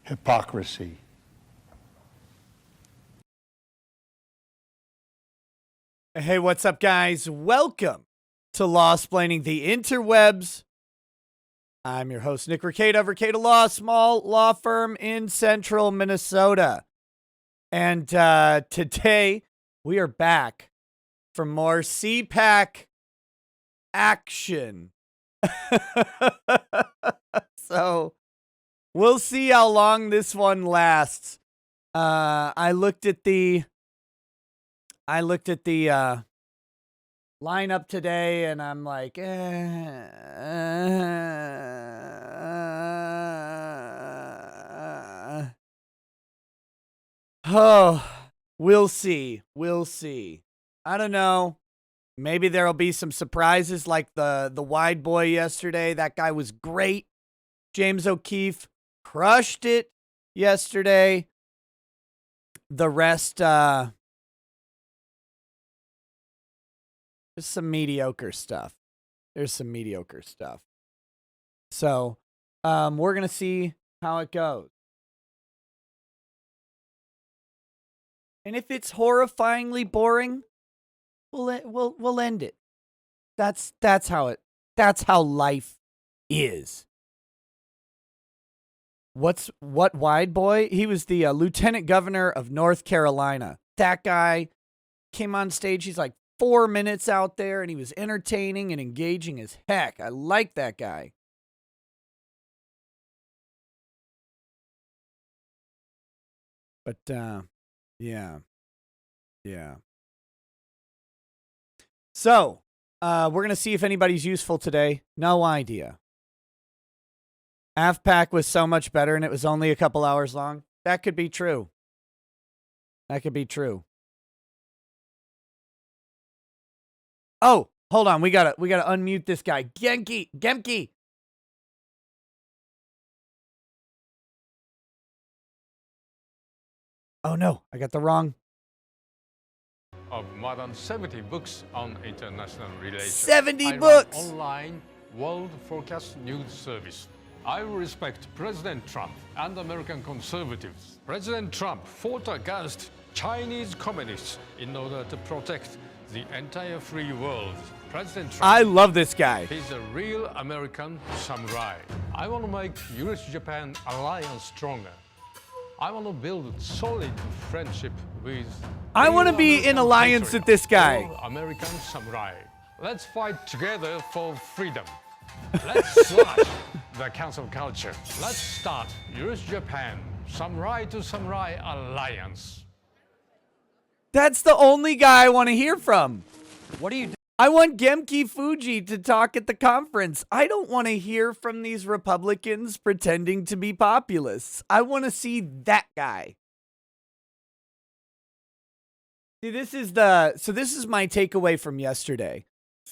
Hypocrisy. Hey, what's up, guys? Welcome to Law-Splaining the Interwebs. I'm your host, Nick Rekieta of Rekieta Law, small law firm in central Minnesota. And today, we are back for more CPAC action. So, we'll see how long this one lasts. I looked at the lineup today, and I'm like, oh, we'll see. We'll see. I don't know. Maybe there'll be some surprises like the wide boy yesterday. That guy was great. James O'Keefe crushed it yesterday. The rest, just some mediocre stuff. There's some mediocre stuff. So, we're going to see how it goes. And if it's horrifyingly boring, we'll end it. That's how life is. What wide boy? He was the lieutenant governor of North Carolina. That guy came on stage. He's like 4 minutes out there, and he was entertaining and engaging as heck. I like that guy. But, yeah. So, we're going to see if anybody's useful today. No idea. AFPAC was so much better, and it was only a couple hours long. That could be true. That could be true. Oh, hold on. We gotta unmute this guy. Gemke. Oh no, I got the wrong. Of more than 70 books on international relations. 70 books! Online world forecast news service. I respect President Trump and American conservatives. President Trump fought against Chinese communists in order to protect the entire free world. President Trump, I love this guy. He's a real American samurai. I want to make US-Japan alliance stronger. I want to build solid friendship with... I want to be in alliance with this guy. American samurai. Let's fight together for freedom. Let's slash the cancel culture. Let's start US-Japan samurai to samurai alliance. That's the only guy I want to hear from. What do you do? I want Gemke Fuji to talk at the conference. I don't want to hear from these Republicans pretending to be populists. I want to see that guy. See, this is my takeaway from yesterday.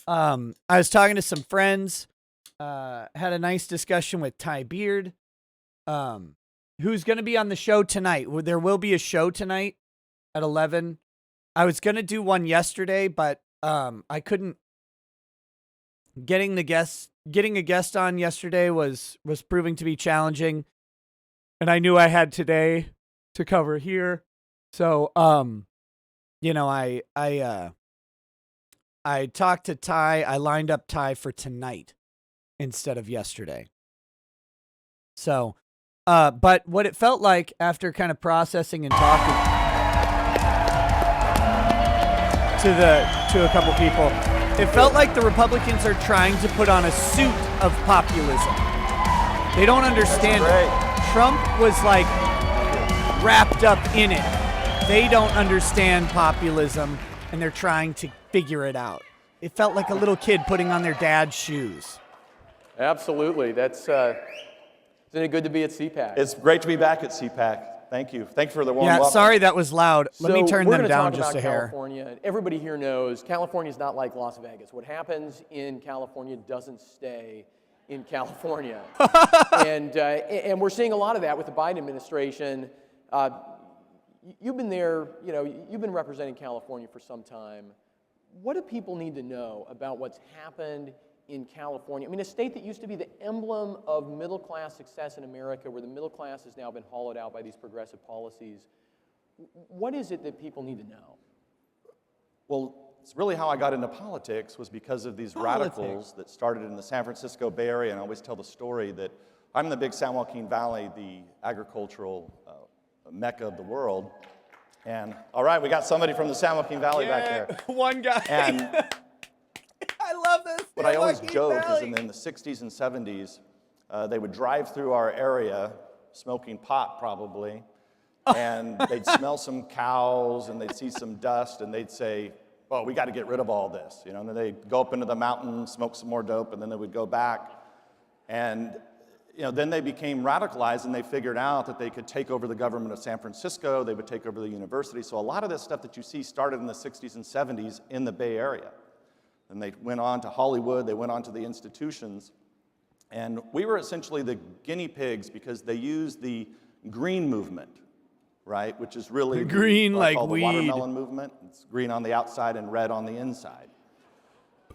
I was talking to some friends, had a nice discussion with Ty Beard, who's going to be on the show tonight. There will be a show tonight at 11. I was going to do one yesterday, but I couldn't. Getting a guest on yesterday was proving to be challenging, and I knew I had today to cover here. So, I talked to Ty. I lined up Ty for tonight instead of yesterday. So, but what it felt like after kind of processing and talking to a couple people, it felt like the Republicans are trying to put on a suit of populism. They don't understand it. Trump was like wrapped up in it. They don't understand populism, and they're trying to figure it out. It felt like a little kid putting on their dad's shoes. Absolutely. Isn't it good to be at CPAC? It's great to be back at CPAC. Thank you. Thank you for the warm Yeah, welcome. sorry that was loud. Let me turn them down just just a hair. California. Everybody here knows California is not like Las Vegas. What happens in California doesn't stay in California. and we're seeing a lot of that with the Biden administration. You've been there, you've been representing California for some time. what do people need to know about what's happened in California? I mean, a state that used to be the emblem of middle-class success in America, where the middle class has now been hollowed out by these progressive policies. What is it that people need to know? Well, it's really how I got into politics was because of these radicals that started in the San Francisco Bay Area, and I always tell the story that I'm in the big San Joaquin Valley, the agricultural mecca of the world. And all right, we got somebody from the San Joaquin Valley back there. One guy. And I love this. what I always joke is in the 60s and 70s, they would drive through our area, smoking pot probably, and they'd smell some cows and they'd see some dust and they'd say, oh, we got to get rid of all this. You know, and then they'd go up into the mountains, smoke some more dope, and then they would go back. And then they became radicalized and they figured out that they could take over the government of San Francisco, they would take over the university. So a lot of this stuff that you see started in the 60s and 70s in the Bay Area. And they went on to Hollywood, they went on to the institutions. And we were essentially the guinea pigs because they used the green movement, right? Which is really green what I like call weed. The watermelon movement. It's green on the outside and red on the inside.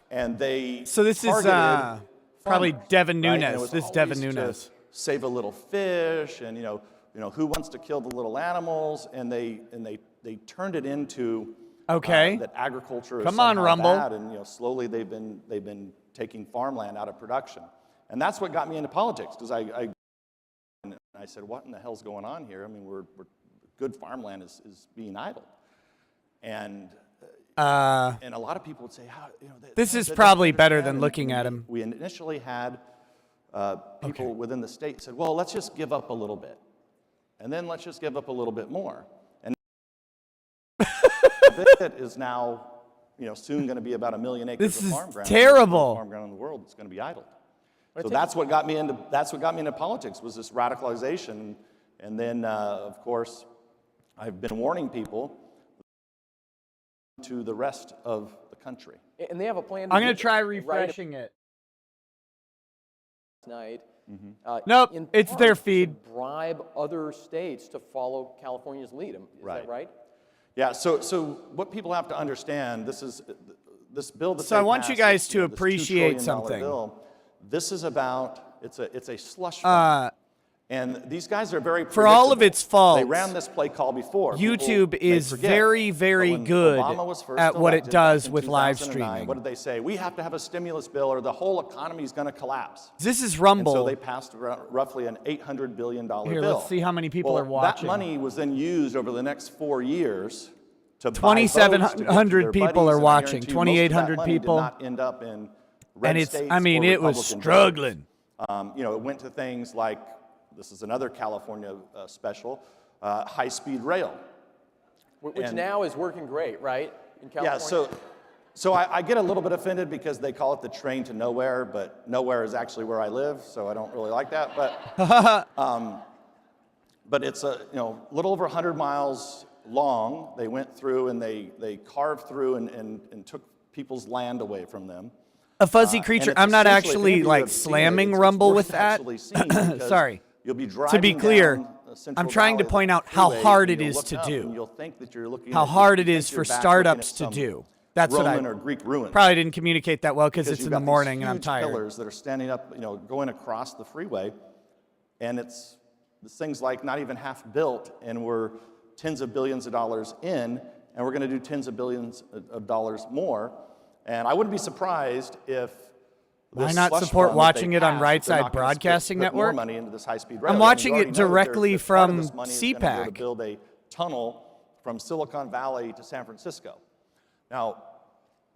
And they So this is targeted probably farmers, Devin right? And it Nunes. was This is Devin always to Nunes. save a little fish, and who wants to kill the little animals? And they turned it into Okay. that agriculture is Come on, somehow Rumble. bad, and slowly they've been taking farmland out of production, and that's what got me into politics because I said, what in the hell's going on here? I mean, we're good farmland is being idled, and a lot of people would say, how This is they probably don't better understand. than looking And at him. We initially had people within the state said, well, let's just give up a little bit, and then let's just give up a little bit more, and it is now soon going to be about 1 million acres This of is farm ground. terrible. Farm ground in the world that's going to be idled. So that's what got me into politics was this radicalization, and then of course I've been warning people to the rest of the country. And they have a plan. I'm going to try refreshing it. Tonight. Nope, in it's part their to feed. bribe other states to follow California's lead. Is that right? Yeah. So what people have to understand, this bill that So I they want you passed, guys to this $2 appreciate trillion something. Bill, this is about it's a slush fund. And these guys are very For all of predictable. its faults, they ran this play call before. YouTube People may is forget, very, but very when good Obama was first at what it elected does back in with live 2009, streaming. What did they say? We have to have a stimulus bill or the whole economy is going to collapse. This is And Rumble. so they passed roughly an $800 billion Here, bill. let's see how many people are That watching. money was then used over the next 4 years to buy 2,700 votes to give to their people are buddies, and I watching. guarantee most of that 2,800 money people. did not end up in red And it's, states I mean, or it was Republican struggling. districts. It went to things like, this is another California special, high-speed rail. Which now is working great, right? In California. Yeah, so I get a little bit offended because they call it the train to nowhere, but nowhere is actually where I live, so I don't really like that. But it's a little over 100 miles long. They went through and they carved through and took people's land away from them. A fuzzy And creature. it's I'm not essentially, if actually any of you like have seen it, slamming it's Rumble worth with that. actually seeing because Sorry. You'll be driving To be clear, down the Central I'm trying to Valley point out of the how freeway, hard and it you'll is look to up do. and you'll think that you're looking How at, hard you it think is you're for back startups to looking at some do. That's what Roman I or Greek ruins. probably didn't communicate that well because it's you've in the got these morning and I'm huge tired. pillars that are standing up, going across the freeway, and this thing's like not even half built, and we're tens of billions of dollars in, and we're going to do tens of billions of dollars more. And I wouldn't be surprised if Why this not slush support fund that watching they it on passed, Right they're Side not gonna Broadcasting put more Network? money into this high-speed rail. I'm And watching you it already know that directly that part of from this money is gonna go CPAC. to build a tunnel from Silicon Valley to San Francisco. Now,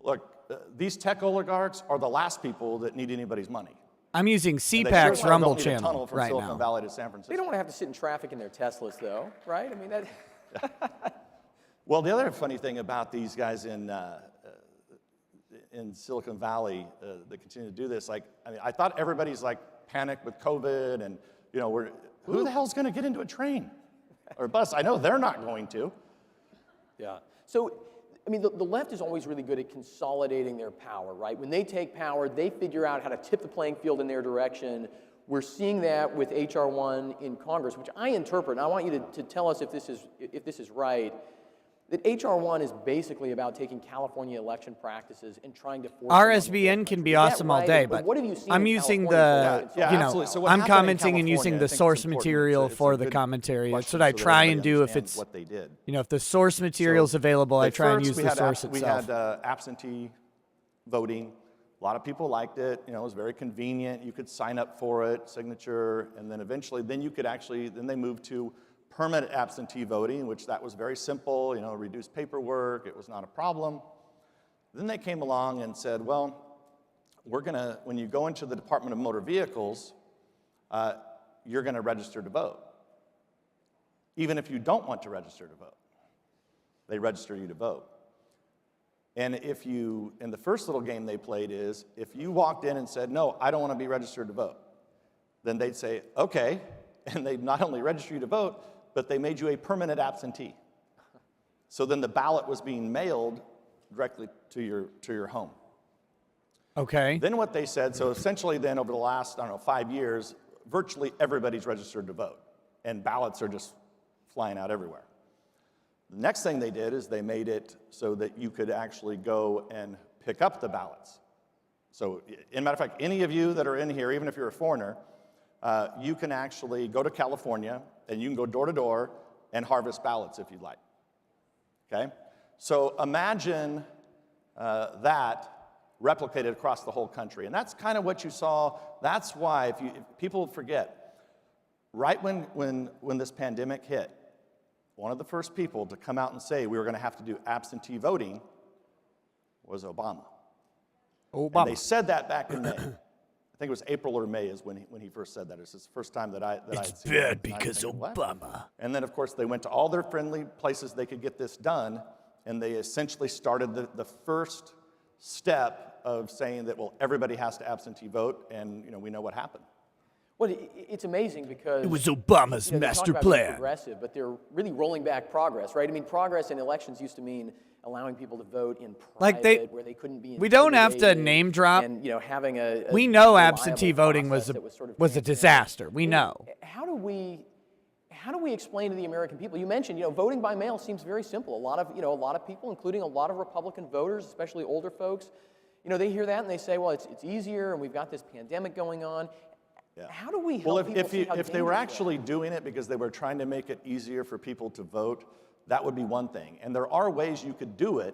look, these tech oligarchs are the last people that need anybody's money. I'm using And they CPAC's sure Rumble don't need a tunnel channel from right Silicon now. Valley to San Francisco. They don't want to have to sit in traffic in their Teslas, though, right? I mean, that. Well, the other funny thing about these guys in Silicon Valley that continue to do this, I thought everybody's panicked with COVID, and who the hell's going to get into a train or a bus? I know they're not going to. Yeah. So, I mean, the left is always really good at consolidating their power, right? When they take power, they figure out how to tip the playing field in their direction. We're seeing that with H.R. 1 in Congress, which I interpret, and I want you to tell us if this is right. that H.R. 1 is basically about taking California election practices and trying to force them on the whole RSBN can country. be Is that awesome all right? day, But but what have you seen I'm in using California the, Yeah, you know, absolutely. So what I'm happened in commenting and using California, I the think it's source important. material It's a for the good commentary. That's question what I so that try and everybody do if understands it's, what they did. you know, if the source material's available, I At try and first, use we the had source We itself. had absentee voting. A lot of people liked it. You know, it was very convenient. You could sign up for it, signature, and then eventually, then they moved to permanent absentee voting, which that was very simple. You know, reduced paperwork. It was not a problem. Then they came along and said, well, when you go into the Department of Motor Vehicles, you're gonna register to vote. Even if you don't want to register to vote, they register you to vote. And and the first little game they played is, if you walked in and said, no, I don't want to be registered to vote, then they'd say, okay, and they'd not only register you to vote, but they made you a permanent absentee. So then the ballot was being mailed directly to your home. Okay. Then what they said, so essentially then over the last, 5 years, virtually everybody's registered to vote, and ballots are just flying out everywhere. The next thing they did is they made it so that you could actually go and pick up the ballots. So, in matter of fact, any of you that are in here, even if you're a foreigner, you can actually go to California and you can go door to door and harvest ballots if you'd like. Okay? So imagine that replicated across the whole country. And that's kind of what you saw. That's why, if people forget, right when this pandemic hit, one of the first people to come out and say we were going to have to do absentee voting was Obama. And they said that back in May. I think it was April or May is when he first said that. It's the first time that I had seen it. Bad because Obama. And then, of course, they went to all their friendly places they could get this done, and they essentially started the first step of saying that, well, everybody has to absentee vote, and we know what happened. Well, it's amazing because It was Obama's they master talk about being plan. progressive, but they're really rolling back progress, right? I mean, progress in elections used to mean allowing people to vote in private, where they couldn't be. We don't have to intimidated, name drop. And having a We know reliable absentee voting was process that sort of a transparent. disaster. We know. How do we explain to the American people? You mentioned, voting by mail seems very simple. A lot of people, including a lot of Republican voters, especially older folks, they hear that and they say, well, it's easier, and we've got this pandemic going on. Yeah. How do we help people see how if they were dangerous actually doing it because they were trying to make it easier for people to vote, that would be one thing. And there are ways you could do it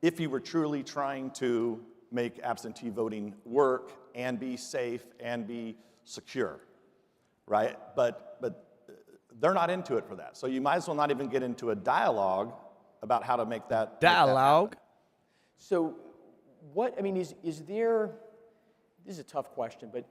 if you were truly trying to make absentee voting work and be safe and be secure, right? But they're not into it for that. So you might as well not even get into a dialogue about how to make that Dialogue? So is there, this is a tough question, but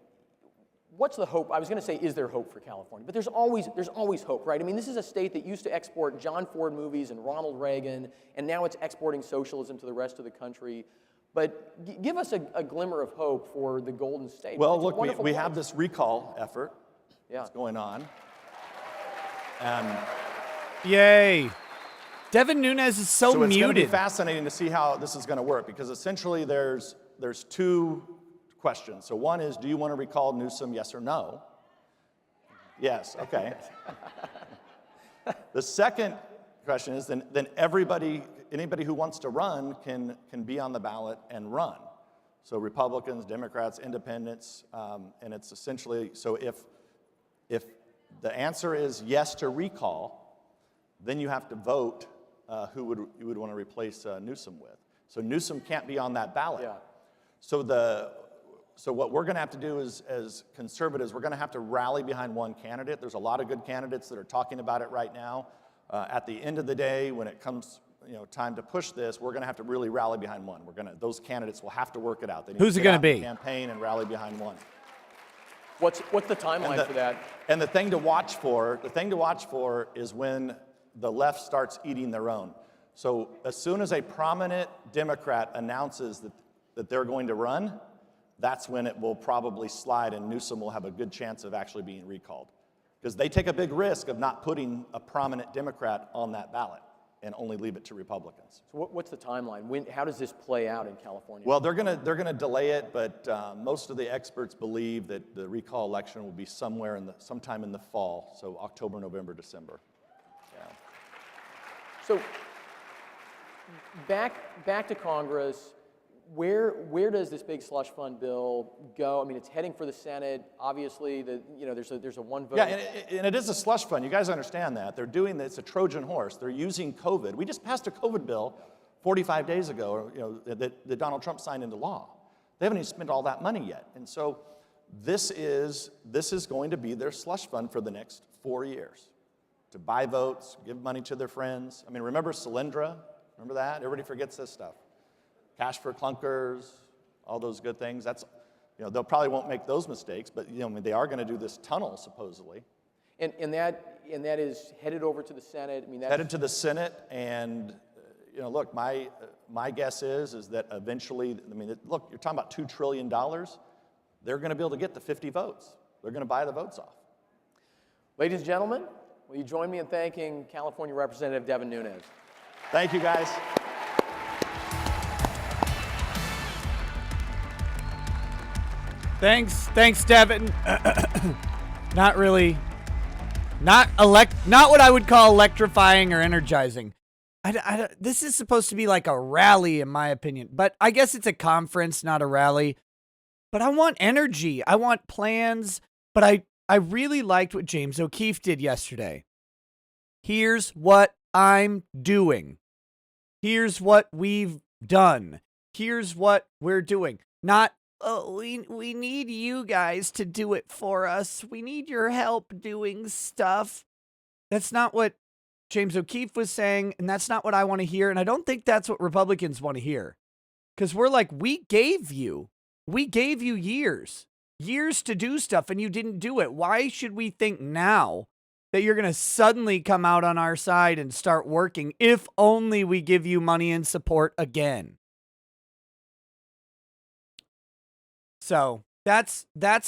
what's the hope? I was going to say, is there hope for California? But there's always hope, right? I mean, this is a state that used to export John Ford movies and Ronald Reagan, and now it's exporting socialism to the rest of the country. But give us a glimmer of hope for the Golden State. Well, It's a look, wonderful we place. have this recall effort Yeah. that's going on. And Yay. Devin Nunes is so it's going to be muted. fascinating to see how this is going to work, because essentially there's two questions. So one is, do you want to recall Newsom, yes or no? Yes, okay. The second question is, then anybody who wants to run can be on the ballot and run. So Republicans, Democrats, Independents, and it's essentially, so if the answer is yes to recall, then you have to vote who you would want to replace Newsom with. So Newsom can't be on that ballot. Yeah. So what we're going to have to do as conservatives, we're going to have to rally behind one candidate. There's a lot of good candidates that are talking about it right now. At the end of the day, when it comes time to push this, we're going to have to really rally behind one. Those candidates will have to work it out. They need Who's to it get gonna out and be? campaign and rally behind one. What's the timeline for that? And the thing to watch for is when the left starts eating their own. So as soon as a prominent Democrat announces that they're going to run, that's when it will probably slide, and Newsom will have a good chance of actually being recalled. Because they take a big risk of not putting a prominent Democrat on that ballot and only leave it to Republicans. So what's the timeline? How does this play out in California? Well, they're gonna delay it, but most of the experts believe that the recall election will be sometime in the fall, so October, November, December. Yeah. So back to Congress. Where does this big slush fund bill go? I mean, it's heading for the Senate. Obviously, there's a one vote. Yeah, and it is a slush fund. You guys understand that. They're doing this, it's a Trojan horse. They're using COVID. We just passed a COVID bill 45 days ago, that Donald Trump signed into law. They haven't even spent all that money yet. And so this is going to be their slush fund for the next 4 years. To buy votes, give money to their friends. I mean, remember Solyndra? Remember that? Everybody forgets this stuff. Cash for clunkers, all those good things. That's, they'll probably won't make those mistakes, but they are going to do this tunnel supposedly. And that is headed over to the Senate. I mean, that's headed to the Senate, and look, my guess is that eventually, look, you're talking about $2 trillion. They're going to be able to get the 50 votes. They're going to buy the votes off. Ladies and gentlemen, will you join me in thanking California Representative Devin Nunes? Thank you, guys. Thanks, Devin. Not really. Not what I would call electrifying or energizing. This is supposed to be like a rally, in my opinion. But I guess it's a conference, not a rally. But I want energy. I want plans. But I really liked what James O'Keefe did yesterday. Here's what I'm doing. Here's what we've done. Here's what we're doing. Not, oh, we need you guys to do it for us. We need your help doing stuff. That's not what James O'Keefe was saying, and that's not what I want to hear, and I don't think that's what Republicans want to hear. Because we're like, we gave you years to do stuff, and you didn't do it. Why should we think now that you're going to suddenly come out on our side and start working if only we give you money and support again? So that's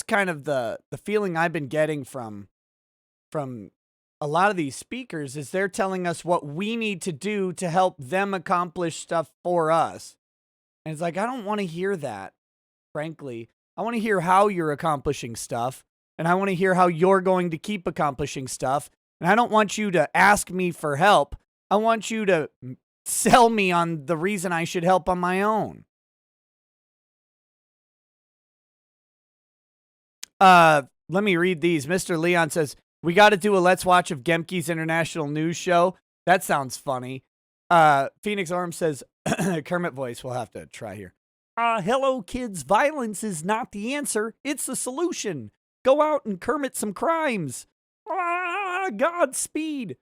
kind of the feeling I've been getting from a lot of these speakers is they're telling us what we need to do to help them accomplish stuff for us. And it's like, I don't want to hear that, frankly. I want to hear how you're accomplishing stuff, and I want to hear how you're going to keep accomplishing stuff. And I don't want you to ask me for help. I want you to sell me on the reason I should help on my own. Let me read these. Mr. Leon says, we got to do a Let's Watch of Gemke's International News Show. That sounds funny. Phoenix Arm says, Kermit voice, we'll have to try here. Hello, kids. Violence is not the answer. It's the solution. Go out and Kermit some crimes. Godspeed.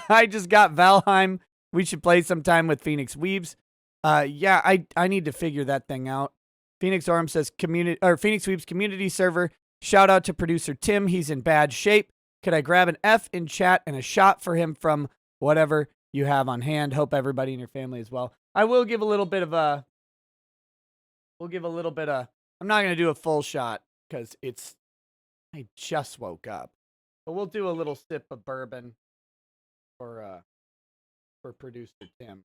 I just got Valheim. We should play sometime with Phoenix Weebs. Yeah, I need to figure that thing out. Phoenix Arm says Phoenix Weebs community server. Shout out to producer Tim. He's in bad shape. Could I grab an F in chat and a shot for him from whatever you have on hand? Hope everybody in your family as well. I will give a little bit of a. I'm not going to do a full shot because I just woke up. But we'll do a little sip of bourbon for producer Tim.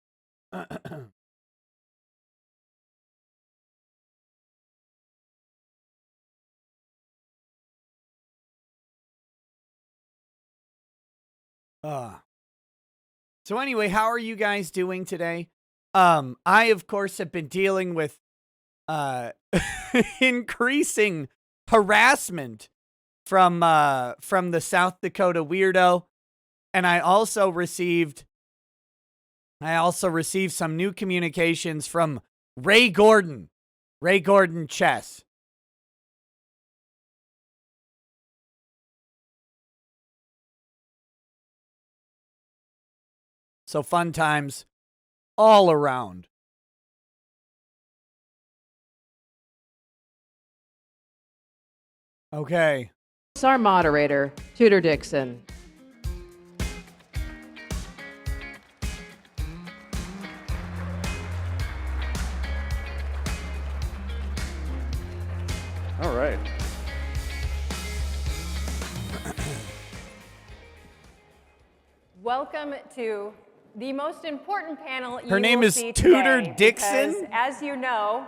So anyway, how are you guys doing today? I, of course, have been dealing with increasing harassment from the South Dakota weirdo, and I also received some new communications from Ray Gordon Chess. So fun times all around. Okay. It's our moderator, Tudor Dixon. All right. Welcome to the most important panel Her name will is see Tudor today, Dixon? because, as you know,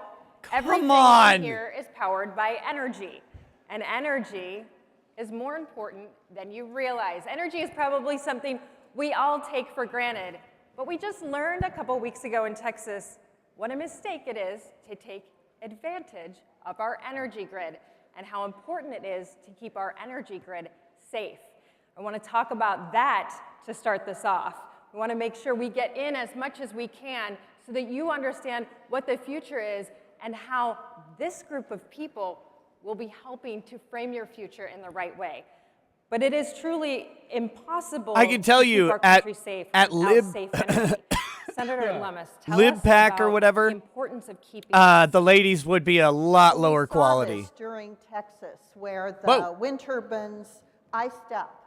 everything on. here is powered by energy. And energy is more important than you realize. Energy is probably something we all take for granted, But we just learned a couple weeks ago in Texas what a mistake it is to take advantage of our energy grid and how important it is to keep our energy grid safe. I want to talk about that to start this off. We want to make sure we get in as much as we can so that you understand what the future is and how this group of people will be helping to frame your future in the right way. But it is truly impossible I can tell to you keep our at- country safe at without Lib- safe energy. Senator Lummis, tell us LibPAC or about whatever, the importance of keeping the ladies would be a lot lower We saw quality. this during Texas, where the Whoa. wind turbines iced up,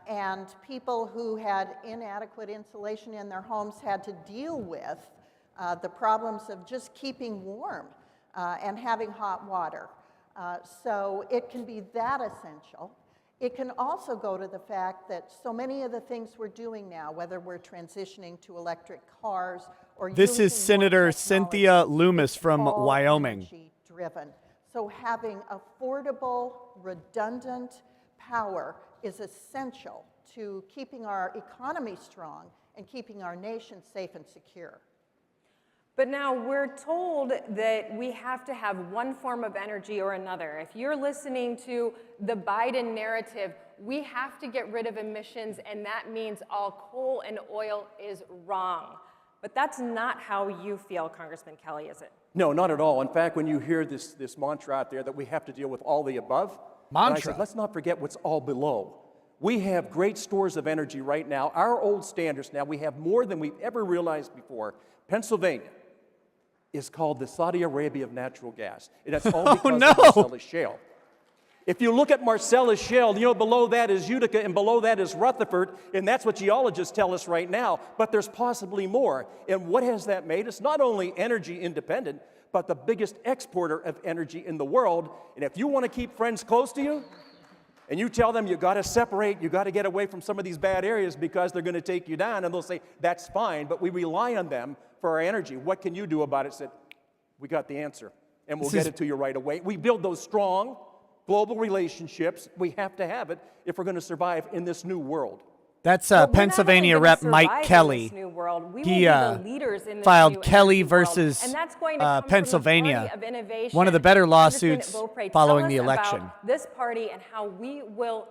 and people who had inadequate insulation in their homes had to deal with the problems of just keeping warm and having hot water. So it can be that essential. It can also go to the fact that so many of the things we're doing now, whether we're transitioning to electric cars or This using is more Senator technology, Cynthia Loomis from all Wyoming. energy-driven. So having affordable, redundant power is essential to keeping our economy strong and keeping our nation safe and secure. But now we're told that we have to have one form of energy or another. If you're listening to the Biden narrative, we have to get rid of emissions, and that means all coal and oil is wrong. But that's not how you feel, Congressman Kelly, is it? No, not at all. In fact, when you hear this mantra out there that we have to deal with all the above, and I Mantra. said, let's not forget what's all below. We have great stores of energy right now. Our old standards now, we have more than we've ever realized before. Pennsylvania is called the Saudi Arabia of natural gas. And that's all because no. of Marcellus Shale. If you look at Marcellus Shale, you know, below that is Utica and below that is Rutherford, and that's what geologists tell us right now, but there's possibly more. And what has that made us? Not only energy independent, but the biggest exporter of energy in the world. And if you want to keep friends close to you, and you tell them you got to separate, you got to get away from some of these bad areas because they're going to take you down, and they'll say, that's fine, but we rely on them for our energy. What can you do about it? Said, we got the answer, and we'll get it to you right away. We build those strong global relationships. We have to have it if we're going to survive in this new world. That's But we're not Pennsylvania only gonna Rep Mike survive in Kelly. this new world, we He will be the leaders in this filed new Kelly energy world, versus and that's going to come from the Pennsylvania, party of innovation. one of the better Congressman lawsuits Beaupre, following tell the us election. about this party and how we will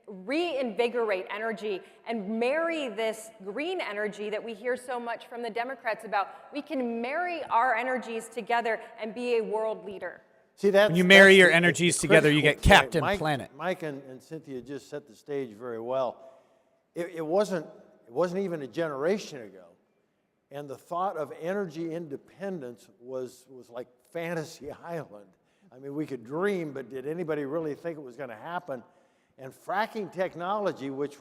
reinvigorate energy and marry this green energy that we hear so much from the Democrats about. We can marry our energies together and be a world leader. See, that's, When you marry that's your the energies together, you critical get Captain point. Planet. Mike and Cynthia just set the stage very well. It wasn't even a generation ago, and the thought of energy independence was like fantasy island. I mean, we could dream, but did anybody really think it was going to happen? And fracking technology, which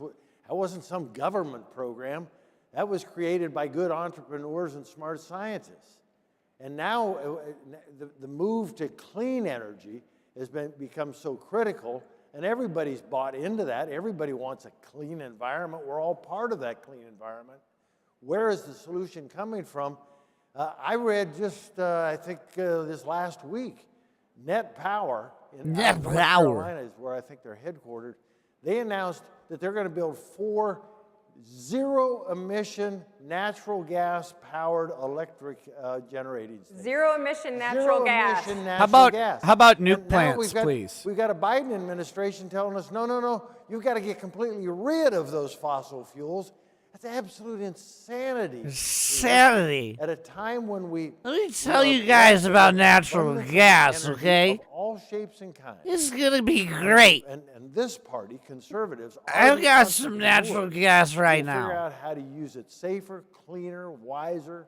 that wasn't some government program, that was created by good entrepreneurs and smart scientists. And now the move to clean energy has become so critical, and everybody's bought into that. Everybody wants a clean environment. We're all part of that clean environment. Where is the solution coming from? I read just, I think this last week, Net Power in North Carolina is where I think they're headquartered. They announced that they're going to build 4 zero-emission natural gas-powered electric generating stations. Zero-emission natural gas. Zero-emission How natural about gas. nuke And now plants, please? We've got a Biden administration telling us, no, you've got to get completely rid of those fossil fuels. That's absolute insanity. Insanity. At a time when Let me tell you guys about natural gas, energy okay? of all shapes and kinds. This is gonna be great. And this party, conservatives, are I've the got some natural entrepreneurs gas who right figure now. out how to use it safer, cleaner, wiser.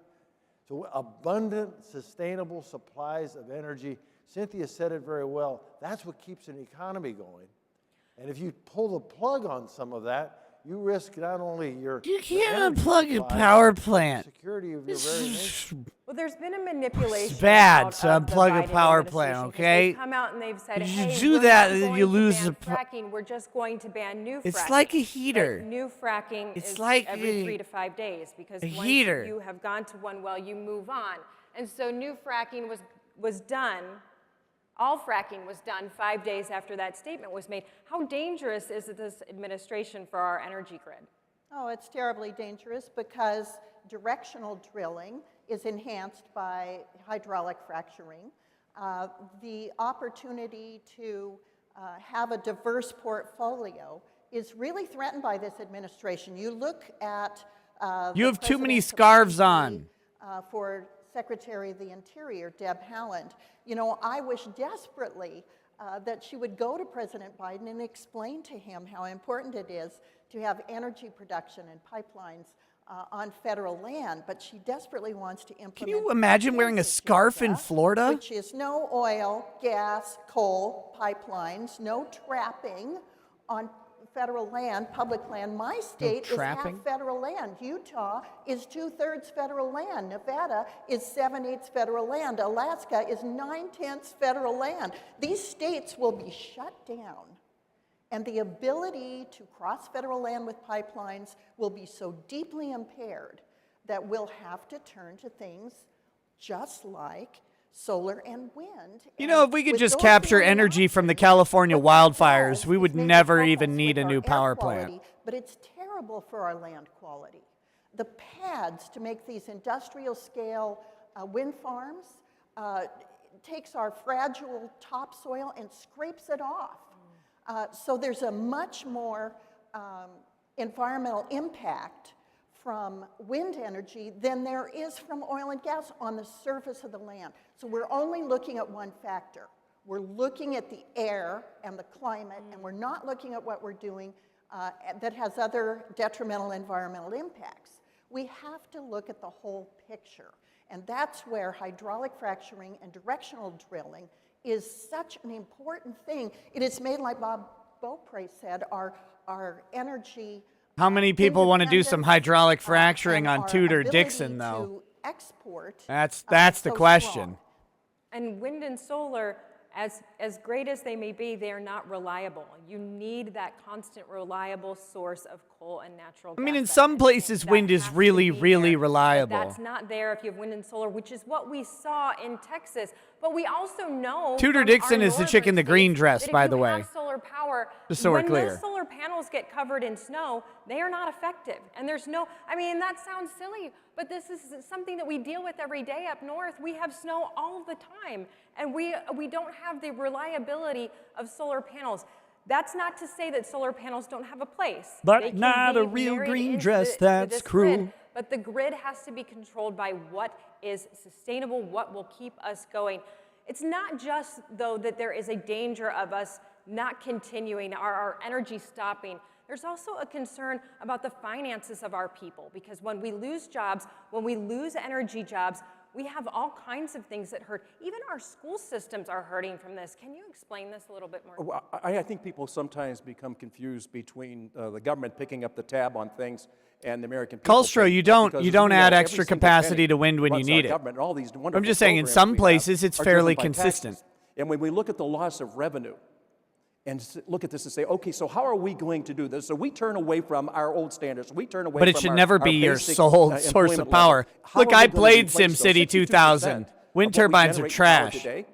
So abundant, sustainable supplies of energy. Cynthia said it very well. That's what keeps an economy going. And if you pull the plug on some of that, you risk not only your You can't energy unplug a supply, power but the plant. security of your This very is nation. Well, there's been a manipulation. It's bad out to of the unplug a Biden power plant, administration, 'cause okay? They've come out and they've said, If you hey, do we're that, not then going you to lose ban the fracking. We're just going to ban new fracking. It's like a But heater. new fracking It's is like every a- 3 to 5 days because a once heater. you have gone to one well, you move on. And so new fracking was done. All fracking was done 5 days after that statement was made. How dangerous is this administration for our energy grid? Oh, it's terribly dangerous because directional drilling is enhanced by hydraulic fracturing. The opportunity to have a diverse portfolio is really threatened by this administration. You look at You the have too many president's scarves appointee, on. For Secretary of the Interior, Deb Haaland. You know, I wish desperately that she would go to President Biden and explain to him how important it is to have energy production and pipelines on federal land, but she desperately wants to implement. Can you imagine wearing a his scarf in agenda, Florida? which is no oil, gas, coal pipelines, no trapping on federal land, public land. My state is half trapping? federal land. Utah is 2/3 federal land. Nevada is 7/8 federal land. Alaska is 9/10 federal land. These states will be shut down. And the ability to cross federal land with pipelines will be so deeply impaired that we'll have to turn to things just like solar and wind. You know, if we could just capture energy from the California wildfires, we would never even need a new power plant. But it's terrible for our land quality. The pads to make these industrial scale wind farms takes our fragile topsoil and scrapes it off. So there's a much more environmental impact from wind energy than there is from oil and gas on the surface of the land. So we're only looking at one factor. We're looking at the air and the climate, and we're not looking at what we're doing that has other detrimental environmental impacts. We have to look at the whole picture, and that's where hydraulic fracturing and directional drilling is such an important thing. It is made, like Bob Beaupre said, our energy. How many people want to do some hydraulic fracturing and on our Tudor ability Dixon, though? to export, That's the so question. strong. And wind and solar, as great as they may be, they are not reliable. You need that constant, reliable source of coal and natural gas. I mean, in that some can- places, that wind is has to really, be really there. reliable. But that's not there if you have wind and solar, which is what we saw in Texas. But we also know Tudor from Dixon our is the chick in the northern green states dress, that if by you the way. have solar power, Just so we're when clear. those solar panels get covered in snow, they are not effective. And there's no, I mean, that sounds silly, but this is something that we deal with every day up north. We have snow all the time, and we don't have the reliability of solar panels. That's not to say that solar panels don't have a place. But They can not be a real married green into dress, to that's this cruel. grid, but the grid has to be controlled by what is sustainable, what will keep us going. It's not just, though, that there is a danger of us not continuing, our energy stopping. There's also a concern about the finances of our people, because when we lose jobs, when we lose energy jobs, we have all kinds of things that hurt. Even our school systems are hurting from this. Can you explain this a little bit more? Well, I think people sometimes become confused between the government picking up the tab on things and the American people. Colstro, you don't add every extra single capacity penny to wind when you runs our need it. government, and all these I'm wonderful just saying, in programs some we have places, it's are driven fairly by consistent. taxes. And when we look at the loss of revenue and look at this and say, okay, so how are we going to do this? So we turn away from our old standards. We turn away But it from should our- never our be your basic, sole source employment of power. level. How Look, are we I going to played replace those SimCity 2000. 62% Wind of what we turbines are generate in power trash. today?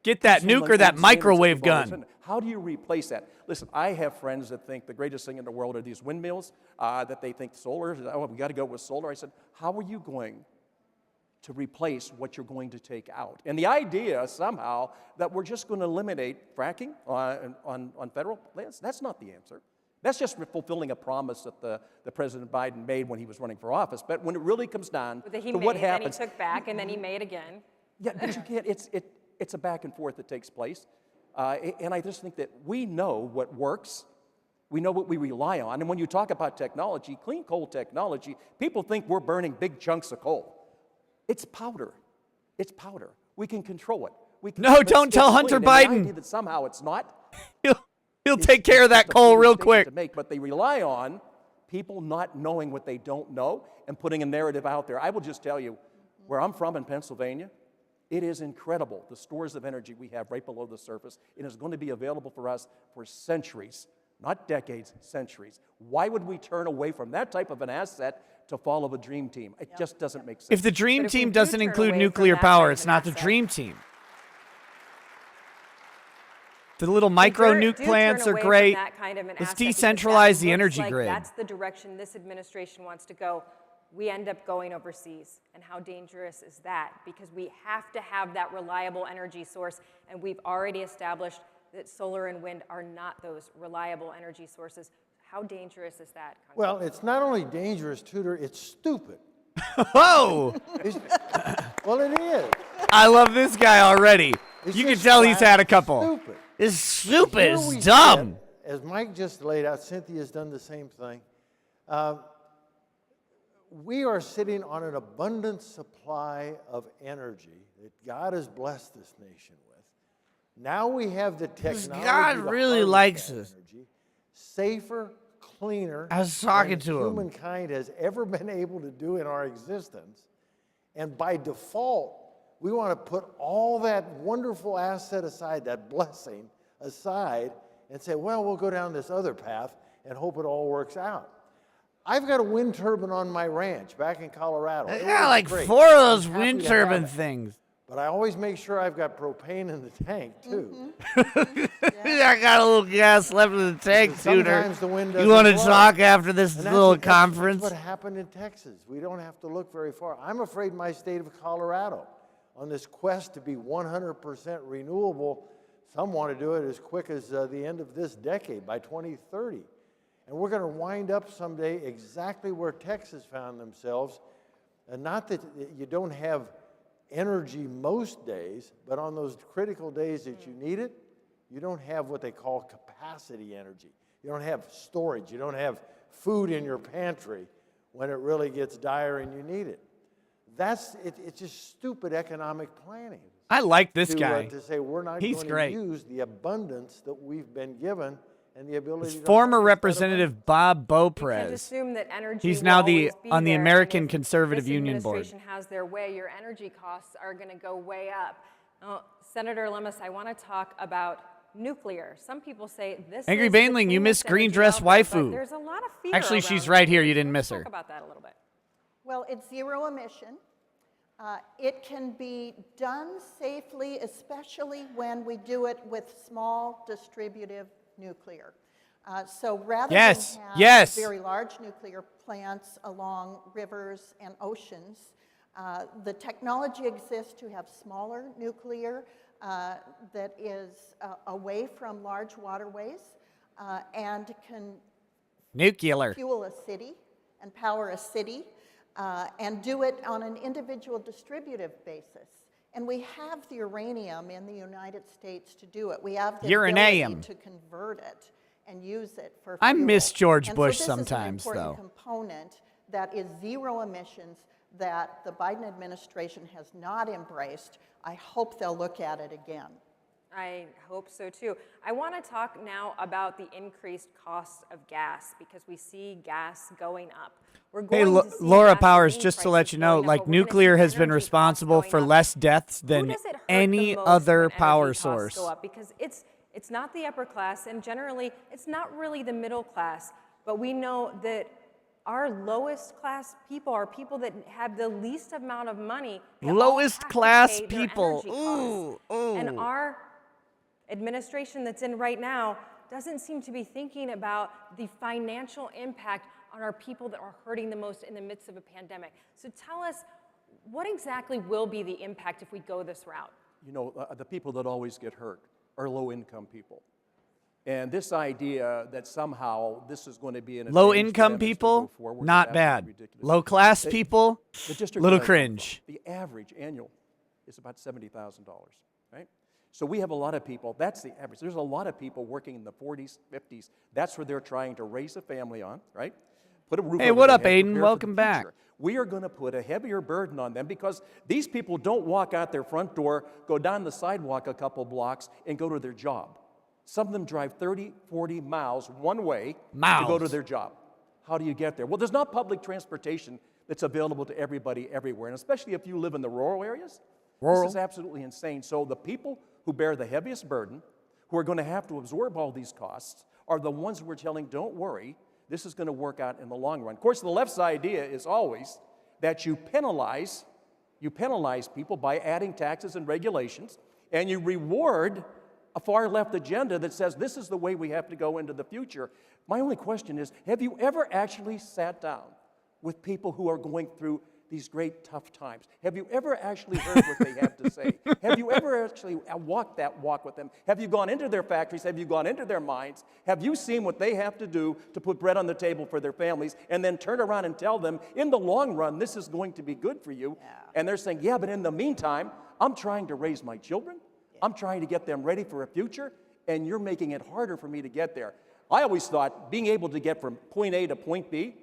Get that Someone nuke or that standards microwave that we've always gun. done. How do you replace that? Listen, I have friends that think the greatest thing in the world are these windmills, that they think solar, oh, we got to go with solar. I said, how are you going to replace what you're going to take out? And the idea somehow that we're just going to eliminate fracking on federal lands, that's not the answer. That's just fulfilling a promise that the President Biden made when he was running for office. But when it really comes down That he to made, what then happens, he took back, and then he made again. yeah, but you can't. It's a back and forth that takes place, and I just think that we know what works. We know what we rely on. And when you talk about technology, clean coal technology, people think we're burning big chunks of coal. It's powder. It's powder. We can control it. We can, No, it's- don't it's tell clean. Hunter And the Biden. idea that somehow it's not. He'll take care of that coal real quick. To make, but they rely on people not knowing what they don't know and putting a narrative out there. I will just tell you, where I'm from in Pennsylvania, it is incredible, the stores of energy we have right below the surface. It is going to be available for us for centuries, not decades, centuries. Why would we turn away from that type of an asset to follow a dream team? It just doesn't make sense. If the dream But if we team do doesn't turn include away from nuclear that power, type it's of not the asset- dream team. The little micro nuke plants are great. Let's decentralize the energy grid. That's the direction this administration wants to go. We end up going overseas. And how dangerous is that? Because we have to have that reliable energy source, and we've already established that solar and wind are not those reliable energy sources. How dangerous is that? Well, it's not only dangerous, Tudor, it's stupid. Whoa! Well, it is. I love this guy already. It's You can just tell he's flat had a couple. Stupid. It's stupid. Here It's we dumb. sit, as Mike just laid out, Cynthia's done the same thing. We are sitting on an abundant supply of energy that God has blessed this nation with. Now we have the technology. God to really harness likes that us. energy, safer, cleaner I was talking than to him. humankind has ever been able to do in our existence. And by default, we want to put all that wonderful asset aside, that blessing aside, and say, well, we'll go down this other path and hope it all works out. I've got a wind turbine on my ranch back in Colorado. I It got works like great. 4 of those I'm happy wind to have turbine it. things. But I always make sure I've got propane in the tank, too. I got a little gas left in the tank, Tudor. Sometimes the wind You doesn't want to blow. talk after this And that's little what- that's conference? what happened in Texas. We don't have to look very far. I'm afraid my state of Colorado, on this quest to be 100% renewable, some want to do it as quick as the end of this decade, by 2030. And we're going to wind up someday exactly where Texas found themselves. And not that you don't have energy most days, but on those critical days that you need it, you don't have what they call capacity energy. You don't have storage. You don't have food in your pantry when it really gets dire and you need it. It's just stupid economic planning. I like this to, guy. to say we're not He's going great. to use the abundance that we've been given and the ability to Former harvest that Representative Bob We can't Beaupres. assume that energy He's will now always be on the there, and American if Conservative Union this Board. administration has their way, your energy costs are going to go way up. Now, Senator Lemus, I want to talk about nuclear. Some people say this Angry is the Bainling, you missed cleanest green dress energy out there, but waifu. There's a lot of fear Actually, she's around right here. nuclear. You didn't miss Let's her. talk about that a little bit. Well, it's zero emission. It can be done safely, especially when we do it with small distributive nuclear. So rather Yes, than have yes. very large nuclear plants along rivers and oceans, the technology exists to have smaller nuclear that is away from large waterways and can Nuclear. fuel a city and power a city and do it on an individual distributive basis. And we have the uranium in the United States to do it. We have the Uranium. ability to convert it and use it for I fuel. miss George And Bush so sometimes, this is an though. important component that is zero emissions that the Biden administration has not embraced. I hope they'll look at it again. I hope so too. I want to talk now about the increased cost of gas because we see gas going up. We're Hey, going to see Laura Powers, gasoline just to let prices you know, going up, like but we're gonna see nuclear has been energy costs responsible going for up. less deaths Who than does it hurt any the most other when energy power costs source. go up? Because it's not the upper class, and generally it's not really the middle class. But we know that our lowest class people are people that have the least amount of money. that all Lowest have to class pay their people. energy costs. Ooh, And ooh. our administration that's in right now doesn't seem to be thinking about the financial impact on our people that are hurting the most in the midst of a pandemic. So tell us, what exactly will be the impact if we go this route? You know, the people that always get hurt are low-income people. And this idea that somehow this is going to be an advantage to Low them income as we go people, forward is not absolutely bad. ridiculous. Low class The- people, the district little that I come from, cringe. The average annual is about $70,000, right? So we have a lot of people, that's the average. There's a lot of people working in the 40s, 50s. That's where they're trying to raise a family on, right? Put a roof Hey, over what their up, head, Aiden? prepare for Welcome the back. future. We are going to put a heavier burden on them because these people don't walk out their front door, go down the sidewalk a couple blocks, and go to their job. Some of them drive 30, 40 miles one way to go to Miles. their job. How do you get there? Well, there's not public transportation that's available to everybody everywhere, and especially if you live in the rural areas. This is absolutely insane. So the people who bear the heaviest burden, who are going to have to absorb all these costs, are the ones who we're telling, don't worry, this is going to work out in the long run. Of course, the left's idea is always that you penalize people by adding taxes and regulations, and you reward a far left agenda that says this is the way we have to go into the future. My only question is, have you ever actually sat down with people who are going through these great tough times? Have you ever actually heard what they have to say? Have you ever actually walked that walk with them? Have you gone into their factories? Have you gone into their minds? Have you seen what they have to do to put bread on the table for their families and then turn around and tell them, in the long run, this is going to be good for you? Yeah. And they're saying, yeah, but in the meantime, I'm trying to raise my children. I'm trying to get them ready for a future, and you're making it harder for me to get there. I always thought being able to get from point A to point B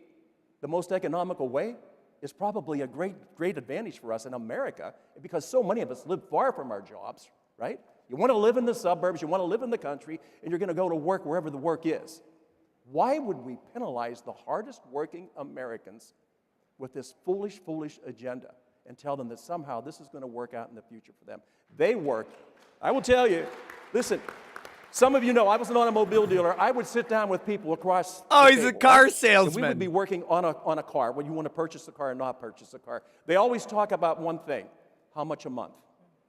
the most economical way is probably a great advantage for us in America, because so many of us live far from our jobs, right? You want to live in the suburbs, you want to live in the country, and you're going to go to work wherever the work is. Why would we penalize the hardest working Americans with this foolish, foolish agenda and tell them that somehow this is going to work out in the future for them? They work. I will tell you, listen, some of you know I was an automobile dealer. I would sit down with people across the he's a table, car right? salesman. And we would be working on a car, when you want to purchase a car or not purchase a car. They always talk about one thing: how much a month?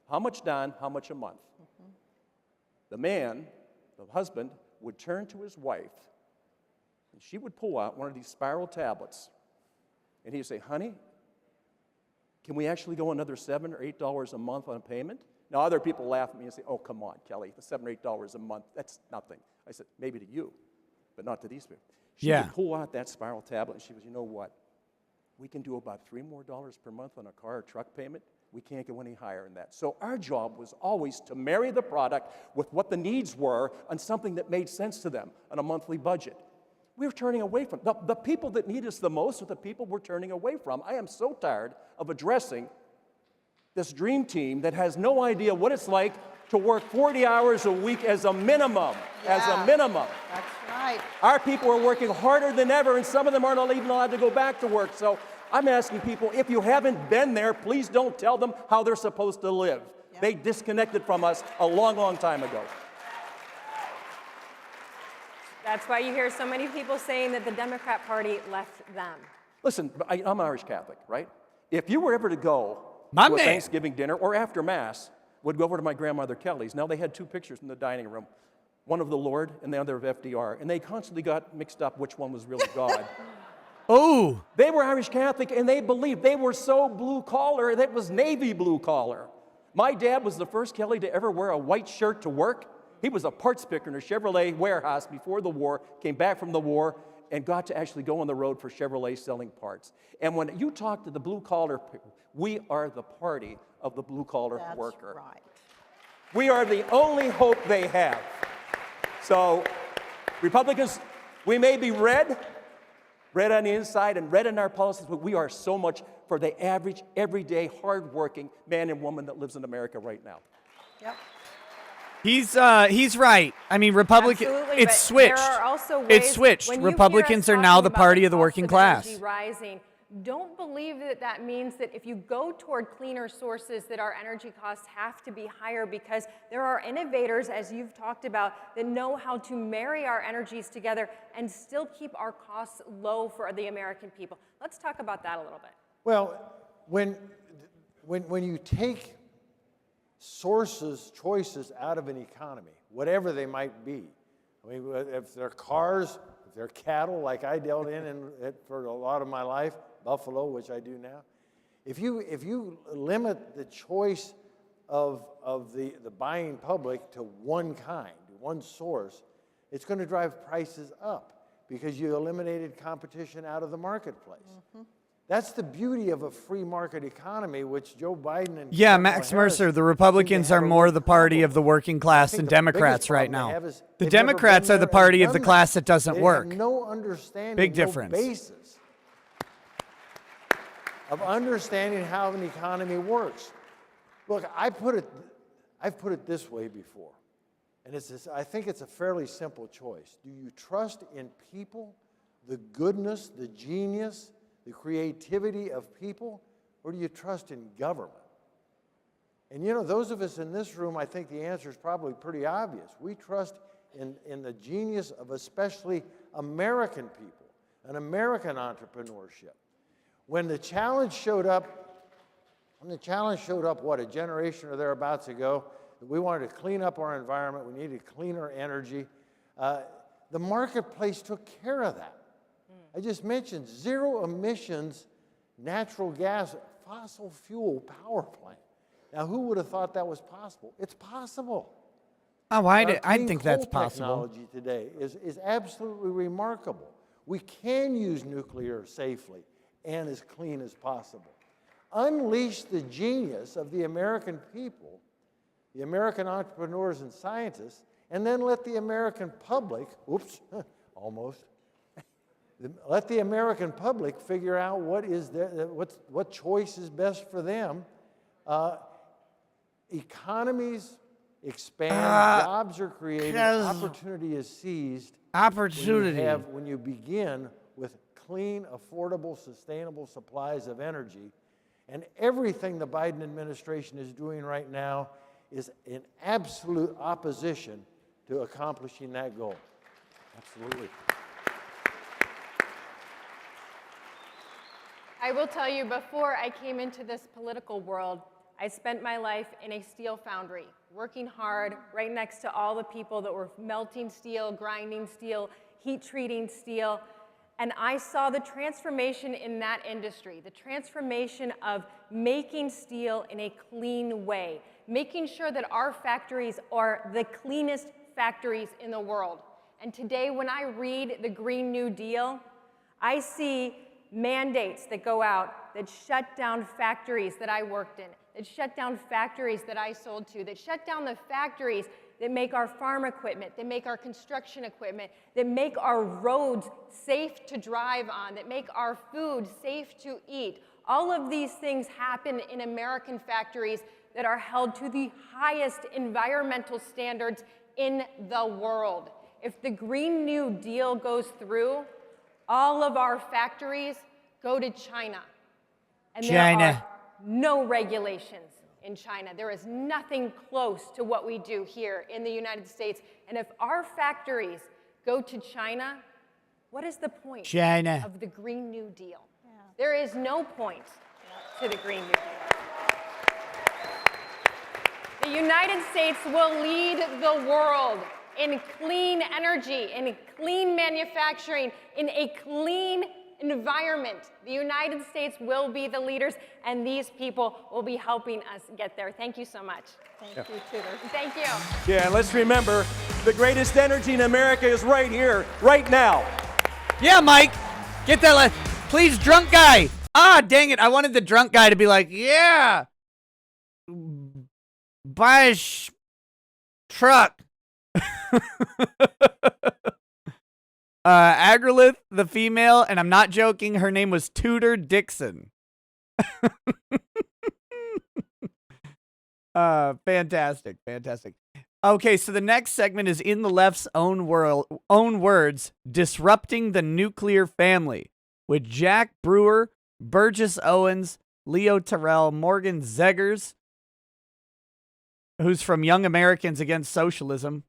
How much down, how much a month? The man, the husband, would turn to his wife, and she would pull out one of these spiral tablets, and he'd say, honey, can we actually go another $7 or $8 a month on a payment? Now, other people laugh at me and say, oh, come on, Kelly, the $7 or $8 a month, that's nothing. I said, maybe to you, but not to these people. She would pull out that spiral tablet, and she goes, you know what? We can do about $3 more per month on a car or truck payment. We can't go any higher than that. So our job was always to marry the product with what the needs were on something that made sense to them on a monthly budget. We were turning away from the people that need us the most are the people we're turning away from. I am so tired of addressing this dream team that has no idea what it's like to work 40 hours a week as a minimum. As a minimum. That's right. Our people are working harder than ever, and some of them aren't even allowed to go back to work. So I'm asking people, if you haven't been there, please don't tell them how they're supposed to live. Yep. They disconnected from us a long, long time ago. That's why you hear so many people saying that the Democrat Party left them. Listen, I'm Irish Catholic, right? If you were ever to go My to a man. Thanksgiving dinner or after Mass, would go over to my grandmother Kelly's. Now, they had two pictures in the dining room, one of the Lord and the other of FDR, and they constantly got mixed up which one was really God. Oh, They were Irish Catholic, and they believed they were so blue-collar, that was Navy blue-collar. My dad was the first Kelly to ever wear a white shirt to work. He was a parts picker in a Chevrolet warehouse before the war, came back from the war, and got to actually go on the road for Chevrolet selling parts. And when you talk to the blue-collar people, we are the party of the blue-collar worker. That's right. We are the only hope they have. So, Republicans, we may be red on the inside and red in our policies, but we are so much for the average, everyday, hardworking man and woman that lives in America right now. Yep. he's right. I mean, Absolutely, it's but switched. There are also ways It's switched. when you hear Republicans us are now talking the about party of the cost working of class. energy rising, don't believe that that means that if you go toward cleaner sources that our energy costs have to be higher, because there are innovators, as you've talked about, that know how to marry our energies together and still keep our costs low for the American people. Let's talk about that a little bit. Well, when you take choices out of an economy, whatever they might be, I mean, if they're cars, if they're cattle, like I dealt in for a lot of my life, buffalo, which I do now, if you limit the choice of the buying public to one kind, one source, it's going to drive prices up because you eliminated competition out of the marketplace. Mm-hmm. That's the beauty of a free market economy, which Joe Biden and Max Mercer, the Republicans are more the party of the working class than Democrats right now. The Democrats are the party of the class that doesn't work. They have no understanding, Big difference. no basis of understanding how an economy works. Look, I've put it this way before, and I think it's a fairly simple choice. Do you trust in people, the goodness, the genius, the creativity of people, or do you trust in government? And you know, those of us in this room, I think the answer is probably pretty obvious. We trust in the genius of especially American people and American entrepreneurship. When the challenge showed up, what, a generation or thereabouts ago, We wanted to clean up our environment. We needed cleaner energy. The marketplace took care of that. I just mentioned zero emissions, natural gas, fossil fuel power plant. Now, who would have thought that was possible? It's possible. Oh, I think that's possible. Technology today is absolutely remarkable. We can use nuclear safely and as clean as possible. Unleash the genius of the American people, the American entrepreneurs and scientists, and then let the American public, oops, almost, let the American public figure out what choice is best for them. Economies expand, jobs are created, opportunity is seized. Opportunity. When you begin with clean, affordable, sustainable supplies of energy, and everything the Biden administration is doing right now is in absolute opposition to accomplishing that goal. Absolutely. I will tell you, before I came into this political world, I spent my life in a steel foundry, working hard right next to all the people that were melting steel, grinding steel, heat treating steel. And I saw the transformation in that industry, the transformation of making steel in a clean way, making sure that our factories are the cleanest factories in the world. And today, when I read the Green New Deal, I see mandates that go out that shut down factories that I worked in, that shut down factories that I sold to, that shut down the factories that make our farm equipment, that make our construction equipment, that make our roads safe to drive on, that make our food safe to eat. All of these things happen in American factories that are held to the highest environmental standards in the world. If the Green New Deal goes through, all of our factories go to China. And there are no regulations in China. There is nothing close to what we do here in the United States. And if our factories go to China, what is the point of the Green New Deal? Yeah. There is no point to the Green New Deal. The United States will lead the world in clean energy, in clean manufacturing, in a clean environment. The United States will be the leaders, and these people will be helping us get there. Thank you so much. Thank you, Tudor. Thank you. Yeah, and let's remember, the greatest energy in America is right here, right now. Yeah, Mike. Get that please, drunk guy. Ah, dang it. I wanted the drunk guy to be like, yeah. Buy a truck. Agrilith, the female, and I'm not joking, her name was Tudor Dixon. Fantastic. Okay, so the next segment is in the left's own words, disrupting the nuclear family, with Jack Brewer, Burgess Owens, Leo Tyrell, Morgan Zegers, who's from Young Americans Against Socialism.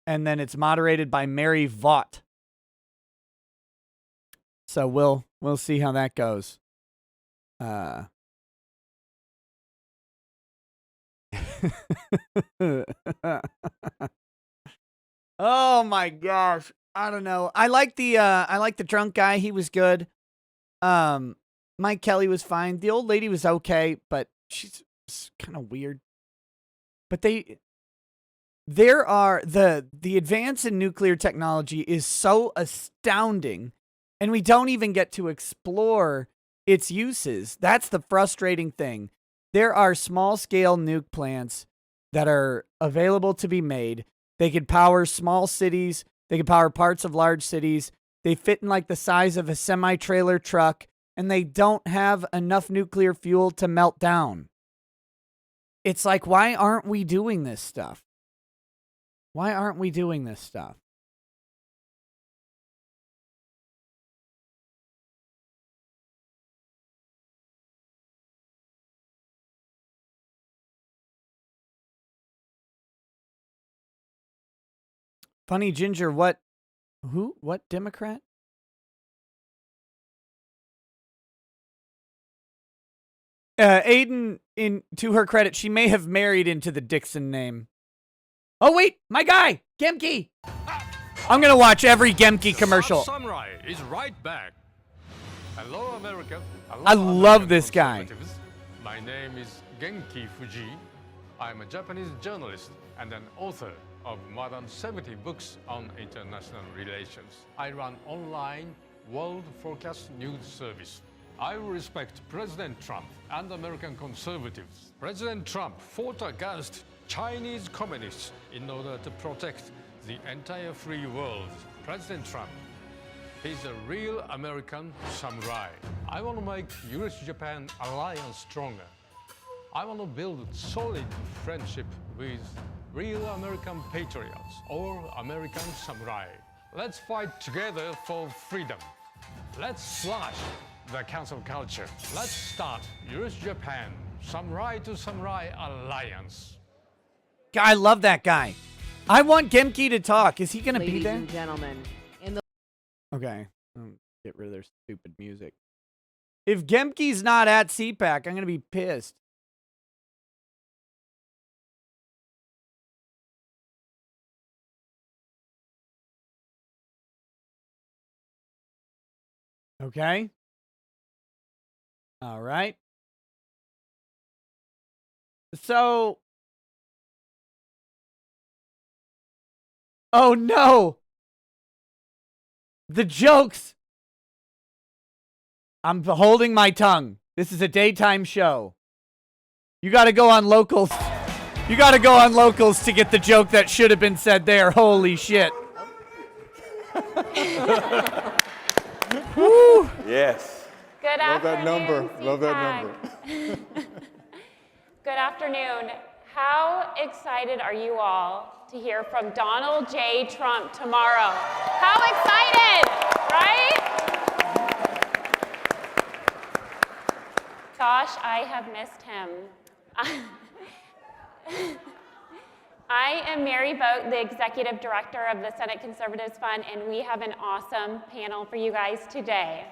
And then it's moderated by Mary Vaught. So we'll see how that goes. Oh my gosh. I don't know. I like the drunk guy. He was good. Mike Kelly was fine. The old lady was okay, but she's kind of weird. But there are the advance in nuclear technology is so astounding, and we don't even get to explore its uses. That's the frustrating thing. There are small-scale nuke plants that are available to be made. They could power small cities. They could power parts of large cities. They fit in like the size of a semi-trailer truck, and they don't have enough nuclear fuel to melt down. It's like, why aren't we doing this stuff? Why aren't we doing this stuff? Funny Ginger, what Democrat? Aiden, to her credit, she may have married into the Dixon name. Oh, wait, my guy, Gemke. I'm going to watch every Gemke commercial. Samurai is right back. Hello, America. Hello, I love this guy. conservatives. My name is Genki Fuji. I'm a Japanese journalist and an author of more than 70 books on international relations. I run online world forecast news service. I respect President Trump and American conservatives. President Trump fought against Chinese communists in order to protect the entire free world. President Trump, he's a real American samurai. I want to make US-Japan alliance stronger. I want to build solid friendship with real American patriots or American samurai. Let's fight together for freedom. Let's slash the cancel culture. Let's start US-Japan samurai to samurai alliance. I love that guy. I want Gemke to talk. Is he going to be Ladies there? and gentlemen, in the Okay. Get rid of their stupid music. If Gemke's not at CPAC, I'm going to be pissed. Okay. All right. So. Oh no. The jokes. I'm holding my tongue. This is a daytime show. You got to go on locals. You got to go on locals to get the joke that should have been said there. Holy shit. Woo. Yes. Good Love that afternoon. number. Love that number. Good afternoon. How excited are you all to hear from Donald J. Trump tomorrow? How excited, right? Gosh, I have missed him. I am Mary Vogt, the Executive Director of the Senate Conservatives Fund, and we have an awesome panel for you guys today.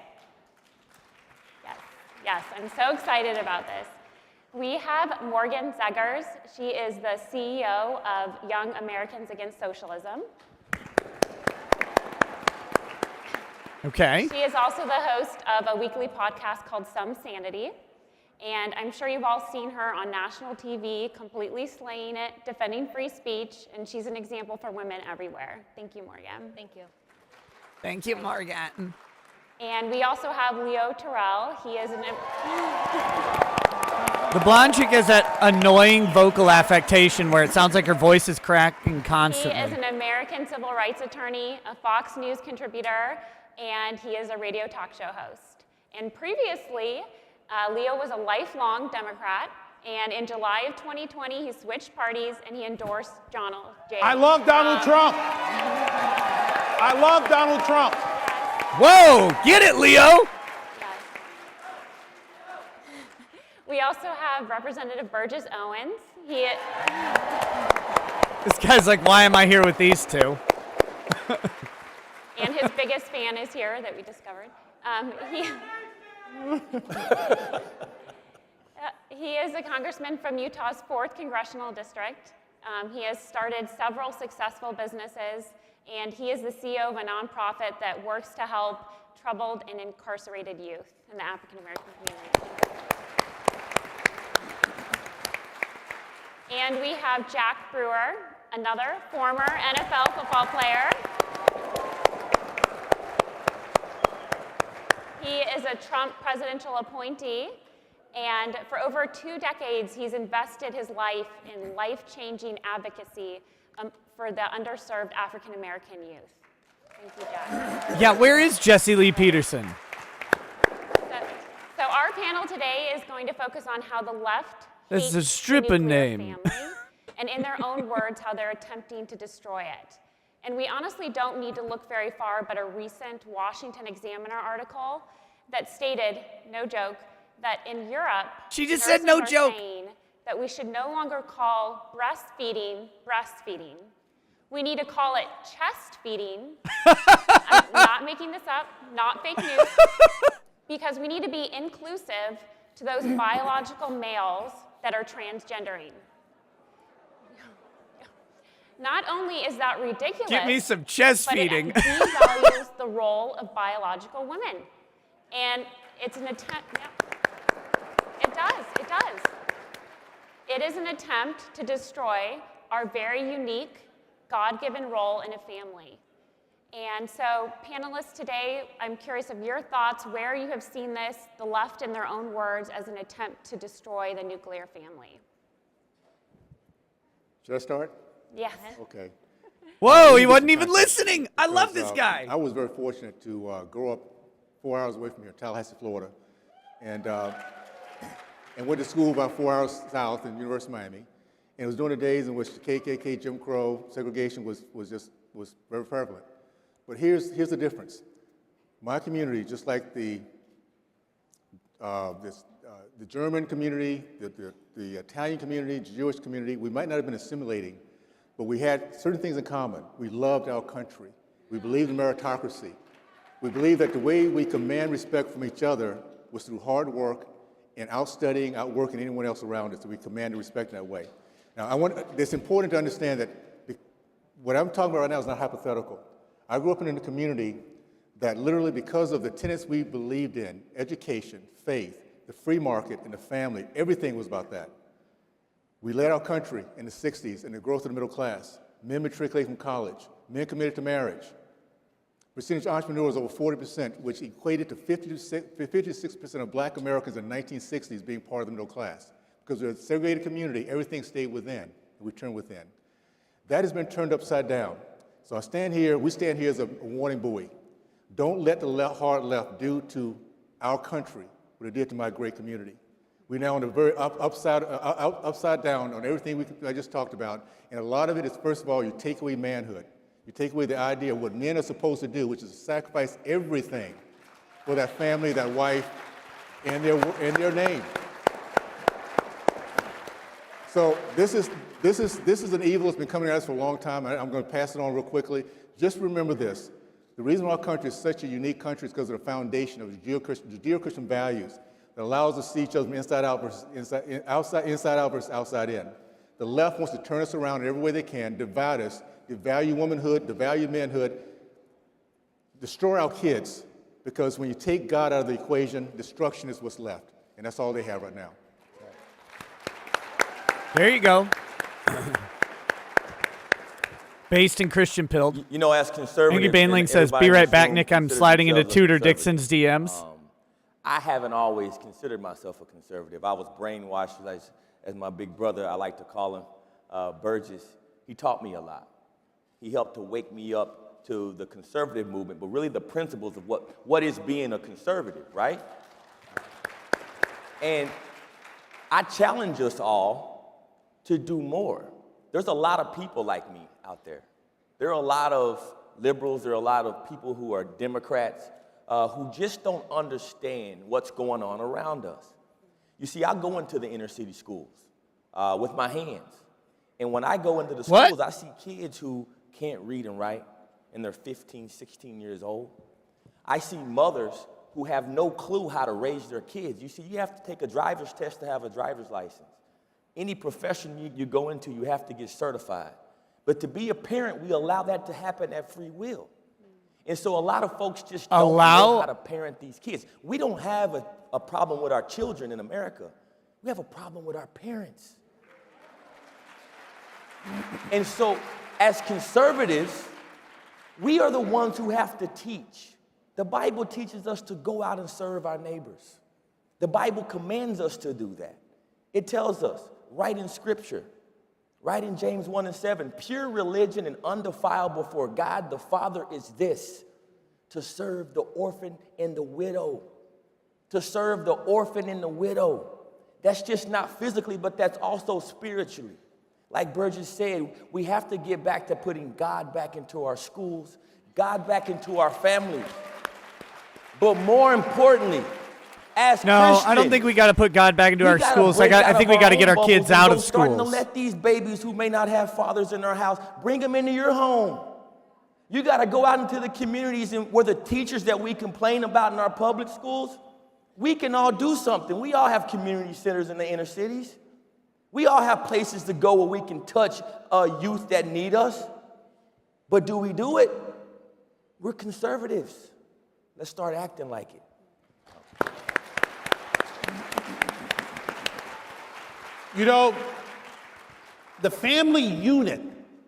Yes, I'm so excited about this. We have Morgan Zegers. She is the CEO of Young Americans Against Socialism. Okay. She is also the host of a weekly podcast called Some Sanity. And I'm sure you've all seen her on national TV, completely slaying it, defending free speech, and she's an example for women everywhere. Thank you, Morgan. Thank you. Thank you, Morgan. And we also have Leo Tyrell. He is an... The blonde chick has that annoying vocal affectation where it sounds like her voice is cracking constantly. He is an American civil rights attorney, a Fox News contributor, and he is a radio talk show host. And previously, Leo was a lifelong Democrat, and in July of 2020, he switched parties and he endorsed Donald J. I love Donald Trump. I love Donald Trump. Whoa, get it, Leo. Yes. We also have Representative Burgess Owens. This guy's like, why am I here with these two? And his biggest fan is here that we discovered. He is a congressman from Utah's 4th Congressional District. He has started several successful businesses, and he is the CEO of a nonprofit that works to help troubled and incarcerated youth in the African American community. And we have Jack Brewer, another former NFL football player. He is a Trump presidential appointee, and for over 2 decades, he's invested his life in life-changing advocacy for the underserved African American youth. Thank you, Jack. Yeah, where is Jesse Lee Peterson? So our panel today is going to focus on how the left This is a hates the stripping nuclear name. family, and in their own words, how they're attempting to destroy it. And we honestly don't need to look very far, but a recent Washington Examiner article that stated, no joke, that in Europe, She just said no nurses are joke. saying that we should no longer call breastfeeding breastfeeding. We need to call it chest feeding. I'm not making this up, not fake news, because we need to be inclusive to those biological males that are transgendering. Not only is that ridiculous, Give me some chest feeding. But it devalues the role of biological women. And it's an attempt, it does. It is an attempt to destroy our very unique God-given role in a family. And so, panelists today, I'm curious of your thoughts, where you have seen this, the left in their own words, as an attempt to destroy the nuclear family. Should I start? Yes. Okay. Whoa, he wasn't even listening. I love this guy. I was very fortunate to grow up 4 hours away from here, Tallahassee, Florida, and went to school about 4 hours south in University of Miami. And it was during the days in which the KKK, Jim Crow, segregation was very prevalent. But here's the difference. My community, just like the German community, the Italian community, the Jewish community, we might not have been assimilating, but we had certain things in common. We loved our country. We believed in meritocracy. We believed that the way we command respect from each other was through hard work and outstudying, outworking anyone else around us, so we commanded respect in that way. Now, it's important to understand that what I'm talking about right now is not hypothetical. I grew up in a community that literally, because of the tenets we believed in, education, faith, the free market, and the family, everything was about that. We led our country in the 60s in the growth of the middle class. Men matriculated from college. Men committed to marriage. Percentage of entrepreneurs over 40%, which equated to 56% of black Americans in the 1960s being part of the middle class. Because we're a segregated community, everything stayed within, and we turned within. That has been turned upside down. So we stand here as a warning buoy. Don't let the hard left do to our country what it did to my great community. We're now on the very upside down on everything I just talked about. And a lot of it is, first of all, you take away manhood. You take away the idea of what men are supposed to do, which is sacrifice everything for that family, that wife, and their name. So this is an evil that's been coming at us for a long time. I'm going to pass it on real quickly. Just remember this. The reason our country is such a unique country is because of the foundation of Judeo-Christian values that allows us to see each other from inside out versus outside in. The left wants to turn us around in every way they can, divide us, devalue womanhood, devalue manhood, destroy our kids, because when you take God out of the equation, destruction is what's left. And that's all they have right now. There you go. Based in Christian Pilled. You know, as conservatives, Andy Bainling says, "Be right back, Nick. I'm sliding into Tudor Dixon's DMs." I haven't always considered myself a conservative. I was brainwashed, as my big brother, I like to call him, Burgess. He taught me a lot. He helped to wake me up to the conservative movement, but really the principles of what is being a conservative, right? And I challenge us all to do more. There's a lot of people like me out there. There are a lot of liberals, there are a lot of people who are Democrats who just don't understand what's going on around us. You see, I go into the inner city schools with my hands. And when I go into the schools, I see kids who can't read and write, and they're 15, 16 years old. I see mothers who have no clue how to raise their kids. You see, you have to take a driver's test to have a driver's license. Any profession you go into, you have to get certified. But to be a parent, we allow that to happen at free will. And so a lot of folks just don't know how to parent these kids. We don't have a problem with our children in America. We have a problem with our parents. And so as conservatives, we are the ones who have to teach. The Bible teaches us to go out and serve our neighbors. The Bible commands us to do that. It tells us, right in Scripture, right in James 1:7, pure religion and undefiled before God the Father is this, to serve the orphan and the widow. To serve the orphan and the widow. That's just not physically, but that's also spiritually. Like Burgess said, we have to get back to putting God back into our schools, God back into our families. But more importantly, as Christians, I don't think we got to put God back into our schools. I think we got to get our kids out of schools. Starting to let these babies who may not have fathers in their house, bring them into your home. You got to go out into the communities and where the teachers that we complain about in our public schools, we can all do something. We all have community centers in the inner cities. We all have places to go where we can touch youth that need us. But do we do it? We're conservatives. Let's start acting like it. You know, the family unit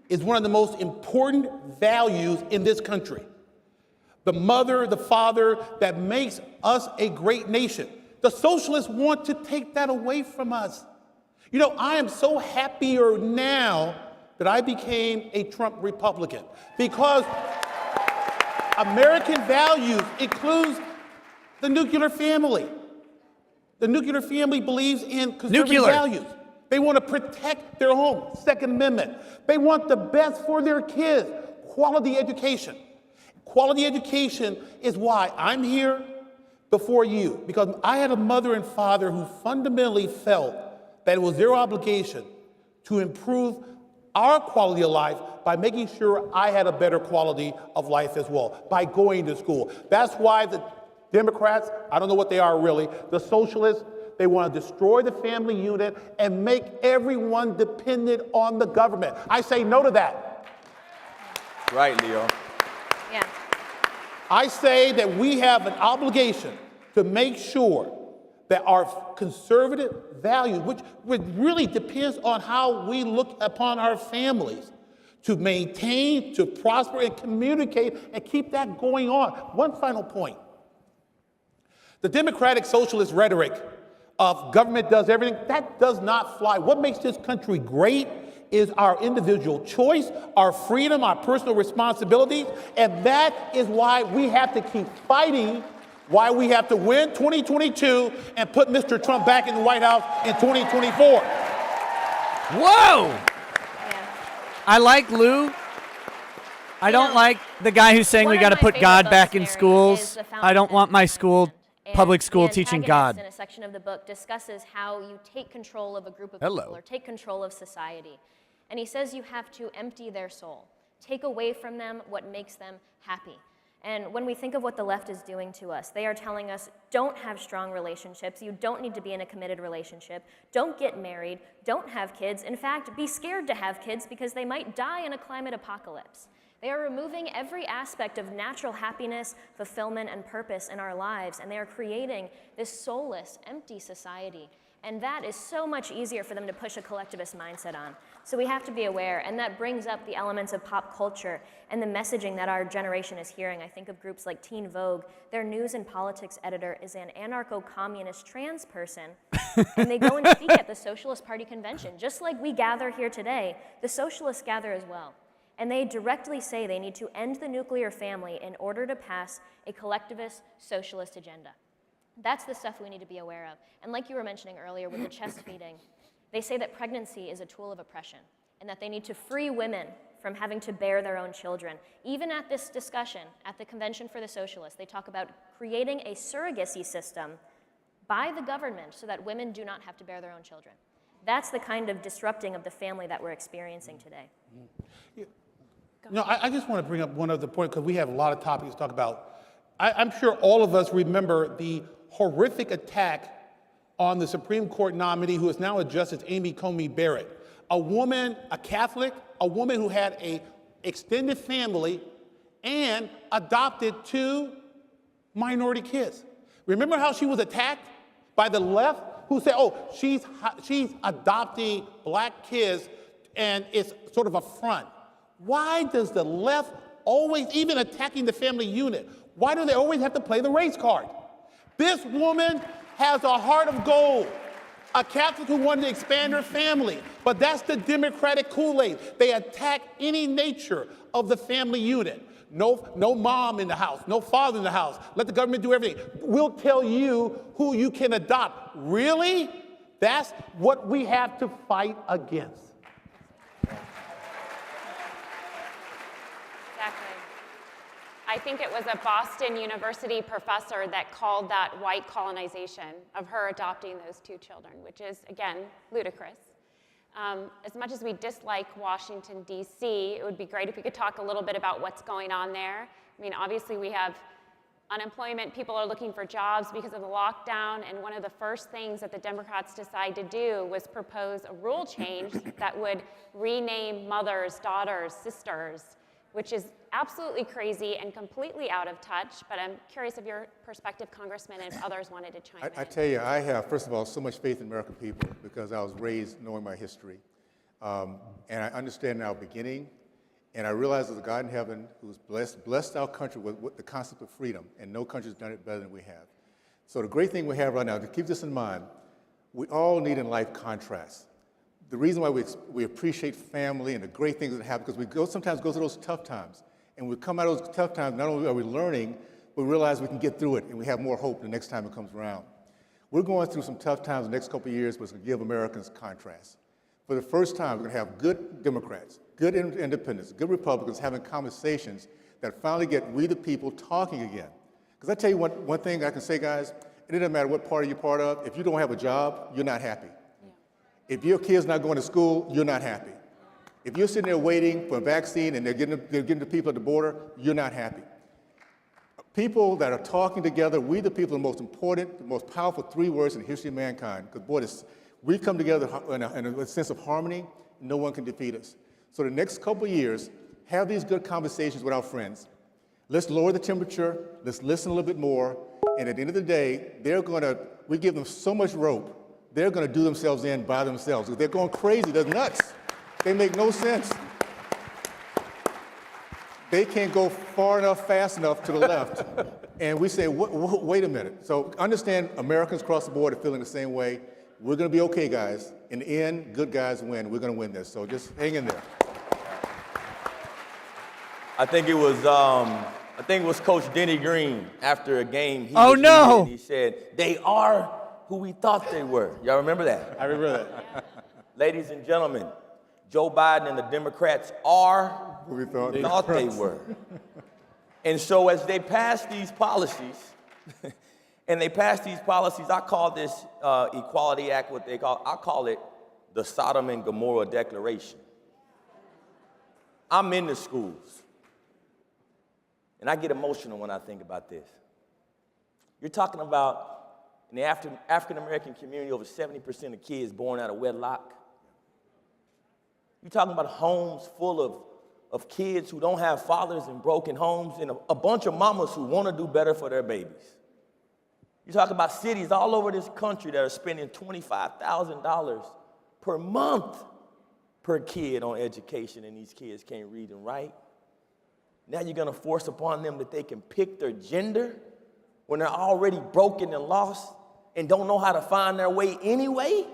is one of the most important values in this country. The mother, the father, that makes us a great nation. The socialists want to take that away from us. You know, I am so happier now that I became a Trump Republican because American values includes the nuclear family. The nuclear family believes in conservative values. They want to protect their home, Second Amendment. They want the best for their kids, quality education. Quality education is why I'm here before you, because I had a mother and father who fundamentally felt that it was their obligation to improve our quality of life by making sure I had a better quality of life as well, by going to school. That's why the Democrats, I don't know what they are really, the socialists, they want to destroy the family unit and make everyone dependent on the government. I say no to that. Right, Leo. Yeah. I say that we have an obligation to make sure that our conservative values, which really depends on how we look upon our families, to maintain, to prosper, and communicate, and keep that going on. One final point. The democratic socialist rhetoric of government does everything, that does not fly. What makes this country great is our individual choice, our freedom, our personal responsibilities, and that is why we have to keep fighting, why we have to win 2022 and put Mr. Trump back in the White House in 2024. Whoa! I like Lou. I don't like the guy who's saying we got to put God back in schools. I don't want my school, public school, teaching God. In a section of the book discusses how you take control of a group of people or take control of society. And he says you have to empty their soul, take away from them what makes them happy. And when we think of what the left is doing to us, they are telling us, don't have strong relationships, you don't need to be in a committed relationship, don't get married, don't have kids. In fact, be scared to have kids because they might die in a climate apocalypse. They are removing every aspect of natural happiness, fulfillment, and purpose in our lives, and they are creating this soulless, empty society. And that is so much easier for them to push a collectivist mindset on. So we have to be aware, and that brings up the elements of pop culture and the messaging that our generation is hearing. I think of groups like Teen Vogue. Their news and politics editor is an anarcho-communist trans person, and they go and speak at the Socialist Party convention. Just like we gather here today, the socialists gather as well. And they directly say they need to end the nuclear family in order to pass a collectivist socialist agenda. That's the stuff we need to be aware of. And like you were mentioning earlier with the chest feeding, they say that pregnancy is a tool of oppression and that they need to free women from having to bear their own children. Even at this discussion, at the Convention for the Socialists, they talk about creating a surrogacy system by the government so that women do not have to bear their own children. That's the kind of disrupting of the family that we're experiencing today. No, I just want to bring up one other point because we have a lot of topics to talk about. I'm sure all of us remember the horrific attack on the Supreme Court nominee who is now a Justice, Amy Coney Barrett. A woman, a Catholic, a woman who had an extended family and adopted 2 minority kids. Remember how she was attacked by the left who said, oh, she's adopting black kids and it's sort of a front. Why does the left always, even attacking the family unit, why do they always have to play the race card? This woman has a heart of gold, a Catholic who wanted to expand her family, but that's the Democratic Kool-Aid. They attack any nature of the family unit. No mom in the house, no father in the house. Let the government do everything. We'll tell you who you can adopt. Really? That's what we have to fight against. Exactly. I think it was a Boston University professor that called that white colonization of her adopting those 2 children, which is, again, ludicrous. As much as we dislike Washington, D.C., it would be great if we could talk a little bit about what's going on there. I mean, obviously we have unemployment. People are looking for jobs because of the lockdown, and one of the first things that the Democrats decided to do was propose a rule change that would rename mothers, daughters, sisters, which is absolutely crazy and completely out of touch. But I'm curious of your perspective, Congressman, and if others wanted to chime in. I tell you, I have, first of all, so much faith in American people because I was raised knowing my history. And I understand now beginning, and I realize there's a God in heaven who's blessed our country with the concept of freedom, and no country's done it better than we have. So the great thing we have right now, to keep this in mind, we all need in life contrast. The reason why we appreciate family and the great things that happen, because we sometimes go through those tough times. And we come out of those tough times, not only are we learning, but we realize we can get through it, and we have more hope the next time it comes around. We're going through some tough times the next couple of years, but it's going to give Americans contrast. For the first time, we're going to have good Democrats, good independents, good Republicans having conversations that finally get we the people talking again. Because I tell you one thing I can say, guys, it doesn't matter what party you're part of. If you don't have a job, you're not happy. If your kid's not going to school, you're not happy. If you're sitting there waiting for a vaccine and they're getting the people at the border, you're not happy. People that are talking together, we the people are the most important, the most powerful 3 words in the history of mankind. Because boy, we come together in a sense of harmony, no one can defeat us. So the next couple of years, have these good conversations with our friends. Let's lower the temperature, let's listen a little bit more, and at the end of the day, we give them so much rope, they're going to do themselves in by themselves. They're going crazy, they're nuts. They make no sense. They can't go far enough, fast enough to the left. And we say, wait a minute. So understand Americans across the board are feeling the same way. We're going to be okay, guys. In the end, good guys win. We're going to win this. So just hang in there. I think it was Coach Denny Green after a game. He said, "They are who we thought they were." Y'all remember that? I remember that. Ladies and gentlemen, Joe Biden and the Democrats are who we thought they were. And so as they pass these policies, I call this Equality Act I call it the Sodom and Gomorrah Declaration. I'm in the schools, and I get emotional when I think about this. You're talking about, in the African-American community, over 70% of kids born out of wedlock. You're talking about homes full of kids who don't have fathers and broken homes, and a bunch of mamas who want to do better for their babies. You're talking about cities all over this country that are spending $25,000 per month per kid on education, and these kids can't read and write. Now you're going to force upon them that they can pick their gender when they're already broken and lost and don't know how to find their way anyway?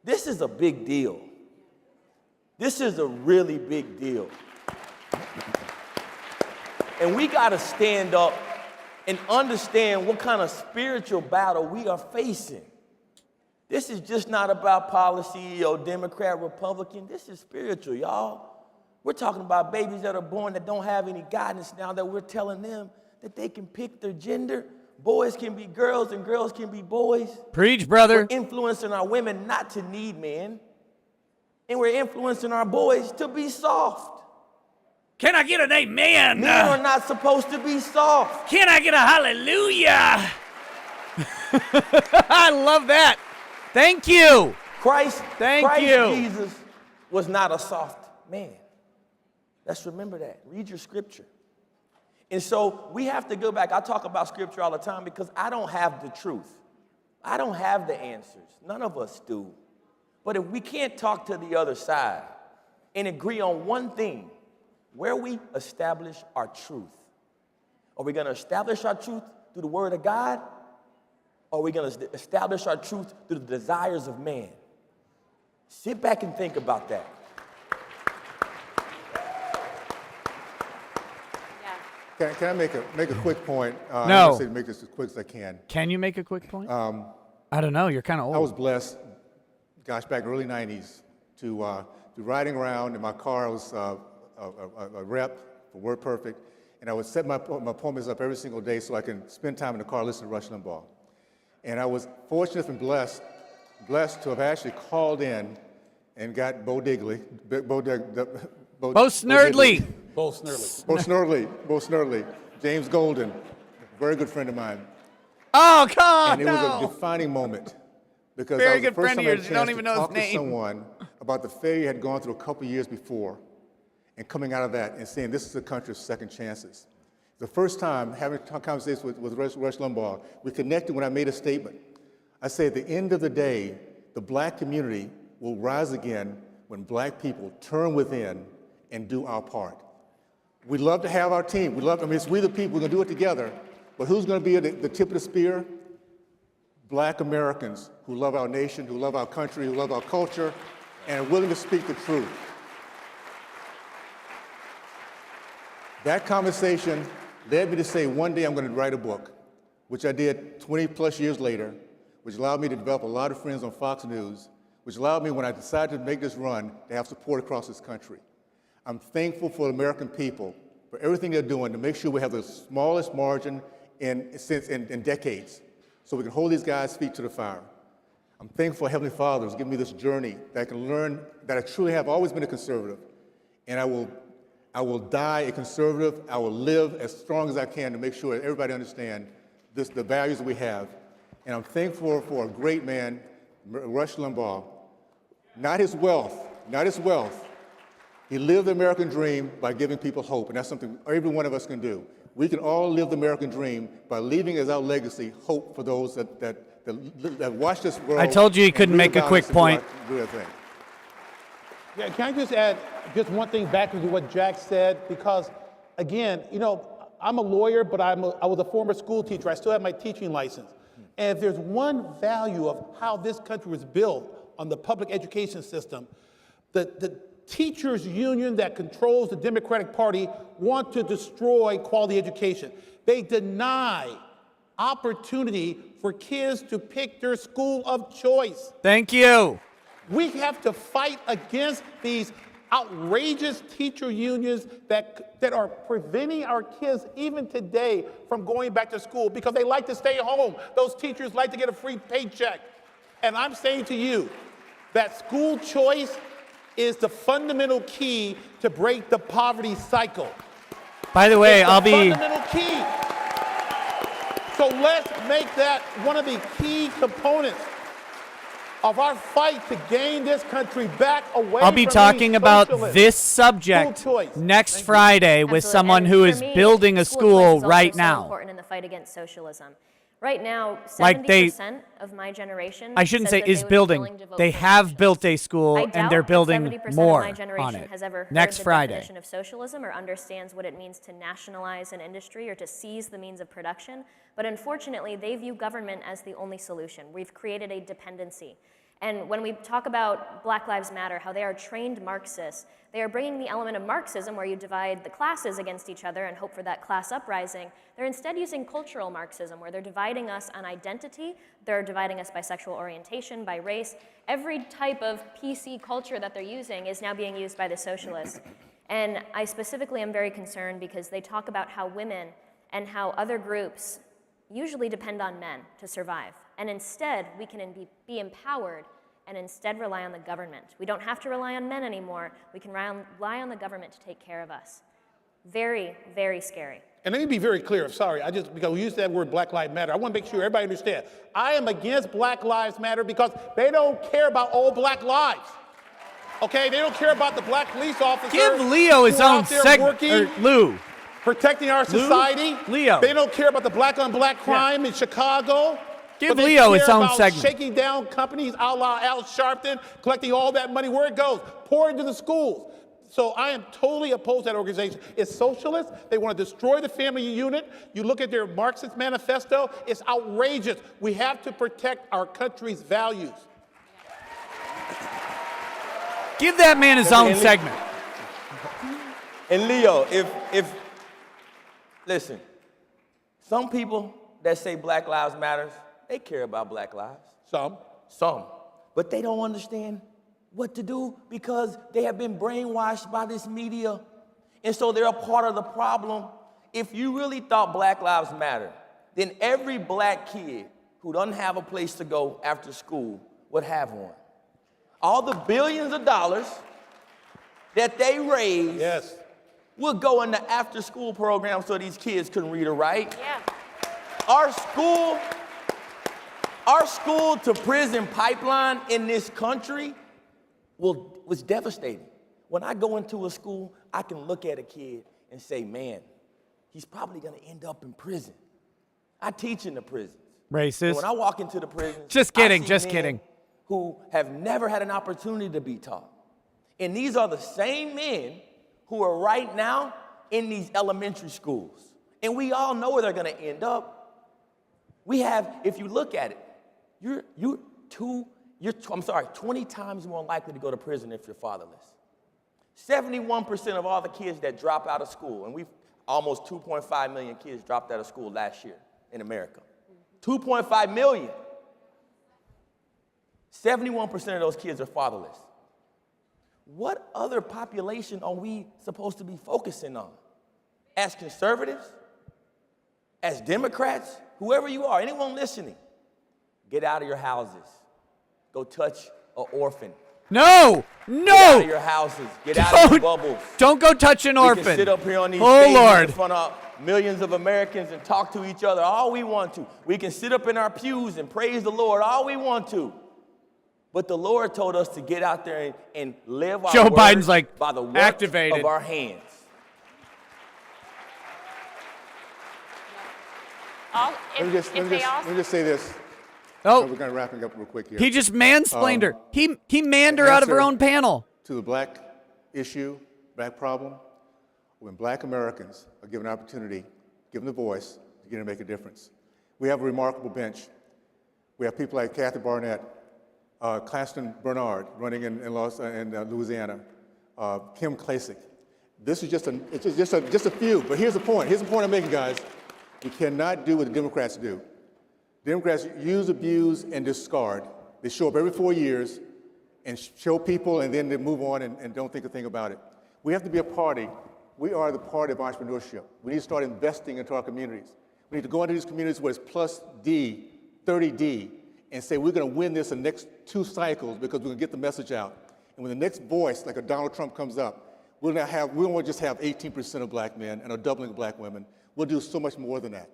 This is a big deal. This is a really big deal. And we got to stand up and understand what kind of spiritual battle we are facing. This is just not about policy or Democrat, Republican. This is spiritual, y'all. We're talking about babies that are born that don't have any guidance now, that we're telling them that they can pick their gender. Boys can be girls and girls can be boys. Preach, brother. We're influencing our women not to need men. And we're influencing our boys to be soft. Can I get an amen? Men are not supposed to be soft. Can I get a hallelujah? I love that. Thank you. Christ Thank you. Jesus was not a soft man. Let's remember that. Read your scripture. And so we have to go back. I talk about scripture all the time because I don't have the truth. I don't have the answers. None of us do. But if we can't talk to the other side and agree on one thing, where we establish our truth. Are we going to establish our truth through the word of God? Or are we going to establish our truth through the desires of man? Sit back and think about that. Can I make a quick point? No. I'm going to make this as quick as I can. Can you make a quick point? I don't know. You're kind of old. I was blessed, gosh, back in the early 90s, to riding around in my car. I was a rep for Word Perfect, and I would set my appointments up every single day so I can spend time in the car listening to Rush Limbaugh. And I was fortunate and blessed to have actually called in and got Bo Snerdly. James Golden, a very good friend of mine. Oh, God, And it was a defining moment because Very that was good the first friend of time I had yours, a you don't chance even to know his talk to name. someone about the failure he had gone through a couple of years before and coming out of that and saying this is a country of second chances. The first time having a conversation with Rush Limbaugh, we connected when I made a statement. I said at the end of the day, the black community will rise again when black people turn within and do our part. We love to have our team. It's we the people, we're gonna do it together. But who's gonna be at the tip of the spear? Black Americans who love our nation, who love our country, who love our culture, and are willing to speak the truth. That conversation led me to say one day I'm gonna write a book, which I did 20 plus years later, which allowed me to develop a lot of friends on Fox News, which allowed me, when I decided to make this run, to have support across this country. I'm thankful for the American people, for everything they're doing to make sure we have the smallest margin in decades, so we can hold these guys' feet to the fire. I'm thankful for Heavenly Father who's given me this journey that I can learn that I truly have always been a conservative, and I will die a conservative. I will live as strong as I can to make sure that everybody understands the values that we have. And I'm thankful for a great man, Rush Limbaugh. Not his wealth. He lived the American dream by giving people hope, and that's something every one of us can do. We can all live the American dream by leaving as our legacy hope for those that watch this world. I told you he couldn't make a quick point. Yeah, can I just add just one thing back to what Jack said? Because, again, I'm a lawyer, but I was a former school teacher. I still have my teaching license. And if there's one value of how this country was built on the public education system, the teachers union that controls the Democratic Party want to destroy quality education. They deny opportunity for kids to pick their school of choice. Thank you. We have to fight against these outrageous teacher unions that are preventing our kids even today from going back to school because they like to stay home. Those teachers like to get a free paycheck. And I'm saying to you that school choice is the fundamental key to break the poverty cycle. By the way, It's the fundamental key. So let's make that one of the key components of our fight to gain this country back away I'll be from talking these about socialists. this subject School choice. next Friday with Absolutely. someone And who for is me, building a school choice school is also right so now. important in the fight against socialism. Right now, 70% Like of my generation I shouldn't says say that is they would be building. willing to vote They for have socialism. built a school I and doubt they're that building 70% more of my generation on it has ever heard next the Friday. definition of socialism or understands what it means to nationalize an industry or to seize the means of production. But unfortunately, they view government as the only solution. We've created a dependency. And when we talk about Black Lives Matter, how they are trained Marxists, they are bringing the element of Marxism where you divide the classes against each other and hope for that class uprising. They're instead using cultural Marxism where they're dividing us on identity, they're dividing us by sexual orientation, by race. Every type of PC culture that they're using is now being used by the socialists. And I specifically am very concerned because they talk about how women and how other groups usually depend on men to survive. And instead, we can be empowered and instead rely on the government. We don't have to rely on men anymore. We can rely on the government to take care of us. Very, very scary. And let me be very clear, because we use that word Black Lives Matter, I want to make sure everybody understands. I am against Black Lives Matter because they don't care about all black lives. Okay, they don't care about the black police officers. Give Leo his who are own out there segment. working, Lou. protecting our society. Leo. They don't care about the black on black crime in Chicago. Give but they Leo his care own about segment. shaking down companies a la Al Sharpton, collecting all that money where it goes, pour into the schools. So I am totally opposed to that organization. It's socialist. They want to destroy the family unit. You look at their Marxist manifesto, it's outrageous. We have to protect our country's values. Give that man his own segment. And Leo, if listen, some people that say Black Lives Matter, they care about black lives. Some. But they don't understand what to do because they have been brainwashed by this media. And so they're a part of the problem. If you really thought Black Lives Matter, then every black kid who doesn't have a place to go after school would have one. All the billions of dollars that they raise We'll go into after-school programs so these kids can read or write. Yeah. Our school to prison pipeline in this country was devastating. When I go into a school, I can look at a kid and say, man, he's probably gonna end up in prison. I teach in the prisons. Racist. And when I walk into the prisons, just kidding, I see just men kidding. who have never had an opportunity to be taught. And these are the same men who are right now in these elementary schools. And we all know where they're gonna end up. We have, if you look at it, you're 20 times more likely to go to prison if you're fatherless. 71% of all the kids that drop out of school, and we've almost 2.5 million kids dropped out of school last year in America. 2.5 million. 71% of those kids are fatherless. What other population are we supposed to be focusing on? As conservatives, as Democrats, whoever you are, anyone listening, get out of your houses. Go touch an orphan. No! Get out of your houses. Get out of your bubbles. Don't go touch an orphan. We can sit up here on these Oh, stages Lord. in front of millions of Americans and talk to each other all we want to. We can sit up in our pews and praise the Lord all we want to. But the Lord told us to get out there and live our Joe words Biden's like by the work activated. of our hands. Let me just say this. Oh. We're going to wrap it up real quick here. He just mansplained her. He manned her out of her own panel. To the black issue, black problem, when black Americans are given an opportunity, given a voice, to get to make a difference. We have a remarkable bench. We have people like Kathy Barnett, Claxton Bernard running in Louisiana, Kim Klacik. This is just a few, but here's the point. Here's the point I'm making, guys. We cannot do what the Democrats do. Democrats use, abuse, and discard. They show up every 4 years and show people, and then they move on and don't think a thing about it. We have to be a party. We are the party of entrepreneurship. We need to start investing into our communities. We need to go into these communities where it's plus D, 30D, and say we're going to win this in the next 2 cycles because we're going to get the message out. And when the next voice, like a Donald Trump, comes up, we won't just have 18% of black men and a doubling of black women. We'll do so much more than that.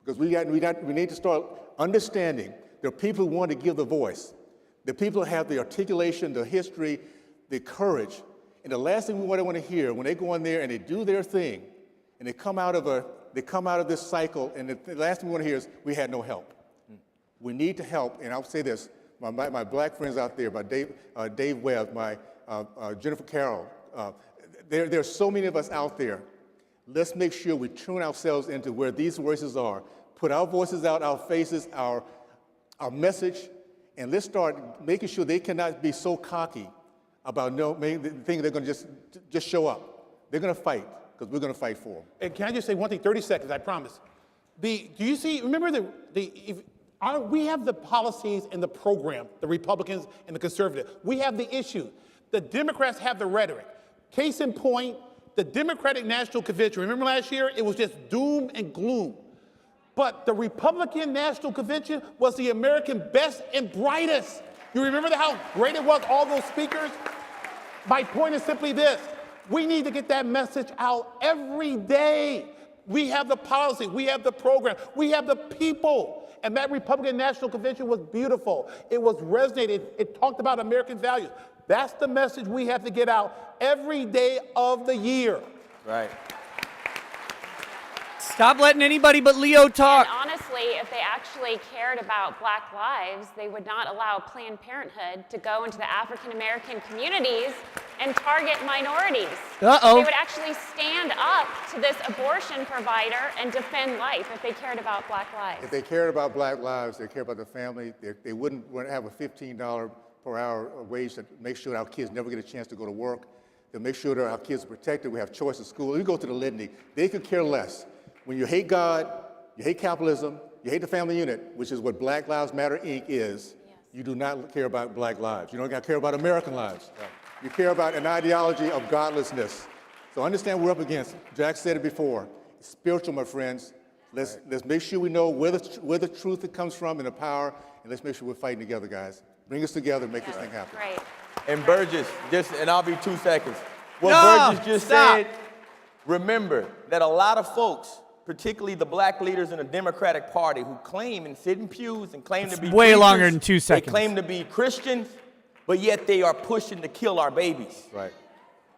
Because we need to start understanding there are people who want to give the voice. The people who have the articulation, the history, the courage. And the last thing we want to hear when they go in there and they do their thing, and they come out of this cycle, and the last thing we want to hear is, we had no help. We need to help, and I'll say this, my black friends out there, my Dave Webb, my Jennifer Carroll, there are so many of us out there. Let's make sure we tune ourselves into where these voices are, put our voices out, our faces, our message, and let's start making sure they cannot be so cocky about thinking they're going to just show up. They're going to fight, because we're going to fight for them. And can I just say one thing, 30 seconds, I promise. Do you see, remember we have the policies and the program, the Republicans and the conservatives. We have the issue. The Democrats have the rhetoric. Case in point, the Democratic National Convention, remember last year? It was just doom and gloom. But the Republican National Convention was the American best and brightest. You remember how great it was, all those speakers? My point is simply this. We need to get that message out every day. We have the policy, we have the program, we have the people. And that Republican National Convention was beautiful. It was resonated, it talked about American values. That's the message we have to get out every day of the year. Right. Stop letting anybody but Leo talk. And honestly, if they actually cared about black lives, they would not allow Planned Parenthood to go into the African American communities and target minorities. Uh-oh. They would actually stand up to this abortion provider and defend life if they cared about black lives. If they cared about black lives, they cared about the family, they wouldn't want to have a $15 per hour wage to make sure our kids never get a chance to go to work. They'll make sure that our kids are protected. We have choice of school. You go to the litany. They could care less. When you hate God, you hate capitalism, you hate the family unit, which is what Black Lives Matter, Inc. is, you do not care about black lives. You don't care about American lives. Right. You care about an ideology of godlessness. So understand what we're up against. Jack said it before. It's spiritual, my friends. Let's make sure we know where the truth comes from and the power, and let's make sure we're fighting together, guys. Bring us together and make this thing happen. Right. And Burgess, and I'll be 2 seconds. What Burgess just said remember that a lot of folks, particularly the black leaders in the Democratic Party who claim and sit in pews and claim to be way preachers, longer than 2 seconds. They claim to be Christians, but yet they are pushing to kill our babies. Right.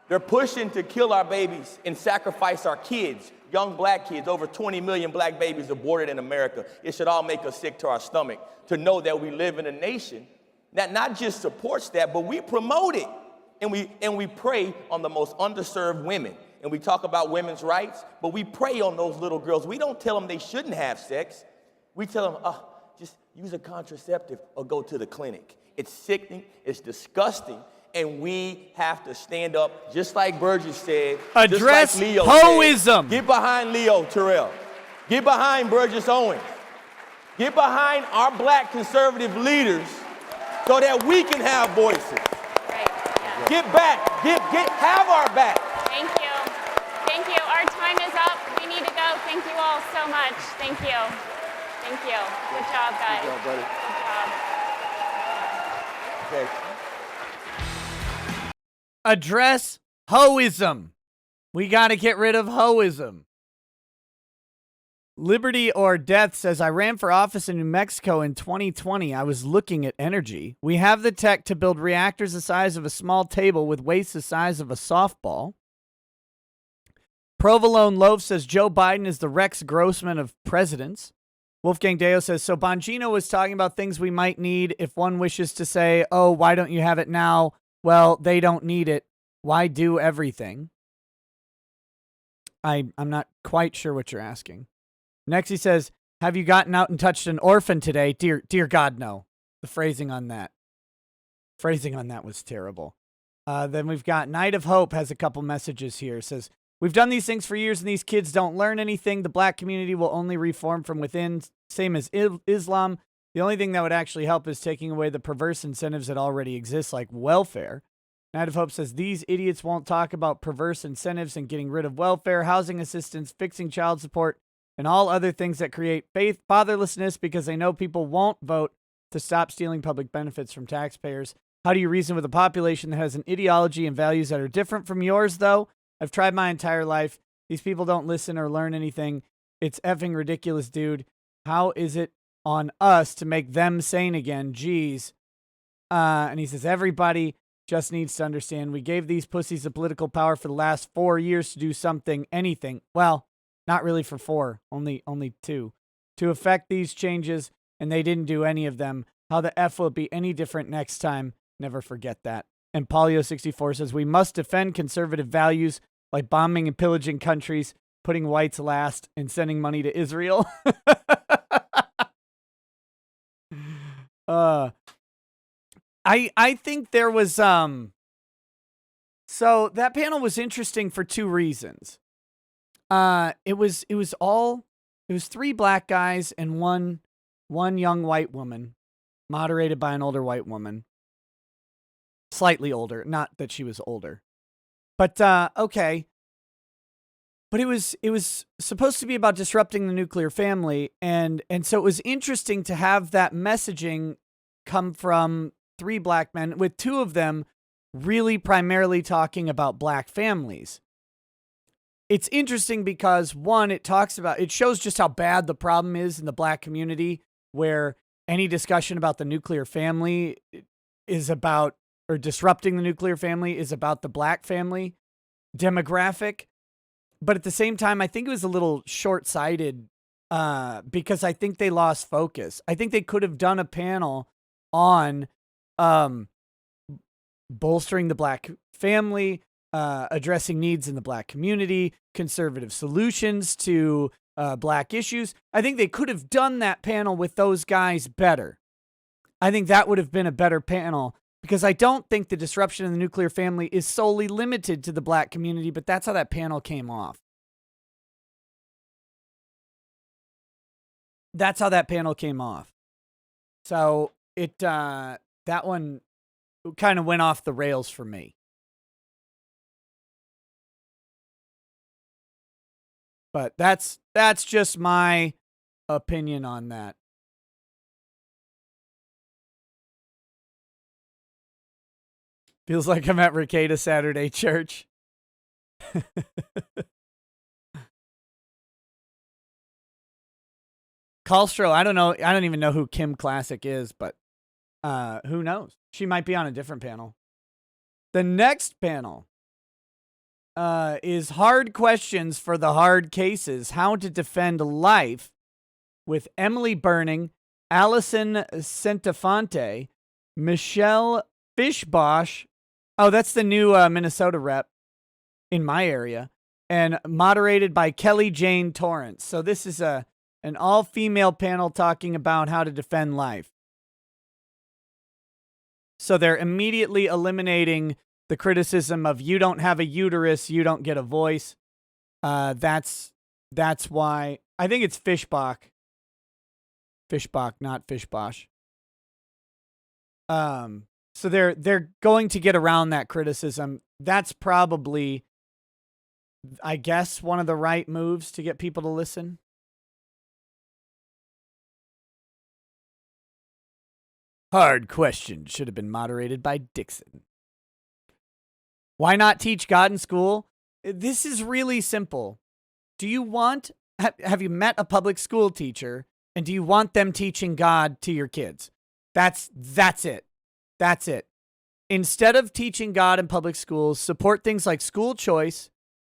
They're pushing to kill our babies and sacrifice our kids, young black kids. Over 20 million black babies aborted in America. It should all make us sick to our stomach to know that we live in a nation that not just supports that, but we promote it. And we prey on the most underserved women. And we talk about women's rights, but we prey on those little girls. We don't tell them they shouldn't have sex. We tell them, just use a contraceptive or go to the clinic. It's sickening, it's disgusting, and we have to stand up, just like Burgess said. Address just like Leo hoism. said. Get behind Leo, Tyrell. Get behind Burgess Owens. Get behind our black conservative leaders so that we can have voices. Right. Yeah. Get back. Have our back. Thank you. Thank you. Our time is up. We need to go. Thank you all so much. Thank you. Thank you. Good job, guys. Good job, buddy. Good job. Okay. Address hoism. We got to get rid of hoism. Liberty or Death says, I ran for office in New Mexico in 2020. I was looking at energy. We have the tech to build reactors the size of a small table with waste the size of a softball. Provolone Loaf says, Joe Biden is the Rex Grossman of presidents. Wolfgang Deo says, so Bongino was talking about things we might need if one wishes to say, oh, why don't you have it now? Well, they don't need it. Why do everything? I'm not quite sure what you're asking. Next, he says, have you gotten out and touched an orphan today? Dear God, no. The phrasing on that was terrible. Then we've got Night of Hope has a couple messages here. It says, we've done these things for years and these kids don't learn anything. The black community will only reform from within, same as Islam. The only thing that would actually help is taking away the perverse incentives that already exist, like welfare. Night of Hope says, these idiots won't talk about perverse incentives and getting rid of welfare, housing assistance, fixing child support, and all other things that create faith fatherlessness because they know people won't vote to stop stealing public benefits from taxpayers. How do you reason with a population that has an ideology and values that are different from yours, though? I've tried my entire life. These people don't listen or learn anything. It's effing ridiculous, dude. How is it on us to make them sane again? Jeez. And he says, everybody just needs to understand we gave these pussies the political power for the last 4 years to do something, anything. Well, not really for 4, only 2. To affect these changes, and they didn't do any of them. How the F will it be any different next time? Never forget that. And Polio64 says, we must defend conservative values like bombing and pillaging countries, putting whites last, and sending money to Israel. I think there was so that panel was interesting for 2 reasons. It was 3 black guys and one young white woman, moderated by an older white woman. Slightly older, not that she was older. But okay. But it was supposed to be about disrupting the nuclear family, and so it was interesting to have that messaging come from 3 black men, with 2 of them really primarily talking about black families. It's interesting because, one, it shows just how bad the problem is in the black community, where any discussion about the nuclear family is about, or disrupting the nuclear family is about the black family demographic. But at the same time, I think it was a little short-sighted because I think they lost focus. I think they could have done a panel on bolstering the black family, addressing needs in the black community, conservative solutions to black issues. I think they could have done that panel with those guys better. I think that would have been a better panel, because I don't think the disruption in the nuclear family is solely limited to the black community, but that's how that panel came off. That's how that panel came off. So that one kind of went off the rails for me. But that's just my opinion on that. Feels like I'm at Rekieta Saturday Church. Kallstroh, I don't know. I don't even know who Kim Classic is, but who knows? She might be on a different panel. The next panel is hard questions for the hard cases. How to defend life with Emily Burning, Allison Centofonte, Michelle Fischbach. Oh, that's the new Minnesota rep in my area. And moderated by Kelly Jane Torrance. So this is an all-female panel talking about how to defend life. So they're immediately eliminating the criticism of you don't have a uterus, you don't get a voice. That's why I think it's Fischbach. Fischbach, not Fischbach. So they're going to get around that criticism. That's probably, I guess, one of the right moves to get people to listen. Hard question should have been moderated by Dixon. Why not teach God in school? This is really simple. Do you want, have you met a public school teacher, and do you want them teaching God to your kids? That's it. That's it. Instead of teaching God in public schools, support things like school choice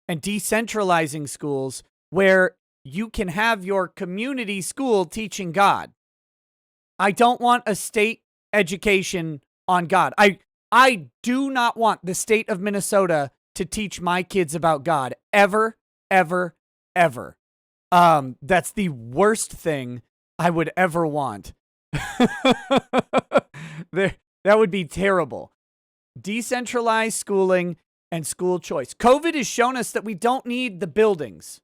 and decentralizing schools where you can have your community school teaching God. I don't want a state education on God. I do not want the state of Minnesota to teach my kids about God ever, ever, ever. That's the worst thing I would ever want. That would be terrible. Decentralized schooling and school choice. COVID has shown us that we don't need the buildings.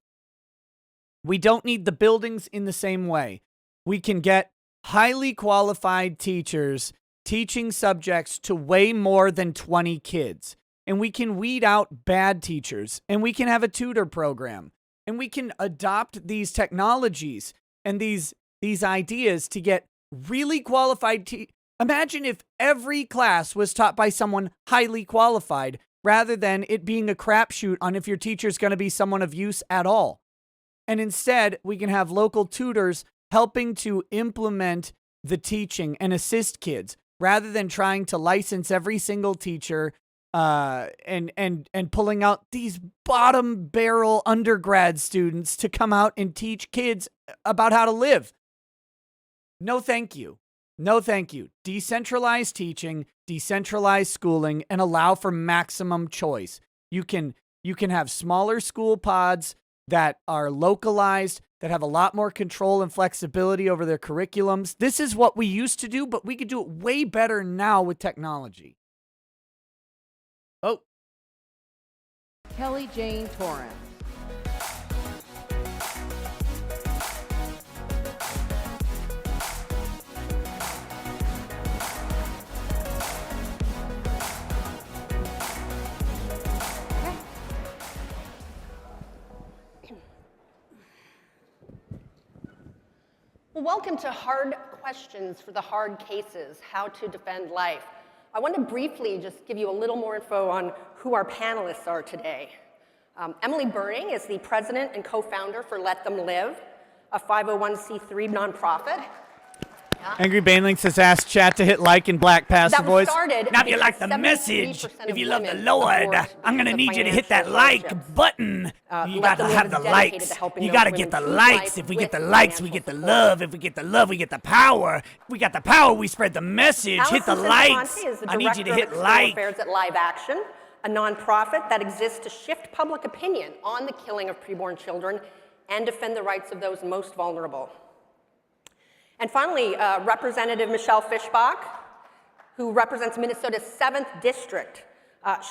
We don't need the buildings in the same way. We can get highly qualified teachers teaching subjects to way more than 20 kids. And we can weed out bad teachers. And we can have a tutor program. And we can adopt these technologies and these ideas to get really qualified teachers. Imagine if every class was taught by someone highly qualified rather than it being a crapshoot on if your teacher's going to be someone of use at all. And instead, we can have local tutors helping to implement the teaching and assist kids rather than trying to license every single teacher and pulling out these bottom barrel undergrad students to come out and teach kids about how to live. No, thank you. No, thank you. Decentralized teaching, decentralized schooling, and allow for maximum choice. You can have smaller school pods that are localized, that have a lot more control and flexibility over their curriculums. This is what we used to do, but we could do it way better now with technology. Oh. Kelly Jane Torrance. Well, welcome to Hard Questions for the Hard Cases, How to Defend Life. I want to briefly just give you a little more info on who our panelists are today. Emily Burning is the president and co-founder for Let Them Live, a 501c3 nonprofit. Angry Baneling says, ask chat to hit like in black passive voice. Now if you like the message, if you love the Lord, I'm going to need you to hit that like button. You got to have the likes. You got to get the likes. If we get the likes, we get the love. If we get the love, we get the power. If we got the power, we spread the message. Hit the likes. I need you to hit like. Affairs at Live Action, a nonprofit that exists to shift public opinion on the killing of preborn children and defend the rights of those most vulnerable. And finally, Representative Michelle Fischbach, who represents Minnesota's 7th District.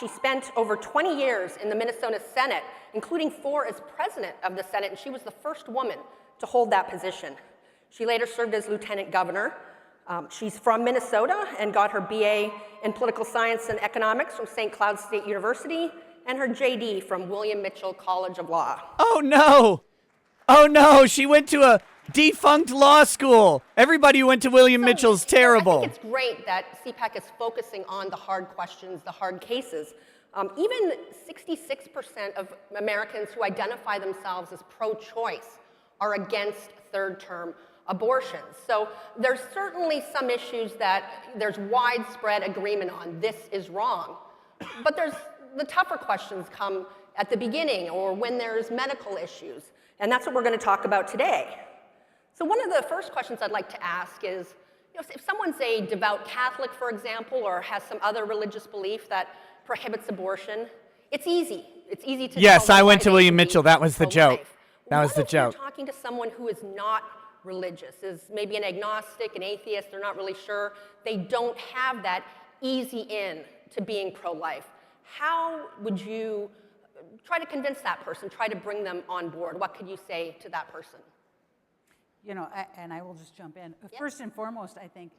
She spent over 20 years in the Minnesota Senate, including 4 as president of the Senate, and she was the first woman to hold that position. She later served as lieutenant governor. She's from Minnesota and got her BA in political science and economics from St. Cloud State University and her JD from William Mitchell College of Law. Oh, no. Oh, no. She went to a defunct law school. Everybody who went to William Mitchell's terrible. I think it's great that CPAC is focusing on the hard questions, the hard cases. Even 66% of Americans who identify themselves as pro-choice are against third-term abortions. So there's certainly some issues that there's widespread agreement on. This is wrong. But there's the tougher questions come at the beginning or when there's medical issues. And that's what we're going to talk about today. So one of the first questions I'd like to ask is, if someone's a devout Catholic, for example, or has some other religious belief that prohibits abortion, it's easy. It's easy to Yes, tell I them went why to they William should be Mitchell. That was the joke. pro-life. That was the What if you're joke. talking to someone who is not religious, is maybe an agnostic, an atheist, they're not really sure, they don't have that easy in to being pro-life. How would you try to convince that person, try to bring them on board? What could you say to that person? You know, and I will just jump in. First and foremost, I think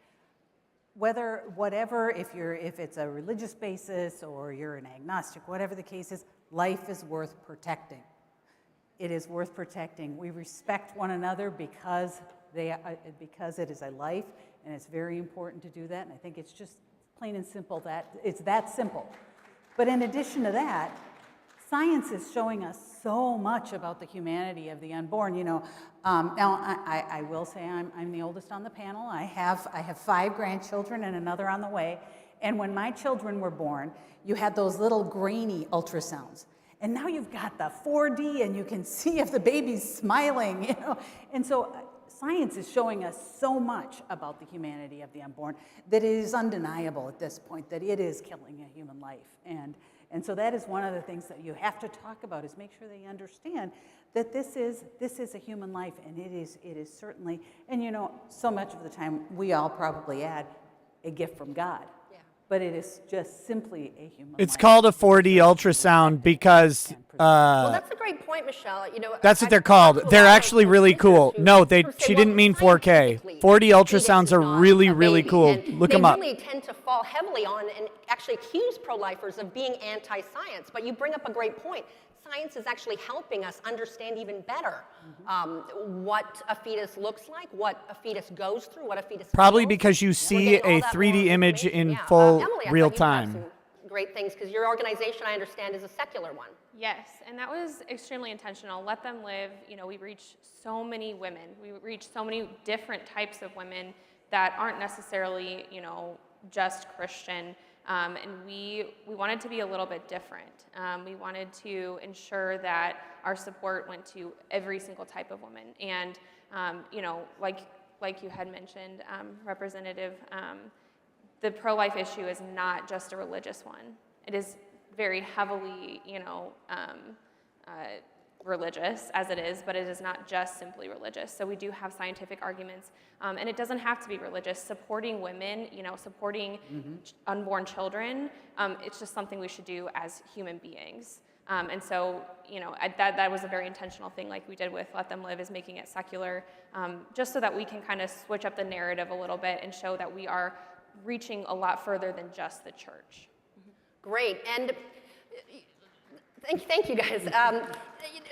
whatever, if it's a religious basis or you're an agnostic, whatever the case is, life is worth protecting. It is worth protecting. We respect one another because it is a life, and it's very important to do that. And I think it's just plain and simple that it's that simple. But in addition to that, science is showing us so much about the humanity of the unborn. You know, now I will say I'm the oldest on the panel. I have 5 grandchildren and another on the way. And when my children were born, you had those little grainy ultrasounds. And now you've got the 4D, and you can see if the baby's smiling, you know. And so science is showing us so much about the humanity of the unborn that it is undeniable at this point that it is killing a human life. And so that is one of the things that you have to talk about, is make sure they understand that this is a human life, and it is certainly, and you know, so much of the time we all probably add a gift from God. But it is just simply a human life. It's called a 4D ultrasound because Well, that's a great point, Michelle. You know, that's what they're called. They're actually really cool. No, she didn't mean 4K. 4D ultrasounds are really, really cool. Look them up. They really tend to fall heavily on and actually accuse pro-lifers of being anti-science. But you bring up a great point. Science is actually helping us understand even better what a fetus looks like, what a fetus goes through, what a fetus Probably feels. because you see a 3D image in full Emily, I real thought you had time. some great things, because your organization, I understand, is a secular one. Yes, and that was extremely intentional. Let Them Live, you know, we reach so many women. We reach so many different types of women that aren't necessarily, you know, just Christian. And we wanted to be a little bit different. We wanted to ensure that our support went to every single type of woman. And, you know, like you had mentioned, Representative, the pro-life issue is not just a religious one. It is very heavily, you know, religious as it is, but it is not just simply religious. So we do have scientific arguments, and it doesn't have to be religious. Supporting women, you know, supporting unborn children, it's just something we should do as human beings. And so, you know, that was a very intentional thing, like we did with Let Them Live, is making it secular, just so that we can kind of switch up the narrative a little bit and show that we are reaching a lot further than just the church. Great, and thank you guys.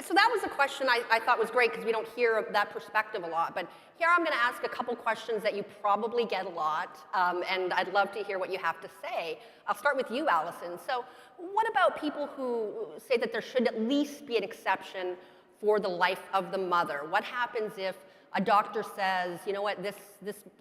So that was a question I thought was great, because we don't hear that perspective a lot. But here I'm going to ask a couple questions that you probably get a lot, and I'd love to hear what you have to say. I'll start with you, Allison. So what about people who say that there should at least be an exception for the life of the mother? What happens if a doctor says, you know what, this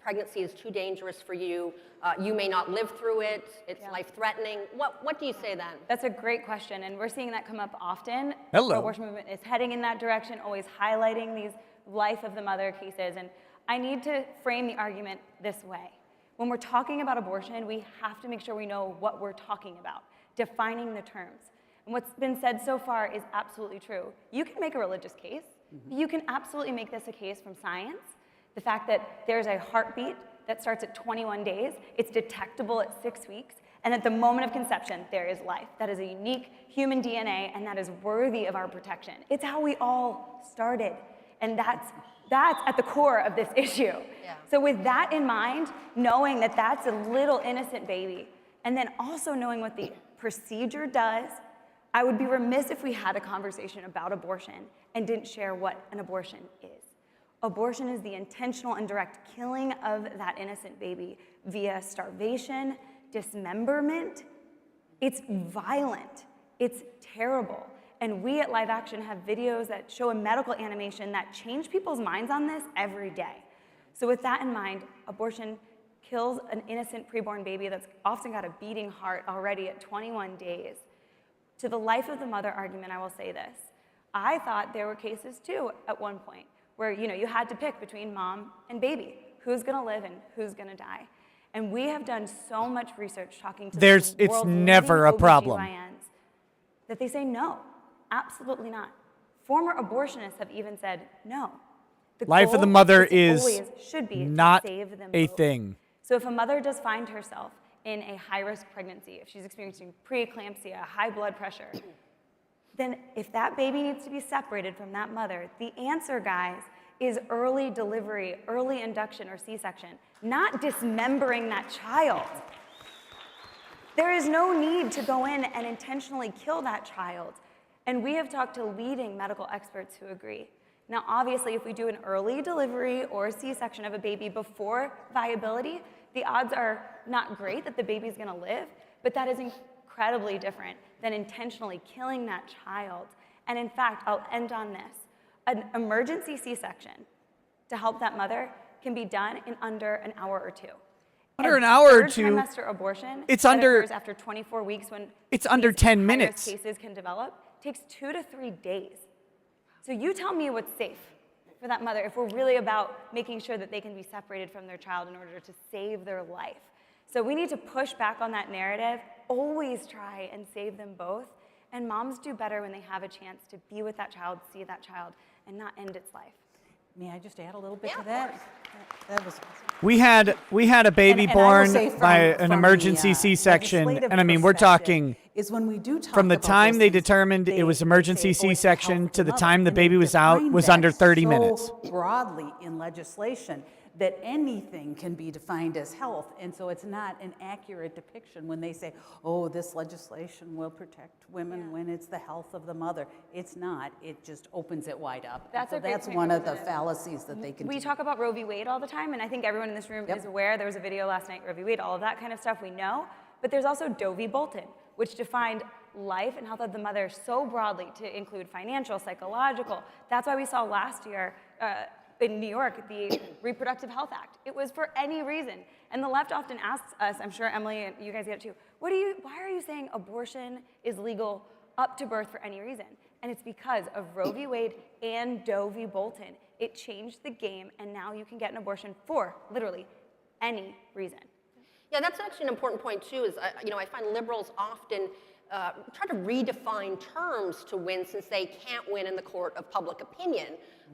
pregnancy is too dangerous for you, you may not live through it, it's life-threatening? What do you say then? That's a great question, and we're seeing that come up often. Hello. The abortion movement is heading in that direction, always highlighting these life of the mother cases, and I need to frame the argument this way. When we're talking about abortion, we have to make sure we know what we're talking about, defining the terms. And what's been said so far is absolutely true. You can make a religious case. You can absolutely make this a case from science. The fact that there's a heartbeat that starts at 21 days, it's detectable at 6 weeks, and at the moment of conception, there is life. That is a unique human DNA, and that is worthy of our protection. It's how we all started, and that's at the core of this issue. So with that in mind, knowing that that's a little innocent baby, and then also knowing what the procedure does, I would be remiss if we had a conversation about abortion and didn't share what an abortion is. Abortion is the intentional and direct killing of that innocent baby via starvation, dismemberment. It's violent. It's terrible. And we at Live Action have videos that show a medical animation that change people's minds on this every day. So with that in mind, abortion kills an innocent preborn baby that's often got a beating heart already at 21 days. To the life of the mother argument, I will say this. I thought there were cases too at one point where you had to pick between mom and baby. Who's gonna live and who's gonna die? And we have done so much research talking to It's the world's never leading a problem. OBGYNs that they say no, absolutely not. Former abortionists have even said no. The Life of the goal mother should be not to save them a both. thing. So if a mother does find herself in a high-risk pregnancy, if she's experiencing preeclampsia, high blood pressure, then if that baby needs to be separated from that mother, the answer, guys, is early delivery, early induction or C-section, not dismembering that child. There is no need to go in and intentionally kill that child. And we have talked to leading medical experts who agree. Now, obviously, if we do an early delivery or a C-section of a baby before viability, the odds are not great that the baby's gonna live, but that is incredibly different than intentionally killing that child. And in fact, I'll end on this. An emergency C-section to help that mother can be done in under an hour or two. Under an hour or two. Third trimester abortion It's that under. occurs after 24 weeks when It's under 10 high-risk minutes. cases can develop takes 2 to 3 days. So you tell me what's safe for that mother if we're really about making sure that they can be separated from their child in order to save their life. So we need to push back on that narrative, always try and save them both. And moms do better when they have a chance to be with that child, see that child, and not end its life. May I just add a little bit to that? That was We had a baby And I will born say by an from emergency the, C-section, legislative and I mean we're perspective talking is when we do talk from the about time those they things, determined it was emergency say, "Oh, it's C-section health to the mother," time the and they baby was out define was that under 30 so minutes. broadly in legislation that anything can be defined as health, and so it's not an accurate depiction when they say, oh, this legislation will protect women when it's the health of the mother. It's not. It just opens it wide up. That's so a great that's point, one of the Representative. fallacies that they continue. We talk about Roe v. Wade all the time, and I think everyone in this room is aware. There was a video last night, Roe v. Wade, all of that kind of stuff we know. But there's also Doe v. Bolton, which defined life and health of the mother so broadly to include financial, psychological. That's why we saw last year in New York the Reproductive Health Act. It was for any reason. And the left often asks us, I'm sure Emily and you guys get it too, why are you saying abortion is legal up to birth for any reason? And it's because of Roe v. Wade and Doe v. Bolton. It changed the game, and now you can get an abortion for literally any reason. Yeah, that's actually an important point too. Is I find liberals often try to redefine terms to win since they can't win in the court of public opinion.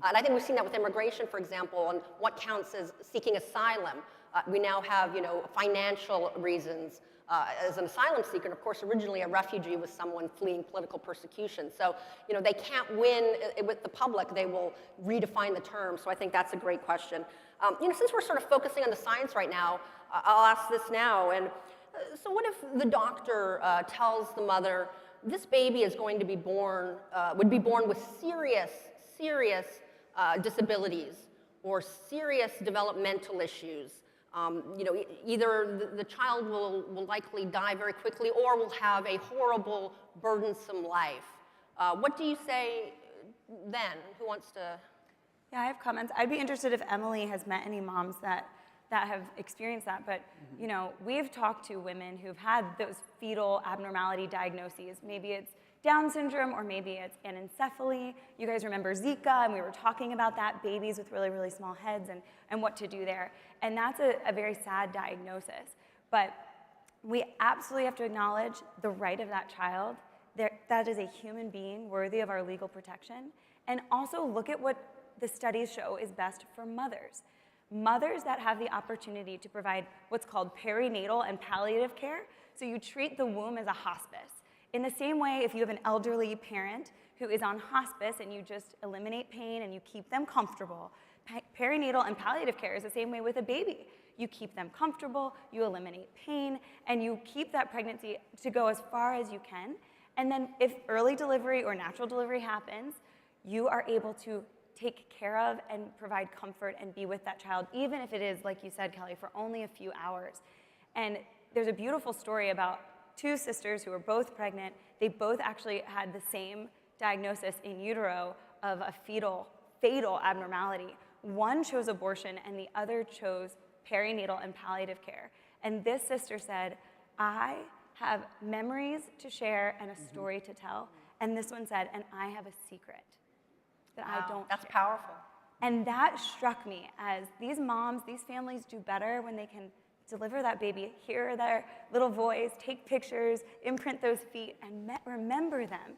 And I think we've seen that with immigration, for example, on what counts as seeking asylum. We now have, financial reasons as an asylum seeker. And of course, originally a refugee was someone fleeing political persecution. So, they can't win with the public. They will redefine the term. So I think that's a great question. Since we're sort of focusing on the science right now, I'll ask this now. And so what if the doctor tells the mother, this baby is going to be born, would be born with serious disabilities or serious developmental issues? Either the child will likely die very quickly or will have a horrible, burdensome life. What do you say then? Who wants to? Yeah, I have comments. I'd be interested if Emily has met any moms that have experienced that. But, we've talked to women who've had those fetal abnormality diagnoses. Maybe it's Down syndrome, or maybe it's anencephaly. You guys remember Zika, and we were talking about that, babies with really, really small heads and what to do there. And that's a very sad diagnosis. But we absolutely have to acknowledge the right of that child. That is a human being worthy of our legal protection. And also look at what the studies show is best for mothers. Mothers that have the opportunity to provide what's called perinatal and palliative care. So you treat the womb as a hospice. In the same way, if you have an elderly parent who is on hospice and you just eliminate pain and you keep them comfortable, perinatal and palliative care is the same way with a baby. You keep them comfortable, you eliminate pain, and you keep that pregnancy to go as far as you can. And then if early delivery or natural delivery happens, you are able to take care of and provide comfort and be with that child, even if it is, like you said, Kelly, for only a few hours. And there's a beautiful story about two sisters who were both pregnant. They both actually had the same diagnosis in utero of a fatal abnormality. One chose abortion and the other chose perinatal and palliative care. And this sister said, I have memories to share and a story to tell. And this one said, and I have a secret that I don't That's share. powerful. And that struck me as these moms, these families do better when they can deliver that baby, hear their little voice, take pictures, imprint those feet, and remember them.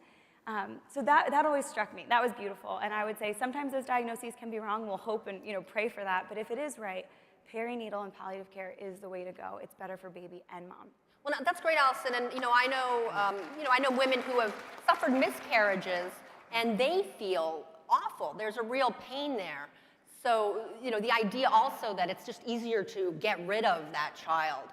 So that always struck me. That was beautiful. And I would say sometimes those diagnoses can be wrong. We'll hope and pray for that. But if it is right, perinatal and palliative care is the way to go. It's better for baby and mom. Well, that's great, Allison. And I know women who have suffered miscarriages, and they feel awful. There's a real pain there. So, the idea also that it's just easier to get rid of that child.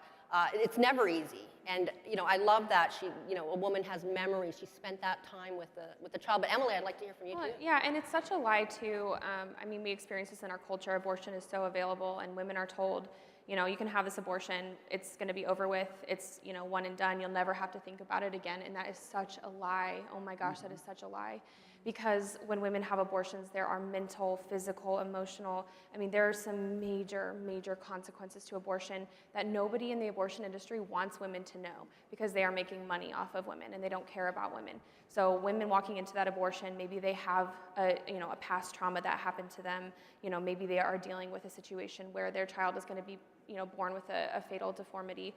It's never easy. And, I love that a woman has memories. She spent that time with the child. But Emily, I'd like to hear from you, too. Yeah, and it's such a lie, too. We experience this in our culture. Abortion is so available, and women are told, you can have this abortion. It's going to be over with. It's, one and done. You'll never have to think about it again. And that is such a lie. Oh, my gosh, that is such a lie. Because when women have abortions, there are mental, physical, emotional, there are some major, major consequences to abortion that nobody in the abortion industry wants women to know, because they are making money off of women and they don't care about women. So women walking into that abortion, maybe they have a past trauma that happened to them. Maybe they are dealing with a situation where their child is going to be born with a fatal deformity.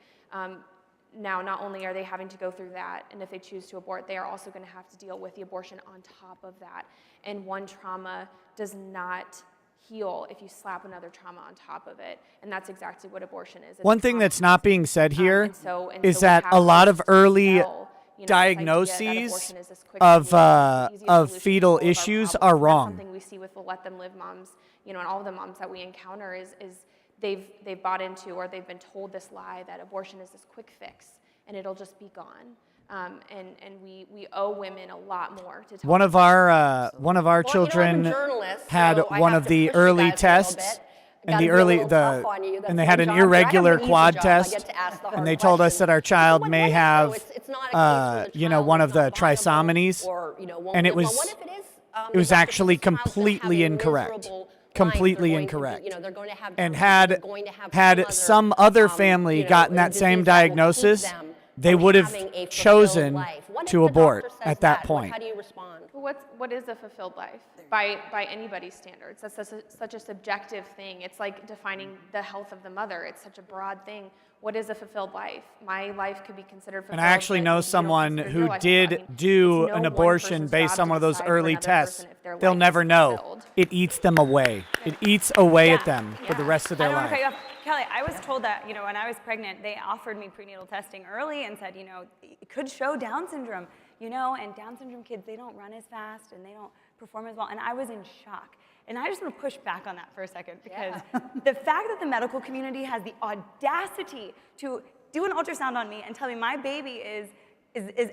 Now, not only are they having to go through that, and if they choose to abort, they are also going to have to deal with the abortion on top of that. And one trauma does not heal if you slap another trauma on top of it. And that's exactly what abortion is. One thing that's not being said here is that a lot of early diagnoses of fetal issues are wrong. That's something we see with the Let Them Live moms, and all of the moms that we encounter is they've bought into, or they've been told this lie that abortion is this quick fix and it'll just be gone. And we owe women a lot more to tell One of our children had one of the early tests, and and they had an irregular quad test, and they told us that our child may have one of the trisomies, and it was actually completely incorrect. Completely incorrect. And had some other family gotten that same diagnosis, they would have chosen to abort at that point. How do you respond? What is a fulfilled life by anybody's standards? That's such a subjective thing. It's like defining the health of the mother. It's such a broad thing. What is a fulfilled life? My life could be considered fulfilled. And I actually know someone who did do an abortion based on one of those early tests. They'll never know. It eats them away. It eats away at them for the rest of their life. Kelly, I was told that, when I was pregnant, they offered me prenatal testing early and said, it could show Down syndrome, and Down syndrome kids, they don't run as fast and they don't perform as well. And I was in shock. And I just want to push back on that for a second, because the fact that the medical community has the audacity to do an ultrasound on me and tell me my baby is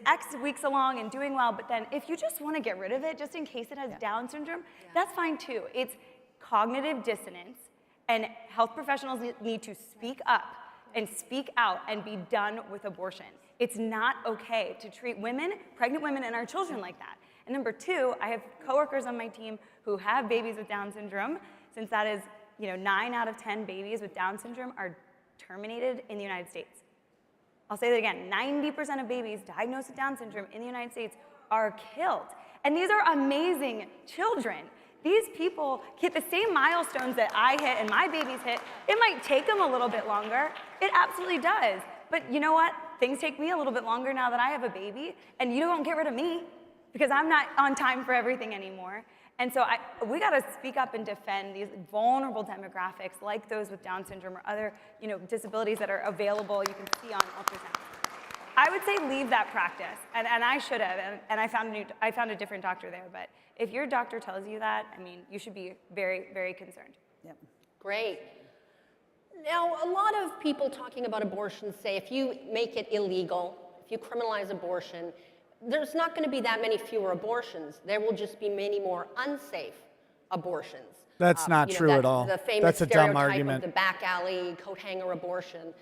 X weeks along and doing well, but then if you just want to get rid of it, just in case it has Down syndrome, that's fine too. It's cognitive dissonance, and health professionals need to speak up and speak out and be done with abortion. It's not okay to treat women, pregnant women, and our children like that. And number two, I have coworkers on my team who have babies with Down syndrome, since that is, 9 out of 10 babies with Down syndrome are terminated in the United States. I'll say that again, 90% of babies diagnosed with Down syndrome in the United States are killed. And these are amazing children. These people hit the same milestones that I hit and my babies hit. It might take them a little bit longer. It absolutely does. But you know what? Things take me a little bit longer now that I have a baby, and you don't get rid of me, because I'm not on time for everything anymore. And so we got to speak up and defend these vulnerable demographics like those with Down syndrome or other disabilities that are available you can see on ultrasound. I would say leave that practice, and I should have, and I found a different doctor there. But if your doctor tells you that, you should be very, very concerned. Yep. Great. Now, a lot of people talking about abortion say if you make it illegal, if you criminalize abortion, there's not going to be that many fewer abortions. There will just be many more unsafe abortions. That's not true at all. The famous That's a dumb stereotype argument. of the back alley coat hanger abortion.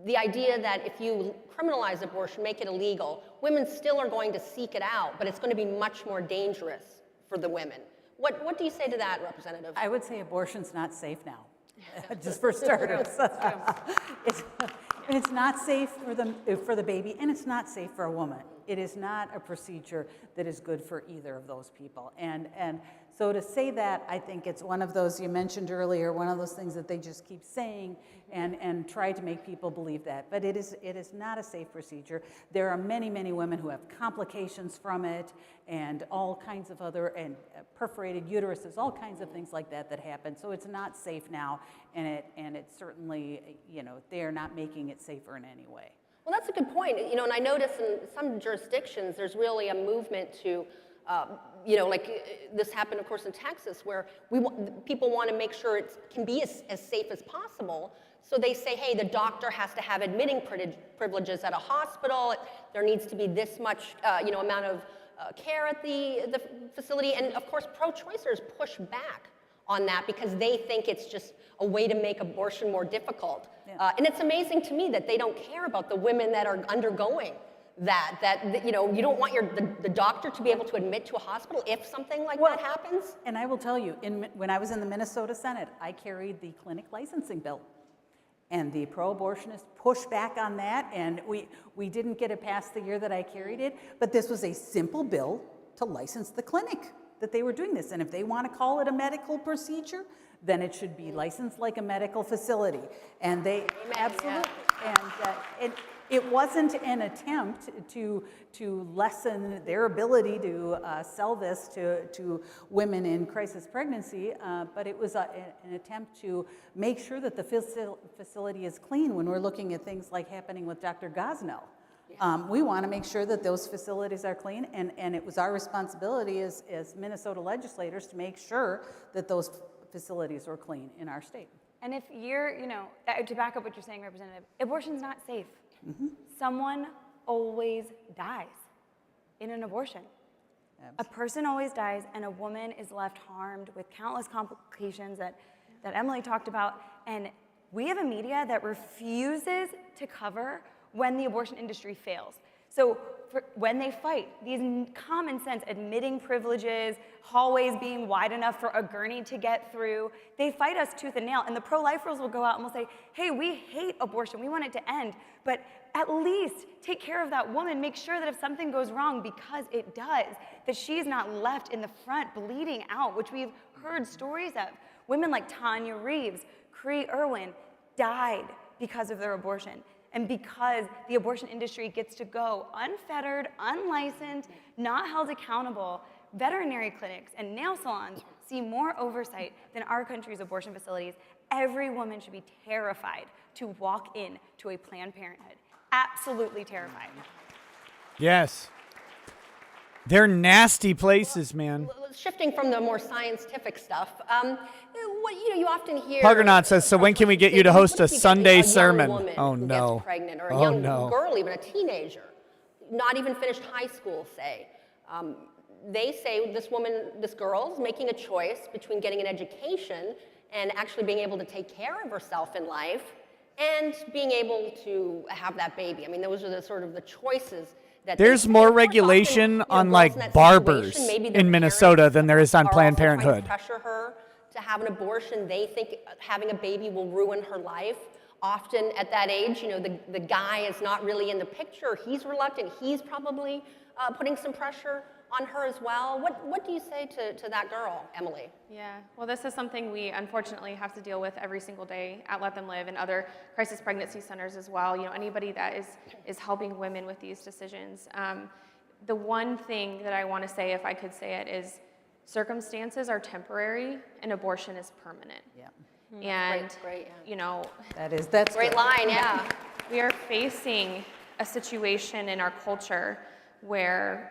The idea that if you criminalize abortion, make it illegal, women still are going to seek it out, but it's going to be much more dangerous for the women. What do you say to that, Representative? I would say abortion's not safe now, just for starters. It's not safe for the baby, and it's not safe for a woman. It is not a procedure that is good for either of those people. And so to say that, I think it's one of those you mentioned earlier, one of those things that they just keep saying and try to make people believe that. But it is not a safe procedure. There are many, many women who have complications from it and all kinds of other, and perforated uteruses, all kinds of things like that happen. So it's not safe now, and it certainly, they are not making it safer in any way. Well, that's a good point. And I notice in some jurisdictions, there's really a movement to, like this happened, of course, in Texas, where people want to make sure it can be as safe as possible. So they say, hey, the doctor has to have admitting privileges at a hospital. There needs to be this much, amount of care at the facility. And of course, pro-choicers push back on that because they think it's just a way to make abortion more difficult. Yeah. And it's amazing to me that they don't care about the women that are undergoing that you don't want the doctor to be able to admit to a hospital if something like that happens. And I will tell you, when I was in the Minnesota Senate, I carried the clinic licensing bill. And the pro-abortionists pushed back on that, and we didn't get it past the year that I carried it, but this was a simple bill to license the clinic that they were doing this. And if they want to call it a medical procedure, then it should be licensed like a medical facility. And they absolutely, and it wasn't an attempt to lessen their ability to sell this to women in crisis pregnancy, but it was an attempt to make sure that the facility is clean when we're looking at things like happening with Dr. Gosnell. We want to make sure that those facilities are clean, and it was our responsibility as Minnesota legislators to make sure that those facilities were clean in our state. And if you're, to back up what you're saying, Representative, abortion's not safe. Mm-hmm. Someone always dies in an abortion. Absolutely. A person always dies, and a woman is left harmed with countless complications that Emily talked about. And we have a media that refuses to cover when the abortion industry fails. So when they fight, these common sense admitting privileges, hallways being wide enough for a gurney to get through, they fight us tooth and nail. And the pro-lifers will go out and will say, hey, we hate abortion, we want it to end, but at least take care of that woman. Make sure that if something goes wrong, because it does, that she's not left in the front bleeding out, which we've heard stories of. Women like Tanya Reeves, Cree Irwin died because of their abortion. And because the abortion industry gets to go unfettered, unlicensed, not held accountable, veterinary clinics and nail salons see more oversight than our country's abortion facilities. Every woman should be terrified to walk into a Planned Parenthood. Absolutely terrified. Yes. They're nasty places, man. Shifting from the more scientific stuff, you often hear. Puggernaut says, so when can we get you to host a Sunday sermon? Oh, who no. gets pregnant, or a Oh, young no. girl, even a teenager, not even finished high school, say. They say this girl's making a choice between getting an education and actually being able to take care of herself in life and being able to have that baby. I mean, those are the sort of the choices that There's more regulation on like barbers in Minnesota than there is on Planned Parenthood. Pressure her to have an abortion. They think having a baby will ruin her life. Often at that age, the guy is not really in the picture. He's reluctant. He's probably putting some pressure on her as well. What do you say to that girl, Emily? Yeah, well, this is something we unfortunately have to deal with every single day at Let Them Live and other crisis pregnancy centers as well. Anybody that is helping women with these decisions. The one thing that I want to say, if I could say it, is circumstances are temporary and abortion is permanent. Yeah. And great, yeah. That's great good. line, yeah. We are facing a situation in our culture where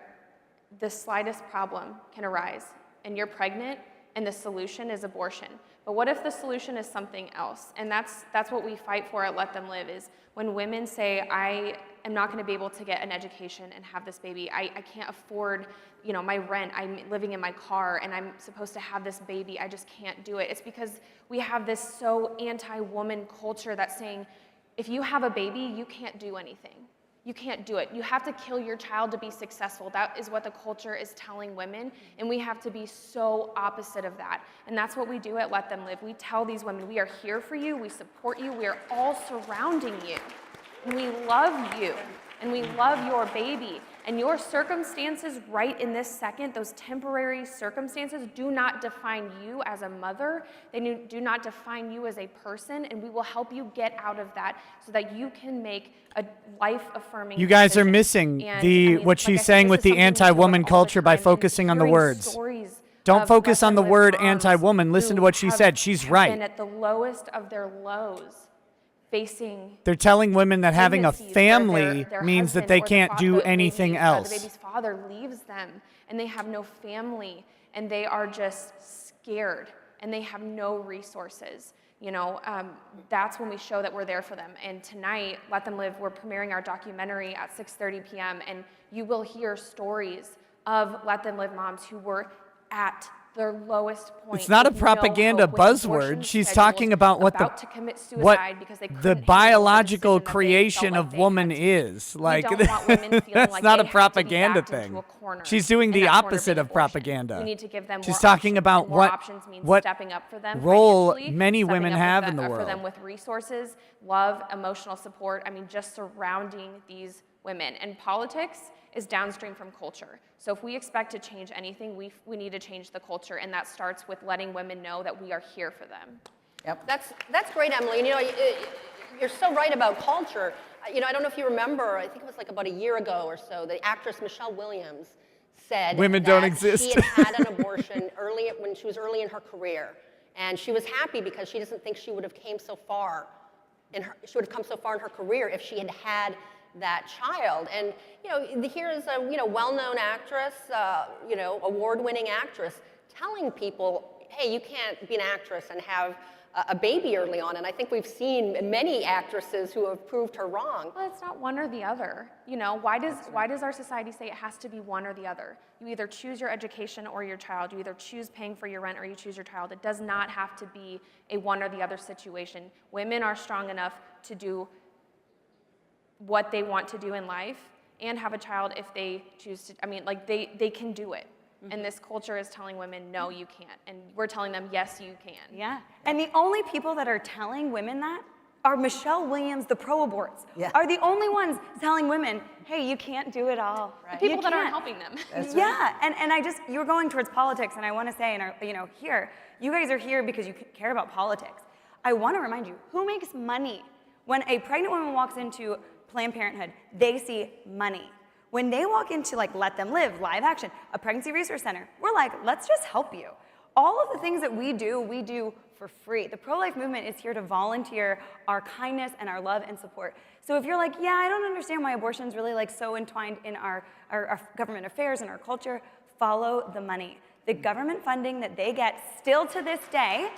the slightest problem can arise and you're pregnant and the solution is abortion. But what if the solution is something else? And that's what we fight for at Let Them Live, is when women say, I am not gonna be able to get an education and have this baby. I can't afford my rent. I'm living in my car and I'm supposed to have this baby. I just can't do it. It's because we have this so anti-woman culture that's saying, if you have a baby, you can't do anything. You can't do it. You have to kill your child to be successful. That is what the culture is telling women, and we have to be so opposite of that. And that's what we do at Let Them Live. We tell these women, we are here for you, we support you, we are all surrounding you, and we love you, and we love your baby. And your circumstances right in this second, those temporary circumstances, do not define you as a mother. They do not define you as a person, and we will help you get out of that so that you can make a life-affirming You guys are decision. missing And, what she's saying with the anti-woman culture by focusing on the words. Don't focus on the word anti-woman. Listen to what she said. She's right. Been at the lowest of their lows, facing. They're telling women that having a pregnancies where family their means that husband they or can't do anything the else. baby's father leaves them, and they have no family, and they are just scared, and they have no resources. You know, that's when we show that we're there for them. And tonight, Let Them Live, we're premiering our documentary at 6:30 p.m., and you will hear stories of Let Them Live moms who were at their lowest point. It's not a with propaganda no hope, with buzzword. abortions She's scheduled, talking about what to commit suicide because they the couldn't handle the biological decision that they creation felt like of they woman had to is. Like, don't want women feeling that's like not they a have to be propaganda backed into thing. a corner, She's doing and the that corner opposite being of abortion. propaganda. We need to give them She's more talking options, about and more what options means what stepping up for them role financially, many stepping women up have with in the for world. them with resources, love, emotional support. I mean, just surrounding these women. And politics is downstream from culture. So if we expect to change anything, we need to change the culture, and that starts with letting women know that we are here for them. Yep. That's great, Emily. And, you know, you're so right about culture. You know, I don't know if you remember, I think it was like about a year ago or so, the actress Michelle Williams said Women that don't exist. she had an abortion when she was early in her career. And she was happy because she doesn't think she would have come so far in her career if she had had that child. And you know, here is a well-known actress, award-winning actress, telling people, hey, you can't be an actress and have a baby early on. And I think we've seen many actresses who have proved her wrong. Well, it's not one or the other. You know, why does our society say it has to be one or the other? You either choose your education or your child. You either choose paying for your rent or you choose your child. It does not have to be a one or the other situation. Women are strong enough to do what they want to do in life and have a child if they choose to. I mean, like they can do it. And this culture is telling women, no, you can't. And we're telling them, yes, you can. Yeah. And the only people that are telling women that are Michelle Williams, the pro-aborts, are the only ones telling women, hey, you can't do it all. The people that aren't helping them. Yeah, and you're going towards politics, and I want to say, here, you guys are here because you care about politics. I want to remind you, who makes money? When a pregnant woman walks into Planned Parenthood, they see money. When they walk into Let Them Live, Live Action, a pregnancy resource center, we're like, let's just help you. All of the things that we do for free. The pro-life movement is here to volunteer our kindness and our love and support. So if you're like, yeah, I don't understand why abortion is really so entwined in our government affairs and our culture, follow the money. The government funding that they get still to this day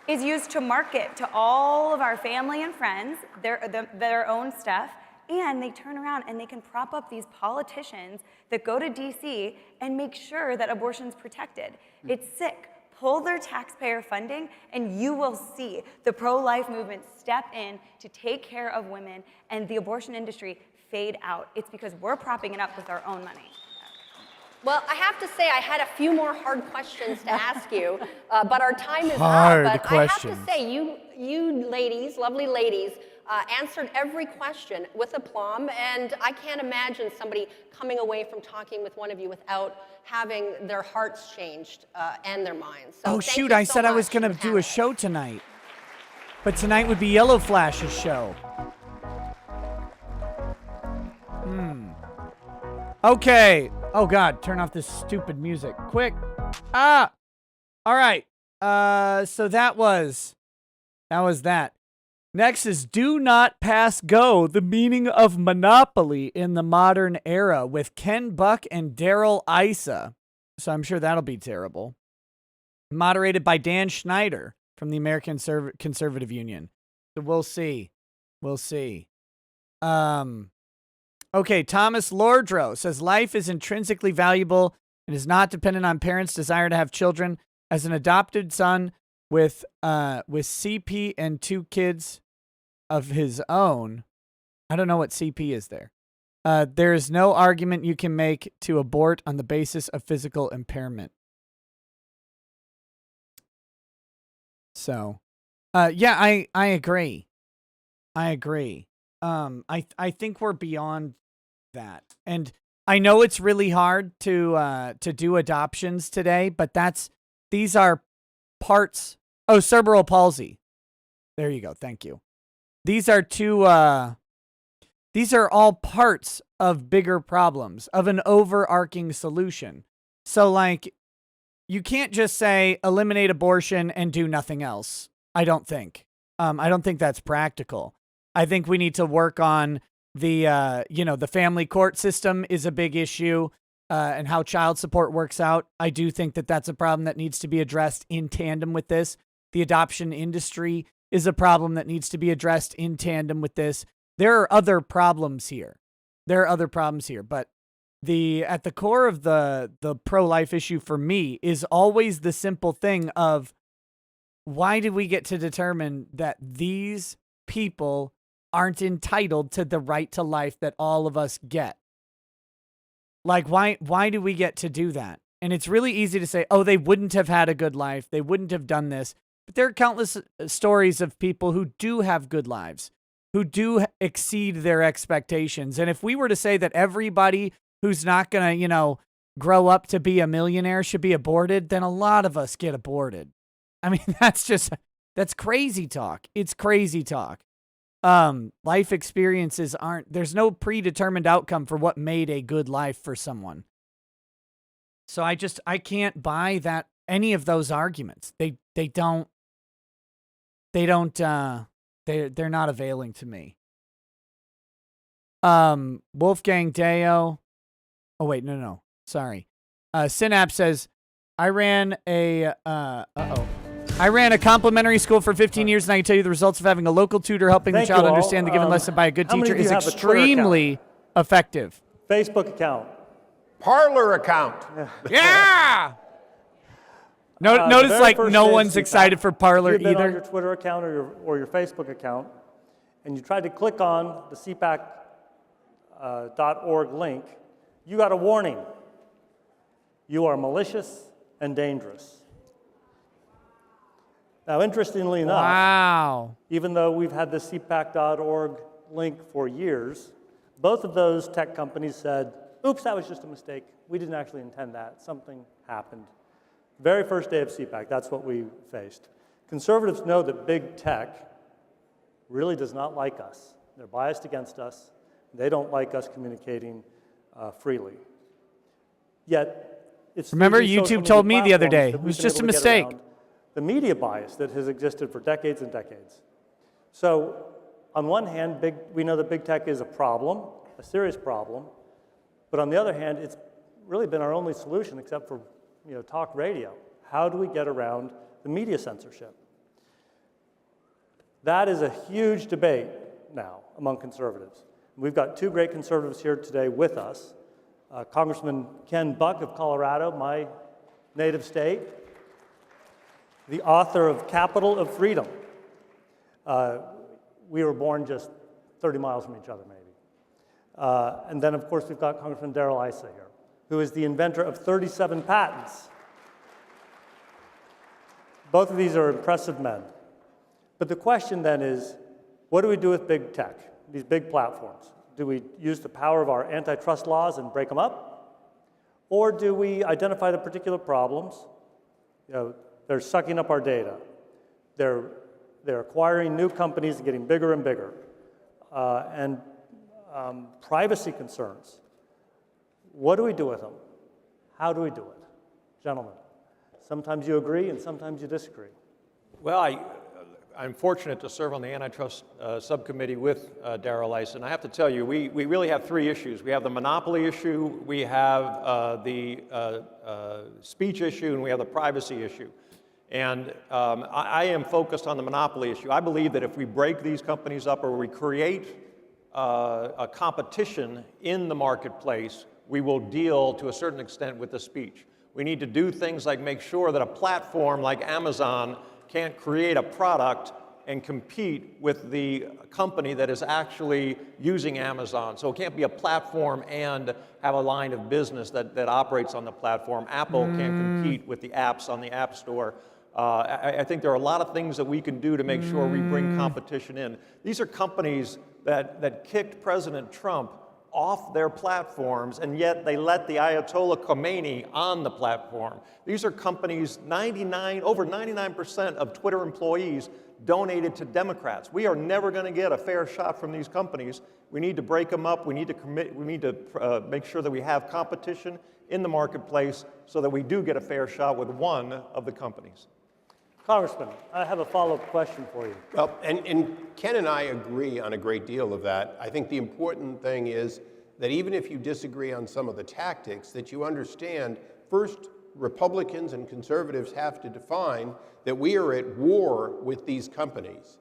is used to market to all of our family and friends their own stuff. And they turn around and they can prop up these politicians that go to DC and make sure that abortion's protected. It's sick. Pull their taxpayer funding and you will see the pro-life movement step in to take care of women and the abortion industry fade out. It's because we're propping it up with our own money. Well, I have to say I had a few more hard questions to ask you, but our time is Hard up. But questions. I have to say, you ladies, lovely ladies, answered every question with aplomb, and I can't imagine somebody coming away from talking with one of you without having their hearts changed and their minds. So thank shoot, you I so said I was much going to for do a having show tonight. But tonight would be Yellow Flash's show. Okay. Oh, God. Turn off this stupid music. Quick. All right. So that was that. Next is Do Not Pass Go, the meaning of monopoly in the modern era with Ken Buck and Daryl Issa. So I'm sure that'll be terrible. Moderated by Dan Schneider from the American Conservative Union. So we'll see. We'll see. Okay, Thomas Lordrow says life is intrinsically valuable and is not dependent on parents' desire to have children. As an adopted son with CP and 2 kids of his own, I don't know what CP is there. There is no argument you can make to abort on the basis of physical impairment. So, yeah, I agree. I agree. I think we're beyond that, and I know it's really hard to do adoptions today, but these are parts. Oh, cerebral palsy. There you go. Thank you. These are these are all parts of bigger problems, of an overarching solution. So, like, you can't just say eliminate abortion and do nothing else. I don't think. I don't think that's practical. I think we need to work on the family court system is a big issue, and how child support works out. I do think that that's a problem that needs to be addressed in tandem with this. The adoption industry is a problem that needs to be addressed in tandem with this. There are other problems here. But at the core of the pro-life issue for me is always the simple thing of, why did we get to determine that these people aren't entitled to the right to life that all of us get? Like, why do we get to do that? And it's really easy to say, oh, they wouldn't have had a good life. They wouldn't have done this. But there are countless stories of people who do have good lives, who do exceed their expectations. And if we were to say that everybody who's not going to, grow up to be a millionaire should be aborted, then a lot of us get aborted. I mean, that's crazy talk. It's crazy talk. Life experiences there's no predetermined outcome for what made a good life for someone. So I can't buy that, any of those arguments. They're not availing to me. Wolfgang Deo. Oh wait, no. Sorry. Synapse says, I ran a complimentary school for 15 years, and I can tell you the results of having a local tutor helping the child understand the given lesson by a good teacher is extremely effective. Facebook account. Parlor account. Yeah! Notice like no one's excited for Parlor either. If you've been on either. your Twitter account or your Facebook account, and you tried to click on the CPAC.org link, you got a warning. You are malicious and dangerous. Now, interestingly enough, even though we've had the CPAC.org link for years, both of those tech companies said, oops, that was just a mistake. We didn't actually intend that. Something happened. Very first day of CPAC, that's what we faced. Conservatives know that big tech really does not like us. They're biased against us. They don't like us communicating freely. Yet, it's Remember, YouTube told me the other day, it was just a mistake. The media bias that has existed for decades and decades. So, on one hand, we know that big tech is a problem, a serious problem, but on the other hand, it's really been our only solution except for talk radio. How do we get around the media censorship? That is a huge debate now among conservatives. We've got two great conservatives here today with us. Congressman Ken Buck of Colorado, my native state, the author of Capital of Freedom. We were born just 30 miles from each other, maybe. And then, of course, we've got Congressman Tyrell here, who is the inventor of 37 patents. Both of these are impressive men. But the question then is, what do we do with big tech, these big platforms? Do we use the power of our antitrust laws and break them up? Or do we identify the particular problems? They're sucking up our data. They're acquiring new companies and getting bigger and bigger. And privacy concerns. What do we do with them? How do we do it? Gentlemen, sometimes you agree and sometimes you disagree. Well, I'm fortunate to serve on the antitrust subcommittee with Darrell Issa, and I have to tell you, we really have three issues. We have the monopoly issue, we have the speech issue, and we have the privacy issue. And I am focused on the monopoly issue. I believe that if we break these companies up or we create a competition in the marketplace, we will deal to a certain extent with the speech. We need to do things like make sure that a platform like Amazon can't create a product and compete with the company that is actually using Amazon. So it can't be a platform and have a line of business that operates on the platform. Apple can't compete with the apps on the App Store. I think there are a lot of things that we can do to make sure we bring competition in. These are companies that kicked President Trump off their platforms, and yet they let the Ayatollah Khomeini on the platform. These are companies, over 99% of Twitter employees donated to Democrats. We are never going to get a fair shot from these companies. We need to break them up. We need to make sure that we have competition in the marketplace so that we do get a fair shot with one of the companies. Congressman, I have a follow-up question for you. Well, and Ken and I agree on a great deal of that. I think the important thing is that even if you disagree on some of the tactics, that you understand, first, Republicans and conservatives have to define that we are at war with these companies.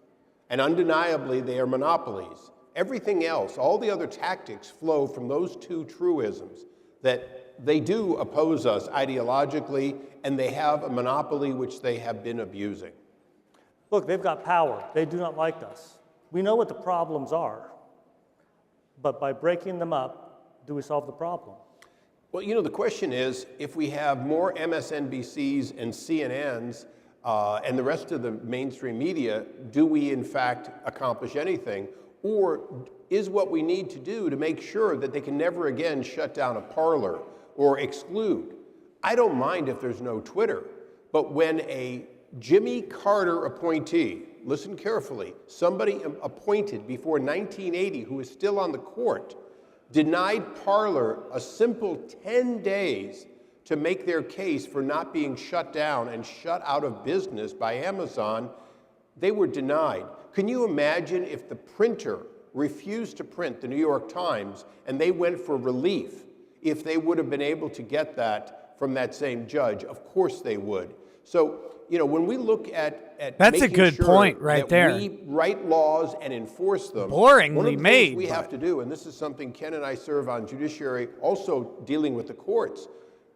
And undeniably, they are monopolies. Everything else, all the other tactics flow from those two truisms, that they do oppose us ideologically, and they have a monopoly which they have been abusing. Look, they've got power. They do not like us. We know what the problems are, but by breaking them up, do we solve the problem? Well, you know, the question is, if we have more MSNBCs and CNNs and the rest of the mainstream media, do we in fact accomplish anything? Or is what we need to do to make sure that they can never again shut down a Parler or exclude? I don't mind if there's no Twitter, but when a Jimmy Carter appointee, listen carefully, somebody appointed before 1980 who is still on the court, denied Parler a simple 10 days to make their case for not being shut down and shut out of business by Amazon, they were denied. Can you imagine if the printer refused to print the New York Times and they went for relief, if they would have been able to get that from that same judge? Of course they would. So, you know, when we look at that's a good sure point right there. We write laws and enforce them. Boringly one of the made, things we have to do, and this is something Ken and I serve on judiciary, also dealing with the courts.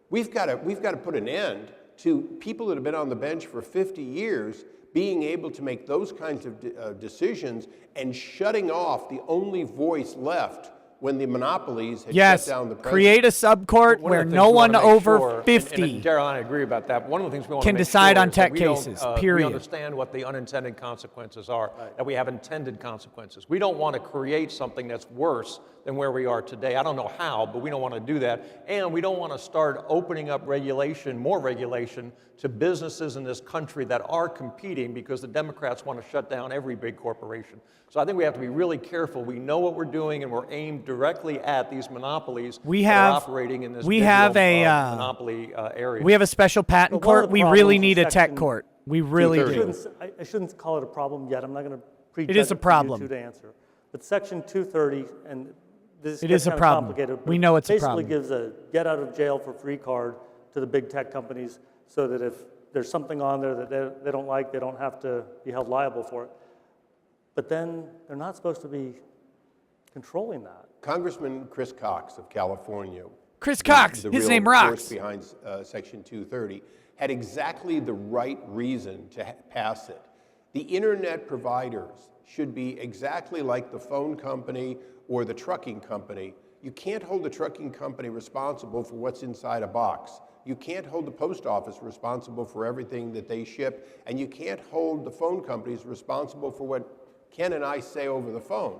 We've got to put an end to people that have been on the bench for 50 years being able to make those kinds of decisions and shutting off the only voice left when the monopolies had shut down the president. Create a subcourt where no one over 50 and Darrell and I agree about that. One of the things we want can to make decide sure on is that tech we cases, don't, period. We understand what the unintended consequences are, that we have intended consequences. We don't want to create something that's worse than where we are today. I don't know how, but we don't want to do that. And we don't want to start opening up regulation, more regulation, to businesses in this country that are competing because the Democrats want to shut down every big corporation. So I think we have to be really careful. We know what we're doing, and we're aimed directly at these monopolies that are operating in this monopoly area. We have a special patent court. We really need a tech court. We really do. I shouldn't call it a problem yet. I'm not going to prejudge it is a problem. You two to answer. But Section 230, and this it gets is a kind of problem. complicated, We know it's a basically problem. gives a get out of jail for free card to the big tech companies so that if there's something on there that they don't like, they don't have to be held liable for it. But then they're not supposed to be controlling that. Congressman Chris Cox of California, Chris Cox, his name rocks, behind Section 230, had exactly the right reason to pass it. The internet providers should be exactly like the phone company or the trucking company. You can't hold the trucking company responsible for what's inside a box. You can't hold the post office responsible for everything that they ship, and you can't hold the phone companies responsible for what Ken and I say over the phone.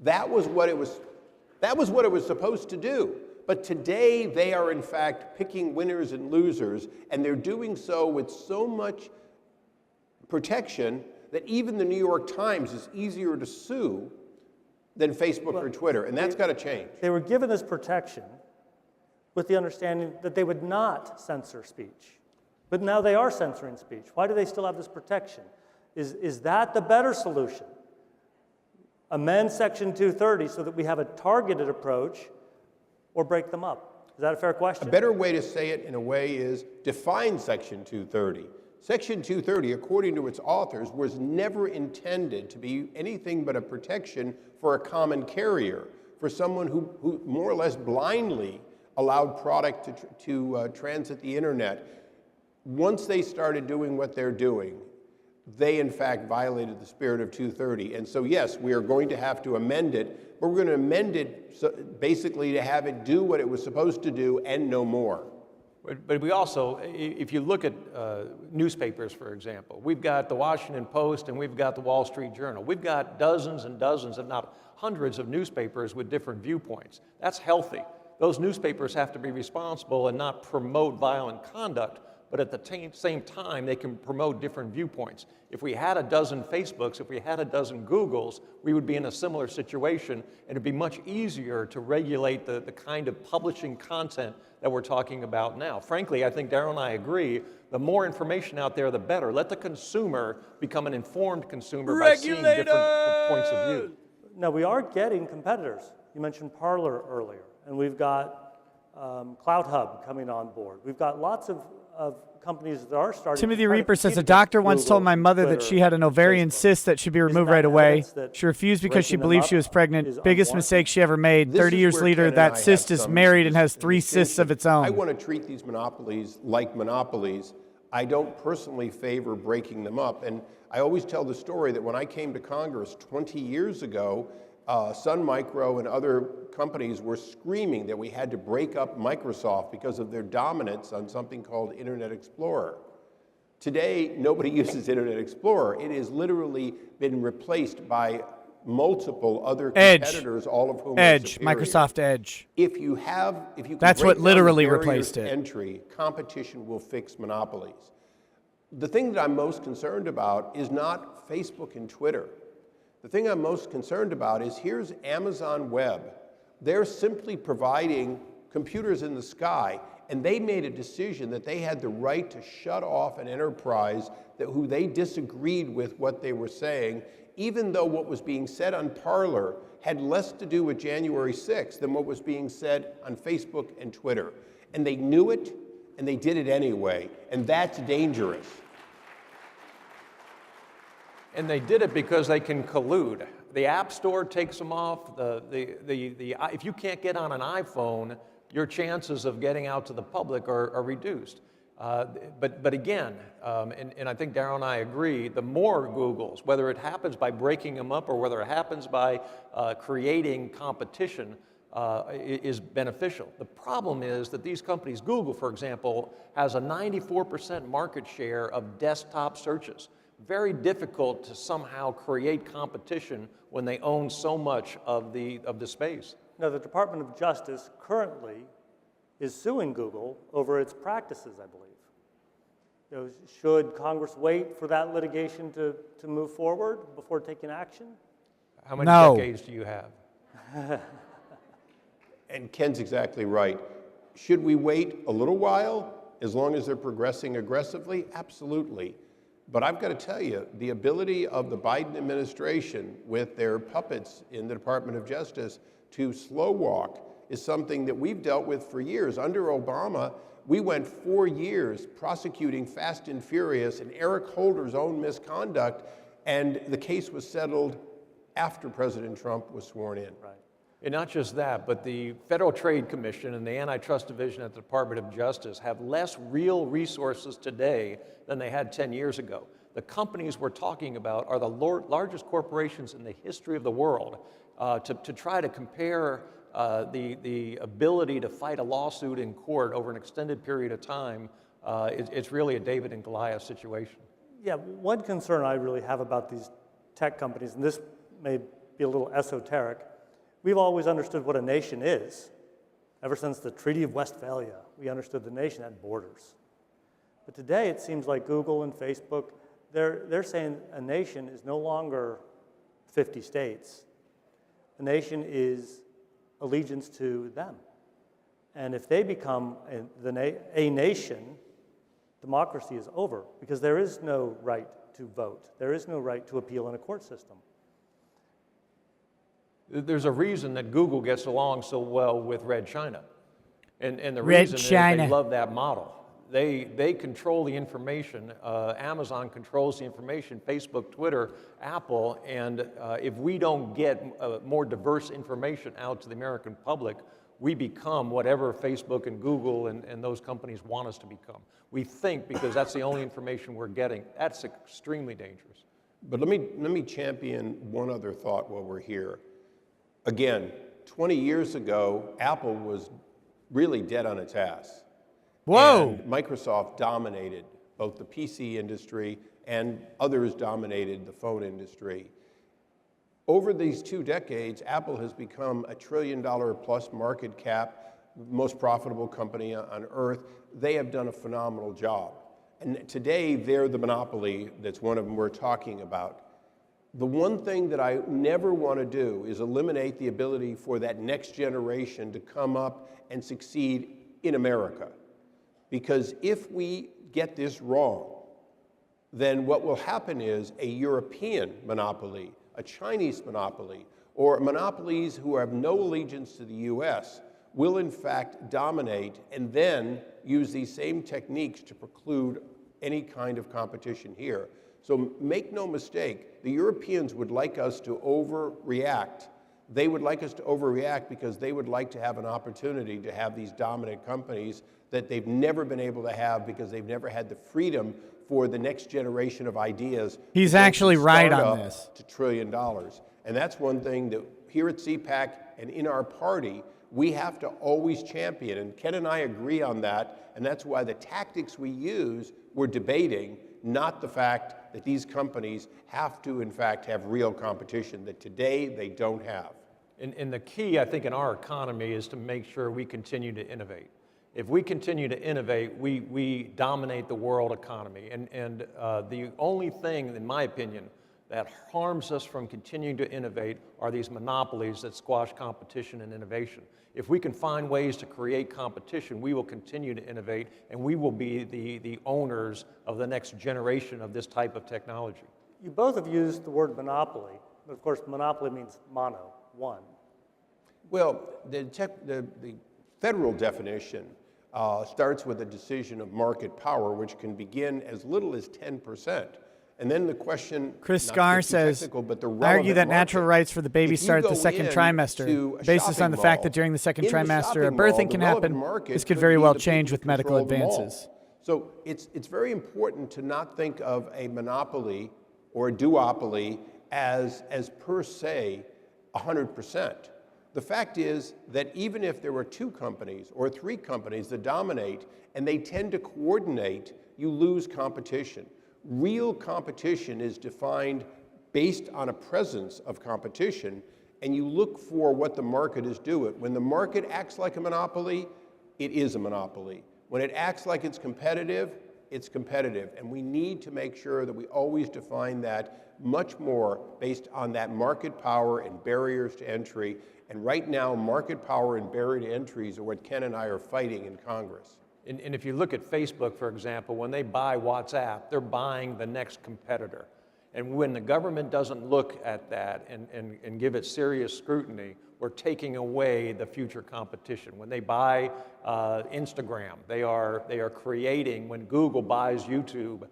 That was what it was supposed to do. But today they are in fact picking winners and losers, and they're doing so with so much protection that even the New York Times is easier to sue than Facebook or Twitter, and that's got to change. They were given this protection with the understanding that they would not censor speech. But now they are censoring speech. Why do they still have this protection? Is that the better solution? Amend Section 230 so that we have a targeted approach, or break them up? Is that a fair question? A better way to say it in a way is define Section 230. Section 230, according to its authors, was never intended to be anything but a protection for a common carrier, for someone who more or less blindly allowed product to transit the internet. Once they started doing what they're doing, they in fact violated the spirit of 230. And so yes, we are going to have to amend it, but we're going to amend it basically to have it do what it was supposed to do and no more. But we also, if you look at newspapers, for example, we've got the Washington Post and we've got the Wall Street Journal. We've got dozens and dozens, if not hundreds of newspapers with different viewpoints. That's healthy. Those newspapers have to be responsible and not promote violent conduct, but at the same time, they can promote different viewpoints. If we had a dozen Facebooks, if we had a dozen Googles, we would be in a similar situation, and it'd be much easier to regulate the kind of publishing content that we're talking about now. Frankly, I think Darrell and I agree, the more information out there, the better. Let the consumer become an informed consumer by seeing different points of view. Now, we are getting competitors. You mentioned Parler earlier, and we've got CloudHub coming on board. We've got lots of companies that are starting. Timothy Reaper says a doctor once told my mother that she had an ovarian cyst that should be removed right away. She refused because she believed she was pregnant. Biggest mistake she ever made. 30 years later, that cyst is married and has 3 cysts of its own. I want to treat these monopolies like monopolies. I don't personally favor breaking them up. And I always tell the story that when I came to Congress 20 years ago, Sun Micro and other companies were screaming that we had to break up Microsoft because of their dominance on something called Internet Explorer. Today, nobody uses Internet Explorer. It has literally been replaced by multiple other competitors, all of whom are superior. Microsoft Edge. If you can That's break what literally down the barriers replaced to it. entry, competition will fix monopolies. The thing that I'm most concerned about is not Facebook and Twitter. The thing I'm most concerned about is here's Amazon Web. They're simply providing computers in the sky, and they made a decision that they had the right to shut off an enterprise who they disagreed with what they were saying, even though what was being said on Parler had less to do with January 6th than what was being said on Facebook and Twitter. And they knew it, and they did it anyway, and that's dangerous. And they did it because they can collude. The App Store takes them off. If you can't get on an iPhone, your chances of getting out to the public are reduced. But again, and I think Darrell and I agree, the more Googles, whether it happens by breaking them up or whether it happens by creating competition, is beneficial. The problem is that these companies, Google, for example, has a 94% market share of desktop searches. Very difficult to somehow create competition when they own so much of the space. Now, the Department of Justice currently is suing Google over its practices, I believe. You know, should Congress wait for that litigation to move forward before taking action? How many decades do you have? And Ken's exactly right. Should we wait a little while, as long as they're progressing aggressively? Absolutely. But I've got to tell you, the ability of the Biden administration with their puppets in the Department of Justice to slow walk is something that we've dealt with for years. Under Obama, we went 4 years prosecuting Fast and Furious and Eric Holder's own misconduct, and the case was settled after President Trump was sworn in. Right. And not just that, but the Federal Trade Commission and the Antitrust Division at the Department of Justice have less real resources today than they had 10 years ago. The companies we're talking about are the largest corporations in the history of the world. To try to compare the ability to fight a lawsuit in court over an extended period of time, it's really a David and Goliath situation. Yeah, one concern I really have about these tech companies, and this may be a little esoteric, we've always understood what a nation is. Ever since the Treaty of Westphalia, we understood the nation had borders. But today it seems like Google and Facebook, they're saying a nation is no longer 50 states. A nation is allegiance to them. And if they become a nation, democracy is over, because there is no right to vote. There is no right to appeal in a court system. There's a reason that Google gets along so well with Red China. And the Red reason China. is they love that model. They control the information. Amazon controls the information, Facebook, Twitter, Apple, and if we don't get more diverse information out to the American public, we become whatever Facebook and Google and those companies want us to become. We think because that's the only information we're getting. That's extremely dangerous. But let me champion one other thought while we're here. Again, 20 years ago, Apple was really dead on its ass. Whoa! And Microsoft dominated both the PC industry and others dominated the phone industry. Over these 2 decades, Apple has become a $1 trillion plus market cap, most profitable company on earth. They have done a phenomenal job. And today, they're the monopoly that's one of them we're talking about. The one thing that I never want to do is eliminate the ability for that next generation to come up and succeed in America. Because if we get this wrong, then what will happen is a European monopoly, a Chinese monopoly, or monopolies who have no allegiance to the US will in fact dominate and then use these same techniques to preclude any kind of competition here. So make no mistake, the Europeans would like us to overreact. They would like us to overreact because they would like to have an opportunity to have these dominant companies that they've never been able to have because they've never had the freedom for the next generation of ideas. He's actually right on this. To $1 trillion. And that's one thing that here at CPAC and in our party, we have to always champion. And Ken and I agree on that. And that's why the tactics we use, we're debating, not the fact that these companies have to, in fact, have real competition that today they don't have. And the key, I think, in our economy is to make sure we continue to innovate. If we continue to innovate, we dominate the world economy. And the only thing, in my opinion, that harms us from continuing to innovate are these monopolies that squash competition and innovation. If we can find ways to create competition, we will continue to innovate, and we will be the owners of the next generation of this type of technology. You both have used the word monopoly, but of course monopoly means mono, one. Well, the federal definition starts with a decision of market power, which can begin as little as 10%. And then the question, Chris Scar says, argue that natural rights for the baby start at the second trimester, basis on the fact that during the second trimester, a birthing can happen. This could very well change with medical advances. So it's very important to not think of a monopoly or a duopoly as per se 100%. The fact is that even if there were 2 companies or 3 companies that dominate and they tend to coordinate, you lose competition. Real competition is defined based on a presence of competition, and you look for what the market is doing. When the market acts like a monopoly, it is a monopoly. When it acts like it's competitive, and we need to make sure that we always define that much more based on that market power and barriers to entry. And right now, market power and barrier to entries are what Ken and I are fighting in Congress. And if you look at Facebook, for example, when they buy WhatsApp, they're buying the next competitor. And when the government doesn't look at that and give it serious scrutiny, we're taking away the future competition. When they buy Instagram, they are creating, when Google buys YouTube,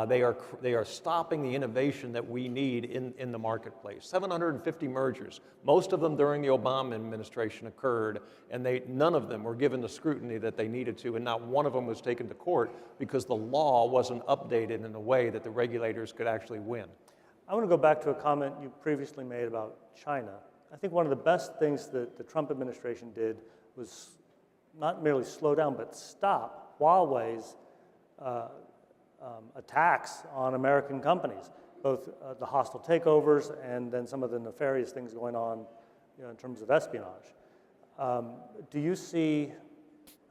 they are stopping the innovation that we need in the marketplace. 750 mergers, most of them during the Obama administration occurred, and none of them were given the scrutiny that they needed to, and not one of them was taken to court because the law wasn't updated in a way that the regulators could actually win. I want to go back to a comment you previously made about China. I think one of the best things that the Trump administration did was not merely slow down, but stop Huawei's attacks on American companies, both the hostile takeovers and then some of the nefarious things going on, in terms of espionage. Do you see,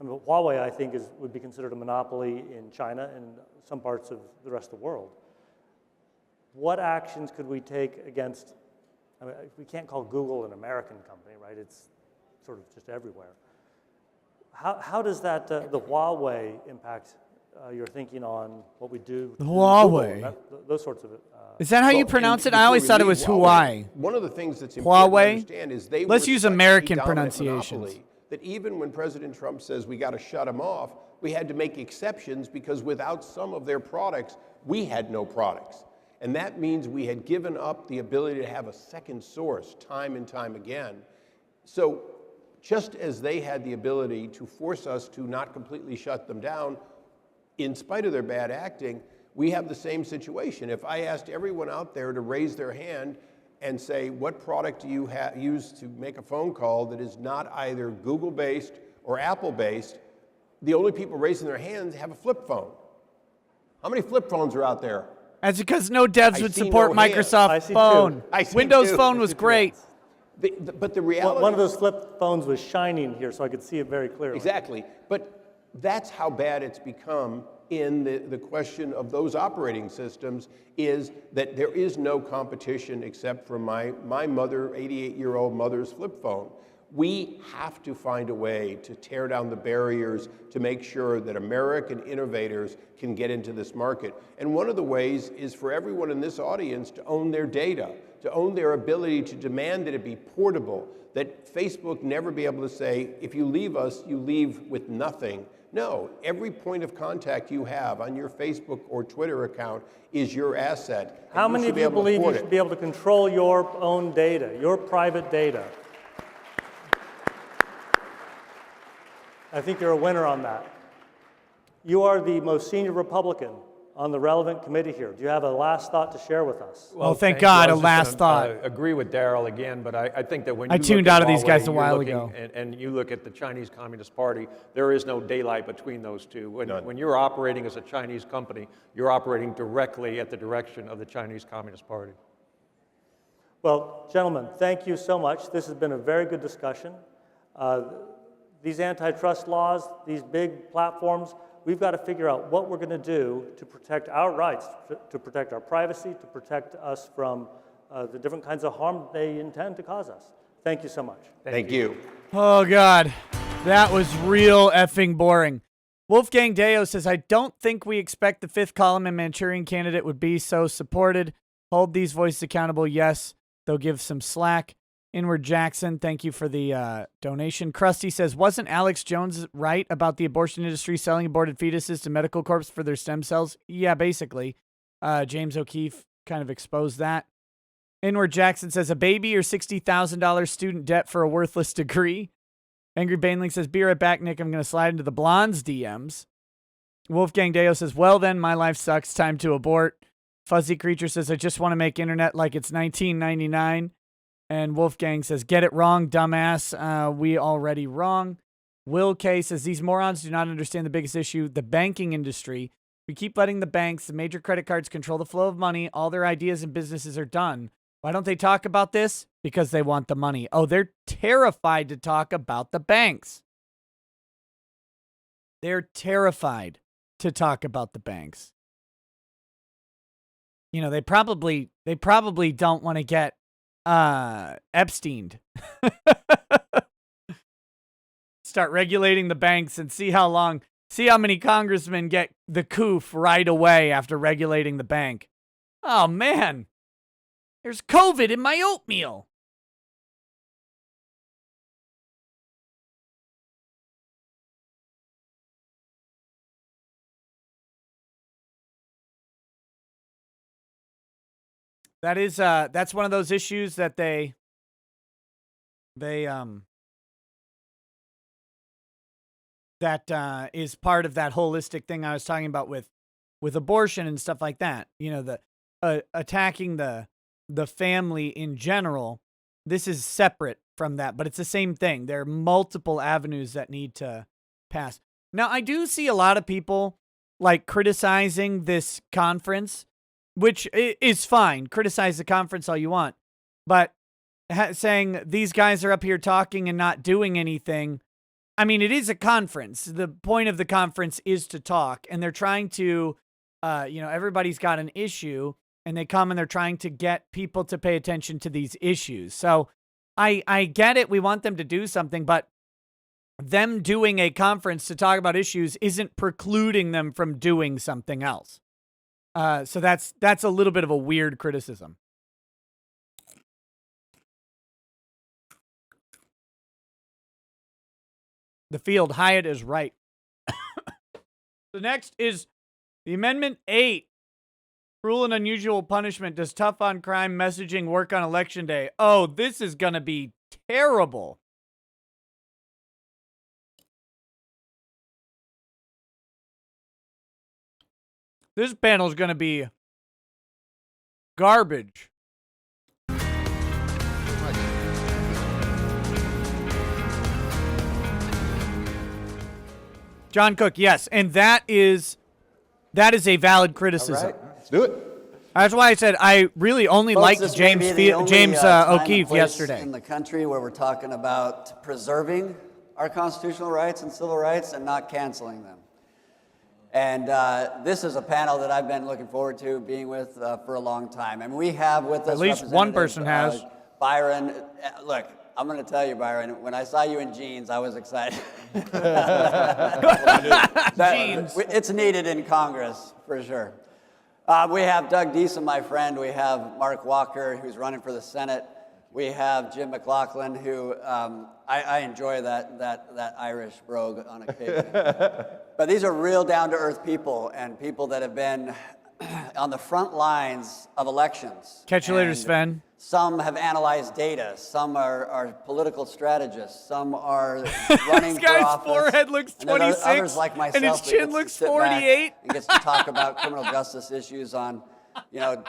Huawei, I think, would be considered a monopoly in China and some parts of the rest of the world. What actions could we take against, we can't call Google an American company, right? It's sort of just everywhere. How does that, the Huawei impact your thinking on what we do? Huawei. Those sorts of. Is that how you pronounce it? I always thought it was Huawei. One of the things that's important to understand is they Let's use American pronunciations. That even when President Trump says we got to shut them off, we had to make exceptions because without some of their products, we had no products. And that means we had given up the ability to have a second source time and time again. So just as they had the ability to force us to not completely shut them down in spite of their bad acting, we have the same situation. If I asked everyone out there to raise their hand and say, what product do you use to make a phone call that is not either Google-based or Apple-based, the only people raising their hands have a flip phone. How many flip phones are out there? That's because no devs would support Microsoft Phone. Windows Phone was great. But the reality... One of those flip phones was shining here, so I could see it very clearly. Exactly. But that's how bad it's become in the question of those operating systems, is that there is no competition except for my mother, 88-year-old mother's flip phone. We have to find a way to tear down the barriers to make sure that American innovators can get into this market. And one of the ways is for everyone in this audience to own their data, to own their ability to demand that it be portable, that Facebook never be able to say, if you leave us, you leave with nothing. No, every point of contact you have on your Facebook or Twitter account is your asset. How many of you believe you should be able to control your own data, your private data? I think you're a winner on that. You are the most senior Republican on the relevant committee here. Do you have a last thought to share with us? Well, thank God, a last thought. Agree with Darrell again, but I think that when you I tuned out of these guys a while ago. And you look at the Chinese Communist Party, there is no daylight between those two. When you're operating as a Chinese company, you're operating directly at the direction of the Chinese Communist Party. Well, gentlemen, thank you so much. This has been a very good discussion. These antitrust laws, these big platforms, we've got to figure out what we're going to do to protect our rights, to protect our privacy, to protect us from the different kinds of harm they intend to cause us. Thank you so much. Thank you. Oh, God. That was real effing boring. Wolfgang Deo says, I don't think we expect the fifth column and Manchurian Candidate would be so supported. Hold these voices accountable. Yes, they'll give some slack. Inward Jackson, thank you for the donation. Krusty says, wasn't Alex Jones right about the abortion industry selling aborted fetuses to medical corps for their stem cells? Yeah, basically. James O'Keefe kind of exposed that. Inward Jackson says, a baby or $60,000 student debt for a worthless degree. Angry Baneling says, be right back, Nick. I'm going to slide into the Blondes DMs. Wolfgang Deo says, well then, my life sucks. Time to abort. Fuzzy Creature says, I just want to make internet like it's 1999. And Wolfgang says, get it wrong, dumbass. We already wrong. Will K says, these morons do not understand the biggest issue, the banking industry. We keep letting the banks, the major credit cards control the flow of money. All their ideas and businesses are done. Why don't they talk about this? Because they want the money. Oh, they're terrified to talk about the banks. They're terrified to talk about the banks. You know, they probably don't want to get Epsteined. Start regulating the banks and see how many congressmen get the coof right away after regulating the bank. Oh man, there's COVID in my oatmeal. That's one of those issues that they is part of that holistic thing I was talking about with abortion and stuff like that. You know, the attacking the family in general. This is separate from that, but it's the same thing. There are multiple avenues that need to pass. Now, I do see a lot of people like criticizing this conference, which is fine. Criticize the conference all you want. But saying these guys are up here talking and not doing anything. I mean, it is a conference. The point of the conference is to talk. And they're trying to, everybody's got an issue. And they come and they're trying to get people to pay attention to these issues. So I get it. We want them to do something. But them doing a conference to talk about issues isn't precluding them from doing something else. So that's a little bit of a weird criticism. The Field Hyatt is right. The next is the Amendment 8. Cruel and unusual punishment. Does tough on crime messaging work on election day? Oh, this is going to be terrible. This panel's going to be garbage. John Cook, yes, and that is a valid criticism. All right, let's do it. That's why I said I really only liked James O'Keefe yesterday. In the country where we're talking about preserving our constitutional rights and civil rights and not canceling them. And this is a panel that I've been looking forward to being with for a long time. And we have with us at least one person has. Byron, look, I'm going to tell you, Byron, when I saw you in jeans, I was excited. Jeans. It's needed in Congress, for sure. We have Doug Deason, my friend. We have Mark Walker, who's running for the Senate. We have Jim McLaughlin, who I enjoy that Irish brogue on occasion. But these are real down-to-earth people and people that have been on the front lines of elections. Catch you later, Sven. Some have analyzed data. Some are political strategists. Some are running this guy's for office. Forehead looks 26, and others like myself, and his chin looks 48. And gets to talk about criminal justice issues on,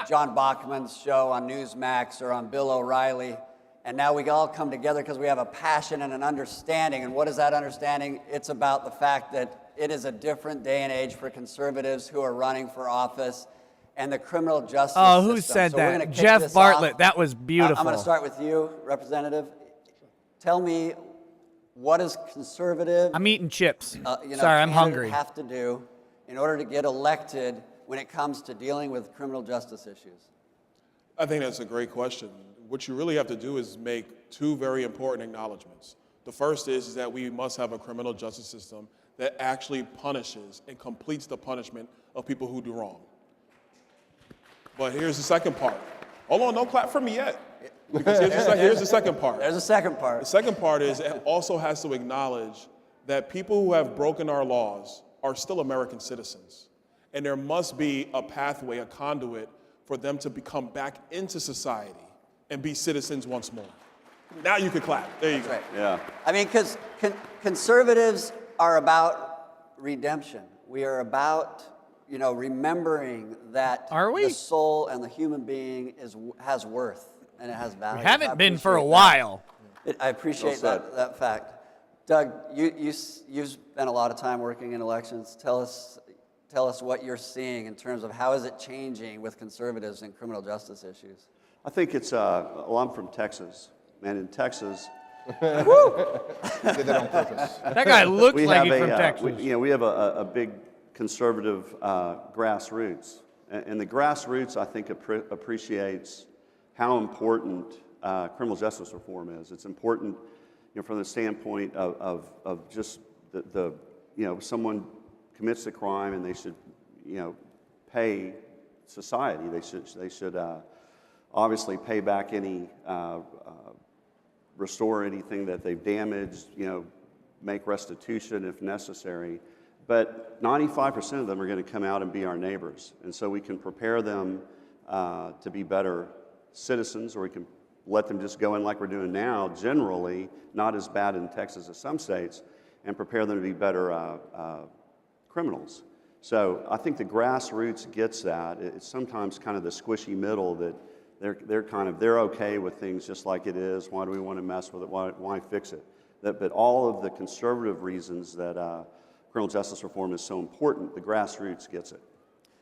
John Bachman's show on Newsmax or on Bill O'Reilly. And now we all come together because we have a passion and an understanding. And what is that understanding? It's about the fact that it is a different day and age for conservatives who are running for office and the criminal justice system. Oh, who said that? Jeff Bartlett. That was beautiful. I'm going to start with you, Representative. Tell me, what is conservative? I'm eating chips. Sorry, I'm hungry. Have to do in order to get elected when it comes to dealing with criminal justice issues? I think that's a great question. What you really have to do is make two very important acknowledgments. The first is that we must have a criminal justice system that actually punishes and completes the punishment of people who do wrong. But here's the second part. Hold on, don't clap for me yet. Because here's the second part. There's a second part. The second part is it also has to acknowledge that people who have broken our laws are still American citizens. And there must be a pathway, a conduit, for them to come back into society and be citizens once more. Now you can clap. There you go. Right. Yeah. I mean, because conservatives are about redemption. We are about, remembering that the soul and the human being has worth and it has value. We haven't been for a while. I appreciate that fact. Doug, you've spent a lot of time working in elections. Tell us what you're seeing in terms of how is it changing with conservatives in criminal justice issues. I think it's, I'm from Texas, and in Texas, Did that on purpose. That guy looks like he's from Texas. We have a big conservative grassroots, and the grassroots, I think, appreciates how important criminal justice reform is. It's important, from the standpoint of just someone commits a crime and they should, pay society. They should obviously pay back any, restore anything that they've damaged, make restitution if necessary. But 95% of them are going to come out and be our neighbors. And so we can prepare them to be better citizens, or we can let them just go in like we're doing now, generally, not as bad in Texas as some states, and prepare them to be better criminals. So I think the grassroots gets that. It's sometimes kind of the squishy middle that they're okay with things just like it is. Why do we want to mess with it? Why fix it? But all of the conservative reasons that criminal justice reform is so important, the grassroots gets it.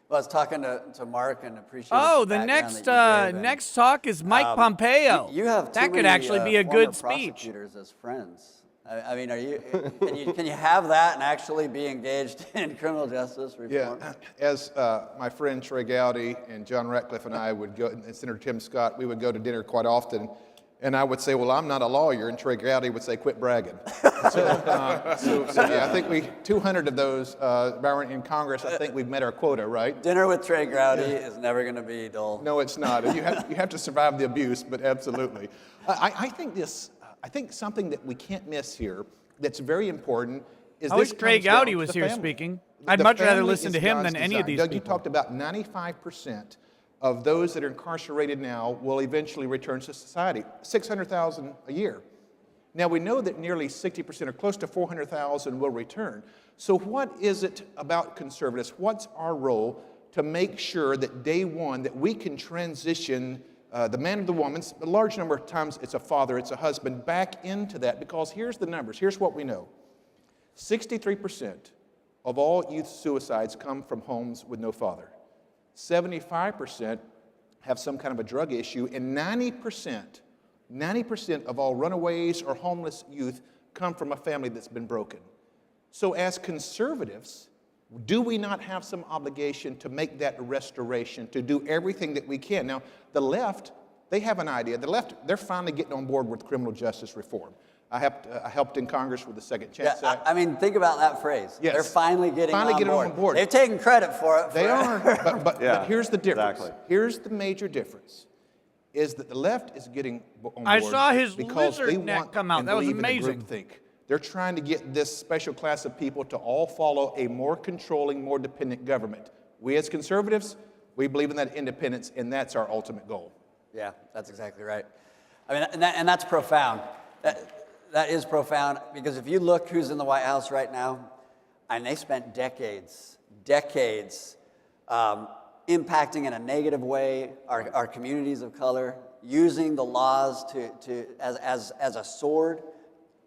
Well, I was talking to Mark and appreciate. Oh, the next talk is Mike Pompeo. You have that could actually be a good speech. Prosecutors as friends. I mean, can you have that and actually be engaged in criminal justice reform? Yeah, as my friend Trey Gowdy and John Ratcliffe and I would go, and Senator Tim Scott, we would go to dinner quite often, and I would say, well, I'm not a lawyer, and Trey Gowdy would say, quit bragging. So yeah, I think 200 of those, in Congress, I think we've met our quota, right? Dinner with Trey Gowdy is never going to be dull. No, it's not. You have to survive the abuse, but absolutely. I think something that we can't miss here that's very important is I wish Trey Gowdy was here speaking. I'd much rather listen to him than any of these Doug, people. you talked about 95% of those that are incarcerated now will eventually return to society, 600,000 a year. Now, we know that nearly 60% or close to 400,000 will return. So what is it about conservatives? What's our role to make sure that day one that we can transition the man or the woman, a large number of times it's a father, it's a husband, back into that, because here's the numbers, here's what we know. 63% of all youth suicides come from homes with no father. 75% have some kind of a drug issue, and 90% of all runaways or homeless youth come from a family that's been broken. So as conservatives, do we not have some obligation to make that restoration, to do everything that we can? Now, the left, they have an idea. The left, they're finally getting on board with criminal justice reform. I helped in Congress with the Second Chance Act. I mean, think about that phrase. Yes. They're finally getting on board. They've taken credit for it. They are, but here's the difference. Exactly. Here's the major difference, is that the left is getting on board I saw his because they lizard neck want come out. and That was believe in the amazing. groupthink. They're trying to get this special class of people to all follow a more controlling, more dependent government. We as conservatives, we believe in that independence, and that's our ultimate goal. Yeah, that's exactly right. I mean, and that's profound. That is profound, because if you look who's in the White House right now, and they spent decades impacting in a negative way our communities of color, using the laws as a sword,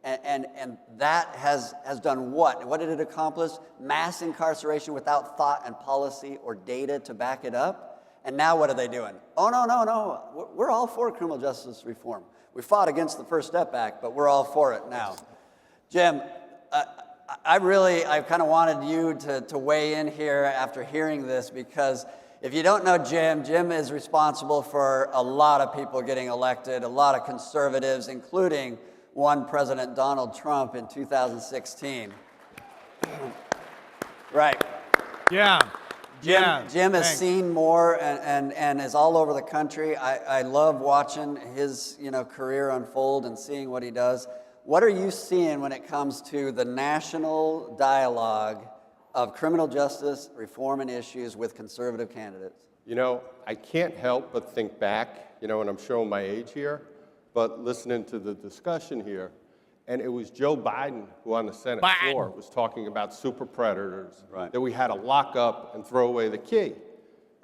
and that has done what? What did it accomplish? Mass incarceration without thought and policy or data to back it up. And now what are they doing? Oh, no. We're all for criminal justice reform. We fought against the First Step Act, but we're all for it now. Jim, I kind of wanted you to weigh in here after hearing this, because if you don't know Jim is responsible for a lot of people getting elected, a lot of conservatives, including one President Donald Trump in 2016. Right. Yeah. Jim has seen more and is all over the country. I love watching his career unfold and seeing what he does. What are you seeing when it comes to the national dialogue of criminal justice reform and issues with conservative candidates? I can't help but think back, and I'm showing my age here, but listening to the discussion here, and it was Joe Biden who on the Senate floor was talking about super predators, that we had to lock up and throw away the key.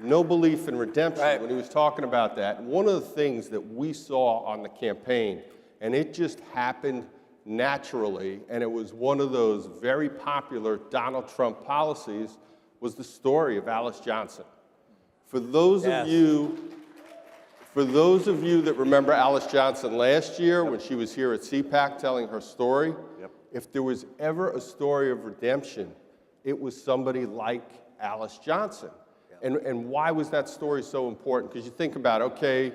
No belief in redemption when he was talking about that. And one of the things that we saw on the campaign, and it just happened naturally, and it was one of those very popular Donald Trump policies, was the story of Alice Johnson. For those of you that remember Alice Johnson last year when she was here at CPAC telling her story, if there was ever a story of redemption, it was somebody like Alice Johnson. And why was that story so important? Because you think about, okay,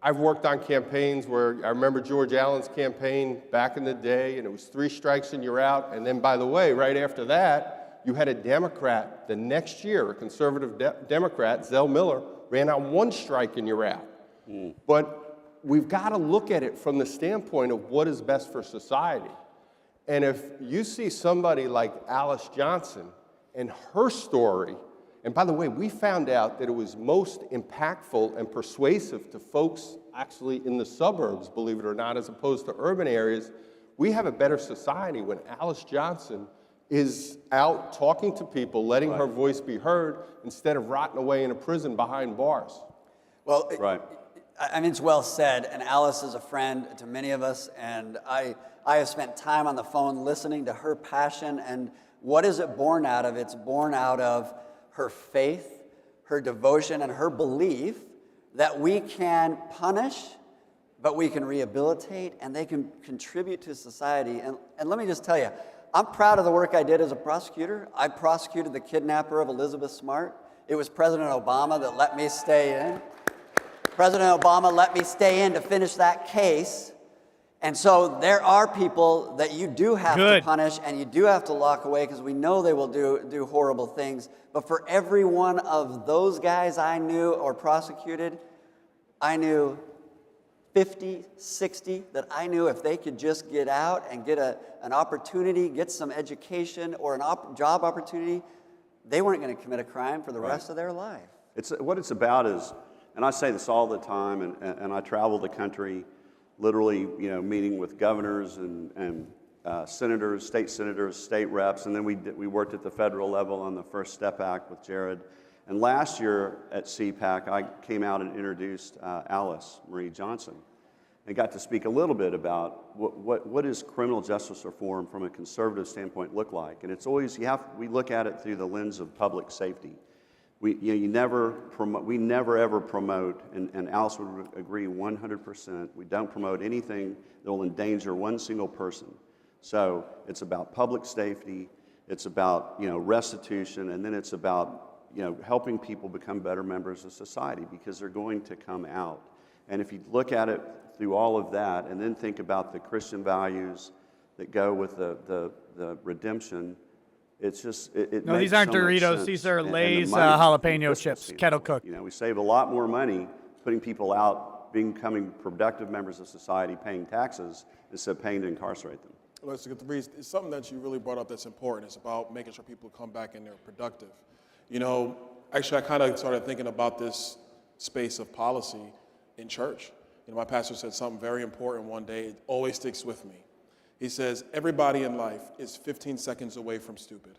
I've worked on campaigns where I remember George Allen's campaign back in the day, and it was 3 strikes and you're out. And then, by the way, right after that, you had a Democrat the next year, a conservative Democrat, Zell Miller, ran on 1 strike and you're out. But we've got to look at it from the standpoint of what is best for society. And if you see somebody like Alice Johnson and her story, and by the way, we found out that it was most impactful and persuasive to folks actually in the suburbs, believe it or not, as opposed to urban areas. We have a better society when Alice Johnson is out talking to people, letting her voice be heard, instead of rotting away in a prison behind bars. Well, I mean, it's well said, and Alice is a friend to many of us, and I have spent time on the phone listening to her passion, and what is it born out of? It's born out of her faith, her devotion, and her belief that we can punish, but we can rehabilitate, and they can contribute to society. And let me just tell you, I'm proud of the work I did as a prosecutor. I prosecuted the kidnapper of Elizabeth Smart. It was President Obama that let me stay in. President Obama let me stay in to finish that case. And so there are people that you do have to punish and you do have to lock away, because we know they will do horrible things. But for every one of those guys I knew or prosecuted, I knew 50, 60 that I knew if they could just get out and get an opportunity, get some education or job opportunity, they weren't going to commit a crime for the rest of their life. What it's about is, and I say this all the time, and I travel the country literally, meeting with governors and senators, state reps, and then we worked at the federal level on the First Step Act with Jared. And last year at CPAC, I came out and introduced Alice Marie Johnson and got to speak a little bit about what is criminal justice reform from a conservative standpoint look like. And it's always, we look at it through the lens of public safety. We never ever promote, and Alice would agree 100%, we don't promote anything that will endanger one single person. So it's about public safety, it's about restitution, and then it's about helping people become better members of society because they're going to come out. And if you look at it through all of that and then think about the Christian values that go with the redemption, it's just, it No, makes these aren't so much Doritos. sense. These are And the Lay's money jalapeno Christmas chips, season. kettle cooked. We save a lot more money putting people out, becoming productive members of society, paying taxes, instead of paying to incarcerate them. Let's get the reason. It's something that you really brought up that's important. It's about making sure people come back and they're productive. Actually, I kind of started thinking about this space of policy in church. My pastor said something very important one day. It always sticks with me. He says, everybody in life is 15 seconds away from stupid.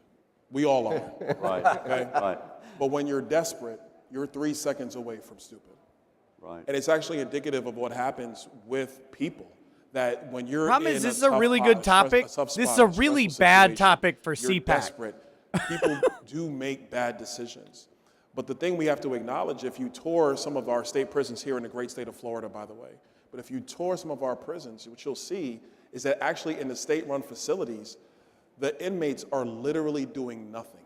We all are. Right. Okay? Right. But when you're desperate, you're 3 seconds away from stupid. Right. And it's actually indicative of what happens with people. That when you're Problem in is, this is a really tough, good topic. tough This is spot, a really stressful bad situation, topic for you're CPAC. Desperate. People do make bad decisions. But the thing we have to acknowledge, if you tour some of our state prisons here in the great state of Florida, by the way, but if you tour some of our prisons, what you'll see is that actually in the state-run facilities, the inmates are literally doing nothing.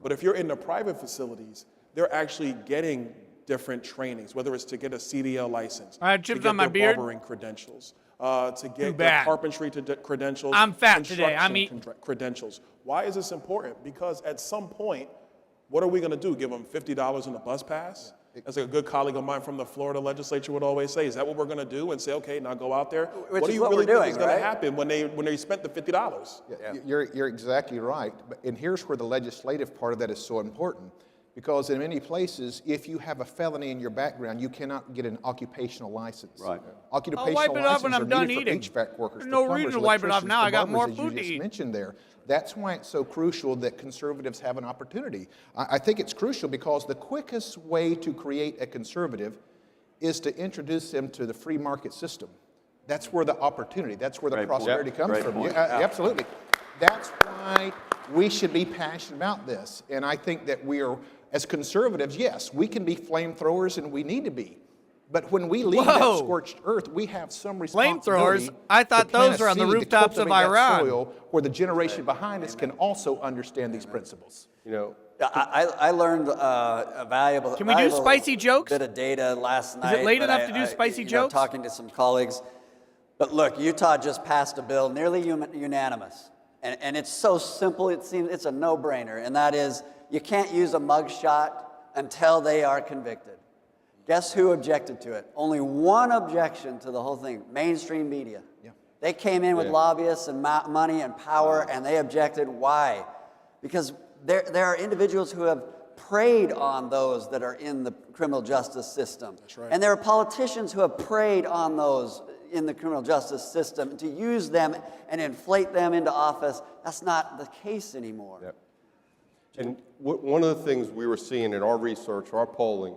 But if you're in the private facilities, they're actually getting different trainings, whether it's to get a CDL license, I have to chips get on my their beard. barbering credentials, to get their bad. carpentry credentials, I'm fat today. I'm construction credentials. Why is this important? Because at some point, what are we going to do? Give them $50 in a bus pass? As a good colleague of mine from the Florida legislature would always say, is that what we're going to do? And say, okay, now go out there. Which What do is you what really we're think doing, is going right? to happen when they spent the $50? Yeah. You're exactly right. And here's where the legislative part of that is so important. Because in many places, if you have a felony in your background, you cannot get an occupational license. Right. Occupational I'll wipe it off licenses when I'm are done needed eating. for HVAC workers, There's for no plumbers, reason to wipe it off electricians, now. for I got more barbers, as food you to just eat. mentioned there. That's why it's so crucial that conservatives have an opportunity. I think it's crucial because the quickest way to create a conservative is to introduce them to the free market system. That's where the opportunity, that's where the Great point. prosperity comes Great from. point. Absolutely. That's why we should be passionate about this. And I think that we are, as conservatives, yes, we can be flamethrowers and we need to be. But when we leave that scorched earth, we have some responsibility. Flamethrowers? I thought to plant those a were on the seed to rooftops of cultivate that Iran. soil where the generation behind us can also understand these principles. I learned a valuable. Can we do spicy jokes? Bit of data last night. Is it late but enough to do spicy jokes? Talking to some colleagues, but look, Utah just passed a bill, nearly unanimous, and it's so simple. It seems it's a no-brainer, and that is you can't use a mugshot until they are convicted. Guess who objected to it? Only one objection to the whole thing: mainstream media. Yeah. They came in with lobbyists and money and power, and they objected. Why? Because there are individuals who have preyed on those that are in the criminal justice system. That's right. And there are politicians who have preyed on those in the criminal justice system to use them and inflate them into office. That's not the case anymore. Yep. And one of the things we were seeing in our research, our polling,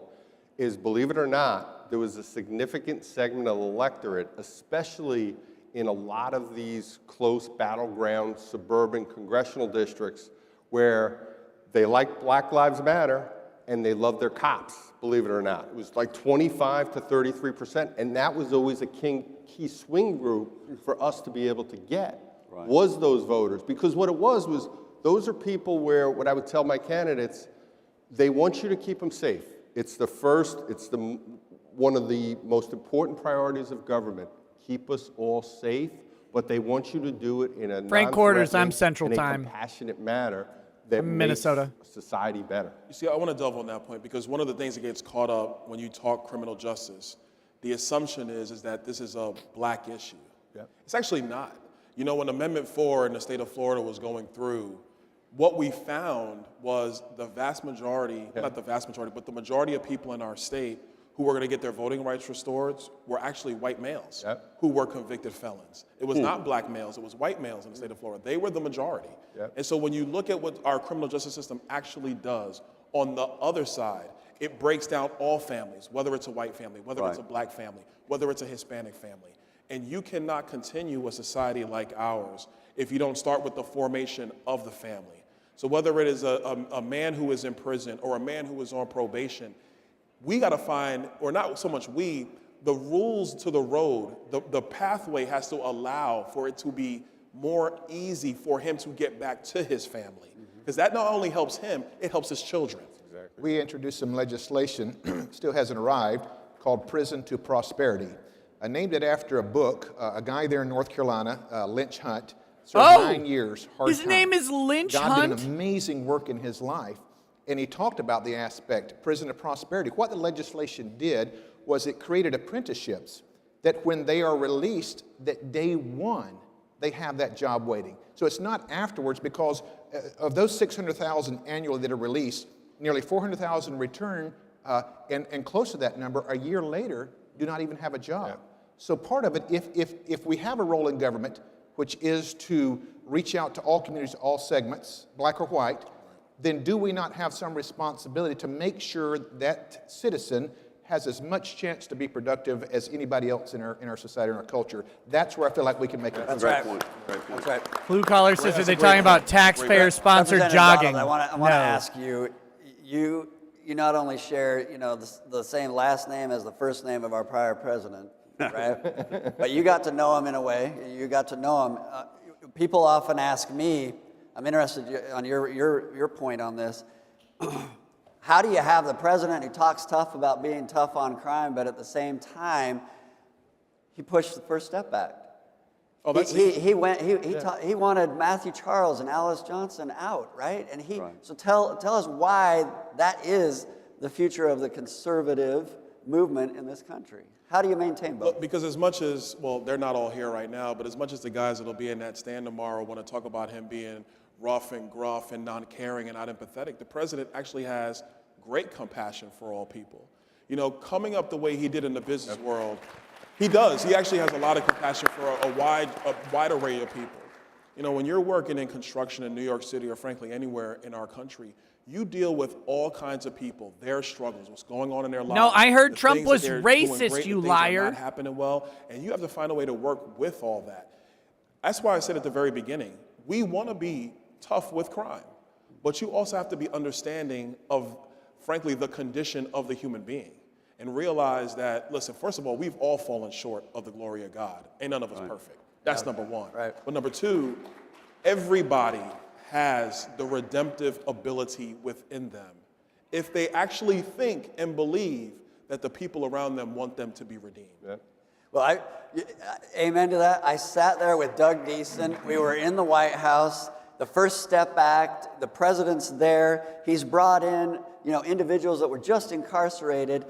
is, believe it or not, there was a significant segment of the electorate, especially in a lot of these close battleground suburban congressional districts, where they like Black Lives Matter and they love their cops, believe it or not. It was like 25 to 33%, and that was always a key swing group for us to be able to get, was those voters. Because what it was those are people where, what I would tell my candidates, they want you to keep them safe. It's one of the most important priorities of government. Keep us all safe, but they want you to do it in a Frank Quarters, I'm non-threatening Central and a Time. compassionate manner that I'm in Minnesota. makes society better. You see, I want to delve on that point because one of the things that gets caught up when you talk criminal justice, the assumption is that this is a black issue. Yep. It's actually not. When Amendment 4 in the state of Florida was going through, what we found was the vast majority, not the vast majority, but the majority of people in our state who were going to get their voting rights restored were actually white males who were convicted felons. It was not black males, it was white males in the state of Florida. They were the majority. And so when you look at what our criminal justice system actually does, On the other side, it breaks down all families, whether it's a white family, whether it's a Right. black family, whether it's a Hispanic family. And you cannot continue a society like ours if you don't start with the formation of the family. So whether it is a man who is in prison or a man who is on probation, we got to find, or not so much we, the rules to the road, the pathway has to allow for it to be more easy for him to get back to his family. Because that not only helps him, it helps his children. We introduced some legislation, still hasn't arrived, called Prison to Prosperity. I named it after a book, a guy there in North Carolina, Lynch Hunt, served 9 years, hard his time. name is Lynch God Hunt? did an amazing work in his life, and he talked about the aspect, Prison to Prosperity. What the legislation did was it created apprenticeships that when they are released, that day one, they have that job waiting. So it's not afterwards, because of those 600,000 annually that are released, nearly 400,000 return, and close to that number a year later do not even have a job. So part of it, if we have a role in government, which is to reach out to all communities, all segments, black or white, then do we not have some responsibility to make sure that citizen has as much chance to be productive as anybody else in our society, in our culture? That's where I feel like we can make a That's right. That's right. Blue collar says, are they talking about taxpayer-sponsored jogging? I want to No. ask you, you not only share, the same last name as the first name of our prior president, right? But you got to know him in a way. You got to know him. People often ask me, I'm interested on your point on this. How do you have the president who talks tough about being tough on crime, but at the same time, he pushed the First Step Act? Oh, that's he wanted Matthew Charles and Alice Johnson out, right? And so tell us why that is the future of the conservative movement in this country. How do you maintain both? Look, because as much as, well, they're not all here right now, but as much as the guys that'll be in that stand tomorrow want to talk about him being rough and gruff and non-caring and not empathetic, the president actually has great compassion for all people. Coming up the way he did in the business world, he does. He actually has a lot of compassion for a wide array of people. When you're working in construction in New York City or frankly anywhere in our country, you deal with all kinds of people, their struggles, what's going on in their lives. No, I heard the Trump things was that they're doing racist, great, you the things liar. that are not happening well, and you have to find a way to work with all that. That's why I said at the very beginning, we want to be tough with crime, but you also have to be understanding of, frankly, the condition of the human being and realize that, listen, first of all, we've all fallen short of the glory of God. Ain't none of us perfect. That's number one. Right. But number two, everybody has the redemptive ability within them if they actually think and believe that the people around them want them to be redeemed. Well, amen to that. I sat there with Doug Deason. We were in the White House. The First Step Act, the president's there. He's brought in, individuals that were just incarcerated,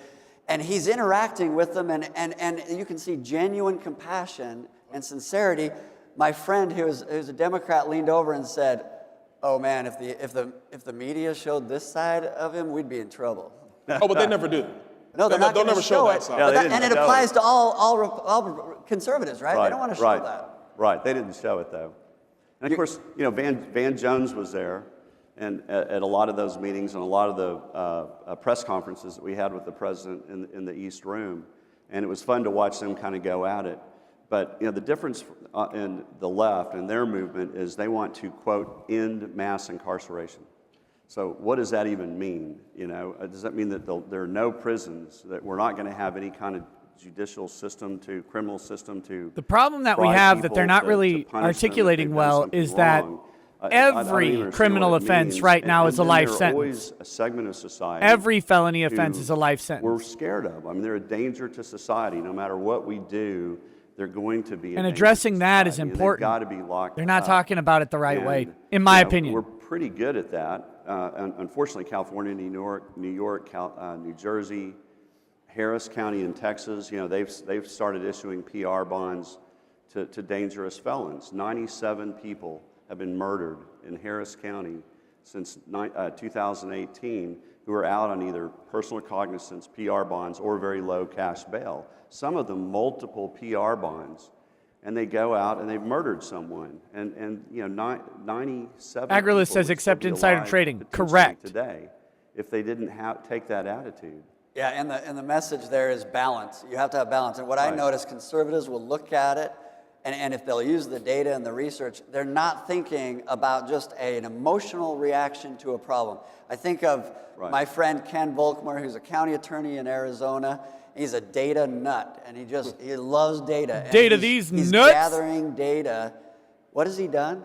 and he's interacting with them, and you can see genuine compassion and sincerity. My friend, who's a Democrat, leaned over and said, "Oh man, if the media showed this side of him, we'd be in trouble." Oh, but they never do. No, they're not they'll going to never show that it. side. But and it applies to all conservatives, right? They don't want to show that. Right, they didn't show it though. And of course, Van Jones was there, and at a lot of those meetings and a lot of the press conferences that we had with the president in the East Room, and it was fun to watch them kind of go at it. But the difference in the left and their movement is they want to, quote, end mass incarceration. So what does that even mean? Does that mean that there are no prisons, that we're not going to have any kind of judicial system criminal system to The problem that we have that they're not really articulating well is that every criminal offense right now is a life There's sentence. always a segment of society. Every felony offense is a life sentence. We're scared of. I mean, they're a danger to society. No matter what we do, they're going to be. And addressing that is important. They've got to be locked. They're not up. talking about it the right And, way, in my opinion. We're pretty good at that. Unfortunately, California, New York, New Jersey, Harris County in Texas, they've started issuing PR bonds to dangerous felons. 97 people have been murdered in Harris County since 2018 who are out on either personal recognizance, PR bonds, or very low cash bail. Some of them multiple PR bonds, and they go out and they've murdered someone. And 97 Agrilist people says would except still be insider alive trading. potentially Correct. Today. if they didn't take that attitude. Yeah, and the message there is balance. You have to have balance. And what I notice, conservatives will look at it, and if they'll use the data and the research, they're not thinking about just an emotional reaction to a problem. I think of my friend Ken Volkmar, who's a county attorney in Arizona. He's a data nut, and he loves data. And he's nuts? Gathering data. What has he done?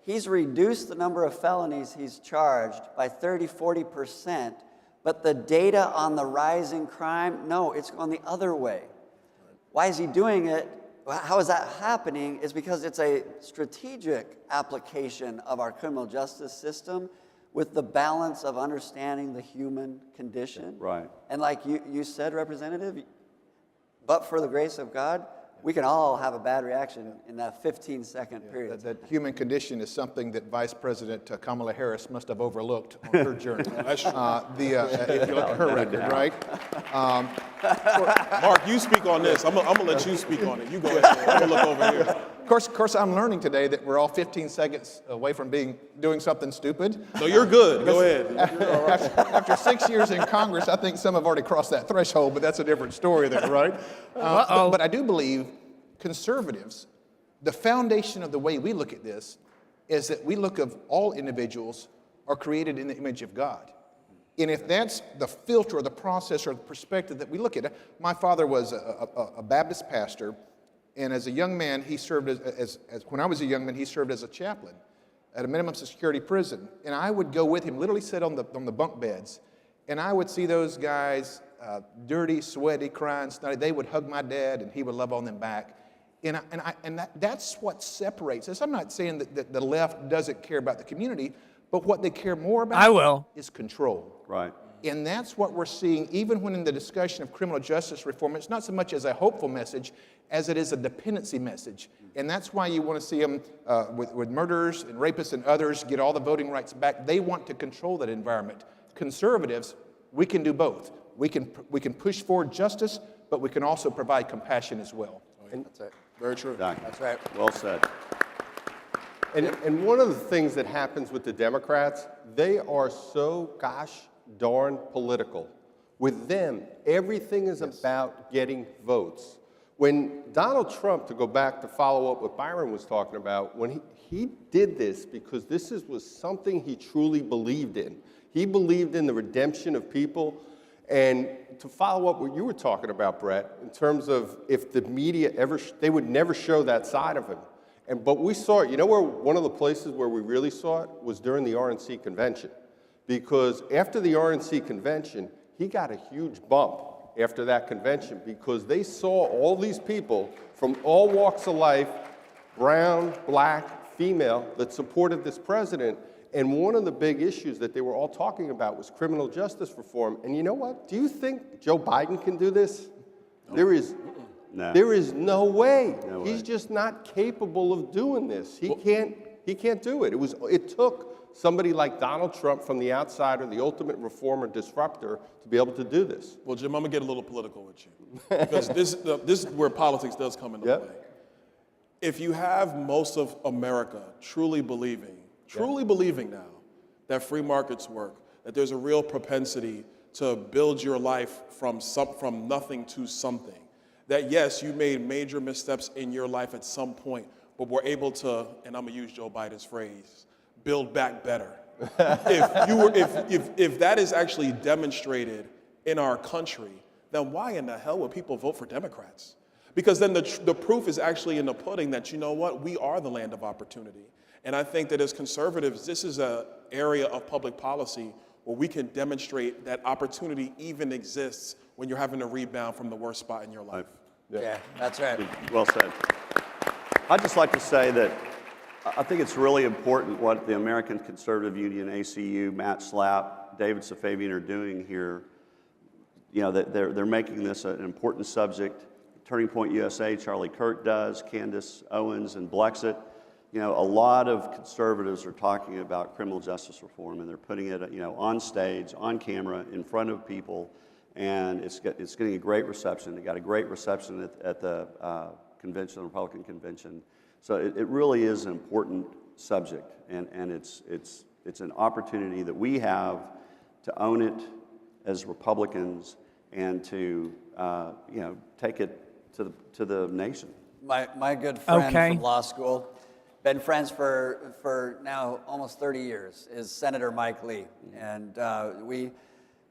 He's reduced the number of felonies he's charged by 30, 40%, but the data on the rising crime, no, it's gone the other way. Why is he doing it? How is that happening? Is because it's a strategic application of our criminal justice system with the balance of understanding the human condition. Right. And like you said, Representative, but for the grace of God, we can all have a bad reaction in that 15-second period. That human condition is something that Vice President Kamala Harris must have overlooked on her journey. That's true. If you look at her record, right? Mark, you speak on this. I'm gonna let you speak on it. You go ahead. I'm gonna look over here. Of course, I'm learning today that we're all 15 seconds away from doing something stupid. No, you're good. Go ahead. After 6 years in Congress, I think some have already crossed that threshold, but that's a different story there, right? But I do believe conservatives, the foundation of the way we look at this is that we look of all individuals are created in the image of God. And if that's the filter or the process or the perspective that we look at, my father was a Baptist pastor. And as a young man, he served when I was a young man, he served as a chaplain at a minimum security prison. And I would go with him, literally sit on the bunk beds, and I would see those guys dirty, sweaty, crying, snotty. They would hug my dad, and he would love on them back. And that's what separates us. I'm not saying that the left doesn't care about the community, but what they care more about is control. Right. And that's what we're seeing even when in the discussion of criminal justice reform. It's not so much as a hopeful message as it is a dependency message. And that's why you want to see them with murderers and rapists and others get all the voting rights back. They want to control that environment. Conservatives, we can do both. We can push forward justice, but we can also provide compassion as well. That's right. Very true. That's right. Well said. And one of the things that happens with the Democrats, they are so gosh darn political. With them, everything is about getting votes. When Donald Trump, to go back to follow up what Byron was talking about, when he did this because this was something he truly believed in. He believed in the redemption of people. And to follow up what you were talking about, Brett, in terms of if the media they would never show that side of him. But we saw it, where one of the places where we really saw it was during the RNC convention. Because after the RNC convention, he got a huge bump after that convention because they saw all these people from all walks of life, brown, black, female, that supported this president. And one of the big issues that they were all talking about was criminal justice reform. And you know what? Do you think Joe Biden can do this? No. There is no way. He's just not capable of doing this. He can't do it. It took somebody like Donald Trump from the outside, or the ultimate reformer disruptor, to be able to do this. Well, Jim, I'm going to get a little political with you. Because this is where politics does come into play. If you have most of America truly believing now that free markets work, that there's a real propensity to build your life from nothing to something, that yes, you made major missteps in your life at some point, but we're able to, and I'm going to use Joe Biden's phrase, build back better. If that is actually demonstrated in our country, then why in the hell would people vote for Democrats? Because then the proof is actually in the pudding that, you know what, we are the land of opportunity. And I think that as conservatives, this is an area of public policy where we can demonstrate that opportunity even exists when you're having to rebound from the worst spot in your life. Yeah, that's right. Well said. I'd just like to say that I think it's really important what the American Conservative Union, ACU, Matt Slapp, David Safavian are doing here. That they're making this an important subject. Turning Point USA, Charlie Kirk does, Candace Owens and Blexit. A lot of conservatives are talking about criminal justice reform, and they're putting it, on stage, on camera, in front of people, and it's getting a great reception. It got a great reception at the convention, the Republican convention. So it really is an important subject, and it's an opportunity that we have to own it as Republicans and to take it to the nation. My good friend from law school, been friends for now almost 30 years, is Senator Mike Lee. And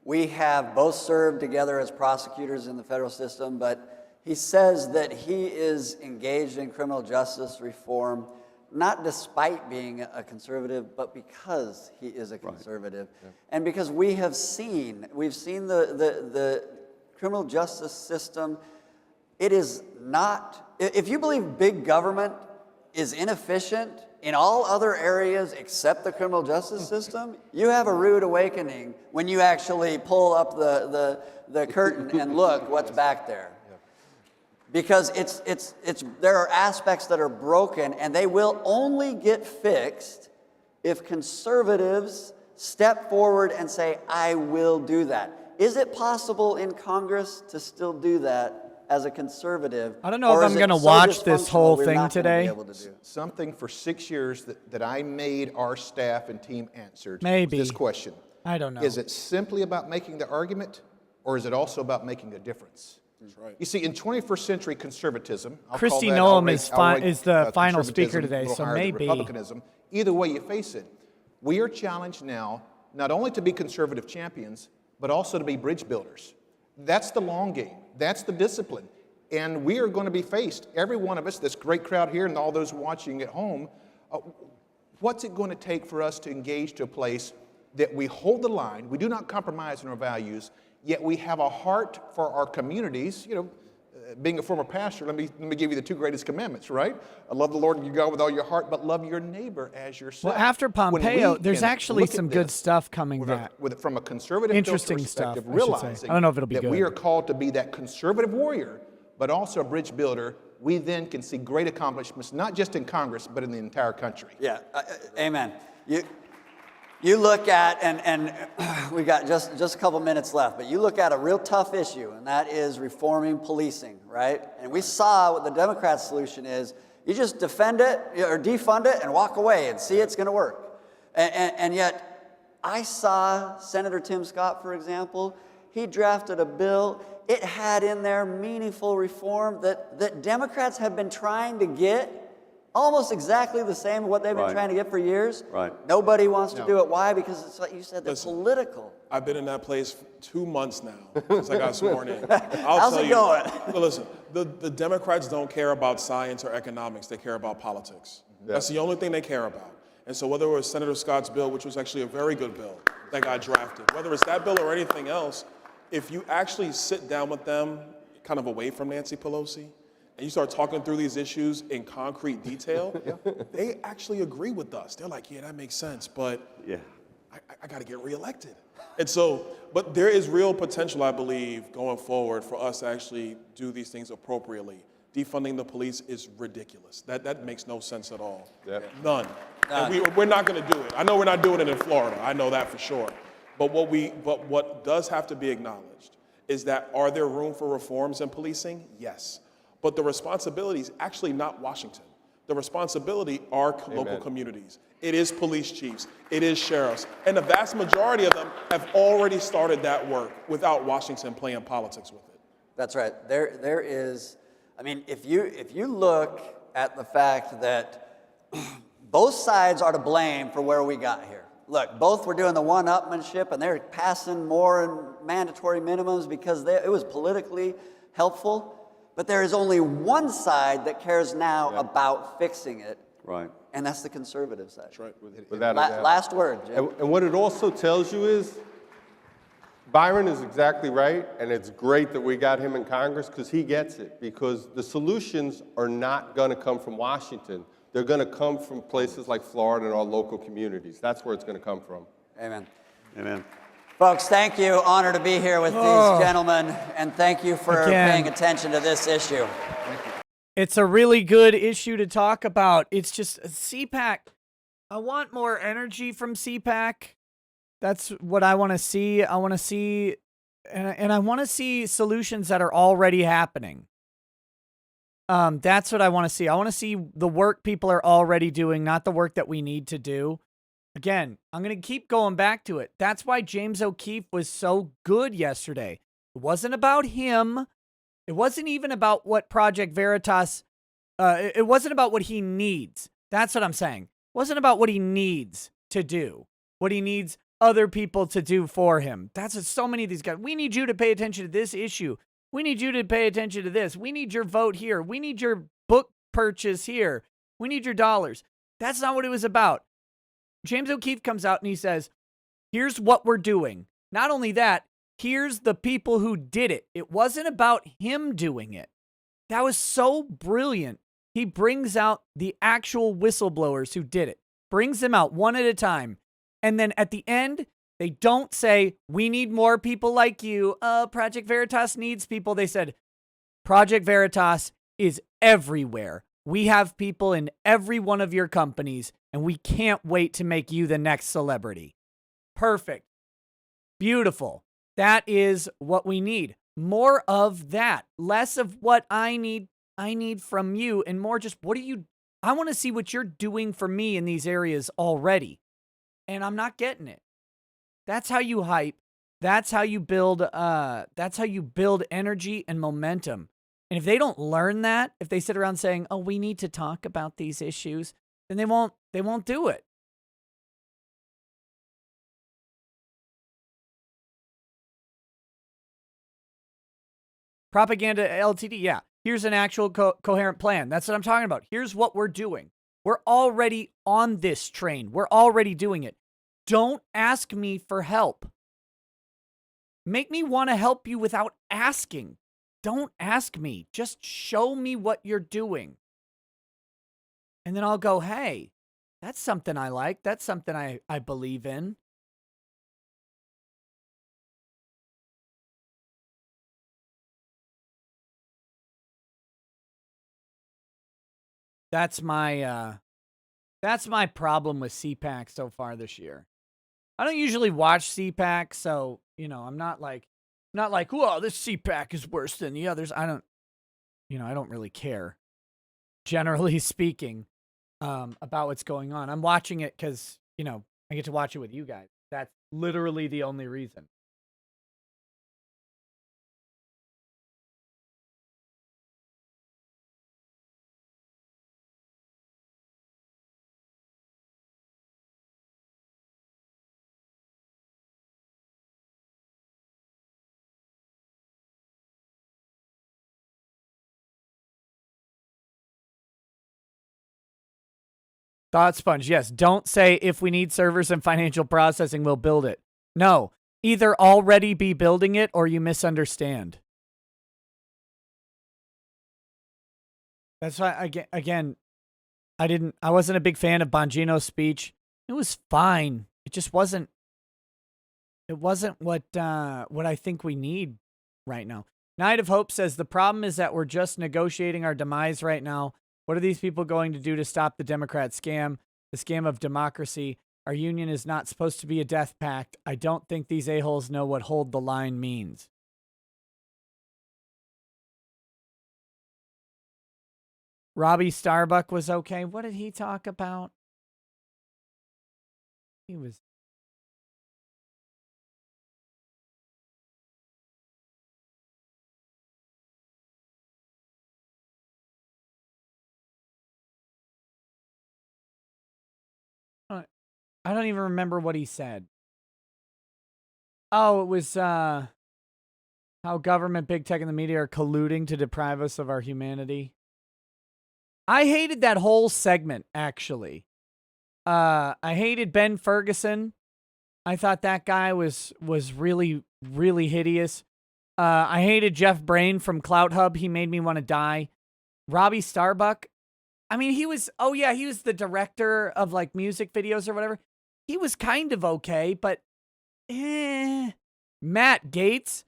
we have both served together as prosecutors in the federal system, but he says that he is engaged in criminal justice reform, not despite being a conservative, but because he is a conservative. Right. Yeah. And because we've seen the criminal justice system, it is not, if you believe big government is inefficient in all other areas except the criminal justice system, you have a rude awakening when you actually pull up the curtain and look what's back there. Because there are aspects that are broken, and they will only get fixed if conservatives step forward and say, I will do that. Is it possible in Congress to still do that as a conservative? I don't know if I'm going to watch this whole thing today. Something for 6 years that I made our staff and team answered Maybe. this question. I don't know. Is it simply about making the argument, or is it also about making a difference? That's right. You see, in 21st century conservatism, Kristi Noem is the final speaker today, so maybe. Republicanism, either way you face it, we are challenged now not only to be conservative champions, but also to be bridge builders. That's the long game. That's the discipline. And we are going to be faced, every one of us, this great crowd here and all those watching at home, what's it going to take for us to engage to a place that we hold the line, we do not compromise on our values, yet we have a heart for our communities. You know, being a former pastor, let me give you the two greatest commandments, right? Love the Lord your God with all your heart, but love your neighbor as yourself. Well, after Pompeo, there's actually some good stuff coming back. From a conservative interesting stuff, realizing I don't know if it'll be that good. We are called to be that conservative warrior, but also a bridge builder. We then can see great accomplishments, not just in Congress, but in the entire country. Yeah, amen. You look at, and we got just a couple minutes left, but you look at a real tough issue, and that is reforming policing, right? And we saw what the Democrats' solution is. You just defend it or defund it and walk away and see it's going to work. And yet, I saw Senator Tim Scott, for example, he drafted a bill. It had in there meaningful reform that Democrats have been trying to get, almost exactly the same as what they've been trying to get for years. Right. Nobody wants to do it. Why? Because it's like you said, they're political. I've been in that place for 2 months now since I got sworn in. How's it going? Well, listen, the Democrats don't care about science or economics. They care about politics. Yeah. That's the only thing they care about. And so whether it was Senator Scott's bill, which was actually a very good bill that got drafted, whether it's that bill or anything else, if you actually sit down with them kind of away from Nancy Pelosi, and you start talking through these issues in concrete detail, they actually agree with us. They're like, yeah, that makes sense, but I got to get reelected. And so, but there is real potential, I believe, going forward for us to actually do these things appropriately. Defunding the police is ridiculous. That makes no sense at all. Yep. None. And we're not going to do it. I know we're not doing it in Florida. I know that for sure. But what does have to be acknowledged is that, are there room for reforms in policing? Yes. But the responsibility is actually not Washington. The responsibility are local communities. It is police chiefs. It is sheriffs. And the vast majority of them have already started that work without Washington playing politics with it. That's right. There is, I mean, if you look at the fact that both sides are to blame for where we got here. Look, both were doing the one-upmanship, and they're passing more mandatory minimums because it was politically helpful. But there is only one side that cares now about fixing it. Right. And that's the conservative side. That's right. Without a doubt. Last word, Jim. And what it also tells you is, Byron is exactly right, and it's great that we got him in Congress because he gets it. Because the solutions are not going to come from Washington. They're going to come from places like Florida and our local communities. That's where it's going to come from. Amen. Amen. Folks, thank you. Honor to be here with these gentlemen, and thank you for paying attention to this issue. It's a really good issue to talk about. It's just CPAC. I want more energy from CPAC. That's what I want to see. I want to see, and I want to see solutions that are already happening. That's what I want to see. I want to see the work people are already doing, not the work that we need to do. Again, I'm going to keep going back to it. That's why James O'Keefe was so good yesterday. It wasn't about him. It wasn't even about what Project Veritas, it wasn't about what he needs. That's what I'm saying. It wasn't about what he needs to do, what he needs other people to do for him. That's what so many of these guys, we need you to pay attention to this issue. We need you to pay attention to this. We need your vote here. We need your book purchase here. We need your dollars. That's not what it was about. James O'Keefe comes out and he says, here's what we're doing. Not only that, here's the people who did it. It wasn't about him doing it. That was so brilliant. He brings out the actual whistleblowers who did it, brings them out one at a time. And then at the end, they don't say, we need more people like you. Project Veritas needs people. They said, Project Veritas is everywhere. We have people in every one of your companies, and we can't wait to make you the next celebrity. Perfect. Beautiful. That is what we need. More of that. Less of what I need from you, and more just I want to see what you're doing for me in these areas already. And I'm not getting it. That's how you hype. That's how you build energy and momentum. And if they don't learn that, if they sit around saying, "Oh, we need to talk about these issues," then they won't do it. Propaganda LTD, yeah. Here's an actual coherent plan. That's what I'm talking about. Here's what we're doing. We're already on this train. We're already doing it. Don't ask me for help. Make me want to help you without asking. Don't ask me. Just show me what you're doing. And then I'll go, hey, that's something I like. That's something I believe in. That's my problem with CPAC so far this year. I don't usually watch CPAC, so, I'm not like, whoa, this CPAC is worse than the others. I don't really care, generally speaking, about what's going on. I'm watching it because, I get to watch it with you guys. That's literally the only reason. Thought Sponge, yes. Don't say if we need servers and financial processing, we'll build it. No. Either already be building it or you misunderstand. That's why, again, I wasn't a big fan of Bongino's speech. It was fine. It just wasn't, what I think we need right now. Night of Hope says, the problem is that we're just negotiating our demise right now. What are these people going to do to stop the Democrat scam, the scam of democracy? Our union is not supposed to be a death pact. I don't think these a-holes know what hold the line means. Robbie Starbuck was okay. What did he talk about? He was... I don't even remember what he said. Oh, it was how government, big tech, and the media are colluding to deprive us of our humanity. I hated that whole segment, actually. I hated Ben Ferguson. I thought that guy was really, really hideous. I hated Jeff Brain from Clout Hub. He made me want to die. Robbie Starbuck. I mean, he was the director of like music videos or whatever. He was kind of okay, but Matt Gaetz.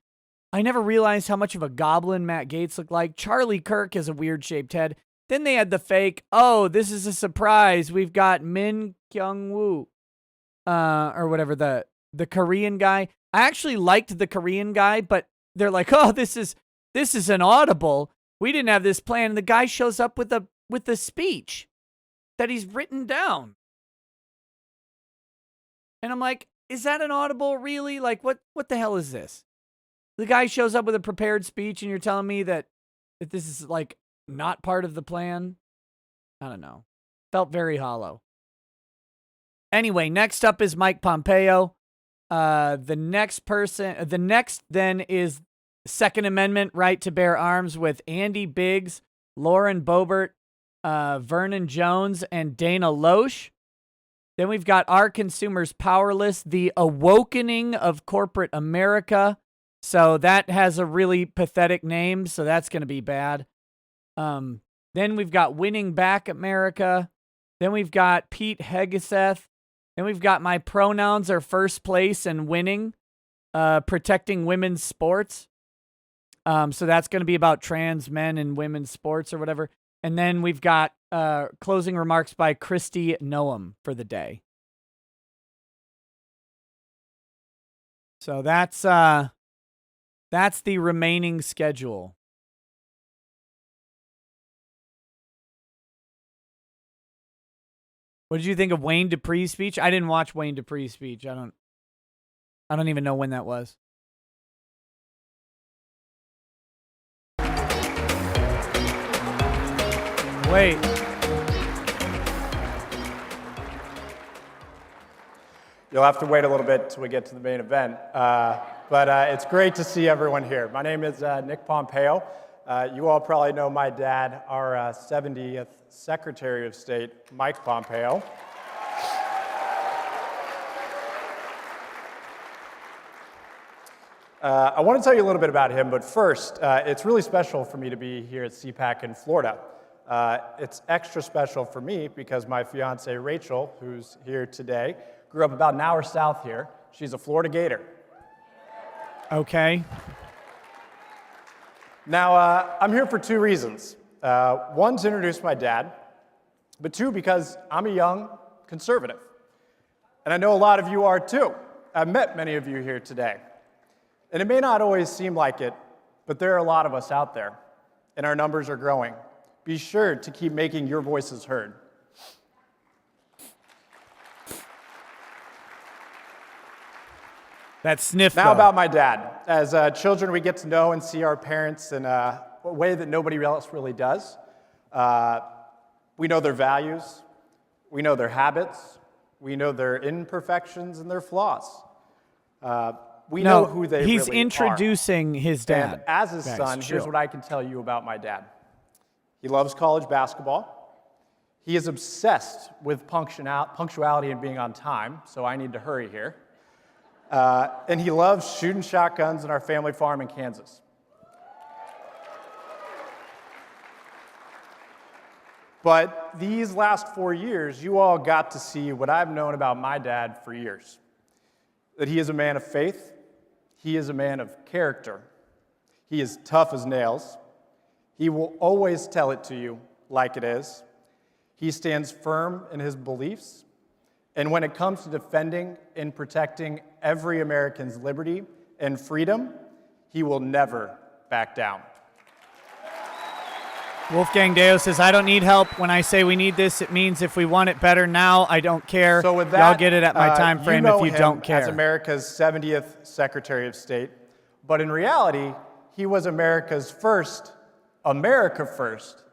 I never realized how much of a goblin Matt Gaetz looked like. Charlie Kirk has a weird shaped head. Then they had the fake, oh, this is a surprise. We've got Min Kyung-woo. Or whatever, the Korean guy. I actually liked the Korean guy, but they're like, oh, this is an audible. We didn't have this plan. And the guy shows up with the speech that he's written down. And I'm like, is that an audible, really? Like, what the hell is this? The guy shows up with a prepared speech, and you're telling me that this is, like, not part of the plan? I don't know. Felt very hollow. Anyway, next up is Mike Pompeo. The next then is Second Amendment right to bear arms with Andy Biggs, Lauren Boebert, Vernon Jones, and Dana Loesch. Then we've got Our Consumers Powerless, the awakening of corporate America. So that has a really pathetic name, so that's going to be bad. Then we've got Winning Back America. Then we've got Pete Hegeseth. Then we've got My Pronouns Are First Place and Winning, protecting women's sports. So that's going to be about trans men and women's sports or whatever. And then we've got closing remarks by Kristi Noem for the day. So that's the remaining schedule. What did you think of Wayne Dupree's speech? I didn't watch Wayne Dupree's speech. I don't even know when that was. Wait. You'll have to wait a little bit till we get to the main event. But it's great to see everyone here. My name is Nick Pompeo. You all probably know my dad, our 70th Secretary of State, Mike Pompeo. I want to tell you a little bit about him, but first, it's really special for me to be here at CPAC in Florida. It's extra special for me because my fiance, Rachel, who's here today, grew up about an hour south here. She's a Florida Gator. Okay. Now, I'm here for two reasons. One, to introduce my dad, but two, because I'm a young conservative. And I know a lot of you are too. I've met many of you here today. And it may not always seem like it, but there are a lot of us out there, and our numbers are growing. Be sure to keep making your voices heard. That sniff. Now about my dad. As children, we get to know and see our parents in a way that nobody else really does. We know their values. We know their habits. We know their imperfections and their flaws. We know who they really are. He's introducing his dad. And as his son, here's what I can tell you about my dad. He loves college basketball. He is obsessed with punctuality and being on time, so I need to hurry here. And he loves shooting shotguns in our family farm in Kansas. But these last 4 years, you all got to see what I've known about my dad for years. That he is a man of faith. He is a man of character. He is tough as nails. He will always tell it to you like it is. He stands firm in his beliefs. And when it comes to defending and protecting every American's liberty and freedom, he will never back down. Wolfgang Deo says, I don't need help. When I say we need this, it means if we want it better now, I don't care. So with that, y'all get it at my time frame you know if you him don't care. as America's 70th Secretary of State, but in reality, he was America first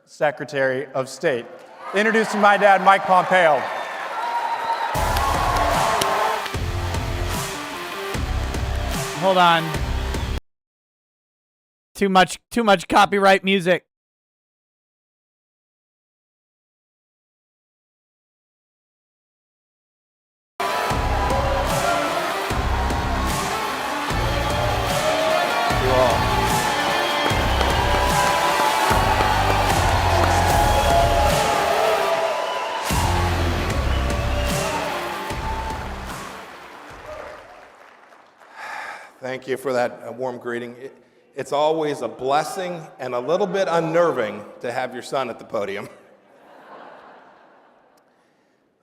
Secretary of State. Introducing my dad, Mike Pompeo. Hold on. Too much copyright music. Thank you for that warm greeting. It's always a blessing and a little bit unnerving to have your son at the podium.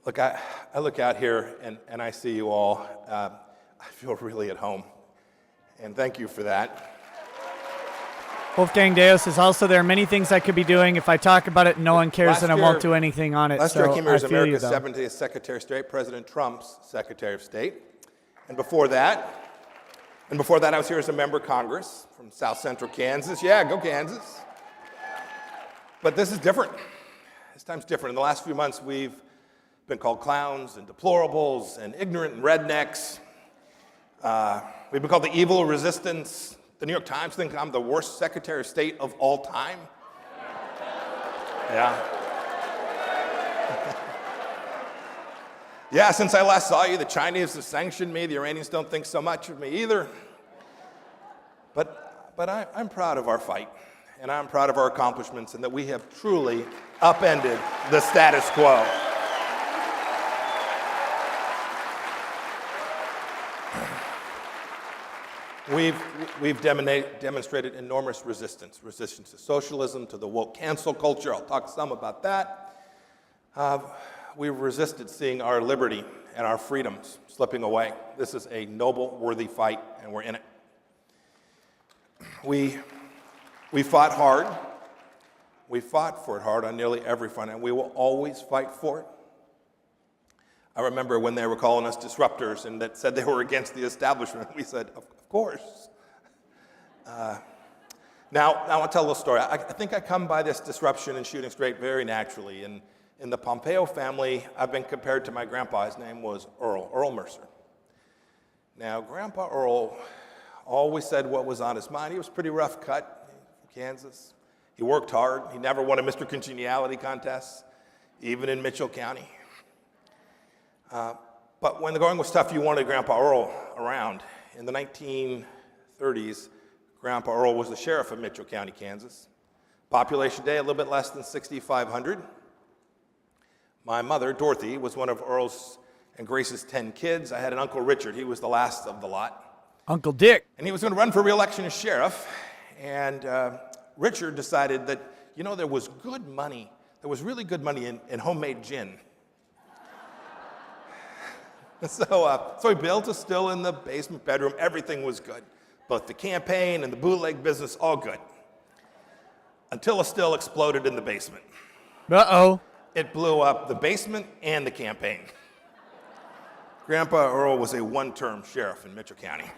Look, I look out here and I see you all. I feel really at home, and thank you for that. Wolfgang Deus is also there. Many things I could be doing. If I talk about it, no one cares, and I won't do anything on it. Last So year, I came here as I feel you, America's though. 70th Secretary of State, President Trump's Secretary of State. And before that, I was here as a member of Congress from South Central Kansas. Yeah, go Kansas. But this is different. This time's different. In the last few months, we've been called clowns and deplorables and ignorant and rednecks. We've been called the evil resistance. The New York Times think I'm the worst Secretary of State of all time. Yeah. Yeah, since I last saw you, the Chinese have sanctioned me. The Iranians don't think so much of me either. But I'm proud of our fight, and I'm proud of our accomplishments, and that we have truly upended the status quo. We've demonstrated enormous resistance to socialism, to the woke cancel culture. I'll talk some about that. We've resisted seeing our liberty and our freedoms slipping away. This is a noble, worthy fight, and we're in it. We fought hard. We fought for it hard on nearly every front, and we will always fight for it. I remember when they were calling us disruptors and that said they were against the establishment. We said, of course. Now I want to tell a little story. I think I come by this disruption and shooting straight very naturally. And in the Pompeo family, I've been compared to my grandpa. His name was Earl Mercer. Now, Grandpa Earl always said what was on his mind. He was pretty rough cut from Kansas. He worked hard. He never won a Mr. Congeniality contest, even in Mitchell County. But when the going was tough, you wanted Grandpa Earl around. In the 1930s, Grandpa Earl was the sheriff of Mitchell County, Kansas. Population day, a little bit less than 6,500. My mother, Dorothy, was one of Earl's and Grace's 10 kids. I had an Uncle Richard. He was the last of the lot. Uncle Dick. And he was going to run for re-election as sheriff. And Richard decided that, there was good money. There was really good money in homemade gin. So he built a still in the basement bedroom. Everything was good. Both the campaign and the bootleg business, all good. Until a still exploded in the basement. Uh-oh. It blew up the basement and the campaign. Grandpa Earl was a one-term sheriff in Mitchell County.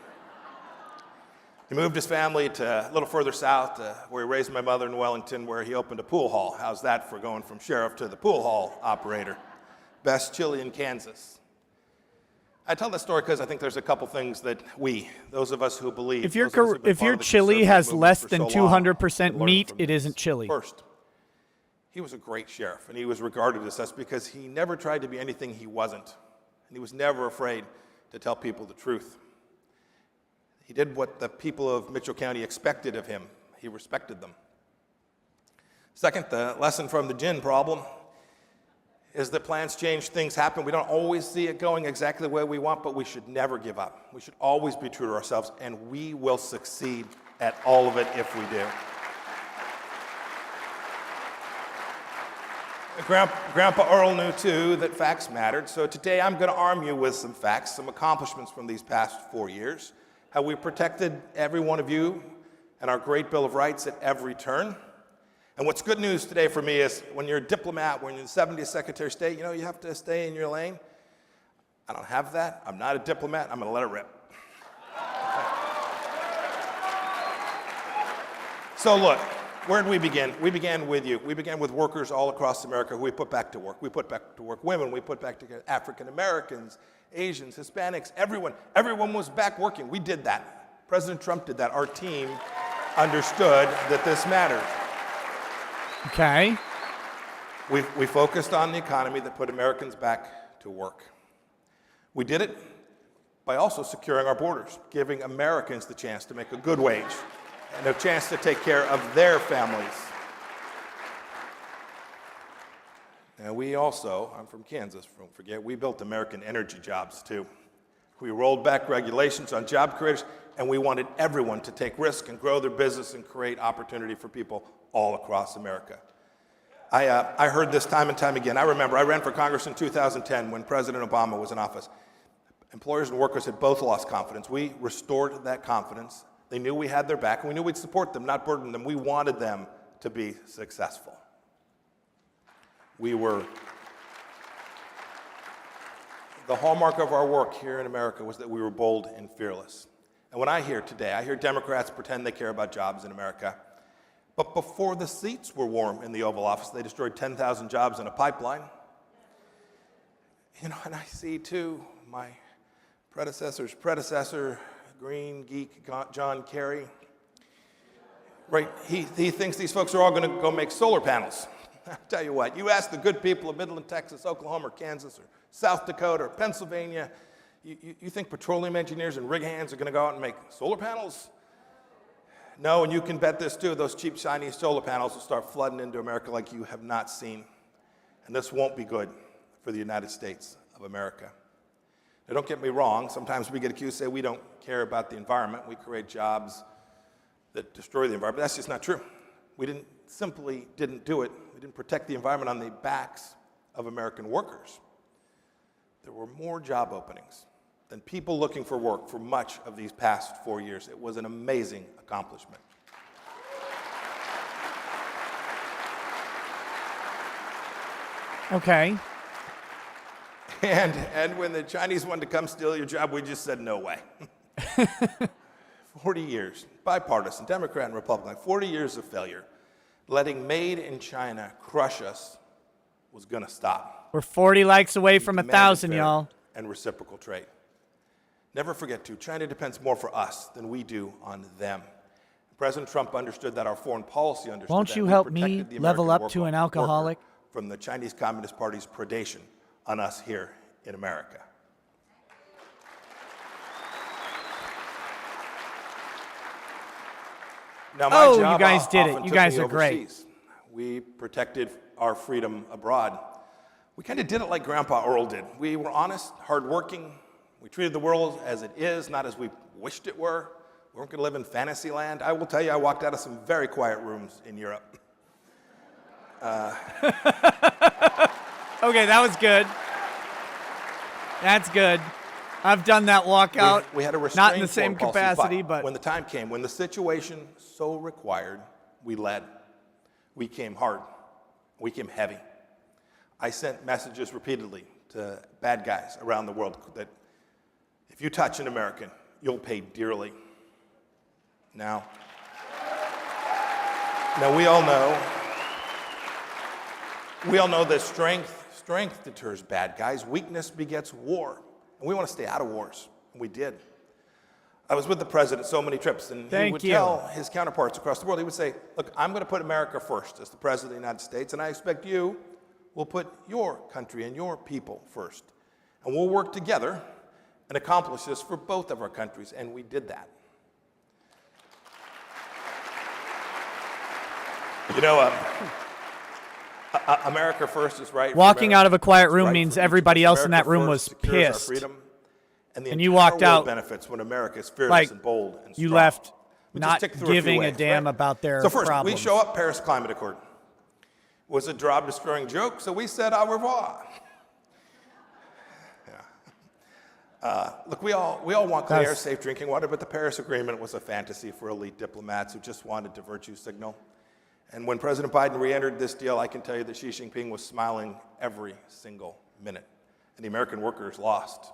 He moved his family to a little further south, where he raised my mother in Wellington, where he opened a pool hall. How's that for going from sheriff to the pool hall operator? Best chili in Kansas. I tell that story because I think there's a couple things that those of us who believe, if your chili has less than 200% meat, it isn't chili. First, he was a great sheriff, and he was regarded as such because he never tried to be anything he wasn't, and he was never afraid to tell people the truth. He did what the people of Mitchell County expected of him. He respected them. Second, the lesson from the gin problem is that plans change, things happen. We don't always see it going exactly the way we want, but we should never give up. We should always be true to ourselves, and we will succeed at all of it if we do. Grandpa Earl knew, too, that facts mattered, so today I'm going to arm you with some facts, some accomplishments from these past 4 years, how we protected every one of you and our great Bill of Rights at every turn. And what's good news today for me is when you're a diplomat, when you're the 70th Secretary of State, you have to stay in your lane. I don't have that. I'm not a diplomat. I'm going to let it rip. So look, where did we begin? We began with you. We began with workers all across America who we put back to work. We put back to work women. We put back to African Americans, Asians, Hispanics, everyone. Everyone was back working. We did that. President Trump did that. Our team understood that this mattered. Okay. We focused on the economy that put Americans back to work. We did it by also securing our borders, giving Americans the chance to make a good wage and a chance to take care of their families. And we also, I'm from Kansas, don't forget, we built American energy jobs too. We rolled back regulations on job creators, and we wanted everyone to take risks and grow their business and create opportunity for people all across America. I heard this time and time again. I remember I ran for Congress in 2010 when President Obama was in office. Employers and workers had both lost confidence. We restored that confidence. They knew we had their back, and we knew we'd support them, not burden them. We wanted them to be successful. The hallmark of our work here in America was that we were bold and fearless. And when I hear Democrats pretend they care about jobs in America. But before the seats were warm in the Oval Office, they destroyed 10,000 jobs in a pipeline. And I see, too, my predecessor's predecessor, green geek John Kerry. Right, he thinks these folks are all going to go make solar panels. I'll tell you what, you ask the good people of Midland, Texas, Oklahoma, or Kansas, or South Dakota, or Pennsylvania, you think petroleum engineers and rig hands are going to go out and make solar panels? No, and you can bet this too, those cheap Chinese solar panels will start flooding into America like you have not seen. And this won't be good for the United States of America. Now, don't get me wrong, sometimes we get accused, say we don't care about the environment, we create jobs that destroy the environment. That's just not true. We didn't do it. We didn't protect the environment on the backs of American workers. There were more job openings than people looking for work for much of these past 4 years. It was an amazing accomplishment. Okay. And when the Chinese wanted to come steal your job, we just said, no way. 40 years, bipartisan, Democrat and Republican, 40 years of failure. Letting made in China crush us was going to stop. We're 40 likes away from 1,000, y'all. And reciprocal trade. Never forget, too, China depends more for us than we do on them. President Trump understood that, our foreign policy understood that. Won't you help me level up to an alcoholic? From the Chinese Communist Party's predation on us here in America. Now, my job you guys did often it. You took guys me are great. overseas. We protected our freedom abroad. We kind of did it like Grandpa Earl did. We were honest, hardworking. We treated the world as it is, not as we wished it were. We weren't going to live in fantasy land. I will tell you, I walked out of some very quiet rooms in Europe. Okay, that was good. That's good. I've done that walkout. We had a not in the restrained same foreign policy, capacity, but when the time came, when the situation so required, we led. We came hard. We came heavy. I sent messages repeatedly to bad guys around the world that if you touch an American, you'll pay dearly. Now we all know that strength deters bad guys. Weakness begets war. And we want to stay out of wars. And we did. I was with the president so many trips, and he would tell his counterparts across the world, he would say, look, I'm going to put America first as the president of the United States, and I expect you will put your country and your people first. And we'll work together and accomplish this for both of our countries, and we did that. You know, America first is right. Walking out of a quiet room means everybody else in that room was pissed. And you walked out benefits when America is fearless like and bold and strong. you left We not just tick through giving a ways, damn right? about their So first, problems. we show up, Paris Climate Accord. It was a job-destroying joke, so we said au revoir. Look, we all want clean air, safe drinking water, but the Paris Agreement was a fantasy for elite diplomats who just wanted to virtue signal. And when President Biden re-entered this deal, I can tell you that Xi Jinping was smiling every single minute, and the American workers lost.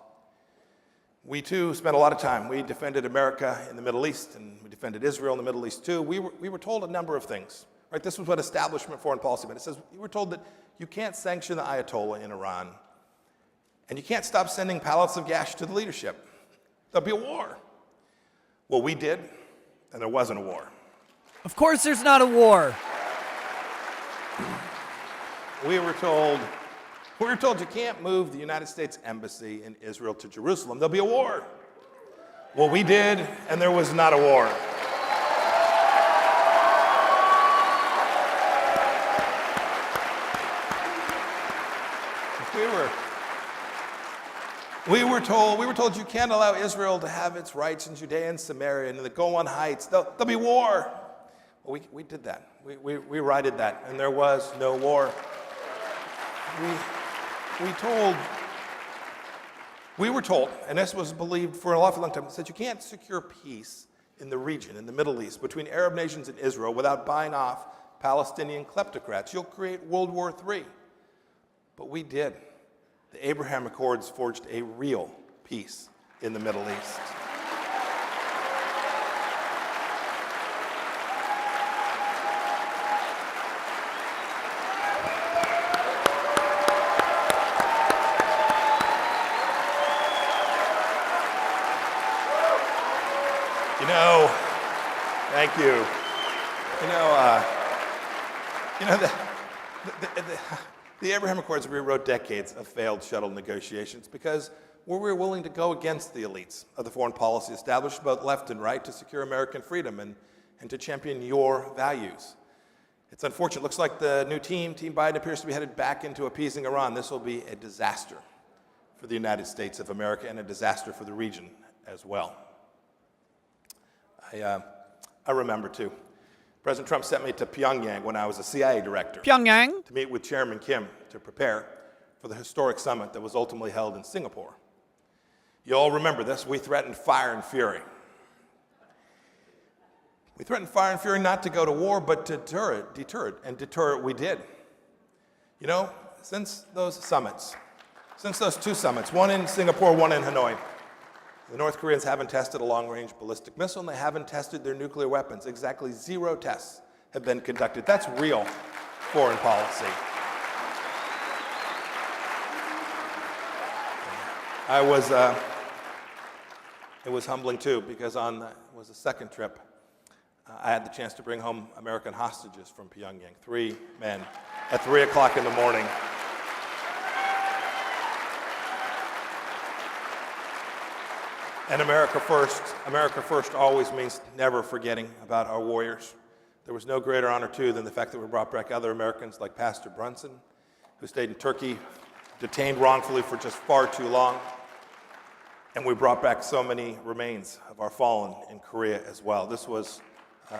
We, too, spent a lot of time. We defended America in the Middle East, and we defended Israel in the Middle East, too. We were told a number of things. Right? This was what establishment foreign policy meant. It says you were told that you can't sanction the Ayatollah in Iran, and you can't stop sending pallets of gas to the leadership. There'll be a war. Well, we did, and there wasn't a war. Of course there's not a war. We were told you can't move the United States Embassy in Israel to Jerusalem. There'll be a war. Well, we did, and there was not a war. We were told you can't allow Israel to have its rights in Judea and Samaria and in the Golan Heights. There'll be war. Well, we did that. We righted that, and there was no war. We were told, and this was believed for an awful long time, it said you can't secure peace in the region, in the Middle East, between Arab nations and Israel without buying off Palestinian kleptocrats. You'll create World War III. But we did. The Abraham Accords forged a real peace in the Middle East. Thank you. The Abraham Accords rewrote decades of failed shuttle negotiations because we were willing to go against the elites of the foreign policy established both left and right to secure American freedom and to champion your values. It's unfortunate. It looks like the new Team Biden, appears to be headed back into appeasing Iran. This will be a disaster for the United States of America and a disaster for the region as well. I remember, too. President Trump sent me to Pyongyang when I was a CIA director. Pyongyang? To meet with Chairman Kim to prepare for the historic summit that was ultimately held in Singapore. You all remember this. We threatened fire and fury. We threatened fire and fury not to go to war, but to deter it, and deter it we did. You know, since those two summits, one in Singapore, one in Hanoi, the North Koreans haven't tested a long-range ballistic missile, and they haven't tested their nuclear weapons. Exactly 0 tests have been conducted. That's real foreign policy. It was humbling, too, because it was the second trip, I had the chance to bring home American hostages from Pyongyang, 3 men, at 3 o'clock in the morning. And America first always means never forgetting about our warriors. There was no greater honor, too, than the fact that we brought back other Americans like Pastor Brunson, who stayed in Turkey, detained wrongfully for just far too long. And we brought back so many remains of our fallen in Korea as well. This was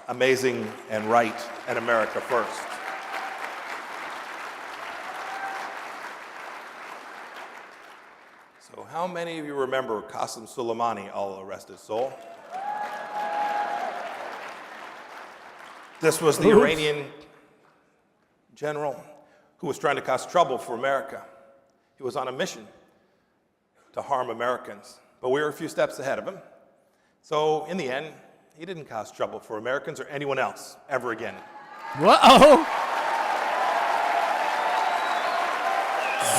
amazing and right, and America first. So how many of you remember Qasem Soleimani, Allah rest his soul? This was the Iranian general who was trying to cause trouble for America. He was on a mission to harm Americans, but we were a few steps ahead of him. So in the end, he didn't cause trouble for Americans or anyone else ever again. Whoa!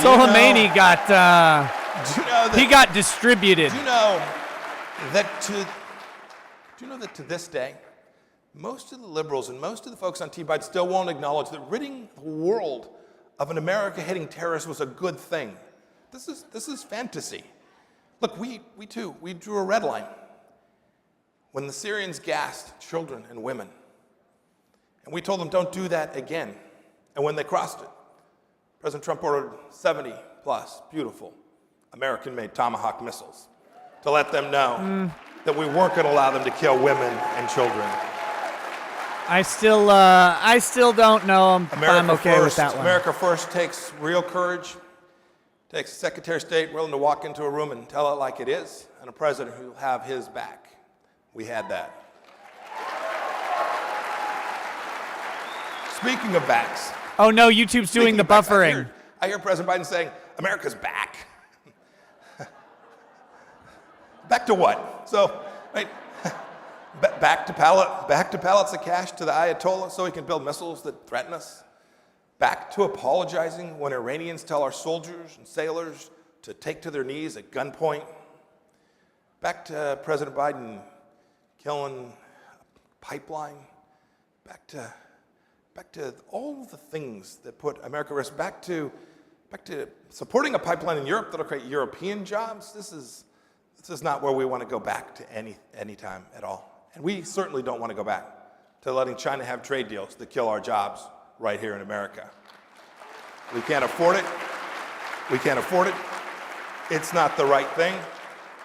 Soleimani got he got distributed. Do you know that to this day, most of the liberals and most of the folks on Team Biden still won't acknowledge that ridding the world of an America-hating terrorist was a good thing. This is fantasy. Look, we drew a red line when the Syrians gassed children and women. And we told them, don't do that again. And when they crossed it, President Trump ordered 70 plus beautiful American-made Tomahawk missiles to let them know that we weren't going to allow them to kill women and children. I still don't know if I'm okay with that one. America first takes real courage, takes a Secretary of State willing to walk into a room and tell it like it is, and a president who will have his back. We had that. Speaking of backs. Oh no, YouTube's doing the buffering. I hear President Biden saying, America's back. Back to what? So, right, back to pallets of cash to the Ayatollah so he can build missiles that threaten us? Back to apologizing when Iranians tell our soldiers and sailors to take to their knees at gunpoint? Back to President Biden killing a pipeline? Back to all the things that put America at risk? Back to supporting a pipeline in Europe that'll create European jobs? This is not where we want to go back to any time at all. And we certainly don't want to go back to letting China have trade deals that kill our jobs right here in America. We can't afford it. We can't afford it. It's not the right thing,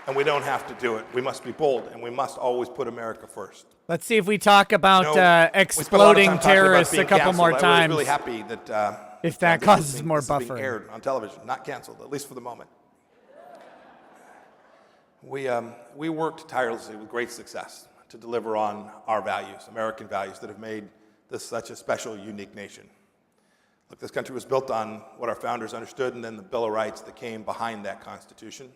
and we don't have to do it. We must be bold, and we must always put America first. Let's see if we talk about exploding terrorists a couple more times. I was really happy that if that causes more buffering. Being aired on television, not canceled, at least for the moment. We worked tirelessly with great success to deliver on our values, American values that have made this such a special, unique nation. Look, this country was built on what our founders understood and then the Bill of Rights that came behind that Constitution.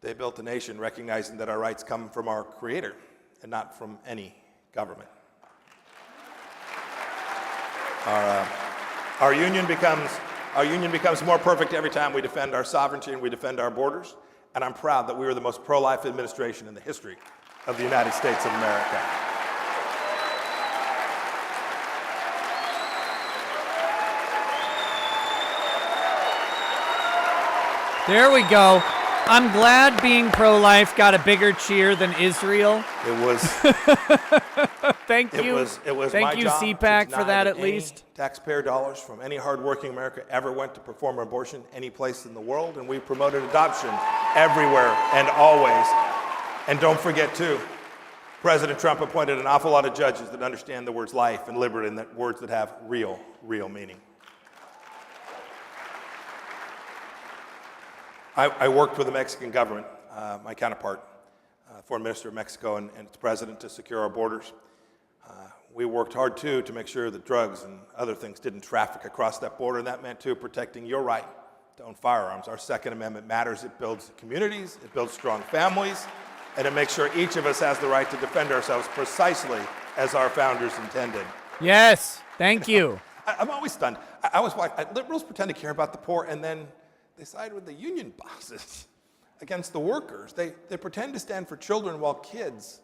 They built a nation recognizing that our rights come from our Creator and not from any government. Our union becomes more perfect every time we defend our sovereignty and we defend our borders. And I'm proud that we were the most pro-life administration in the history of the United States of America. There we go. I'm glad being pro-life got a bigger cheer than Israel. It was. Thank you. It was Thank my you, job CPAC, to for deny that at any least. Taxpayer dollars from any hardworking America ever went to perform an abortion any place in the world, and we promoted adoption everywhere and always. And don't forget, too, President Trump appointed an awful lot of judges that understand the words life and liberty and words that have real meaning. I worked with the Mexican government, my counterpart, Foreign Minister of Mexico and its president, to secure our borders. We worked hard, too, to make sure that drugs and other things didn't traffic across that border, and that meant, too, protecting your right to own firearms. Our Second Amendment matters. It builds communities, it builds strong families, and it makes sure each of us has the right to defend ourselves precisely as our founders intended. Yes, thank you. I'm always stunned. I was like, liberals pretend to care about the poor, and then they side with the union bosses against the workers. They pretend to stand for children while kids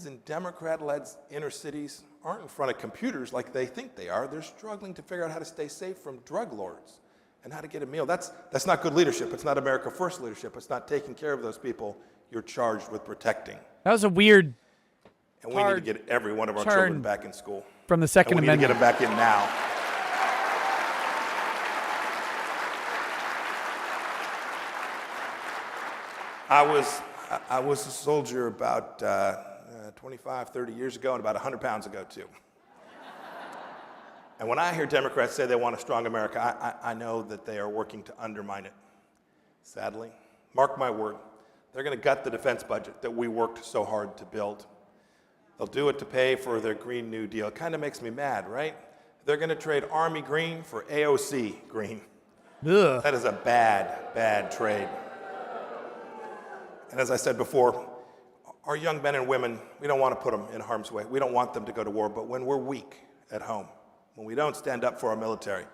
in Democrat-led inner cities aren't in front of computers like they think they are. They're struggling to figure out how to stay safe from drug lords and how to get a meal. That's not good leadership. It's not America First leadership. It's not taking care of those people you're charged with protecting. That was a weird And we need to get every one of our children back in school. From the Second and we Amendment. need to get them back in now. I was a soldier about 25, 30 years ago and about 100 pounds ago, too. And when I hear Democrats say they want a strong America, I know that they are working to undermine it. Sadly, mark my word, they're going to gut the defense budget that we worked so hard to build. They'll do it to pay for their Green New Deal. It kind of makes me mad, right? They're going to trade Army green for AOC green. Ugh. That is a bad trade. And as I said before, our young men and women, we don't want to put them in harm's way. We don't want them to go to war, but when we're weak at home, when we don't stand up for our military,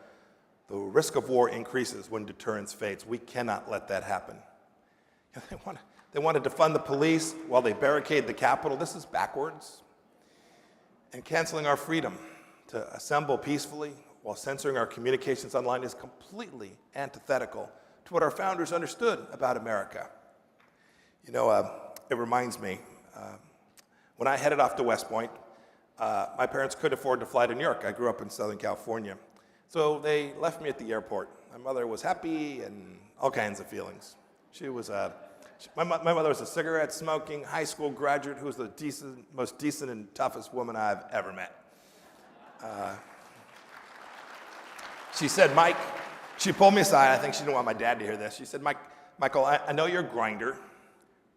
the risk of war increases when deterrence fades. We cannot let that happen. They want to defund the police while they barricade the Capitol. This is backwards. And canceling our freedom to assemble peacefully while censoring our communications online is completely antithetical to what our founders understood about America. You know, it reminds me, when I headed off to West Point, my parents couldn't afford to fly to New York. I grew up in Southern California. So they left me at the airport. My mother was happy and all kinds of feelings. She was my mother was a cigarette-smoking high school graduate who was the most decent and toughest woman I've ever met. She said, Mike, she pulled me aside. I think she didn't want my dad to hear this. She said, Michael, I know you're a grinder.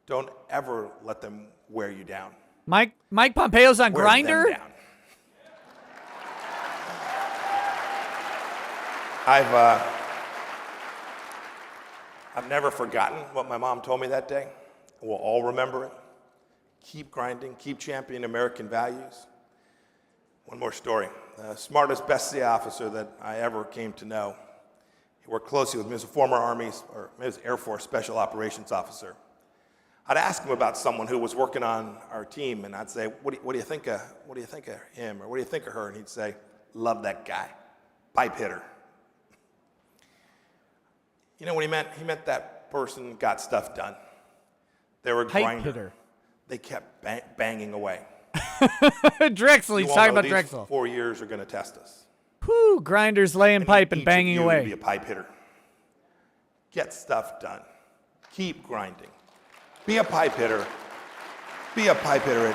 Don't ever let them wear you down. Mike Pompeo's on Wear Grindr? them down. I've never forgotten what my mom told me that day. We'll all remember it. Keep grinding, keep championing American values. One more story. The smartest, best CIA officer that I ever came to know. He worked closely with me. He was a former Air Force Special Operations officer. I'd ask him about someone who was working on our team, and I'd say, what do you think of him, or what do you think of her? And he'd say, love that guy, pipe hitter. You know what he meant? He meant that person got stuff done. They were a Pipe grinder. hitter. They kept banging away. Drexel, he's You all talking know about these Drexel. 4 years are going to test us. Whew, grinders laying pipe and Each banging of you away. Be a pipe hitter. Get stuff done. Keep grinding. Be a pipe hitter. Be a pipe hitter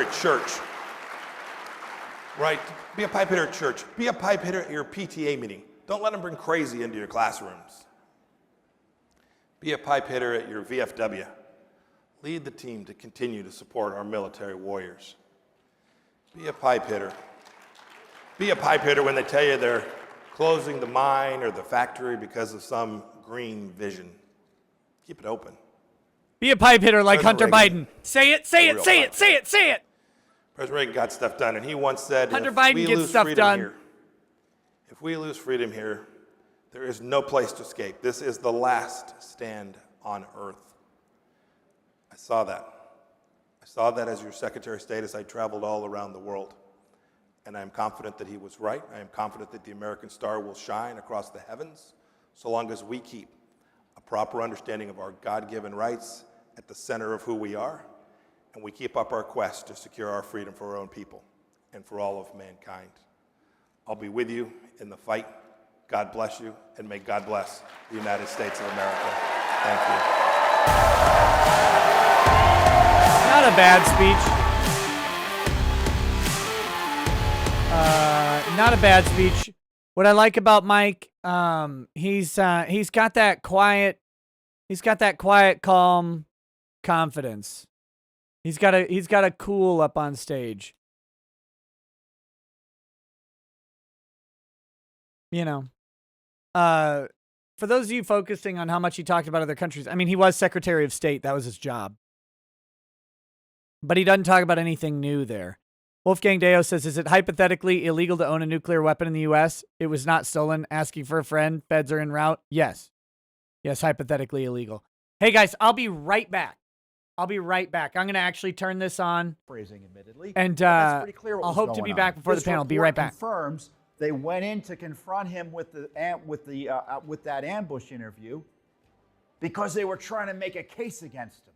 at church. Right? Be a pipe hitter at church. Be a pipe hitter at your PTA meeting. Don't let them bring crazy into your classrooms. Be a pipe hitter at your VFW. Lead the team to continue to support our military warriors. Be a pipe hitter. Be a pipe hitter when they tell you they're closing the mine or the factory because of some green vision. Keep it open. Be a pipe hitter like Hunter President Biden. Say it, say it, say it, say it, say it. President Reagan got stuff done, and he once said, Hunter if Biden we gets lose stuff freedom done. here, if we lose freedom here, there is no place to escape. This is the last stand on earth. I saw that. I saw that as your Secretary of State as I traveled all around the world. And I am confident that he was right. I am confident that the American star will shine across the heavens so long as we keep a proper understanding of our God-given rights at the center of who we are, and we keep up our quest to secure our freedom for our own people and for all of mankind. I'll be with you in the fight. God bless you, and may God bless the United States of America. Thank you. Not a bad speech. Not a bad speech. What I like about Mike, he's got that quiet, calm confidence. He's got a cool up on stage. You know, for those of you focusing on how much he talked about other countries, I mean, he was Secretary of State. That was his job. But he doesn't talk about anything new there. Wolfgang Deo says, is it hypothetically illegal to own a nuclear weapon in the U.S.? It was not stolen. Asking for a friend. Feds are en route. Yes. Yes, hypothetically illegal. Hey, guys, I'll be right back. I'm going to actually turn this on. Phrasing, admittedly. And It's pretty clear what I'll was hope to going be back on. before This the panel. Be report right back. Confirms they went in to confront him with that ambush interview because they were trying to make a case against him.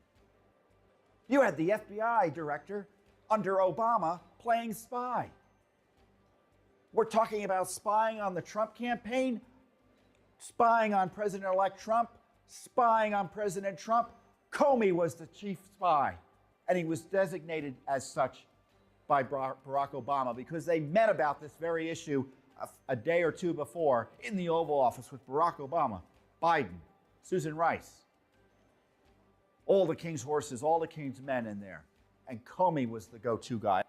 You had the FBI director under Obama playing spy. We're talking about spying on the Trump campaign, spying on President-elect Trump, spying on President Trump. Comey was the chief spy, and he was designated as such by Barack Obama because they met about this very issue a day or two before in the Oval Office with Barack Obama, Biden, Susan Rice, all the king's horses, all the king's men in there. And Comey was the go-to guy.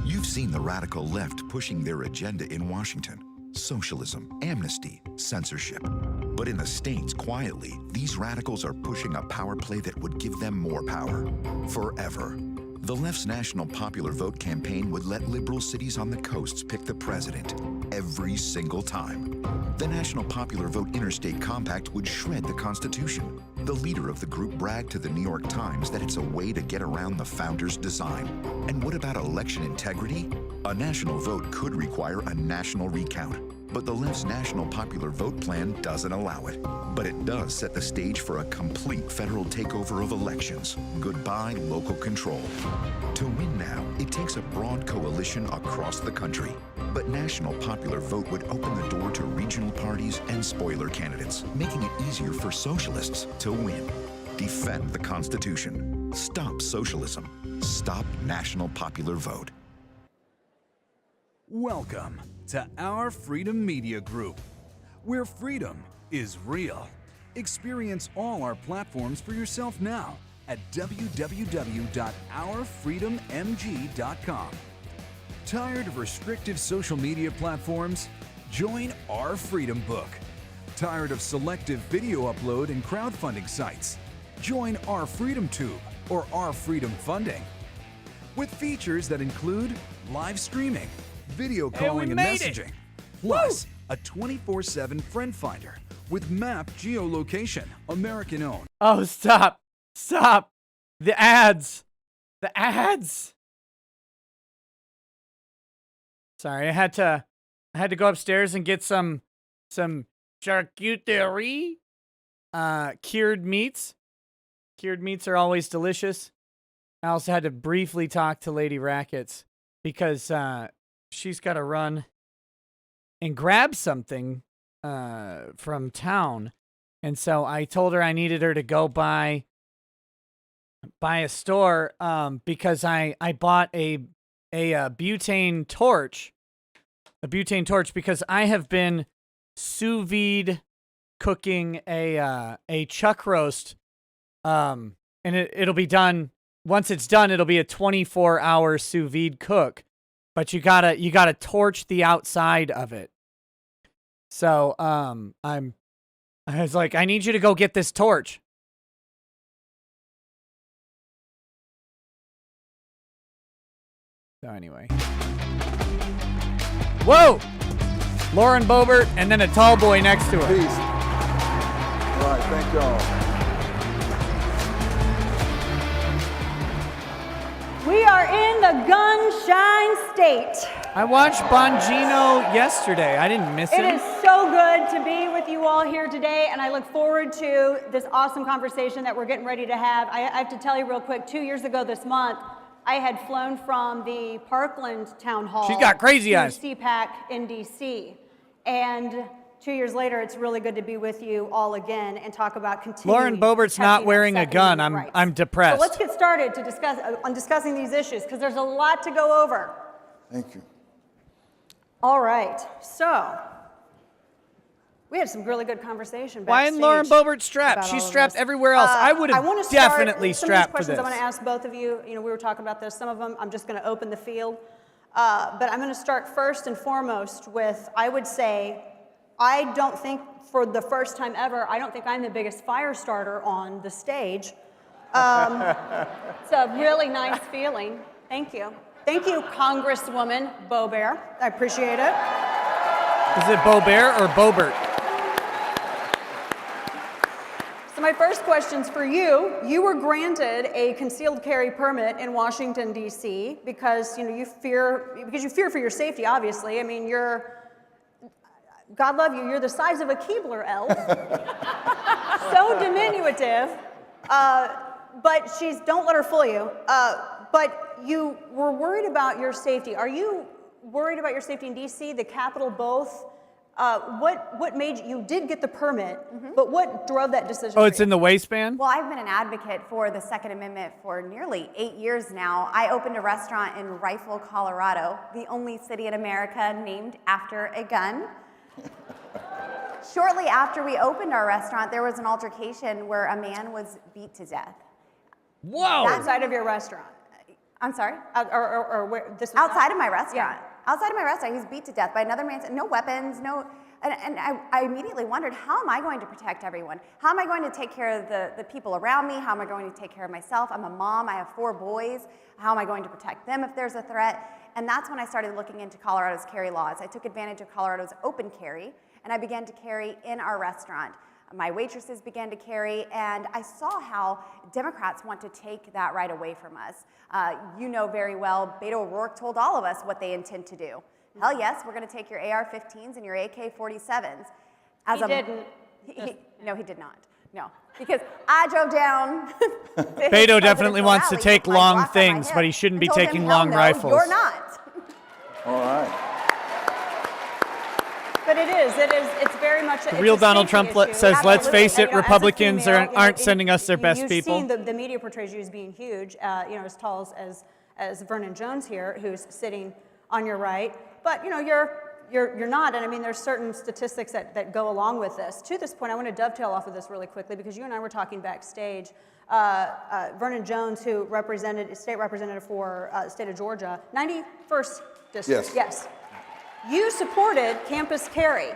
You've seen the radical left pushing their agenda in Washington. Socialism, amnesty, censorship. But in the States, quietly, these radicals are pushing a power play that would give them more power. Forever. The left's National Popular Vote campaign would let liberal cities on the coasts pick the president every single time. The National Popular Vote Interstate Compact would shred the Constitution. The leader of the group bragged to the New York Times that it's a way to get around the founders' design. And what about election integrity? A national vote could require a national recount. But the left's National Popular Vote plan doesn't allow it. But it does set the stage for a complete federal takeover of elections. Goodbye local control. To win now, it takes a broad coalition across the country. But National Popular Vote would open the door to regional parties and spoiler candidates, making it easier for socialists to win. Defend the Constitution. Stop socialism. Stop National Popular Vote. Welcome to Our Freedom Media Group, where freedom is real. Experience all our platforms for yourself now at www.ourfreedommg.com. Tired of restrictive social media platforms? Join Our Freedom Book. Tired of selective video upload and crowdfunding sites? Join Our Freedom Tube or Our Freedom Funding. With features that include live streaming, video calling and messaging, plus a 24/7 friend finder with map geolocation, American owned. Oh, stop. Stop. The ads. The ads. Sorry, I had to go upstairs and get some charcuterie. Cured meats. Cured meats are always delicious. I also had to briefly talk to Lady Rackets because she's got to run and grab something from town. And so I told her I needed her to go by a store because I bought a butane torch. A butane torch because I have been sous vide cooking a chuck roast, and it'll be done. Once it's done, it'll be a 24-hour sous vide cook, but you gotta torch the outside of it. So I was like, I need you to go get this torch. So anyway. Whoa! Lauren Boebert, and then a tall boy next to her. Peace. All right, thank y'all. We are in the Gunshine State. I watched Bongino yesterday. I didn't miss It him. is so good to be with you all here today, and I look forward to this awesome conversation that we're getting ready to have. I have to tell you real quick, 2 years ago this month, I had flown from the Parkland Town Hall. She's got crazy to eyes. CPAC in DC. And 2 years later, it's really good to be with you all again and talk about continuing. Lauren Boebert's not wearing a gun. I'm depressed. So let's get started to discussing these issues, because there's a lot to go over. Thank you. All right, so we had some really good conversation backstage. Why isn't Lauren Boebert strapped? about She's all of strapped this. everywhere else. I would have wanna start definitely some strapped of these for questions this. I want to ask both of you. You know, we were talking about this. Some of them, I'm just going to open the field. But I'm going to start first and foremost with, I would say, I don't think for the first time ever, I don't think I'm the biggest fire starter on the stage. It's a really nice feeling. Thank you. Thank you, Congresswoman Boebert. I appreciate it. Is it Boebert or Boebert? So my first question's for you. You were granted a concealed carry permit in Washington, D.C. because you fear for your safety, obviously. I mean, God love you, you're the size of a Keebler elf. So diminutive. But don't let her fool you. But you were worried about your safety. Are you worried about your safety in D.C., the Capitol, both? What made you did get the permit, but what drove that decision? Oh, it's in the waistband? Well, I've been an advocate for the Second Amendment for nearly 8 years now. I opened a restaurant in Rifle, Colorado, the only city in America named after a gun. Shortly after we opened our restaurant, there was an altercation where a man was beat to death. Whoa! Outside of your restaurant? I'm sorry? Or where this was outside of my restaurant. Yeah. Outside of my restaurant, he was beat to death by another man. No weapons, no. And I immediately wondered, how am I going to protect everyone? How am I going to take care of the people around me? How am I going to take care of myself? I'm a mom. I have 4 boys. How am I going to protect them if there's a threat? And that's when I started looking into Colorado's carry laws. I took advantage of Colorado's open carry, and I began to carry in our restaurant. My waitresses began to carry, and I saw how Democrats want to take that right away from us. You know very well, Beto O'Rourke told all of us what they intend to do. Hell yes, we're going to take your AR-15s and your AK-47s. He didn't. No, he did not. No, because I drove down. Beto definitely wants to take long things, but he shouldn't be taking long rifles. You're not. All right. But it's very much The real Donald Trump says, let's face it, Republicans aren't sending us their best people. You've seen the media portrays you as being huge, as tall as Vernon Jones here, who's sitting on your right. But, you're not, and I mean, there's certain statistics that go along with this. To this point, I want to dovetail off of this really quickly, because you and I were talking backstage. Vernon Jones, who represented, state representative for the state of Georgia, 91st district. Yes. You supported campus carry.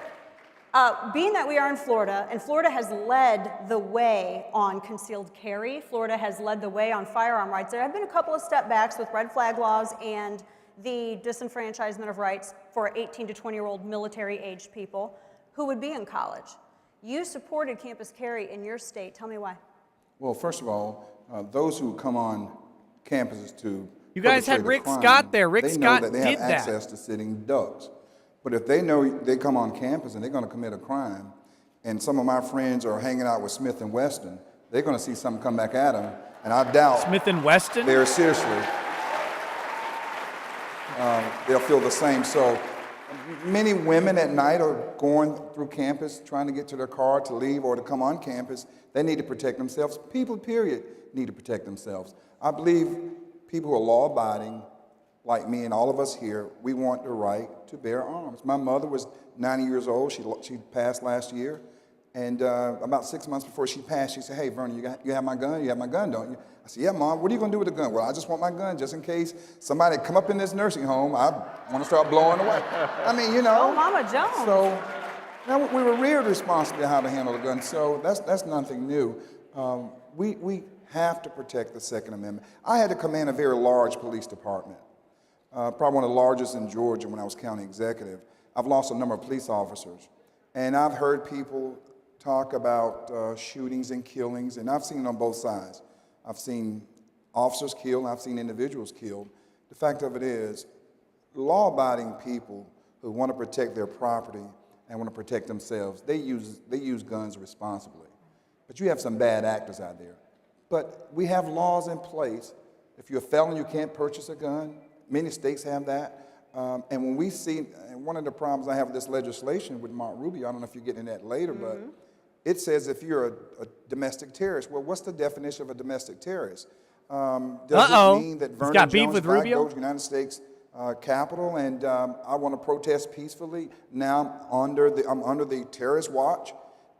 Being that we are in Florida, and Florida has led the way on concealed carry, Florida has led the way on firearm rights. There have been a couple of step backs with red flag laws and the disenfranchisement of rights for 18 to 20-year-old military-aged people who would be in college. You supported campus carry in your state. Tell me why. Well, first of all, those who come on campuses to You guys had Rick Scott there. Rick Scott did that. They know that they have access to sitting ducks. But if they know they come on campus and they're going to commit a crime, and some of my friends are hanging out with Smith & Wesson, they're going to see something come back at them, and I doubt Smith & Wesson? Very seriously. They'll feel the same. So many women at night are going through campus trying to get to their car to leave or to come on campus. They need to protect themselves. People, period, need to protect themselves. I believe people who are law-abiding like me and all of us here, we want the right to bear arms. My mother was 90 years old. She passed last year. And about 6 months before she passed, she said, hey, Vernon, you have my gun? You have my gun, don't you? I said, yeah, Mom, what are you going to do with the gun? Well, I just want my gun just in case somebody come up in this nursing home. I want to start blowing away. I mean, you know. Oh, Mama Jones. So now we were reared responsibly how to handle a gun. So that's nothing new. We have to protect the Second Amendment. I had to command a very large police department, probably one of the largest in Georgia when I was county executive. I've lost a number of police officers. And I've heard people talk about shootings and killings, and I've seen it on both sides. I've seen officers killed, I've seen individuals killed. The fact of it is, law-abiding people who want to protect their property and want to protect themselves, they use guns responsibly. But you have some bad actors out there. But we have laws in place. If you're a felon, you can't purchase a gun. Many states have that. And when we see, and one of the problems I have with this legislation with Mark Rubio, I don't know if you get into that later, but it says if you're a domestic terrorist, well, what's the definition of a domestic terrorist? Does it mean that Vernon Jones goes to the United States Capitol and I want to protest peacefully? Now I'm under the terrorist watch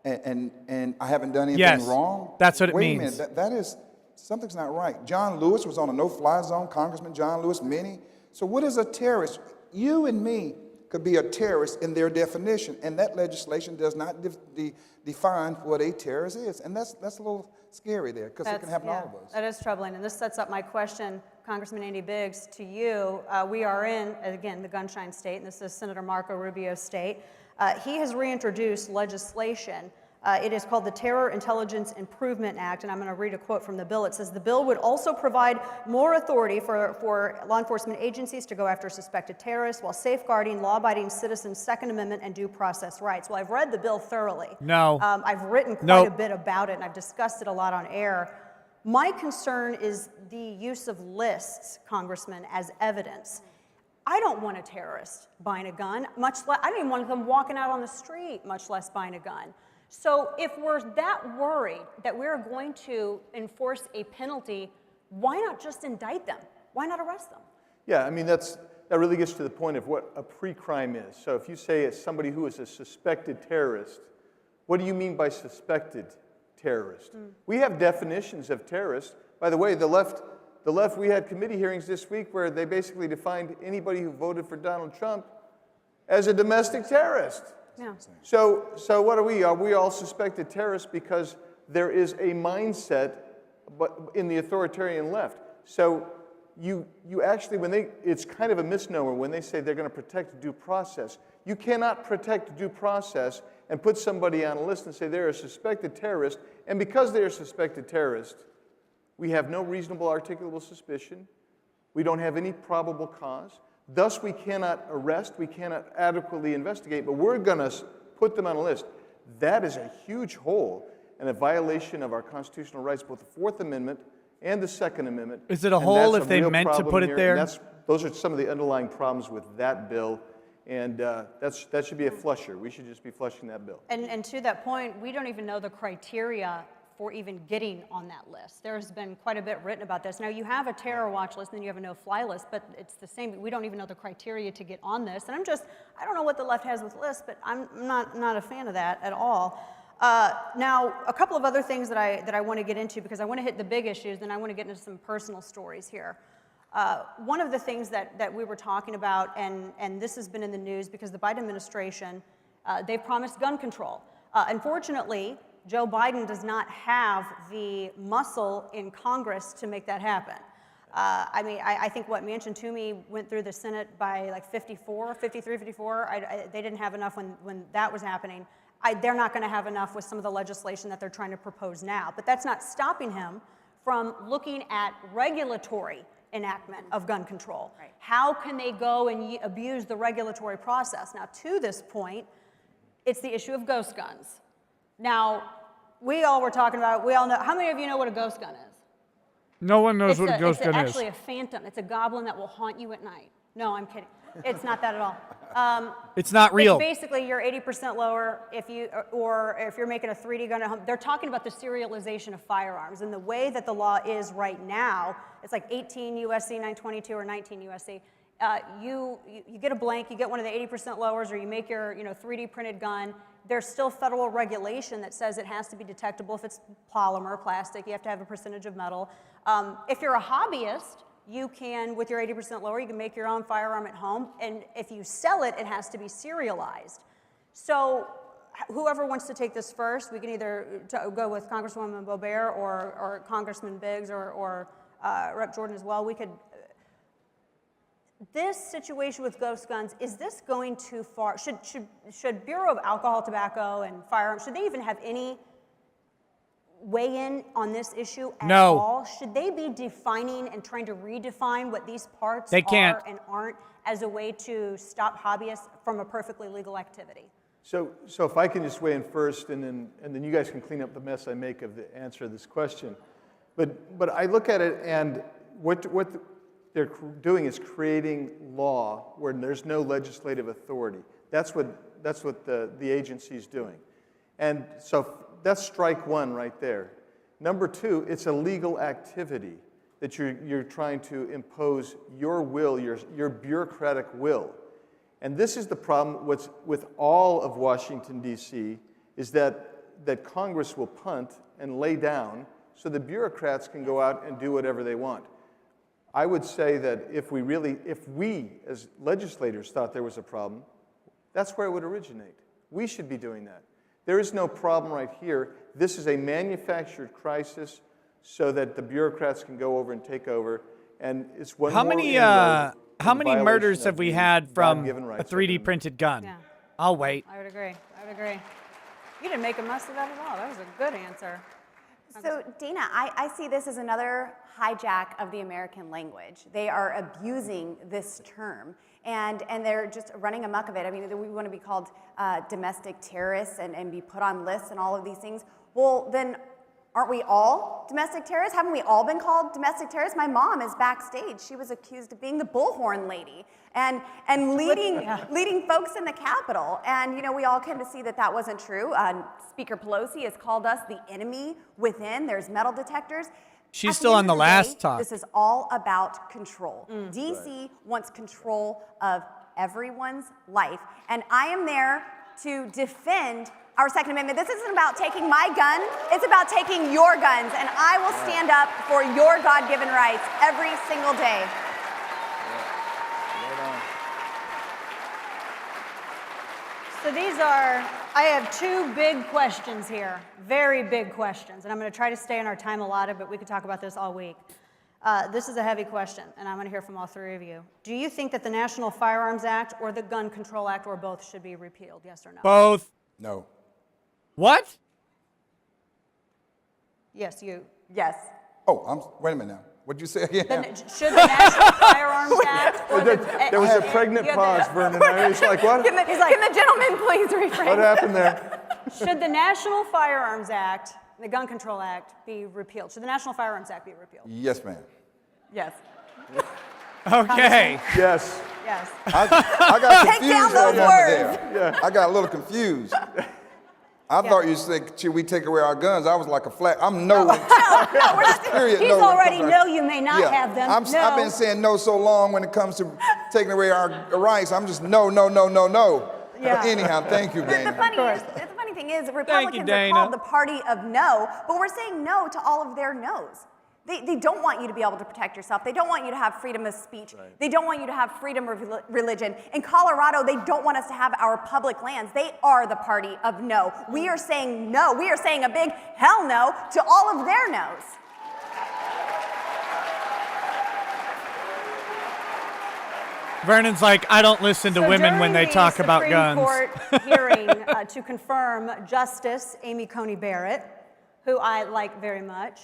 and I haven't done anything wrong? That's what it means. means. Wait a minute, that is, something's not right. John Lewis was on a no-fly zone, Congressman John Lewis, many. So what is a terrorist? You and me could be a terrorist in their definition, and that legislation does not define what a terrorist is. And that's a little scary there, because it can happen to all of us. That is troubling, and this sets up my question, Congressman Andy Biggs, to you. We are in, again, the gunshine state, and this is Senator Marco Rubio's state. He has reintroduced legislation. It is called the Terror Intelligence Improvement Act, and I'm going to read a quote from the bill. It says, the bill would also provide more authority for law enforcement agencies to go after suspected terrorists while safeguarding law-abiding citizens' Second Amendment and due process rights. Well, I've read the bill thoroughly. No. I've written quite a bit about it, and I've discussed it a lot on air. My concern is the use of lists, Congressman, as evidence. I don't want a terrorist buying a gun, much less, I don't even want them walking out on the street, much less buying a gun. So if we're that worried that we're going to enforce a penalty, why not just indict them? Why not arrest them? Yeah, I mean, that really gets to the point of what a pre-crime is. So if you say it's somebody who is a suspected terrorist, what do you mean by suspected terrorist? We have definitions of terrorists. By the way, the left, we had committee hearings this week where they basically defined anybody who voted for Donald Trump as a domestic terrorist. Yeah. So what are we? Are we all suspected terrorists because there is a mindset in the authoritarian left? So you actually, it's kind of a misnomer when they say they're going to protect due process. You cannot protect due process and put somebody on a list and say they're a suspected terrorist, and because they're a suspected terrorist, we have no reasonable articulable suspicion, we don't have any probable cause, thus we cannot arrest, we cannot adequately investigate, but we're going to put them on a list. That is a huge hole and a violation of our constitutional rights, both the Fourth Amendment and the Second Amendment. Is it a hole if they meant to put it there? Those are some of the underlying problems with that bill, and that should be a flusher. We should just be flushing that bill. And to that point, we don't even know the criteria for even getting on that list. There's been quite a bit written about this. Now, you have a terror watch list, and then you have a no-fly list, but it's the same. We don't even know the criteria to get on this. And I don't know what the left has with lists, but I'm not a fan of that at all. Now, a couple of other things that I want to get into, because I want to hit the big issues, then I want to get into some personal stories here. One of the things that we were talking about, and this has been in the news because the Biden administration, they've promised gun control. Unfortunately, Joe Biden does not have the muscle in Congress to make that happen. I mean, I think what Manchin Toomey went through the Senate by like 53, 54. They didn't have enough when that was happening. They're not going to have enough with some of the legislation that they're trying to propose now. But that's not stopping him from looking at regulatory enactment of gun control. Right. How can they go and abuse the regulatory process? Now, to this point, it's the issue of ghost guns. Now, we all were talking about, we all know, how many of you know what a ghost gun is? No one knows what a ghost gun is. It's actually a phantom. It's a goblin that will haunt you at night. No, I'm kidding. It's not that at all. It's not real. It's basically you're 80% lower if you're making a 3D gun at home. They're talking about the serialization of firearms, and the way that the law is right now, it's like 18 USC 922 or 19 USC. You get a blank, you get one of the 80% lowers, or you make your 3D printed gun. There's still federal regulation that says it has to be detectable if it's polymer, plastic. You have to have a percentage of metal. If you're a hobbyist, you can, with your 80% lower, you can make your own firearm at home, and if you sell it, it has to be serialized. So whoever wants to take this first, we can either go with Congresswoman Boebert or Congressman Biggs or Rep. Jordan as well. We could. This situation with ghost guns, is this going too far? Should Bureau of Alcohol, Tobacco, and Firearms, should they even have any weigh in on this issue at all? Should they be defining and trying to redefine what these parts are and aren't as a way to stop hobbyists from a perfectly legal activity? So if I can just weigh in first, and then you guys can clean up the mess I make of the answer to this question. But I look at it, and what they're doing is creating law where there's no legislative authority. That's what the agency's doing. And so that's strike one right there. Number two, it's a legal activity that you're trying to impose your will, your bureaucratic will. And this is the problem with all of Washington, D.C., is that Congress will punt and lay down so the bureaucrats can go out and do whatever they want. I would say that if we as legislators thought there was a problem, that's where it would originate. We should be doing that. There is no problem right here. This is a manufactured crisis so that the bureaucrats can go over and take over, and it's one How more many violation murders of have we the had from God-given a rights 3D printed gun? Yeah. I'll wait. I would agree. You didn't make a mess of that at all. That was a good answer. So, Dana, I see this as another hijack of the American language. They are abusing this term, and they're just running amok of it. I mean, we want to be called domestic terrorists and be put on lists and all of these things. Well, then aren't we all domestic terrorists? Haven't we all been called domestic terrorists? My mom is backstage. She was accused of being the bullhorn lady and leading folks in the Capitol. And, we all came to see that wasn't true. Speaker Pelosi has called us the enemy within. There's metal detectors. She's still on the last talk. This is all about control. DC wants control of everyone's life. And I am there to defend our Second Amendment. This isn't about taking my gun. It's about taking your guns. And I will stand up for your God-given rights every single day. So I have two big questions here, very big questions, and I'm going to try to stay in our time allotted, but we could talk about this all week. This is a heavy question, and I'm going to hear from all three of you. Do you think that the National Firearms Act or the Gun Control Act or both should be repealed, yes or no? Both. No. What? Yes, you. Yes. Oh, wait a minute now. What'd you say again? Should the National Firearms Act or there was a pregnant pause, Vernon. He's like, what? Can the gentleman please refrain? What happened there? Should the National Firearms Act, the Gun Control Act, be repealed? Should the National Firearms Act be repealed? Yes, ma'am. Yes. Okay. Yes. Yes. I got confused. Take down those words. There. I got a little confused. I thought you said, should we take away our guns? I was like a flat. I'm no. No, we're not. Period, He's no. already no, you may not have them. I've been saying no so long when it comes to taking away our rights. I'm just no. Yeah. But anyhow, thank you, Dana. The funny thing is, Republicans are called the party of no, but we're saying no to all of their no's. They don't want you to be able to protect yourself. They don't want you to have freedom of speech. Right. They don't want you to have freedom of religion. In Colorado, they don't want us to have our public lands. They are the party of no. We are saying no. We are saying a big hell no to all of their no's. Vernon's like, I don't listen to women when they talk about guns. Supreme Court hearing to confirm Justice Amy Coney Barrett, who I like very much.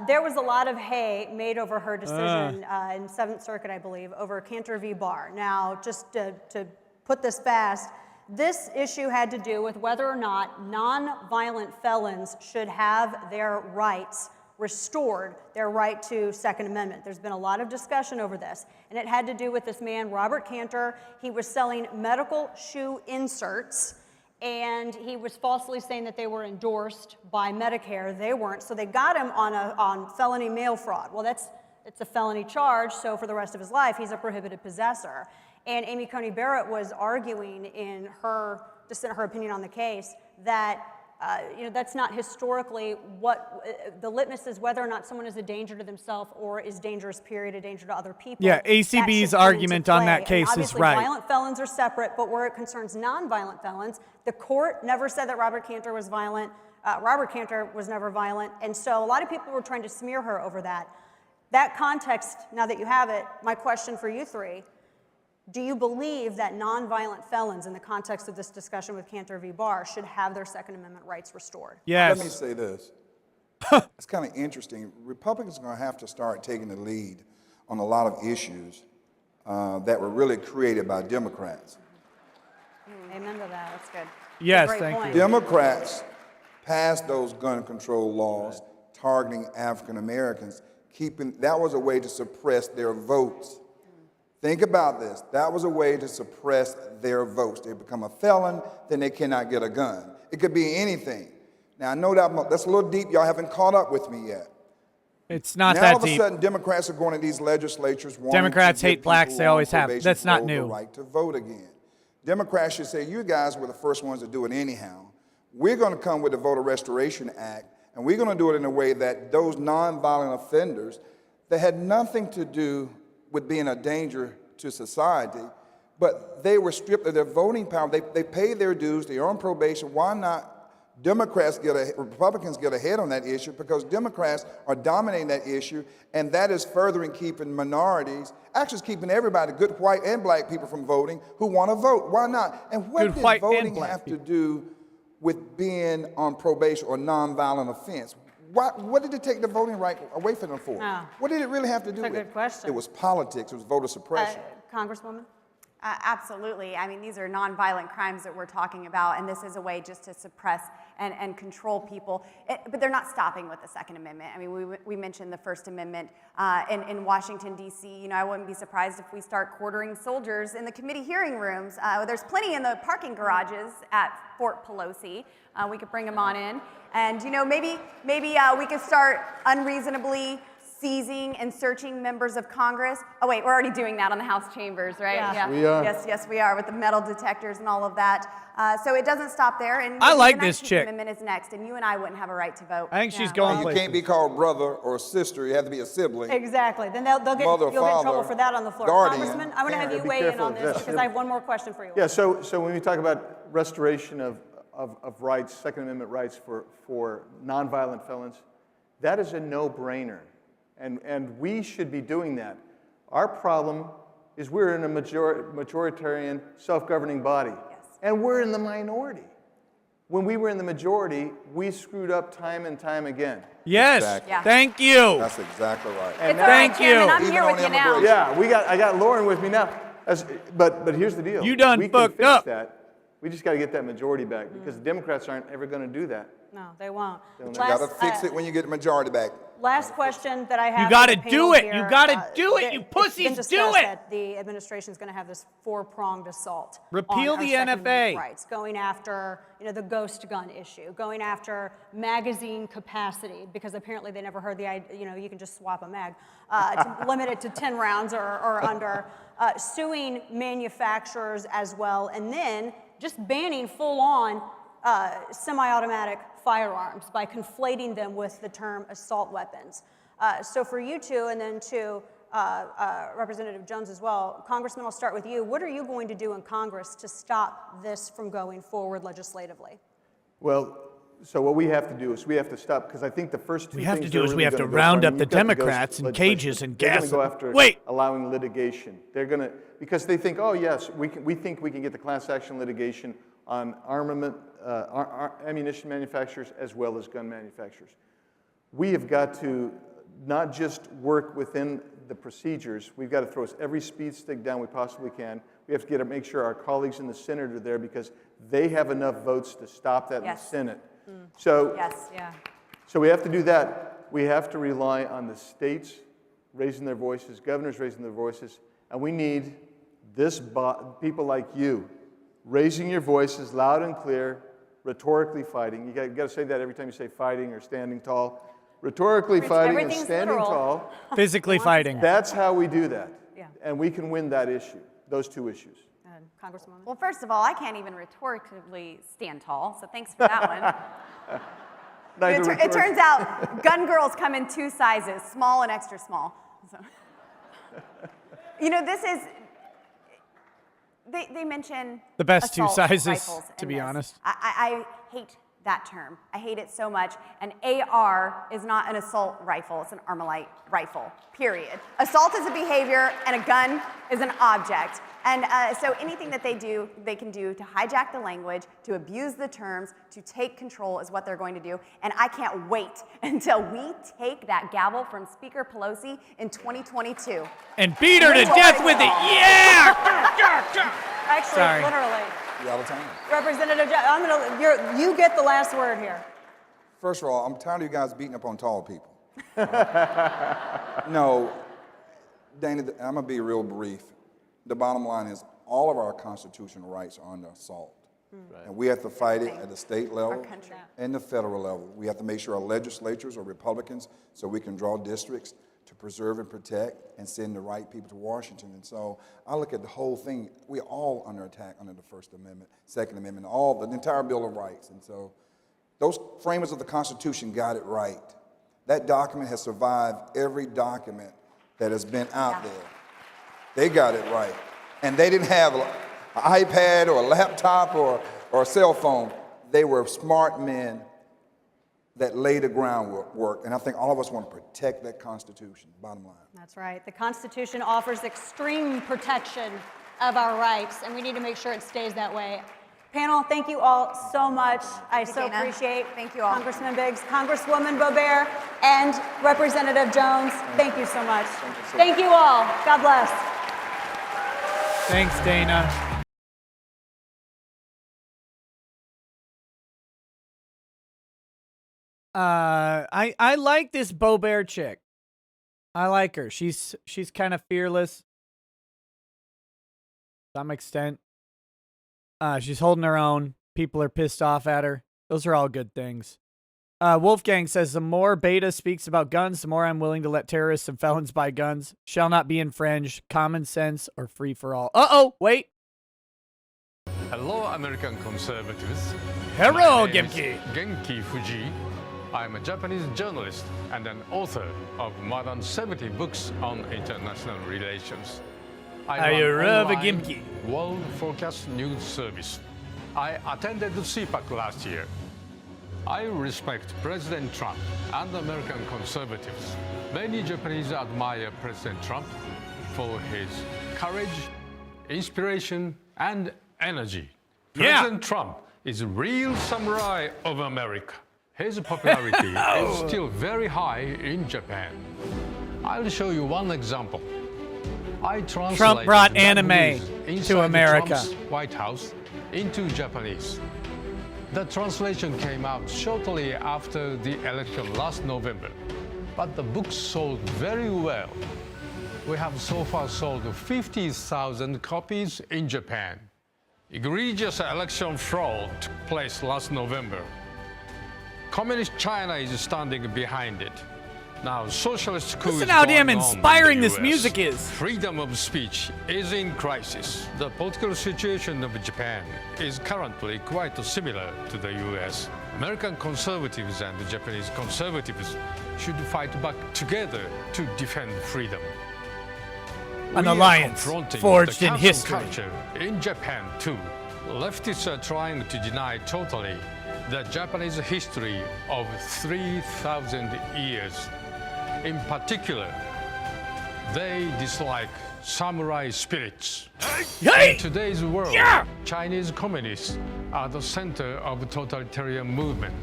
There was a lot of hay made over her decision in Seventh Circuit, I believe, over Cantor v. Barr. Now, just to put this fast, this issue had to do with whether or not non-violent felons should have their rights restored their right to Second Amendment. There's been a lot of discussion over this, and it had to do with this man, Robert Cantor. He was selling medical shoe inserts, and he was falsely saying that they were endorsed by Medicare. They weren't, so they got him on felony mail fraud. Well, it's a felony charge, so for the rest of his life, he's a prohibited possessor. And Amy Coney Barrett was arguing in her opinion on the case that that's not historically what the litmus is, whether or not someone is a danger to themselves or is dangerous, period, a danger to other people. Yeah, ACB's argument on that case is right. Violent felons are separate, but where it concerns nonviolent felons, the court never said that Robert Cantor was violent. Robert Cantor was never violent, and so a lot of people were trying to smear her over that. That context, now that you have it, my question for you three, do you believe that nonviolent felons, in the context of this discussion with Cantor v. Barr, should have their Second Amendment rights restored? Yes. Let me say this. It's kind of interesting. Republicans are going to have to start taking the lead on a lot of issues that were really created by Democrats. Amen to that. That's good. Yes, Great thank point. you. Democrats passed those gun control laws targeting African Americans, that was a way to suppress their votes. Think about this. That was a way to suppress their votes. They become a felon, then they cannot get a gun. It could be anything. Now, I know that's a little deep. Y'all haven't caught up with me yet. It's not now, that all of a deep. sudden, Democrats are going to these legislatures wanting Democrats to give hate blacks. people They always on have. probation That's not parole new. the right to vote again. Democrats should say, you guys were the first ones to do it anyhow. We're going to come with the Voter Restoration Act, and we're going to do it in a way that those nonviolent offenders that had nothing to do with being a danger to society, but they were stripped of their voting power. They pay their dues. They're on probation. Why not Republicans get ahead on that issue? Because Democrats are dominating that issue, and that is furthering keeping minorities, actually it's keeping everybody, good white and black people, from voting who want to vote. Why not? And what Good did white and voting black have people. to do with being on probation or nonviolent offense? What did it take the voting right away from them for? Oh. What did it really have to do That's a with? good question. It was politics. It was voter suppression. Congresswoman? Absolutely. I mean, these are nonviolent crimes that we're talking about, and this is a way just to suppress and control people. But they're not stopping with the Second Amendment. I mean, we mentioned the First Amendment in Washington, D.C. You know, I wouldn't be surprised if we start quartering soldiers in the committee hearing rooms. There's plenty in the parking garages at Fort Pelosi. We could bring them on in. And, you know, maybe we could start unreasonably seizing and searching members of Congress. Oh, wait, we're already doing that on the House chambers, right? Yeah. We are. Yes, we are, with the metal detectors and all of that. So it doesn't stop there. And I like the this 19th chick. Amendment is next, and you and I wouldn't have a right to vote. I think she's Yeah. going You places. can't be called brother or sister. You have to be a sibling. Exactly. Then you'll get in Mother, trouble father, for that on the floor. guardian, Congressman, I want to have you parent. Be weigh in careful on of this this. because I have one more question for you. Yeah, so when we talk about restoration of rights, Second Amendment rights for nonviolent felons, that is a no-brainer. And we should be doing that. Our problem is we're in a majoritarian, self-governing body. Yes. And we're in the minority. When we were in the majority, we screwed up time and time again. Yes. Exactly. Yeah. Thank you. That's exactly right. And It's all right, Thank Chairman. you. I'm Even here on with you now. immigration. Yeah, I got Lauren with me now. But here's the deal. You done we can fucked fix up. that. We just got to get that majority back because the Democrats aren't ever going to do that. No, they won't. You got to fix it when you get the majority back. Last question that I have. You gotta for the do panel it. You here, gotta do it. that You it's pussies, been do discussed it. That the administration is going to have this four-pronged assault. Repeal on our the Second NFA. Amendment rights, going after the ghost gun issue, going after magazine capacity because apparently they never heard the idea. You can just swap a mag, to limit it to 10 rounds or under, suing manufacturers as well, and then just banning full-on semi-automatic firearms by conflating them with the term assault weapons. So for you two, and then to Representative Jones as well, Congressman, I'll start with you. What are you going to do in Congress to stop this from going forward legislatively? Well, so what we have to do is we have to stop because I think the first two We have things to do they're is we really have to gonna go round for, up and the you've got ghost Democrats in legislation. cages and They're gas going to go them. after Wait. allowing litigation. They're going to because they think, oh yes, we think we can get the class action litigation on armament, ammunition manufacturers as well as gun manufacturers. We have got to not just work within the procedures. We've got to throw every speed stick down we possibly can. We have to make sure our colleagues in the Senate are there because they have enough votes to stop that in the Senate. So Yes, yeah. so we have to do that. we have to rely on the states raising their voices, governors raising their voices, and we need people like you raising your voices loud and clear, rhetorically fighting. You got to say that every time you say fighting or standing tall. Rhetorically fighting and standing tall. Physically fighting. That's how we do that. Yeah. And we can win that issue, those two issues. Congresswoman? Well, first of all, I can't even rhetorically stand tall, so thanks for that one. It turns out gun girls come in 2 sizes, small and extra small. So. This is, they mention the best 2 sizes, to be this. honest. I hate that term. I hate it so much. An AR is not an assault rifle, it's an Armalite rifle, period. Assault is a behavior and a gun is an object. And so anything that they can do to hijack the language, to abuse the terms, to take control is what they're going to do. And I can't wait until we take that gavel from Speaker Pelosi in 2022. And beat her to death with it. Yeah! Actually, Sorry. literally. You all the time. Representative, you get the last word here. First of all, I'm tired of you guys beating up on tall people. No, Dana, I'm going to be real brief. The bottom line is all of our constitutional rights are under assault. Right. And we have to fight it at the state level and the federal level. We have to make sure our legislatures are Republicans so we can draw districts to preserve and protect and send the right people to Washington. And so I look at the whole thing, we're all under attack under the First Amendment, Second Amendment, the entire Bill of Rights. And so those framers of the Constitution got it right. That document has survived every document that has been out there. They got it right. And they didn't have an iPad or a laptop or a cell phone. They were smart men that laid the groundwork. And I think all of us want to protect that Constitution, bottom line. That's right. The Constitution offers extreme protection of our rights, and we need to make sure it stays that way. Panel, thank you all so much. I so appreciate Congressman Biggs, Congresswoman Boebert, and Representative Jones. Thank you so much. Thank you all. God bless. Thanks, Dana. I like this Boebert chick. I like her. She's kind of fearless to some extent. She's holding her own. People are pissed off at her. Those are all good things. Wolfgang says, the more Beta speaks about guns, the more I'm willing to let terrorists and felons buy guns. Shall not be infringed. Common sense or free for all. Uh-oh, wait. Hello, American conservatives. Hello, My name is Genki. Genki Fuji. I'm a Japanese journalist and an author of more than 70 books on international relations. I love a Genki. World Forecast News Service. I attended the CPAC last year. I respect President Trump and American conservatives. Many Japanese admire President Trump for his courage, inspiration, and energy. President Trump is a real samurai of America. His popularity is still very high in Japan. I'll show you one example. I translated Trump brought anime inside to America. Trump's White House into Japanese. The translation came out shortly after the election last November, but the book sold very well. We have so far sold 50,000 copies in Japan. Egregious election fraud took place last November. Communist China is standing behind it. Now, socialist coup Listen is how going damn on inspiring in the this US. music is. Freedom of speech is in crisis. The political situation of Japan is currently quite similar to the US. American conservatives and Japanese conservatives should fight back together to defend freedom. An We are alliance confronting forged the in cancel history. culture in Japan too. Leftists are trying to deny totally the Japanese history of 3,000 years. In particular, they dislike samurai spirits. In today's world, Chinese communists are the center of the totalitarian movement.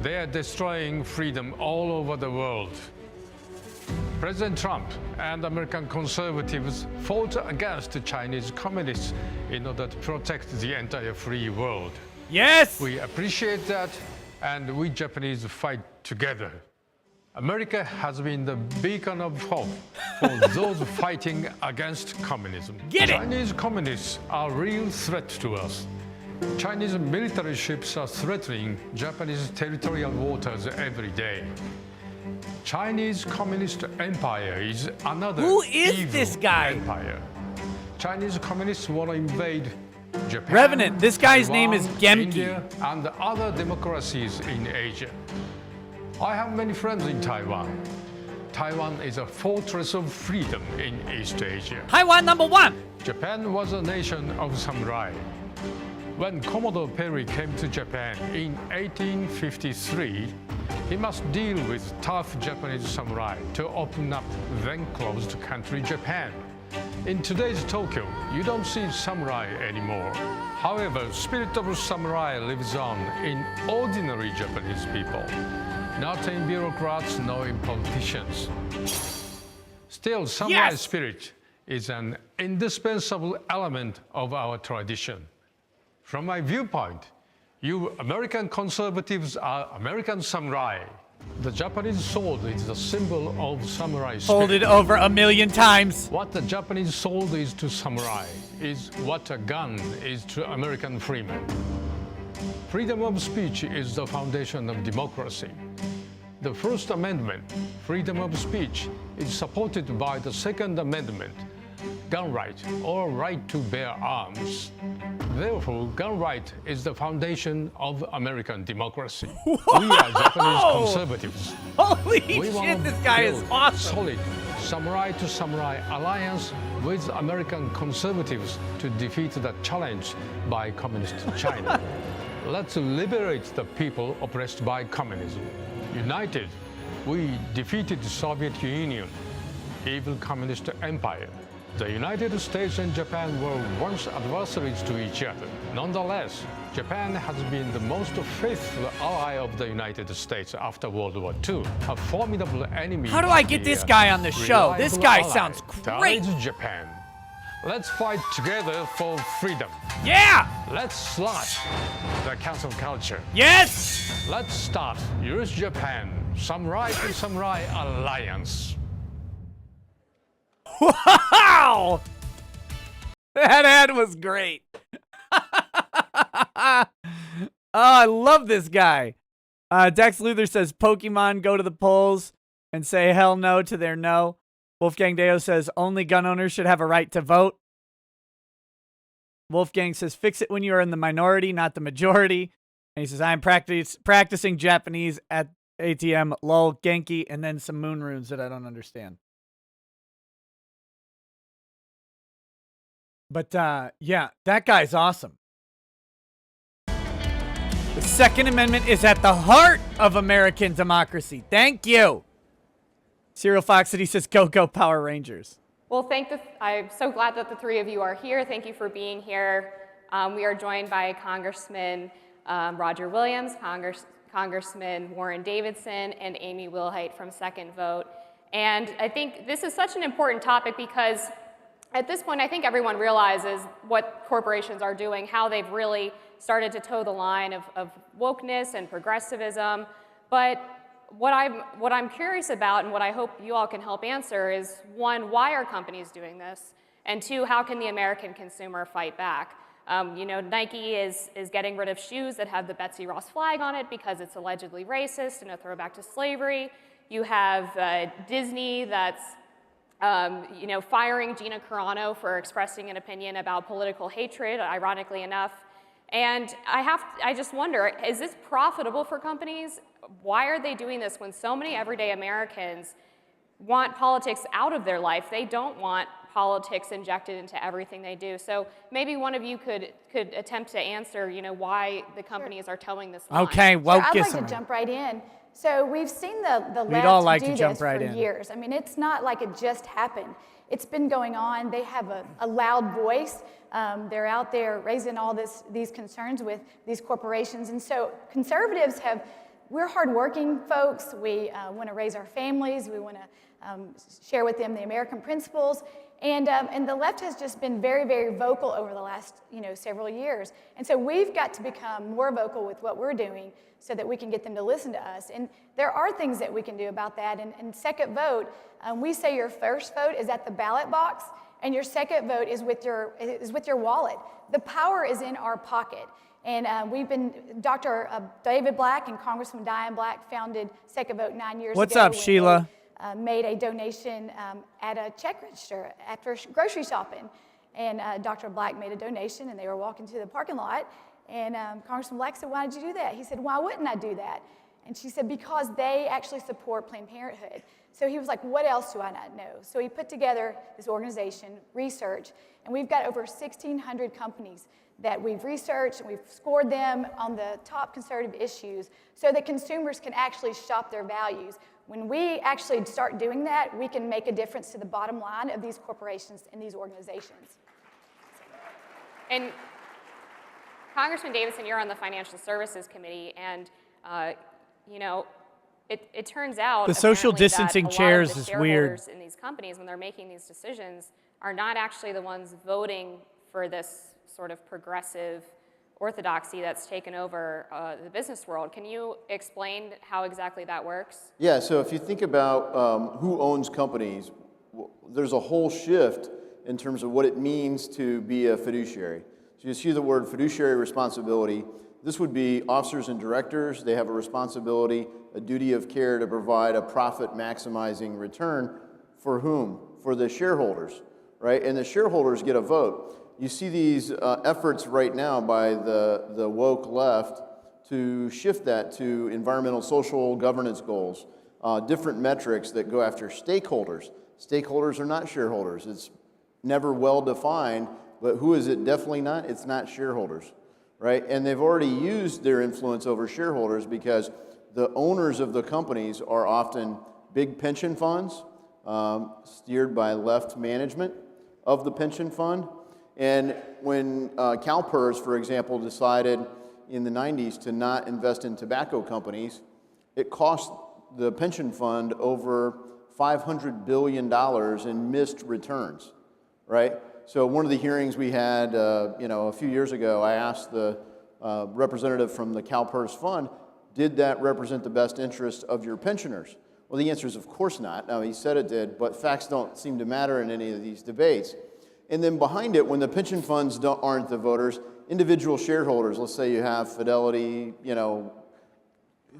They are destroying freedom all over the world. President Trump and American conservatives fought against the Chinese communists in order to protect the entire free world. Yes! We appreciate that, and we Japanese fight together. America has been the beacon of hope for those fighting against communism. Get it! Chinese communists are a real threat to us. Chinese military ships are threatening Japanese territorial waters every day. Chinese Communist Empire is another Who is evil this guy? empire. Chinese communists want to invade Japan, Revenant, this guy's name is Gemki. India, and other democracies in Asia. I have many friends in Taiwan. Taiwan is a fortress of freedom in East Asia. Taiwan #1. Japan was a nation of samurai. When Commodore Perry came to Japan in 1853, he must deal with tough Japanese samurai to open up then closed country Japan. In today's Tokyo, you don't see samurai anymore. However, spirit of samurai lives on in ordinary Japanese people, not in bureaucrats nor in politicians. Still, samurai spirit is an indispensable element of our tradition. From my viewpoint, you American conservatives are American samurai. The Japanese sword is the symbol of samurai spirit. Folded over 1,000,000 times. What the Japanese sword is to samurai is what a gun is to American freemen. Freedom of speech is the foundation of democracy. The First Amendment, freedom of speech, is supported by the Second Amendment, gun right or right to bear arms. Therefore, gun right is the foundation of American democracy. Whoa! We are Japanese conservatives. Holy We want shit, to this guy is build awesome. Solid samurai-to-samurai alliance with American conservatives to defeat the challenge by communist China. Let's liberate the people oppressed by communism. United, we defeated the Soviet Union, evil communist empire. The United States and Japan were once adversaries to each other. Nonetheless, Japan has been the most faithful ally of the United States after World War II, a formidable enemy. How do I get this guy on the show? This guy sounds great. That is Japan. Let's fight together for freedom. Yeah! Let's slash the cancel culture. Yes! Let's start US-Japan Samurai to Samurai Alliance. Wow! That ad was great. Oh, I love this guy. Dex Luther says, Pokemon go to the polls and say hell no to their no. Wolfgang Deo says, only gun owners should have a right to vote. Wolfgang says, fix it when you are in the minority, not the majority. And he says, I am practicing Japanese at ATM, lol, Genki, and then some moon runes that I don't understand. But, yeah, that guy's awesome. The Second Amendment is at the heart of American democracy. Thank you. Cyril Fox City says, go, go, Power Rangers. Well, I'm so glad that the three of you are here. Thank you for being here. We are joined by Congressman Roger Williams, Congressman Warren Davidson, and Amy Wilhite from Second Vote. And I think this is such an important topic because at this point, I think everyone realizes what corporations are doing, how they've really started to toe the line of wokeness and progressivism. But what I'm curious about and what I hope you all can help answer is, one, why are companies doing this? And two, how can the American consumer fight back? You know, Nike is getting rid of shoes that have the Betsy Ross flag on it because it's allegedly racist and a throwback to slavery. You have Disney that's you know, firing Gina Carano for expressing an opinion about political hatred, ironically enough. And I just wonder, is this profitable for companies? Why are they doing this when so many everyday Americans want politics out of their life? They don't want politics injected into everything they do. So maybe one of you could attempt to answer, you know, why the companies are towing this line. Okay, wokeism. I'd like to jump right in. So we've seen the We'd all left like do to jump this right for in. years. I mean, it's not like it just happened. It's been going on. They have a loud voice. They're out there raising all these concerns with these corporations. And so conservatives we're hardworking folks. We want to raise our families. We want to share with them the American principles. And the left has just been very, very vocal over the last, several years. And so we've got to become more vocal with what we're doing so that we can get them to listen to us. And there are things that we can do about that. And second vote, we say your first vote is at the ballot box, and your second vote is with your wallet. The power is in our pocket. And Dr. David Black and Congressman Diane Black founded Second Vote 9 years ago. What's up, Sheila? Made a donation at a check register after grocery shopping. And Dr. Black made a donation, and they were walking to the parking lot. And Congressman Black said, "Why did you do that?" He said, "Why wouldn't I do that?" And she said, "Because they actually support Planned Parenthood." So he was like, "What else do I not know?" So he put together this organization, research, and we've got over 1,600 companies that we've researched, and we've scored them on the top conservative issues so that consumers can actually shop their values. When we actually start doing that, we can make a difference to the bottom line of these corporations and these organizations. And Congressman Davidson, you're on the Financial Services Committee, and it turns out the social apparently distancing that a chairs lot of the is weird. shareholders in these companies, when they're making these decisions, are not actually the ones voting for this sort of progressive orthodoxy that's taken over the business world. Can you explain how exactly that works? Yeah, so if you think about who owns companies, there's a whole shift in terms of what it means to be a fiduciary. So you see the word fiduciary responsibility. This would be officers and directors. They have a responsibility, a duty of care to provide a profit-maximizing return for whom? For the shareholders, right? And the shareholders get a vote. You see these efforts right now by the woke left to shift that to environmental, social, governance goals, different metrics that go after stakeholders. Stakeholders are not shareholders. It's never well defined, but who is it definitely not? It's not shareholders, right? And they've already used their influence over shareholders because the owners of the companies are often big pension funds, steered by left management of the pension fund. And when CalPERS, for example, decided in the 90s to not invest in tobacco companies, it cost the pension fund over $500 billion in missed returns, right? So one of the hearings we had, a few years ago, I asked the representative from the CalPERS fund, did that represent the best interest of your pensioners? Well, the answer is of course not. Now, he said it did, but facts don't seem to matter in any of these debates. And then behind it, when the pension funds aren't the voters, individual shareholders, let's say you have Fidelity,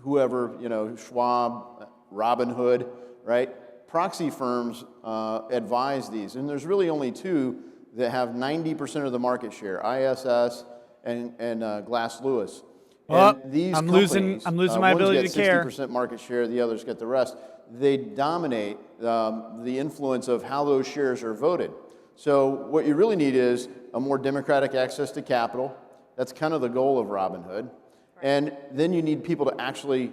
whoever, Schwab, Robinhood, right? Proxy firms advise these, and there's really only two that have 90% of the market share, ISS and Glass Lewis. Well, and these I'm companies, losing my ability to care. 60% market share, the others get the rest. They dominate the influence of how those shares are voted. So what you really need is a more democratic access to capital. That's kind of the goal of Robinhood. Right. And then you need people to actually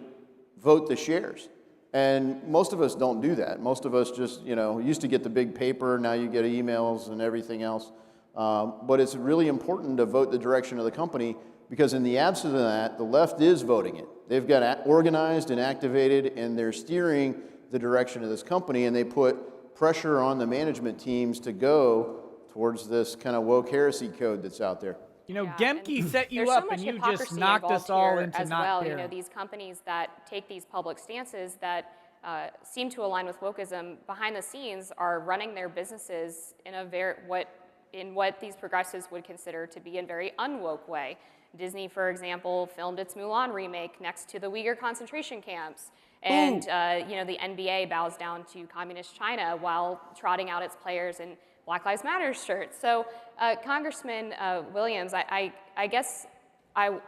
vote the shares. And most of us don't do that. Most of us just, used to get the big paper, now you get emails and everything else. But it's really important to vote the direction of the company because in the absence of that, the left is voting it. They've got organized and activated and they're steering the direction of this company and they put pressure on the management teams to go towards this kind of woke heresy code that's out there. Gemke set you There's up so much and you just hypocrisy knocked us involved all here into as not well. caring. These companies that take these public stances that seem to align with wokeism behind the scenes are running their businesses in what these progressives would consider to be a very unwoke way. Disney, for example, filmed its Mulan remake next to the Uyghur concentration camps. And the NBA bows down to communist China while trotting out its players in Black Lives Matter shirts. So, Congressman Williams, I guess I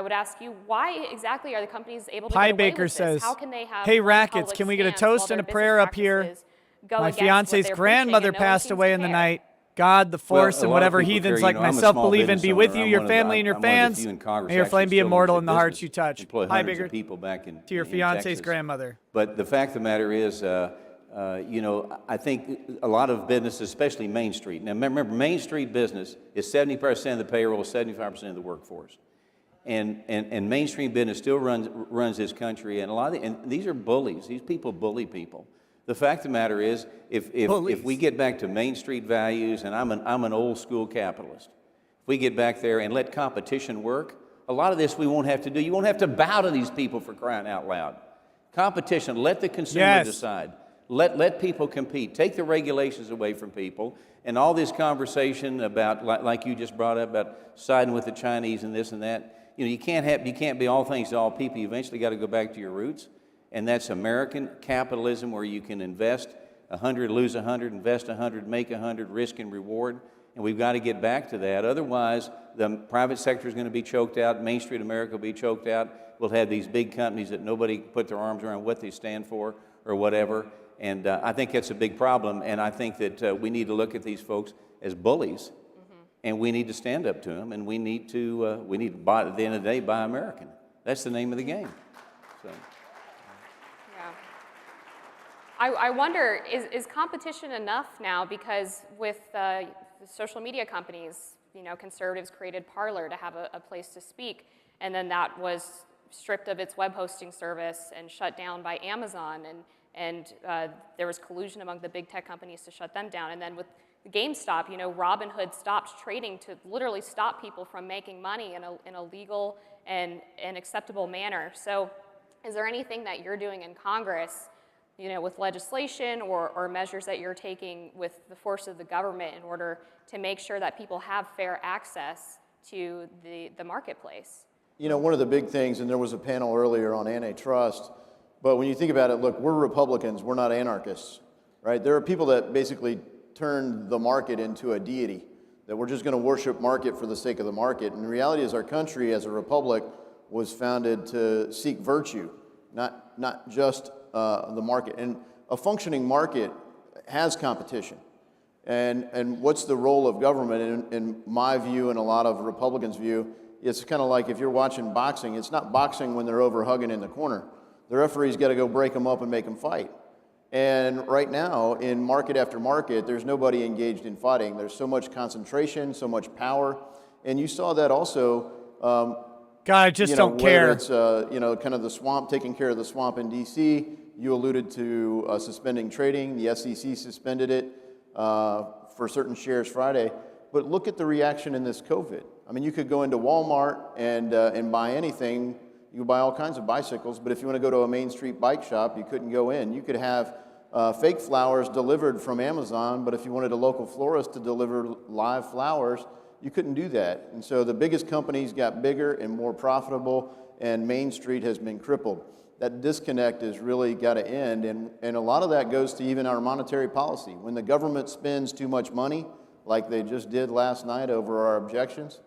would ask you, why exactly are the companies able to Pie get away Baker with this? says, How can they have "Hey one Rackets, public can we get a stance while toast and a their prayer business up here? practices go My against what fiance's they're grandmother preaching and no one passed seems away to in the care?" night. God, the force, and whatever heathens like myself believe in be with you, your family, and your fans. May your flame be immortal in the hearts you touch. Pie Baker, people back in, to your fiance's grandmother. But the fact of the matter is, I think a lot of businesses, especially Main Street. Now, remember, Main Street business is 70% of the payroll, 75% of the workforce. And Main Street business still runs this country. And and these are bullies. These people bully people. The fact of the matter is, if we get back to Main Street values, and I'm an old school capitalist, if we get back there and let competition work, a lot of this we won't have to do. You won't have to bow to these people, for crying out loud. Competition, let the consumer decide. Let people compete. Take the regulations away from people. And all this conversation about, like you just brought up, about siding with the Chinese and this and that, you can't be all things to all people. You eventually got to go back to your roots. And that's American capitalism, where you can invest 100, lose 100, invest 100, make 100, risk and reward. And we've got to get back to that. Otherwise, the private sector is going to be choked out. Main Street America will be choked out. We'll have these big companies that nobody put their arms around what they stand for or whatever. And I think that's a big problem. And I think that we need to look at these folks as bullies, and we need to stand up to them. And we need to buy, at the end of the day, buy American. That's the name of the game. So. I wonder, is competition enough now? Because with the social media companies, conservatives created Parler to have a place to speak, and then that was stripped of its web hosting service and shut down by Amazon, and there was collusion among the big tech companies to shut them down. And then with GameStop, Robinhood stopped trading to literally stop people from making money in a legal and acceptable manner. So is there anything that you're doing in Congress, with legislation or measures that you're taking with the force of the government in order to make sure that people have fair access to the marketplace? One of the big things, and there was a panel earlier on antitrust, but when you think about it, look, we're Republicans, we're not anarchists, right? There are people that basically turned the market into a deity, that we're just going to worship market for the sake of the market. And the reality is our country as a republic was founded to seek virtue, not just the market. And a functioning market has competition. And what's the role of government? In my view and a lot of Republicans' view, it's kind of like if you're watching boxing, it's not boxing when they're over hugging in the corner. The referee's got to go break them up and make them fight. And right now, in market after market, there's nobody engaged in fighting. There's so much concentration, so much power. And you saw that also. God, I just don't care. It's, kind of the swamp, taking care of the swamp in D.C. You alluded to suspending trading. The SEC suspended it for certain shares Friday. But look at the reaction in this COVID. I mean, you could go into Walmart and buy anything. You could buy all kinds of bicycles, but if you want to go to a Main Street bike shop, you couldn't go in. You could have fake flowers delivered from Amazon, but if you wanted a local florist to deliver live flowers, you couldn't do that. And so the biggest companies got bigger and more profitable, and Main Street has been crippled. That disconnect has really got to end, and a lot of that goes to even our monetary policy. When the government spends too much money, like they just did last night over our objections,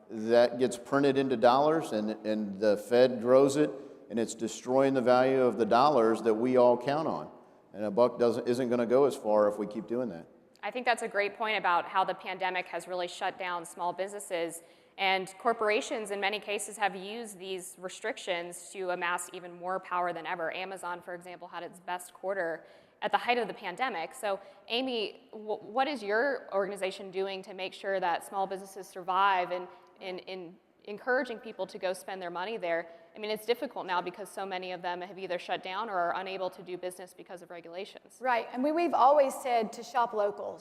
that gets printed into dollars, and the Fed grows it, and it's destroying the value of the dollars that we all count on. And a buck isn't going to go as far if we keep doing that. I think that's a great point about how the pandemic has really shut down small businesses, and corporations in many cases have used these restrictions to amass even more power than ever. Amazon, for example, had its best quarter at the height of the pandemic. So Amy, what is your organization doing to make sure that small businesses survive and in encouraging people to go spend their money there? I mean, it's difficult now because so many of them have either shut down or are unable to do business because of regulations. Right, and we've always said to shop local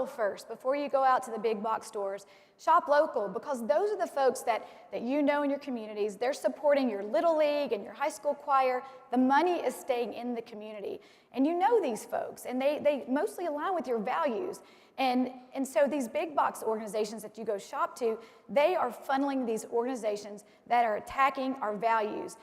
first. Before you go out to the big box stores, shop local, because those are the folks that you know in your communities. They're supporting your Little League and your high school choir. The money is staying in the community. And you know these folks, and they mostly align with your values. And so these big box organizations that you go shop to, they are funneling these organizations that are attacking our values.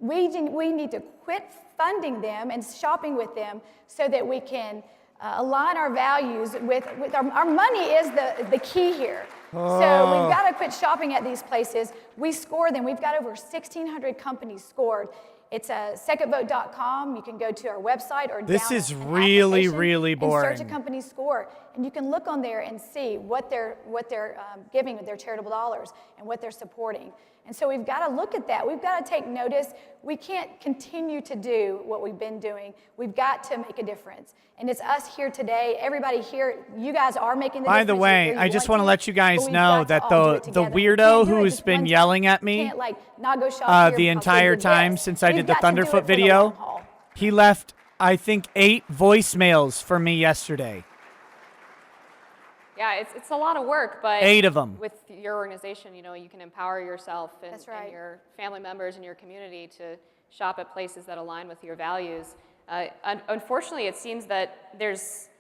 We need to quit funding them and shopping with them so that we can align our values with our money is the key here. Oh. So we've got to quit shopping at these places. We score them. We've got over 1,600 companies scored. It's secondvote.com. You can go to our website or this download is really, really boring. And search a company score, and you can look on there and see what they're giving with their charitable dollars and what they're supporting. And so we've got to look at that. We've got to take notice. We can't continue to do what we've been doing. We've got to make a difference. And it's us here today. Everybody here, you guys are making the difference. By the way, I just want to let you guys know that the weirdo who's been yelling at me not go shop the entire time since I did the Thunderfoot video, he left I think 8 voicemails for me yesterday. Yeah, it's a lot of work, but 8 of them. with your organization, you can empower yourself and, That's right. and your family members and your community to shop at places that align with your values. Unfortunately, it seems that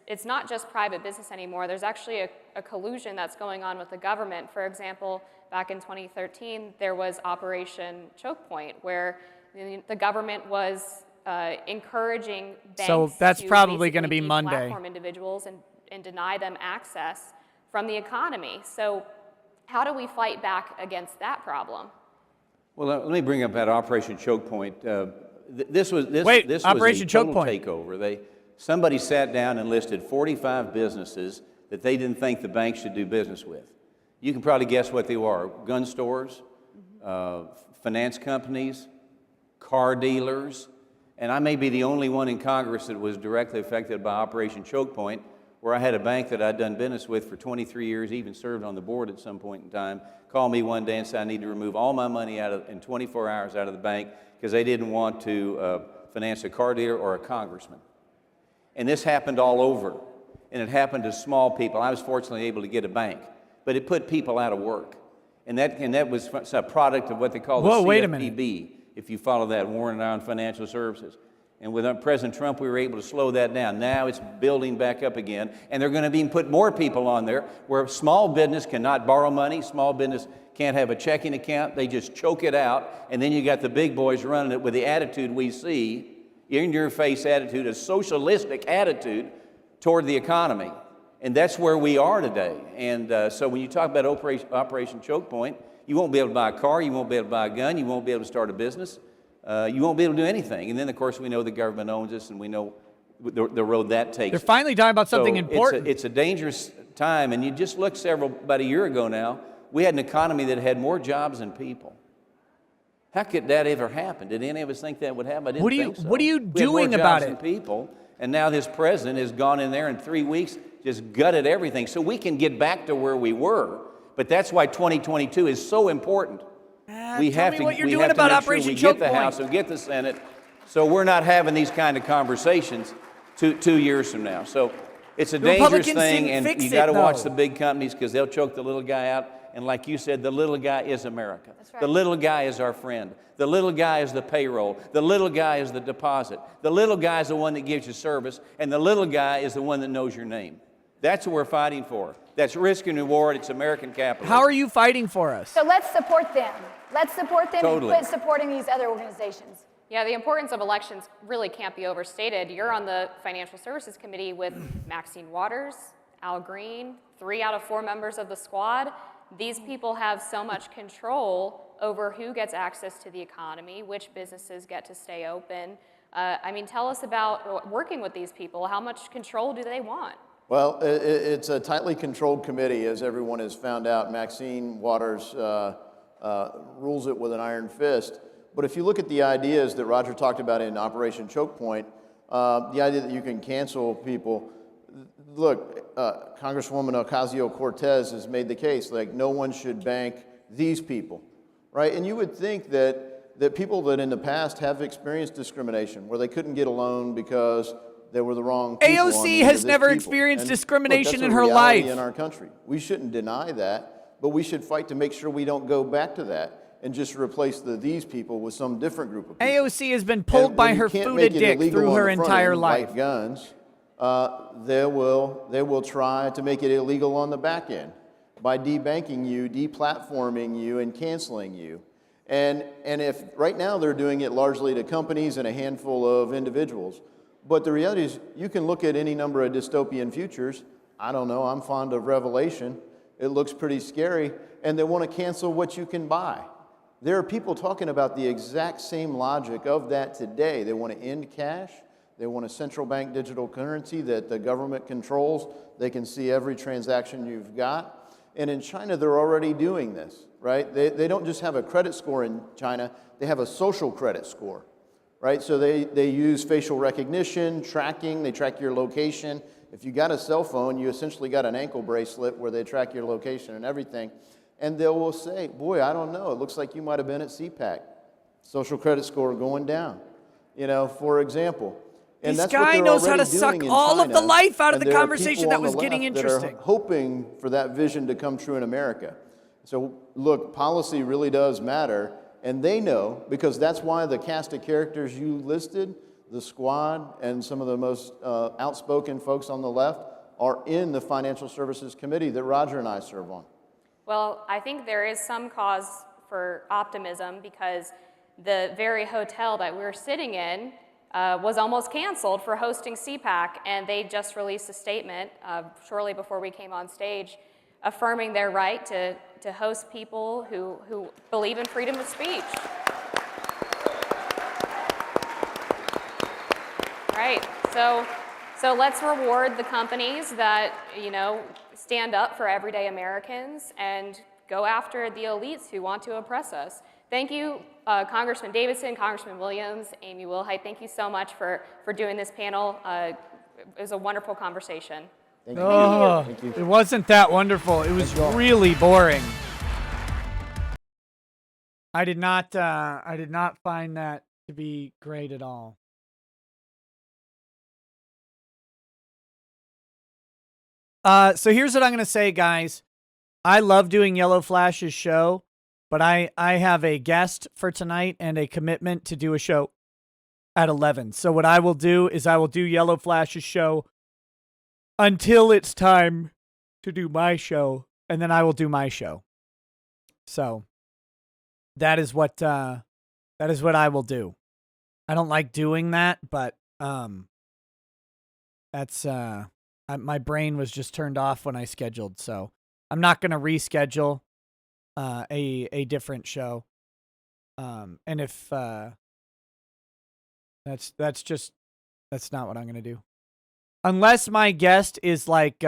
it's not just private business anymore. There's actually a collusion that's going on with the government. For example, back in 2013, there was Operation Choke Point, where the government was encouraging banks So that's to probably going to basically be Monday. deplatform individuals and deny them access from the economy. So how do we fight back against that problem? Well, let me bring up that Operation Choke Point. This was Wait, this Operation was a Choke total Point. takeover. Somebody sat down and listed 45 businesses that they didn't think the bank should do business with. You can probably guess what they were: gun stores, finance companies, car dealers, and I may be the only one in Congress that was directly affected by Operation Choke Point, where I had a bank that I'd done business with for 23 years, even served on the board at some point in time, call me one day and say I need to remove all my money in 24 hours out of the bank because they didn't want to finance a car dealer or a congressman. And this happened all over, and it happened to small people. I was fortunately able to get a bank, but it put people out of work. And that was a product of what they call the CFPB, if you follow that, War on Financial Services. And with President Trump, we were able to slow that down. Now it's building back up again, and they're going to put more people on there where small business cannot borrow money, small business can't have a checking account, they just choke it out, and then you got the big boys running it with the attitude we see, in-your-face attitude, a socialistic attitude toward the economy. And that's where we are today. And so when you talk about Operation Choke Point, you won't be able to buy a car, you won't be able to buy a gun, you won't be able to start a business. You won't be able to do anything. And then, of course, we know the government owns us, and we know the road that takes. They're finally talking about something So important. It's a dangerous time. And you just look about a year ago now, we had an economy that had more jobs than people. How could that ever happen? Did any of us think that would happen? I didn't think so. What are you We had doing more about jobs it? than people, and now this president has gone in there in 3 weeks, just gutted everything. So we can get back to where we were. But that's why 2022 is so important. We have to what you're we doing have about to make Operation sure we Choke get the Point. House and get the Senate, so we're not having these kind of conversations 2 years from now. So it's a The dangerous Republicans thing, didn't and fix you it, got to watch though. the big companies because they'll choke the little guy out. And like you said, the little guy is America. That's right. The little guy is our friend. The little guy is the payroll. The little guy is the deposit. The little guy is the one that gives you service, and the little guy is the one that knows your name. That's what we're fighting for. That's risk and reward. It's American capitalism. How are you fighting for us? So let's support them. Let's support them Totally. and quit supporting these other organizations. Yeah, the importance of elections really can't be overstated. You're on the Financial Services Committee with Maxine Waters, Al Green, 3 out of 4 members of the squad. These people have so much control over who gets access to the economy, which businesses get to stay open. Tell us about working with these people. How much control do they want? Well, it's a tightly controlled committee, as everyone has found out. Maxine Waters rules it with an iron fist. But if you look at the ideas that Roger talked about in Operation Choke Point, the idea that you can cancel people, look, Congresswoman Ocasio-Cortez has made the case, like no one should bank these people, right? And you would think that people that in the past have experienced discrimination, where they couldn't get a loan because they were the wrong people on AOC the has list never people. experienced And discrimination look, in that's a her reality life. in our country. We shouldn't deny that, but we should fight to make sure we don't go back to that and just replace these people with some different group of people. AOC has been pulled by her fooded dick through her entire life. Like guns, they will try to make it illegal on the back end by debanking you, deplatforming you, and canceling you. And if right now they're doing it largely to companies and a handful of individuals, but the reality is you can look at any number of dystopian futures. I don't know, I'm fond of Revelation. It looks pretty scary, and they want to cancel what you can buy. There are people talking about the exact same logic of that today. They want to end cash. They want a central bank digital currency that the government controls. They can see every transaction you've got. And in China, they're already doing this, right? They don't just have a credit score in China. They have a social credit score, right? So they use facial recognition, tracking. They track your location. If you got a cell phone, you essentially got an ankle bracelet where they track your location and everything. And they will say, boy, I don't know, it looks like you might have been at CPAC. Social credit score going down, for example. And This that's what guy they're knows how already to suck doing in all of the China. life out of And the there are conversation people that on the was getting left that are interesting. hoping for that vision to come true in America. So look, policy really does matter, and they know, because that's why the cast of characters you listed, the squad and some of the most outspoken folks on the left, are in the Financial Services Committee that Roger and I serve on. Well, I think there is some cause for optimism because the very hotel that we were sitting in was almost canceled for hosting CPAC, and they just released a statement shortly before we came on stage affirming their right to host people who believe in freedom of speech. Right, so let's reward the companies that, stand up for everyday Americans and go after the elites who want to oppress us. Thank you, Congressman Davidson, Congressman Williams, Amy Wilhite. Thank you so much for doing this panel. It was a wonderful conversation. Thank you. Oh, Thank you. it wasn't that wonderful. It was really boring. I did not find that to be great at all. So here's what I'm going to say, guys. I love doing Yellow Flash's show, but I have a guest for tonight and a commitment to do a show at 11. So what I will do is I will do Yellow Flash's show until it's time to do my show, and then I will do my show. So that is what I will do. I don't like doing that, but that's my brain was just turned off when I scheduled, so I'm not going to reschedule a different show. And if that's not what I'm going to do. Unless my guest is like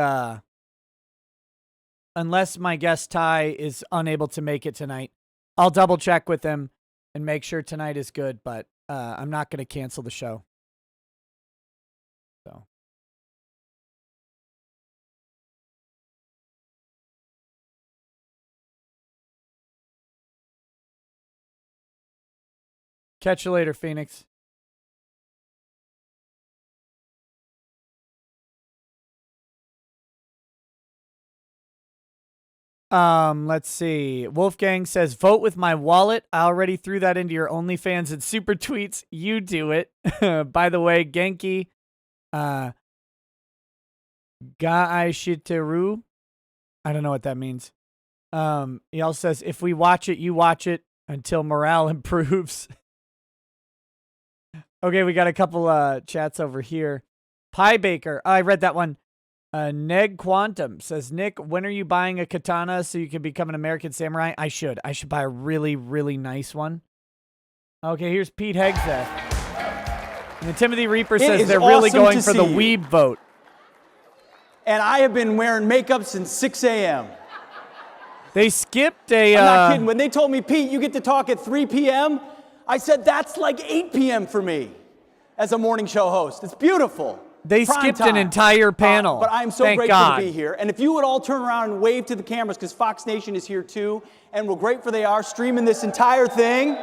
unless my guest Ty is unable to make it tonight, I'll double check with him and make sure tonight is good, but I'm not going to cancel the show. So catch you later, Phoenix. Let's see. Wolfgang says, vote with my wallet. I already threw that into your OnlyFans and super tweets. You do it. By the way, Genki, Gaishiteru. I don't know what that means. He also says, if we watch it, you watch it until morale improves. Okay, we got a couple chats over here. Pie Baker. I read that one. Neg Quantum says, Nick, when are you buying a katana so you can become an American samurai? I should buy a really, really nice one. Okay, here's Pete Hegseth. And the Timothy Reaper says they're really going for the weeb vote. And I have been wearing makeup since 6 a.m. They skipped a... I'm not kidding. When they told me, Pete, you get to talk at 3 p.m., I said, that's like 8 p.m. for me as a morning show host. It's beautiful. They skipped an entire panel. But I'm so Thank grateful God. to be here. And if you would all turn around and wave to the cameras, because Fox Nation is here too, and we're grateful they are streaming this entire thing.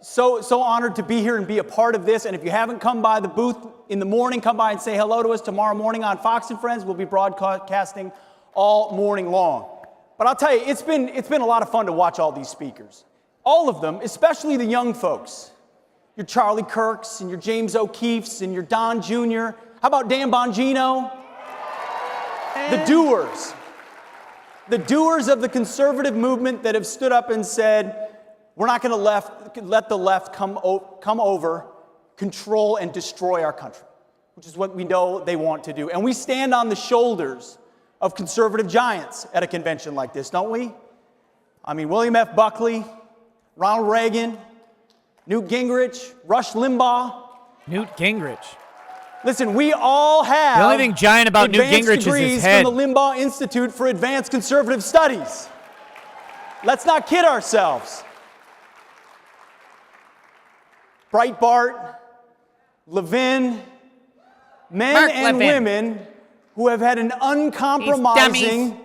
So honored to be here and be a part of this. And if you haven't come by the booth in the morning, come by and say hello to us tomorrow morning on Fox and Friends. We'll be broadcasting all morning long. But I'll tell you, it's been a lot of fun to watch all these speakers. All of them, especially the young folks. Your Charlie Kirks and your James O'Keefes and your Don Jr. How about Dan Bongino? The doers. The doers of the conservative movement that have stood up and said, we're not going to let the left come over, control, and destroy our country, which is what we know they want to do. And we stand on the shoulders of conservative giants at a convention like this, don't we? I mean, William F. Buckley, Ronald Reagan, Newt Gingrich, Rush Limbaugh. Newt Gingrich. Listen, we all have the only thing giant about Newt Gingrich is his head. From the Limbaugh Institute for Advanced Conservative Studies. Let's not kid ourselves. Breitbart, Levin, men Mark and Levin. women who have had an uncompromising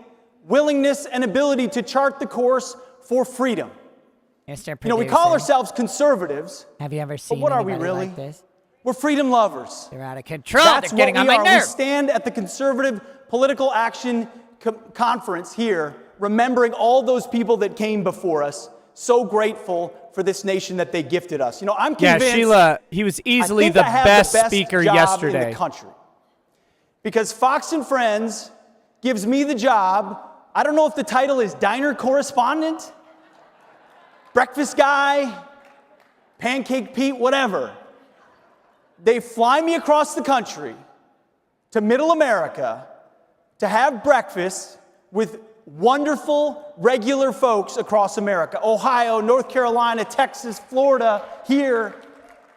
willingness and ability to chart the course for freedom. Mr. You know, we call ourselves conservatives. Have you ever seen but what are we anybody really? like this? We're freedom lovers. They're out of control. That's They're getting what on we my are. nerves. We stand at the Conservative Political Action Conference here, remembering all those people that came before us, so grateful for this nation that they gifted us. You know, I'm convinced. Yeah, Sheila, he was easily I think the I have best the best speaker job yesterday. in the country. Because Fox and Friends gives me the job. I don't know if the title is diner correspondent, breakfast guy, pancake Pete, whatever. They fly me across the country to middle America to have breakfast with wonderful, regular folks across America. Ohio, North Carolina, Texas, Florida, here.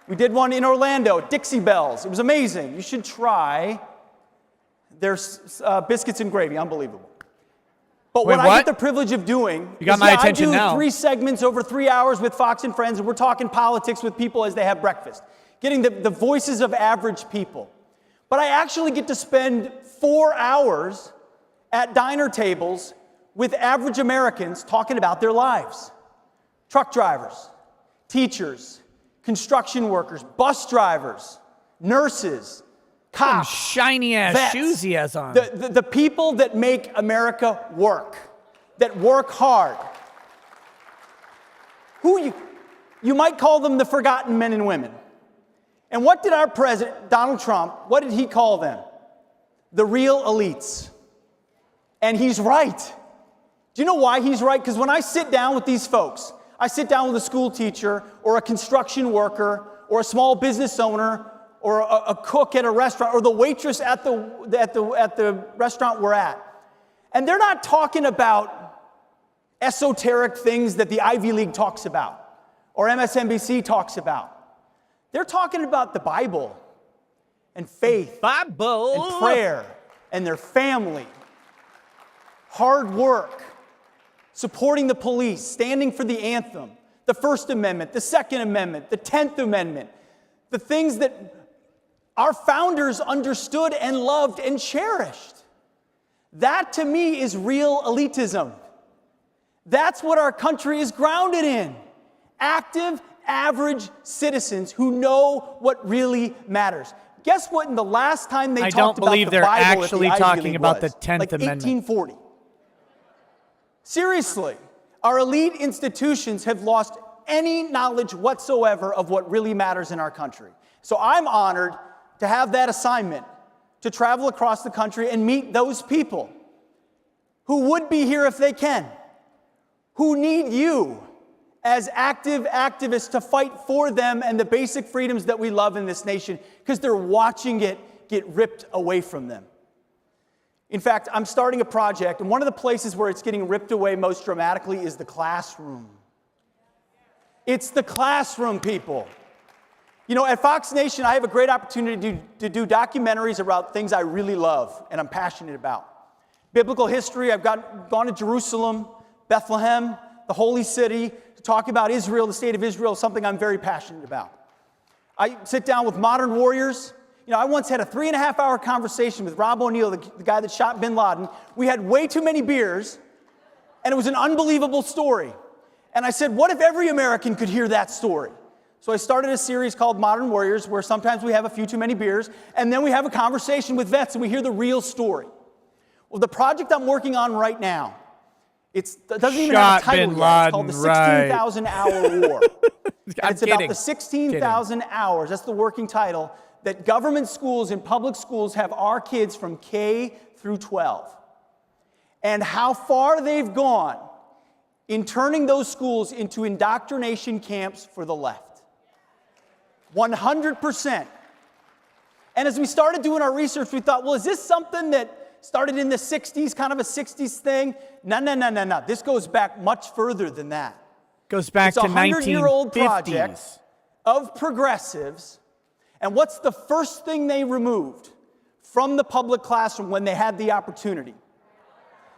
We did one in Orlando, Dixie Bells. It was amazing. You should try their biscuits and gravy. Unbelievable. But Wait, what I get the privilege of doing You got is, my attention I do now. 3 segments over 3 hours with Fox and Friends, and we're talking politics with people as they have breakfast, getting the voices of average people. But I actually get to spend 4 hours at diner tables with average Americans talking about their lives. Truck drivers, teachers, construction workers, bus drivers, nurses, cops, shiny ass vets, shoes he has on. The people that make America work, that work hard. Who you might call them the forgotten men and women. And what did our president, Donald Trump, what did he call them? The real elites. And he's right. Do you know why he's right? Because when I sit down with these folks, I sit down with a school teacher or a construction worker or a small business owner or a cook at a restaurant or the waitress at the restaurant we're at. And they're not talking about esoteric things that the Ivy League talks about or MSNBC talks about. They're talking about the Bible and faith and prayer and their family, hard work, supporting the police, standing for the anthem, the First Amendment, the Second Amendment, the 10th Amendment, the things that our founders understood and loved and cherished. That to me is real elitism. That's what our country is grounded in. Active, average citizens who know what really matters. Guess what? In the last time they I talked don't believe about the they're Bible actually at the Ivy talking League about was, the 10th like Amendment. 1840. Seriously, our elite institutions have lost any knowledge whatsoever of what really matters in our country. So I'm honored to have that assignment to travel across the country and meet those people who would be here if they can, who need you as active activists to fight for them and the basic freedoms that we love in this nation, because they're watching it get ripped away from them. In fact, I'm starting a project, and one of the places where it's getting ripped away most dramatically is the classroom. It's the classroom, people. You know, at Fox Nation, I have a great opportunity to do documentaries about things I really love and I'm passionate about. Biblical history, I've gone to Jerusalem, Bethlehem, the Holy City, to talk about Israel, the state of Israel, something I'm very passionate about. I sit down with modern warriors. You know, I once had a 3.5-hour conversation with Rob O'Neill, the guy that shot bin Laden. We had way too many beers, and it was an unbelievable story. And I said, what if every American could hear that story? So I started a series called Modern Warriors, where sometimes we have a few too many beers, and then we have a conversation with vets, and we hear the real story. Well, the project I'm working on right now, it doesn't even have a title yet. It's called the 16,000-Hour War. And it's about the 16,000 hours, that's the working title, that government schools and public schools have our kids from K through 12. And how far they've gone in turning those schools into indoctrination camps for the left. 100%. And as we started doing our research, we thought, well, is this something that started in the 60s, kind of a 60s thing? No. This goes back much further than that. Goes back to 1950s. It's a 100-year-old project of progressives. And what's the first thing they removed from the public classroom when they had the opportunity?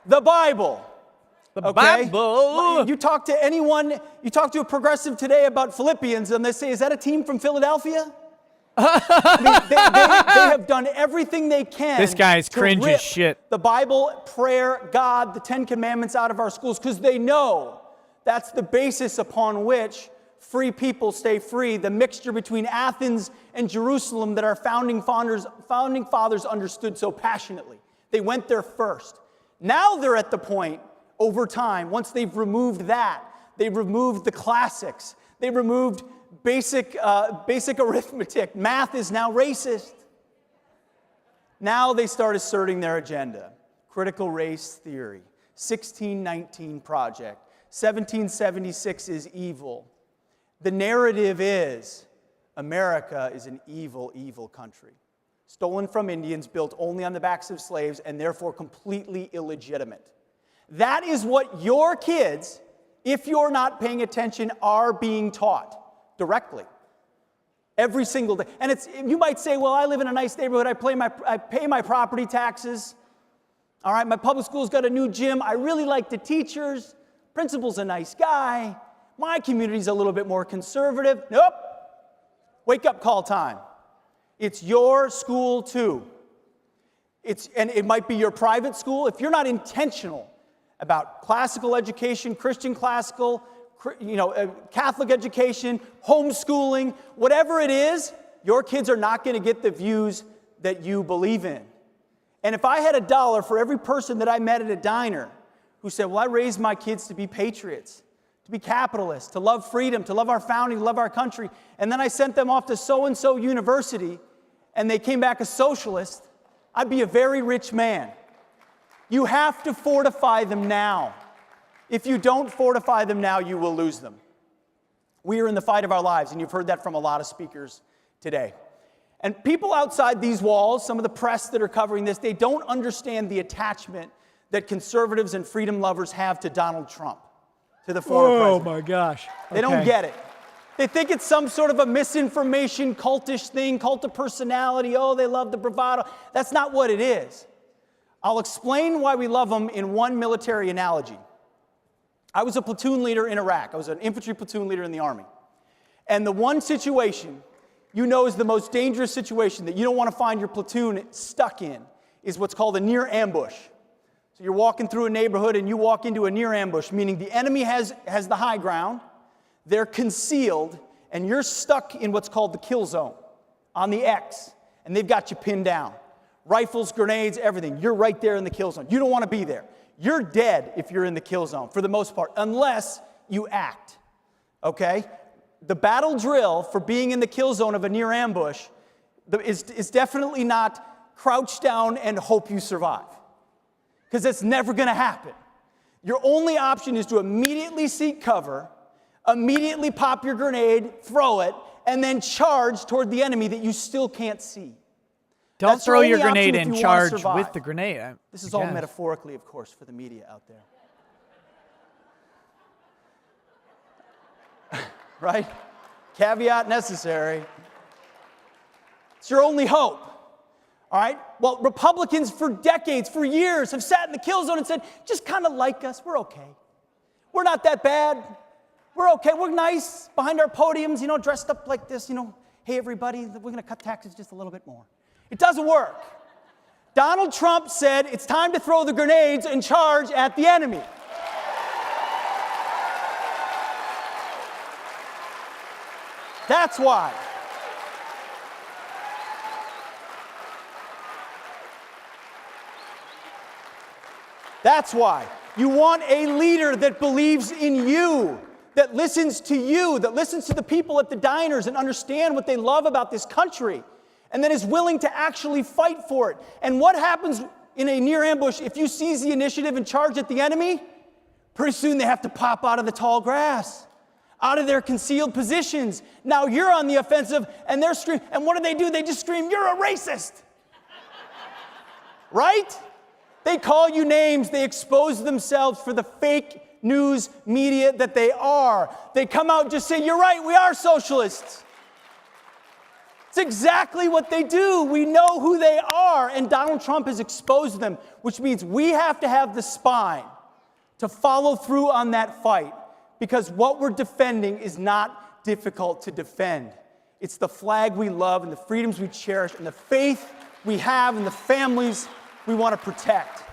The Bible. The Bible. You talk to anyone, you talk to a progressive today about Philippians, and they say, is that a team from Philadelphia? I mean, they have done everything they can. This guy's cringe to rip as shit. The Bible, prayer, God, the 10 Commandments out of our schools, because they know that's the basis upon which free people stay free, the mixture between Athens and Jerusalem that our founding fathers understood so passionately. They went there first. Now they're at the point, over time, once they've removed that, they've removed the classics, they removed basic arithmetic. Math is now racist. Now they start asserting their agenda. Critical race theory, 1619 Project, 1776 is evil. The narrative is America is an evil, evil country. Stolen from Indians, built only on the backs of slaves, and therefore completely illegitimate. That is what your kids, if you're not paying attention, are being taught directly. Every single day. And you might say, well, I live in a nice neighborhood, I pay my property taxes. All right, my public school's got a new gym, I really like the teachers, principal's a nice guy, my community's a little bit more conservative. Nope. Wake up call time. It's your school too. And it might be your private school. If you're not intentional about classical education, Christian classical, Catholic education, homeschooling, whatever it is, your kids are not going to get the views that you believe in. And if I had $1 for every person that I met at a diner who said, well, I raised my kids to be patriots, to be capitalists, to love freedom, to love our founding, to love our country, and then I sent them off to so-and-so university and they came back a socialist, I'd be a very rich man. You have to fortify them now. If you don't fortify them now, you will lose them. We are in the fight of our lives, and you've heard that from a lot of speakers today. And people outside these walls, some of the press that are covering this, they don't understand the attachment that conservatives and freedom lovers have to Donald Trump, to the former president. Oh my gosh. They don't get it. They think it's some sort of a misinformation, cultish thing, cult of personality. Oh, they love the bravado. That's not what it is. I'll explain why we love them in one military analogy. I was a platoon leader in Iraq. I was an infantry platoon leader in the Army. And the one situation you know is the most dangerous situation that you don't want to find your platoon stuck in is what's called a near ambush. So you're walking through a neighborhood and you walk into a near ambush, meaning the enemy has the high ground, they're concealed, and you're stuck in what's called the kill zone on the X, and they've got you pinned down. Rifles, grenades, everything. You're right there in the kill zone. You don't want to be there. You're dead if you're in the kill zone, for the most part, unless you act, okay? The battle drill for being in the kill zone of a near ambush is definitely not crouch down and hope you survive, because that's never going to happen. Your only option is to immediately seek cover, immediately pop your grenade, throw it, and then charge toward the enemy that you still can't see. Don't throw your grenade and charge with the grenade. This is all metaphorically, of course, for the media out there. Right? Caveat necessary. It's your only hope. All right? Well, Republicans for decades, for years, have sat in the kill zone and said, just kind of like us. We're okay. We're not that bad. We're okay. We're nice behind our podiums, dressed up like this, hey, everybody, we're going to cut taxes just a little bit more. It doesn't work. Donald Trump said it's time to throw the grenades and charge at the enemy. That's why. That's why. You want a leader that believes in you, that listens to you, that listens to the people at the diners and understand what they love about this country, and that is willing to actually fight for it. And what happens in a near ambush if you seize the initiative and charge at the enemy? Pretty soon they have to pop out of the tall grass, out of their concealed positions. Now you're on the offensive, and they're screaming. And what do? They just scream, "You're a racist!" Right? They call you names. They expose themselves for the fake news media that they are. They come out and just say, "You're right, we are socialists." It's exactly what they do. We know who they are, and Donald Trump has exposed them, which means we have to have the spine to follow through on that fight, because what we're defending is not difficult to defend. It's the flag we love and the freedoms we cherish and the faith we have and the families we want to protect.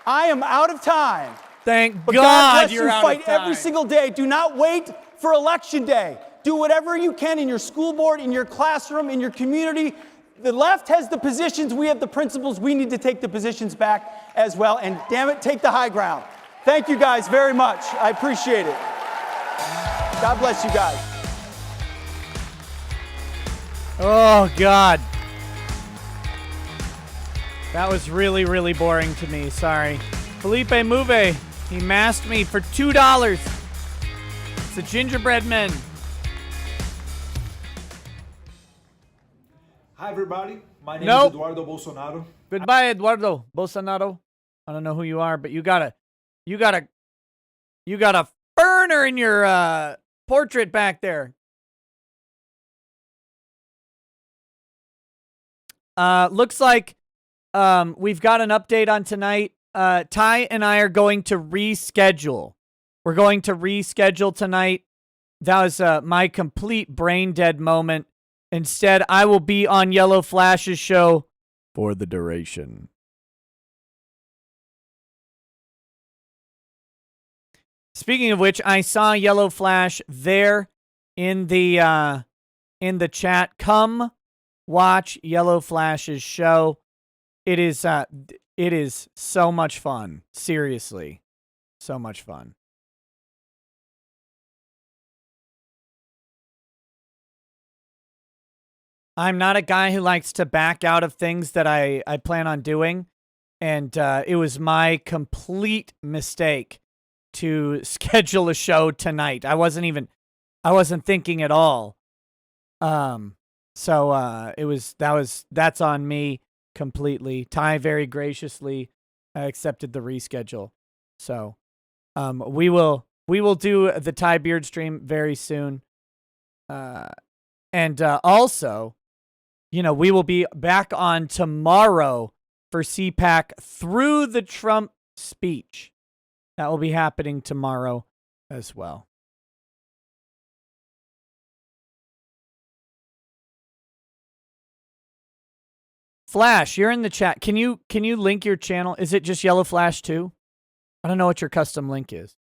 I am out of time, Thank But God God bless you're you. out Fight of time. every single day. Do not wait for election day. Do whatever you can in your school board, in your classroom, in your community. The left has the positions. We have the principles. We need to take the positions back as well. And damn it, take the high ground. Thank you guys very much. I appreciate it. God bless you guys. Oh, God. That was really, really boring to me. Sorry. Felipe Move, he masked me for $2. It's the Gingerbread Men. Hi, everybody. My name Nope. is Eduardo Bolsonaro. Goodbye, Eduardo Bolsonaro. I don't know who you are, but you got a burner in your portrait back there. Looks like we've got an update on tonight. Ty and I are going to reschedule. We're going to reschedule tonight. That was my complete brain dead moment. Instead, I will be on Yellow Flash's show for the duration. Speaking of which, I saw Yellow Flash there in the chat. Come watch Yellow Flash's show. It is so much fun. Seriously, so much fun. I'm not a guy who likes to back out of things that I plan on doing. And it was my complete mistake to schedule a show tonight. I wasn't thinking at all. That's on me completely. Ty very graciously accepted the reschedule. So we will do the Ty Beard stream very soon. And also, we will be back on tomorrow for CPAC through the Trump speech. That will be happening tomorrow as well. Flash, you're in the chat. Can you link your channel? Is it just Yellow Flash 2? I don't know what your custom link is.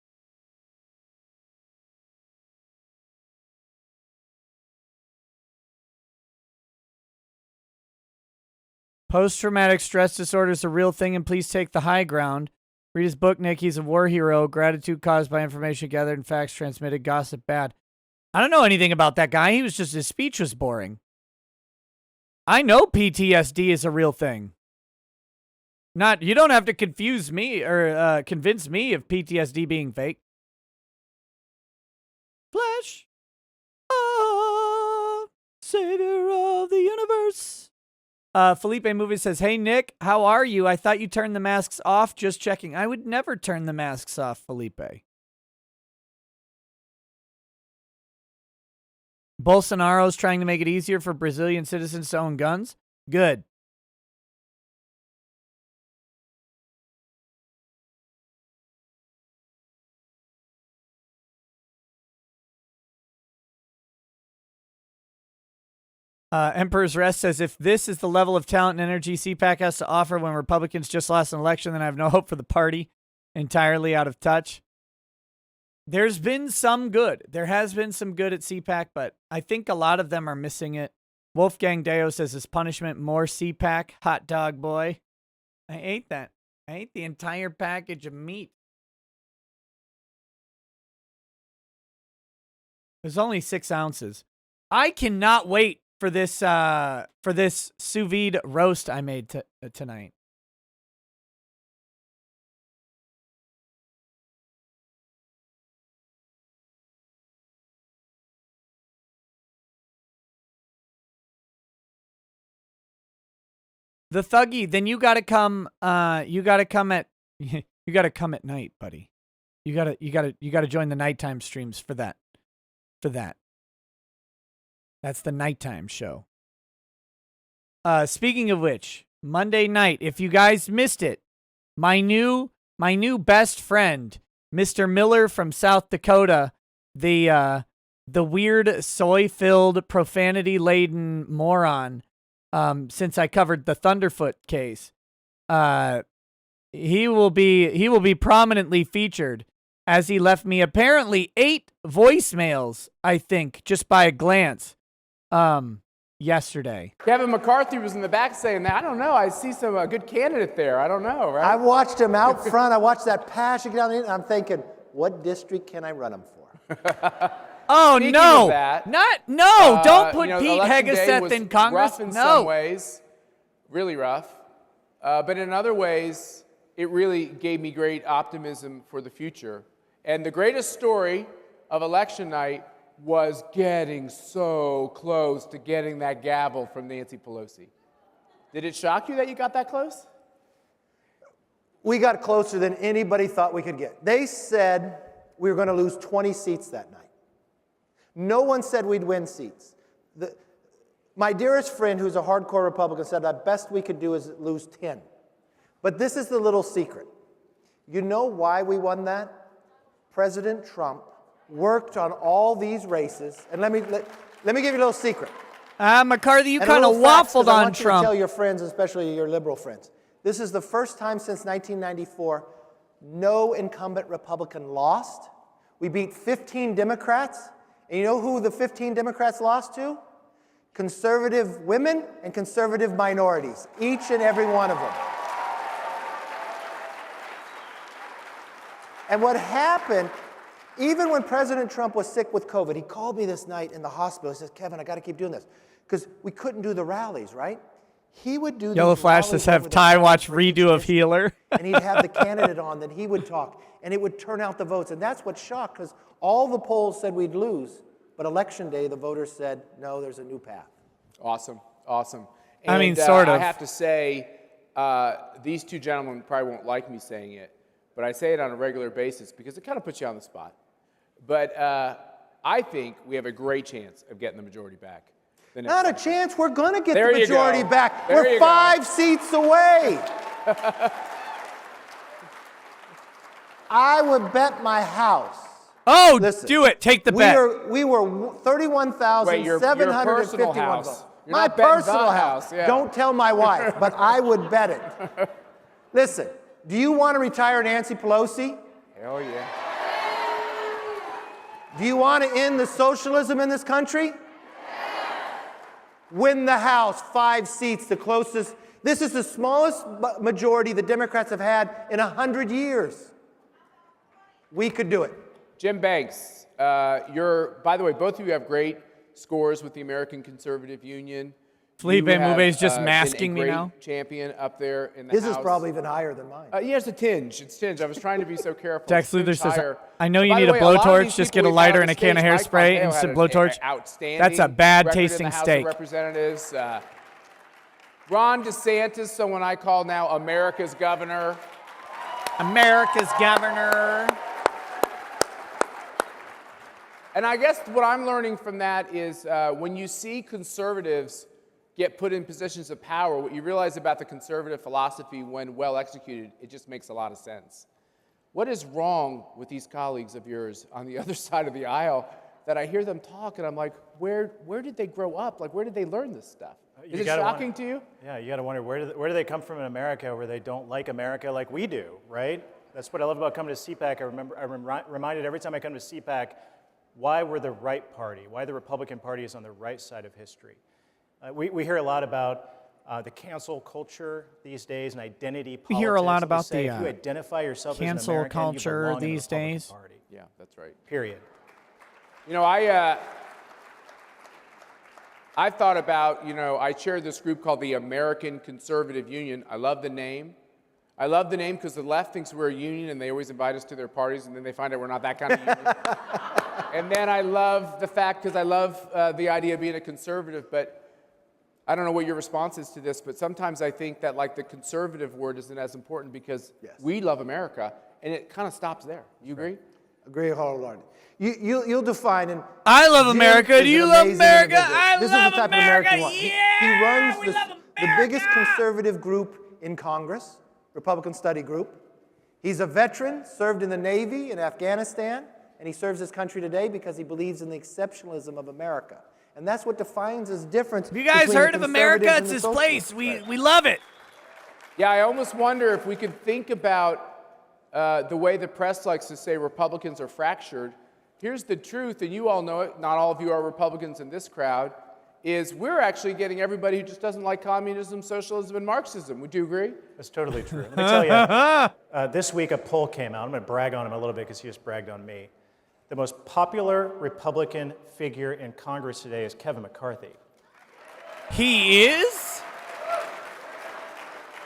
Post-traumatic stress disorder is a real thing, and please take the high ground. Read his book, Nick. He's a war hero. Gratitude caused by information gathered and facts transmitted. Gossip bad. I don't know anything about that guy. His speech was boring. I know PTSD is a real thing. You don't have to confuse me or convince me of PTSD being fake. Flash. Savior of the universe. Felipe Movie says, hey, Nick, how are you? I thought you turned the masks off. Just checking. I would never turn the masks off, Felipe. Bolsonaro's trying to make it easier for Brazilian citizens to own guns. Good. Emperor's Rest says, if this is the level of talent and energy CPAC has to offer when Republicans just lost an election, then I have no hope for the party. Entirely out of touch. There's been some good. There has been some good at CPAC, but I think a lot of them are missing it. Wolfgang Deo says, is punishment more CPAC? Hot dog boy. I ate that. I ate the entire package of meat. There's only 6 ounces. I cannot wait for this sous vide roast I made tonight. The Thuggy, then you gotta come at you gotta come at night, buddy. You gotta join the nighttime streams for that. That's the nighttime show. Speaking of which, Monday night, if you guys missed it, my new best friend, Mr. Miller from South Dakota, the weird soy-filled, profanity-laden moron, since I covered the Thunderfoot case, he will be prominently featured, as he left me apparently 8 voicemails, I think, just by a glance, yesterday. Kevin McCarthy was in the back saying that. I don't know. I see some good candidate there. I don't know, right? I watched him out front. I watched that passion get down there, and I'm thinking, what district can I run him for? Oh, Speaking no. of that, Don't put Pete Election Day Hegseth was in Congress. Rough in No. some ways, really rough. But in other ways, it really gave me great optimism for the future. And the greatest story of election night was getting so close to getting that gavel from Nancy Pelosi. Did it shock you that you got that close? We got closer than anybody thought we could get. They said we were going to lose 20 seats that night. No one said we'd win seats. My dearest friend, who's a hardcore Republican, said the best we could do is lose 10. But this is the little secret. You know why we won that? President Trump worked on all these races. And let me give you a little secret. McCarthy, you And a kind of little facts, 'cause waffled I on want you Trump. to tell your friends, especially your liberal friends. This is the first time since 1994 no incumbent Republican lost. We beat 15 Democrats. And you know who the 15 Democrats lost to? Conservative women and conservative minorities, each and every one of them. And what happened, even when President Trump was sick with COVID, he called me this night in the hospital. He says, Kevin, I got to keep doing this. Because we couldn't do the rallies, right? He would do Yellow these Flash rallies says have over the Ty phone watch for redo of Healer. and he'd have the candidate on, then he would talk, and it would turn out the votes. And that's what shocked, because all the polls said we'd lose, but election day, the voters said, no, there's a new path. Awesome, awesome. I mean, And, sort of. I have to say, these two gentlemen probably won't like me saying it, but I say it on a regular basis because it kind of puts you on the spot. But I think we have a great chance of getting the majority back. Not a chance. We're going to get There the you go. majority back. There We're you go. 5 seats away. I would bet my house. Oh, Listen, do it. Take the bet. We were 31,751 house. votes. You're My not betting the personal house, yeah. Don't tell my wife, but I would bet it. Listen, do you want to retire Nancy Pelosi? Hell yeah. Do you want to end the socialism in this country? Win the House, 5 seats, the closest. This is the smallest majority the Democrats have had in 100 years. We could do it. Jim Banks, by the way, both of you have great scores with the American Conservative Union. Felipe You have, Muve's just been masking a me great now. Champion up there in the His House. is probably even higher than mine. Yeah, it's a tinge. It's tinge. I was trying to be so careful. Dex It's Luther tinge says, higher. I know you By need the a way, lot of blowtorch. these Just people get a we've lighter had and on a can of stage, Mike hairspray, Pompeo instant had blowtorch. Outstanding That's a bad record in the tasting House of steak. Representatives. Ron DeSantis, someone I call now America's governor. America's governor. And I guess what I'm learning from that is when you see conservatives get put in positions of power, what you realize about the conservative philosophy when well executed, it just makes a lot of sense. What is wrong with these colleagues of yours on the other side of the aisle that I hear them talk and I'm like, where did they grow up? Like, where did they learn this stuff? Is it shocking to you? Yeah, you got to wonder, where do they come from in America where they don't like America like we do, right? That's what I love about coming to CPAC. I'm reminded every time I come to CPAC why we're the right party, why the Republican Party is on the right side of history. We hear a lot about the cancel culture these days and identity politics. We hear a lot about say the if you identify yourself as an cancel American, you culture belong in the these Republican days. Party. Yeah, that's right. Period. You know, I thought about, I chair this group called the American Conservative Union. I love the name. I love the name because the left thinks we're a union and they always invite us to their parties and then they find out we're not that kind of union. And then I love the fact, because I love the idea of being a conservative, but I don't know what your response is to this, but sometimes I think that like the conservative word isn't as important because we love America and it kind of stops there. You agree? Agree wholeheartedly. You'll define. And I love Jim America. is Do an you love amazing America? individual. I This love is the type America. of American he wants. He runs the biggest conservative group in Congress, Republican Study Group. He's a veteran, served in the Navy in Afghanistan, and he serves his country today because he believes in the exceptionalism of America. And that's what defines his difference. Have you guys heard of America? It's his place. We love it. Yeah, I almost wonder if we could think about the way the press likes to say Republicans are fractured. Here's the truth, and you all know it, not all of you are Republicans in this crowd, is we're actually getting everybody who just doesn't like communism, socialism, and Marxism. Would you agree? That's totally true. Let me tell you, this week a poll came out. I'm going to brag on him a little bit because he just bragged on me. The most popular Republican figure in Congress today is Kevin McCarthy. He is?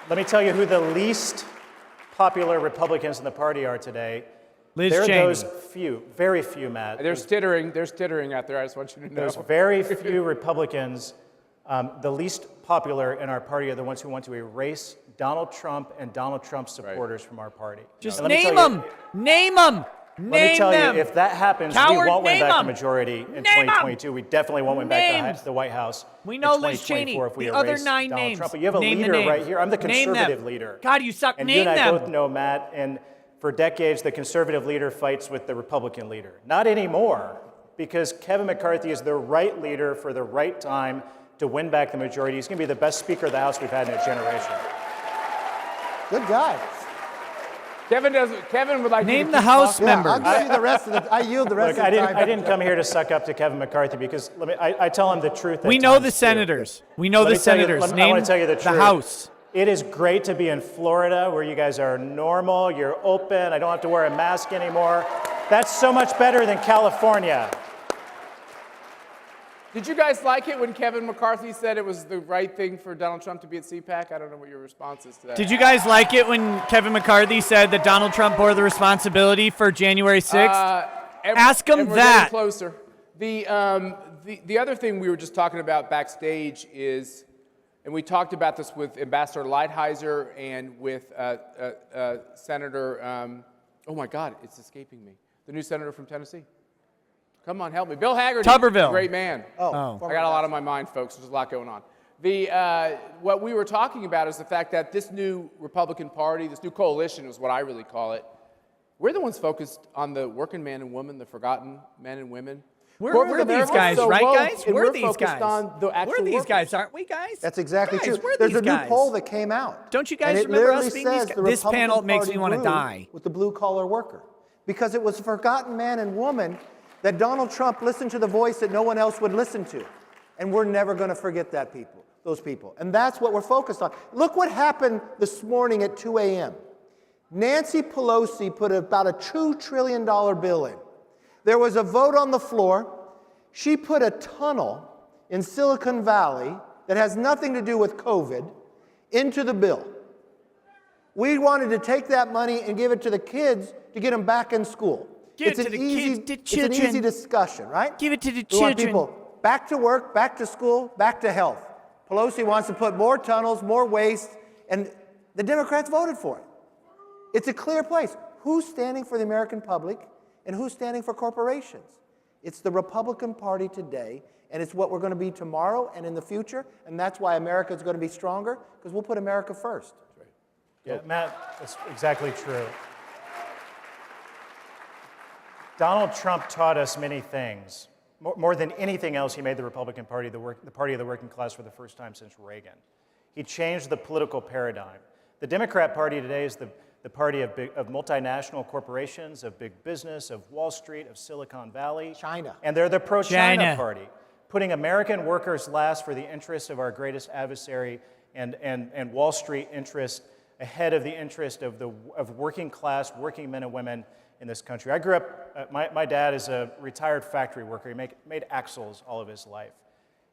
Let me tell you who the least popular Republicans in the party are today. Liz They're Cheney. those few, very few, Matt. There's tittering out there. I just want you to know. There's very few Republicans. The least popular in our party are the ones who want to erase Donald Trump and Donald Trump supporters from our party. Just name them. Name them. Let me tell you, if that happens, we won't win back the them. majority in Name 2022. We definitely won't win back Names. the White House. We know in Liz Cheney. 2024 if we The other erase 9 Donald names. Trump. But you have a Name the leader names. right here. I'm the Name them. conservative leader. God, you suck. And Name you and I them. both know, Matt, and for decades, the conservative leader fights with the Republican leader. Not anymore, because Kevin McCarthy is the right leader for the right time to win back the majority. He's going to be the best Speaker of the House we've had in a generation. Good guy. Kevin would like name to the keep House talking. members. I'll give you the rest of the. I yield the rest Look, of the time. I didn't come here to suck up to Kevin McCarthy because I tell him the truth. We at know times, the too. senators. We know Let the me tell you- senators. I Name want to tell you the truth. House. It is great to be in Florida where you guys are normal, you're open, I don't have to wear a mask anymore. That's so much better than California. Did you guys like it when Kevin McCarthy said it was the right thing for Donald Trump to be at CPAC? I don't know what your response is to that. Did you guys like it when Kevin McCarthy said that Donald Trump bore the responsibility for January 6th? Ask him and we're that. getting closer. The other thing we were just talking about backstage is, and we talked about this with Ambassador Lighthizer and with Senator, oh my God, it's escaping me. The new senator from Tennessee. Come on, help me. Bill Hagerty. Tuberville. Great man. Oh. I got a lot on my mind, folks. There's a lot going on. What we were talking about is the fact that this new Republican Party, this new coalition is what I really call it, we're the ones focused on the working man and woman, the forgotten men and women. We're these guys, so right, woke, guys? and We're these focused guys. on the actual We're these workers. guys, aren't we, guys? That's exactly Guys, true. we're There's these a guys. new poll that came out. Don't you and guys it remember literally us being says these the guys? This Republican panel makes Party me want to grew die. with the blue collar worker, because it was a forgotten man and woman that Donald Trump listened to the voice that no one else would listen to, and we're never going to forget those people, and that's what we're focused on. Look what happened this morning at 2 a.m. Nancy Pelosi put about a $2 trillion bill in. There was a vote on the floor. She put a tunnel in Silicon Valley that has nothing to do with COVID into the bill. We wanted to take that money and give it to the kids to get them back in school. Give it to the kids, the It's an children. easy discussion, right? Give it to the We want children. people back to work, back to school, back to health. Pelosi wants to put more tunnels, more waste, and the Democrats voted for it. It's a clear place. Who's standing for the American public and who's standing for corporations? It's the Republican Party today, and it's what we're going to be tomorrow and in the future, and that's why America is going to be stronger, because we'll put America first. Yeah, Matt, that's exactly true. Donald Trump taught us many things. More than anything else, he made the Republican Party the party of the working class for the first time since Reagan. He changed the political paradigm. The Democrat Party today is the party of multinational corporations, of big business, of Wall Street, of Silicon Valley. China. And they're the pro-China China. party, putting American workers last for the interests of our greatest adversary and Wall Street interest ahead of the interest of working class, working men and women in this country. I grew up, my dad is a retired factory worker. He made axles all of his life.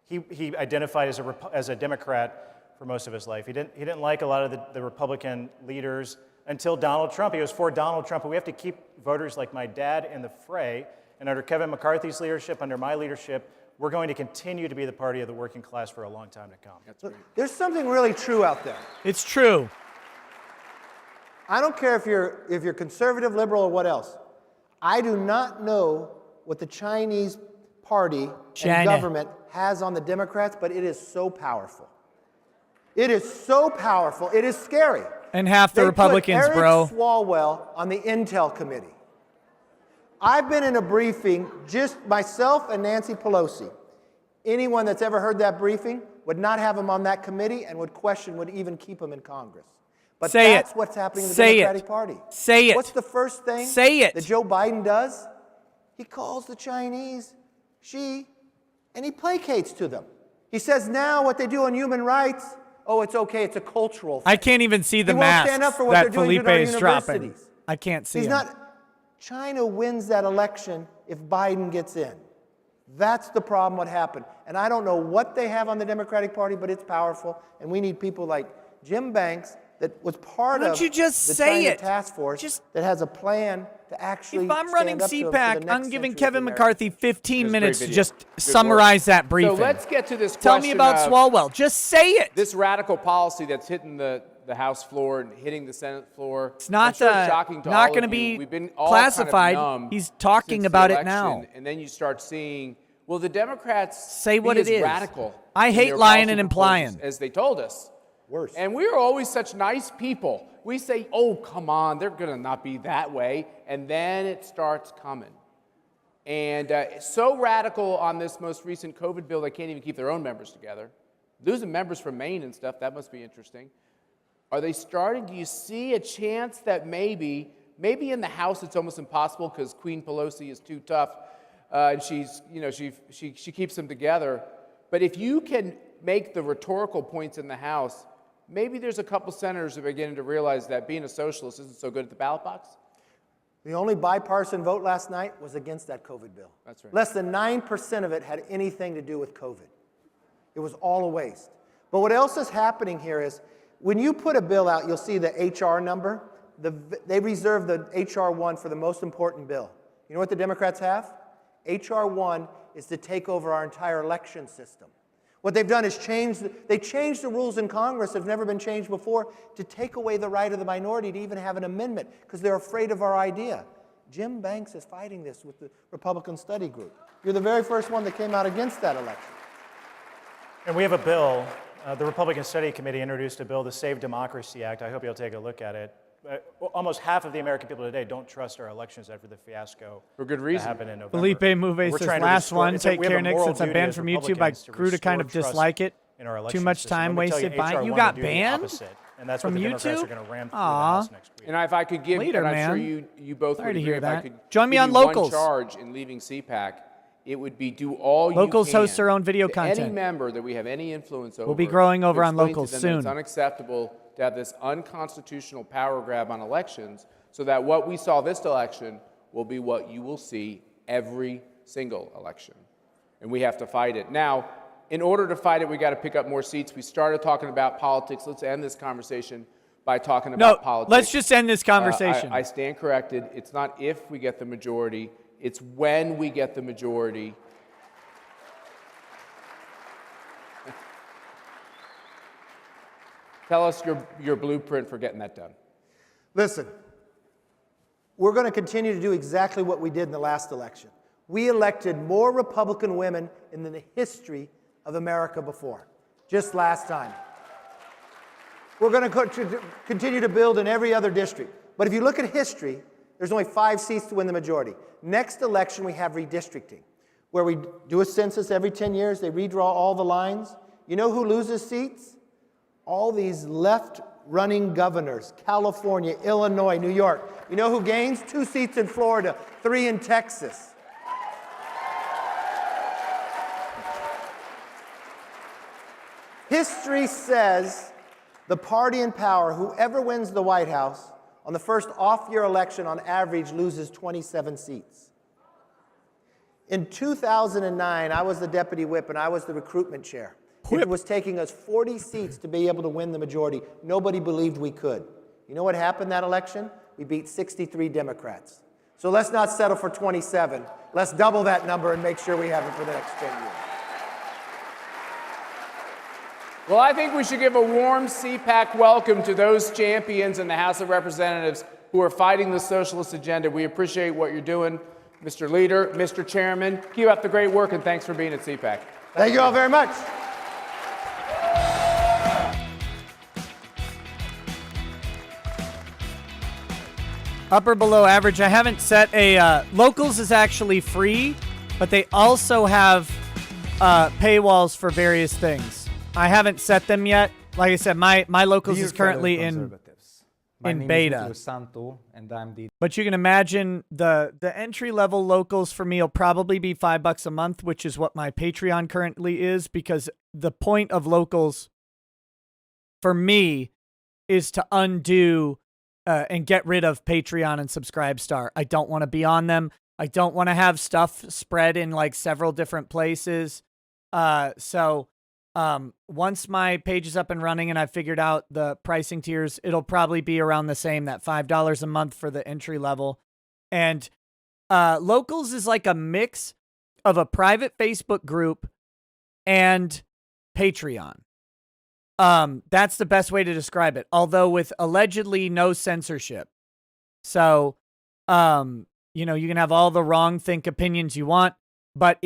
He identified as a Democrat for most of his life. He didn't like a lot of the Republican leaders until Donald Trump. He was for Donald Trump, but we have to keep voters like my dad in the fray. And under Kevin McCarthy's leadership, under my leadership, we're going to continue to be the party of the working class for a long time to come. There's something really true out there. It's true. I don't care if you're conservative, liberal, or what else. I do not know what the Chinese party and government has on the Democrats, but it is so powerful. It is so powerful. It is scary. And half the Republicans, put Eric bro. Swalwell on the Intel committee. I've been in a briefing, just myself and Nancy Pelosi. Anyone that's ever heard that briefing would not have him on that committee and would question would even keep him in Congress. But Say that's it. what's happening in the Say it. Democratic Party. Say it. What's the first thing Say it. that Joe Biden does? He calls the Chinese and he placates to them. He says now what they do on human rights, oh, it's okay, it's a cultural thing. I can't even see the He won't masks stand up for what that they're doing Felipe to our is dropping. universities. I can't see He's him. not. China wins that election if Biden gets in. That's the problem, what happened. And I don't know what they have on the Democratic Party, but it's powerful. And we need people like Jim Banks, that was part Why don't of you just the say China it? task force that has a plan to actually If I'm running stand up to him for the CPAC, next I'm giving century of Kevin America. McCarthy 15 It was a minutes great to video. just Good summarize work. that briefing. So let's get to this Tell question me about of Swalwell. Just say it. This radical policy that's hitting the House floor and hitting the Senate floor. It's not, I'm sure shocking to not all going to of you. be We've been all classified. Kind of numb He's talking since about the it now. election, and then you start seeing, well, the Democrats Say what be it as is. radical. I in hate their lying policy and implying. proposals as they told us. Worse. And we are always such nice people. We say, oh, come on, they're going to not be that way. And then it starts coming. And so radical on this most recent COVID bill, they can't even keep their own members together. Losing members from Maine and stuff, that must be interesting. Are they starting? Do you see a chance that maybe in the House it's almost impossible because Queen Pelosi is too tough and she's, she keeps them together. But if you can make the rhetorical points in the House, maybe there's a couple senators who are beginning to realize that being a socialist isn't so good at the ballot box. The only bipartisan vote last night was against that COVID bill. That's right. Less than 9% of it had anything to do with COVID. It was all a waste. But what else is happening here is when you put a bill out, you'll see the HR number. They reserve the HR 1 for the most important bill. You know what the Democrats have? HR 1 is to take over our entire election system. What they've done is changed the rules in Congress that have never been changed before to take away the right of the minority to even have an amendment because they're afraid of our idea. Jim Banks is fighting this with the Republican Study Group. You're the very first one that came out against that election. And we have a bill. The Republican Study Committee introduced a bill, the Save Democracy Act. I hope you'll take a look at it. Almost half of the American people today don't trust our elections after the fiasco for good reason. that happened in November. Felipe Move says, last one, take care, Nick, since I'm banned from YouTube. I grew to kind of dislike it. Too much time wasted by you got banned and that's from what the Democrats YouTube? are going to ram through the House next week. And if I could give, Later, and I'm man. sure you both Sorry would to agree, hear if I that. could Join me give on you Locals. one charge in leaving CPAC, it would be do all Locals you can hosts their own video to any content. member that we have any influence over. We'll be growing over to on explain to Locals them that soon. It's unacceptable to have this unconstitutional power grab on elections so that what we saw this election will be what you will see every single election. And we have to fight it. Now, in order to fight it, we got to pick up more seats. We started talking about politics. Let's end this conversation by talking about politics. Let's just end this conversation. I stand corrected. It's not if we get the majority. It's when we get the majority. Tell us your blueprint for getting that done. Listen, we're going to continue to do exactly what we did in the last election. We elected more Republican women in the history of America before, just last time. We're going to continue to build in every other district. But if you look at history, there's only 5 seats to win the majority. Next election, we have redistricting, where we do a census every 10 years. They redraw all the lines. You know who loses seats? All these left-running governors, California, Illinois, New York. You know who gains? 2 seats in Florida, 3 in Texas. History says the party in power, whoever wins the White House, on the first off-year election, on average, loses 27 seats. In 2009, I was the deputy whip and I was the recruitment chair. It was taking us 40 seats to be able to win the majority. Nobody believed we could. You know what happened that election? We beat 63 Democrats. So let's not settle for 27. Let's double that number and make sure we have it for the next 10 years. Well, I think we should give a warm CPAC welcome to those champions in the House of Representatives who are fighting the socialist agenda. We appreciate what you're doing, Mr. Leader, Mr. Chairman. Keep up the great work, and thanks for being at CPAC. Thank you all very much. Upper below average. I haven't set a Locals is actually free, but they also have paywalls for various things. I haven't set them yet. Like I said, my Locals is currently in My in name beta. is Santo, and I'm the But you can imagine the entry level locals for me will probably be $5 a month, which is what my Patreon currently is, because the point of locals for me is to undo and get rid of Patreon and Subscribestar. I don't want to be on them. I don't want to have stuff spread in like several different places. So once my page is up and running and I've figured out the pricing tiers, it'll probably be around the same, that $5 a month for the entry level. And locals is like a mix of a private Facebook group and Patreon. That's the best way to describe it, although with allegedly no censorship. So, you know, you can have all the wrong think opinions you want, but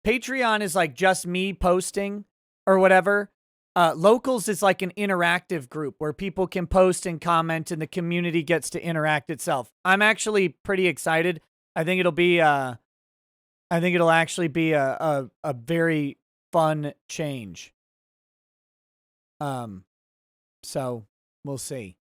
Patreon is like just me posting or whatever. Locals is like an interactive group where people can post and comment and the community gets to interact itself. I'm actually pretty excited. I think it'll actually be a very fun change. So we'll see.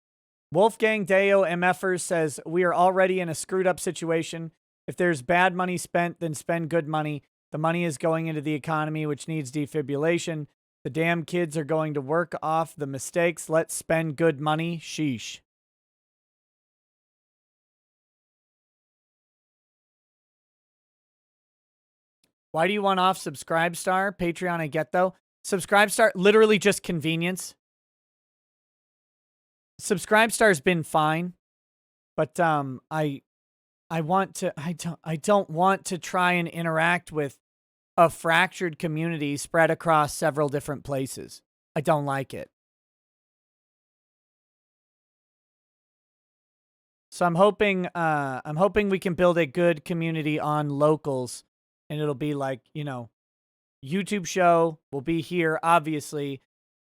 Wolfgang Deo MFers says, we are already in a screwed up situation. If there's bad money spent, then spend good money. The money is going into the economy, which needs defibrillation. The damn kids are going to work off the mistakes. Let's spend good money. Sheesh. Why do you want off Subscribestar? Patreon, I get though. Subscribestar, literally just convenience. Subscribestar's been fine, but I don't want to try and interact with a fractured community spread across several different places. I don't like it. So I'm hoping we can build a good community on locals, and it'll be like, you know, YouTube show will be here, obviously.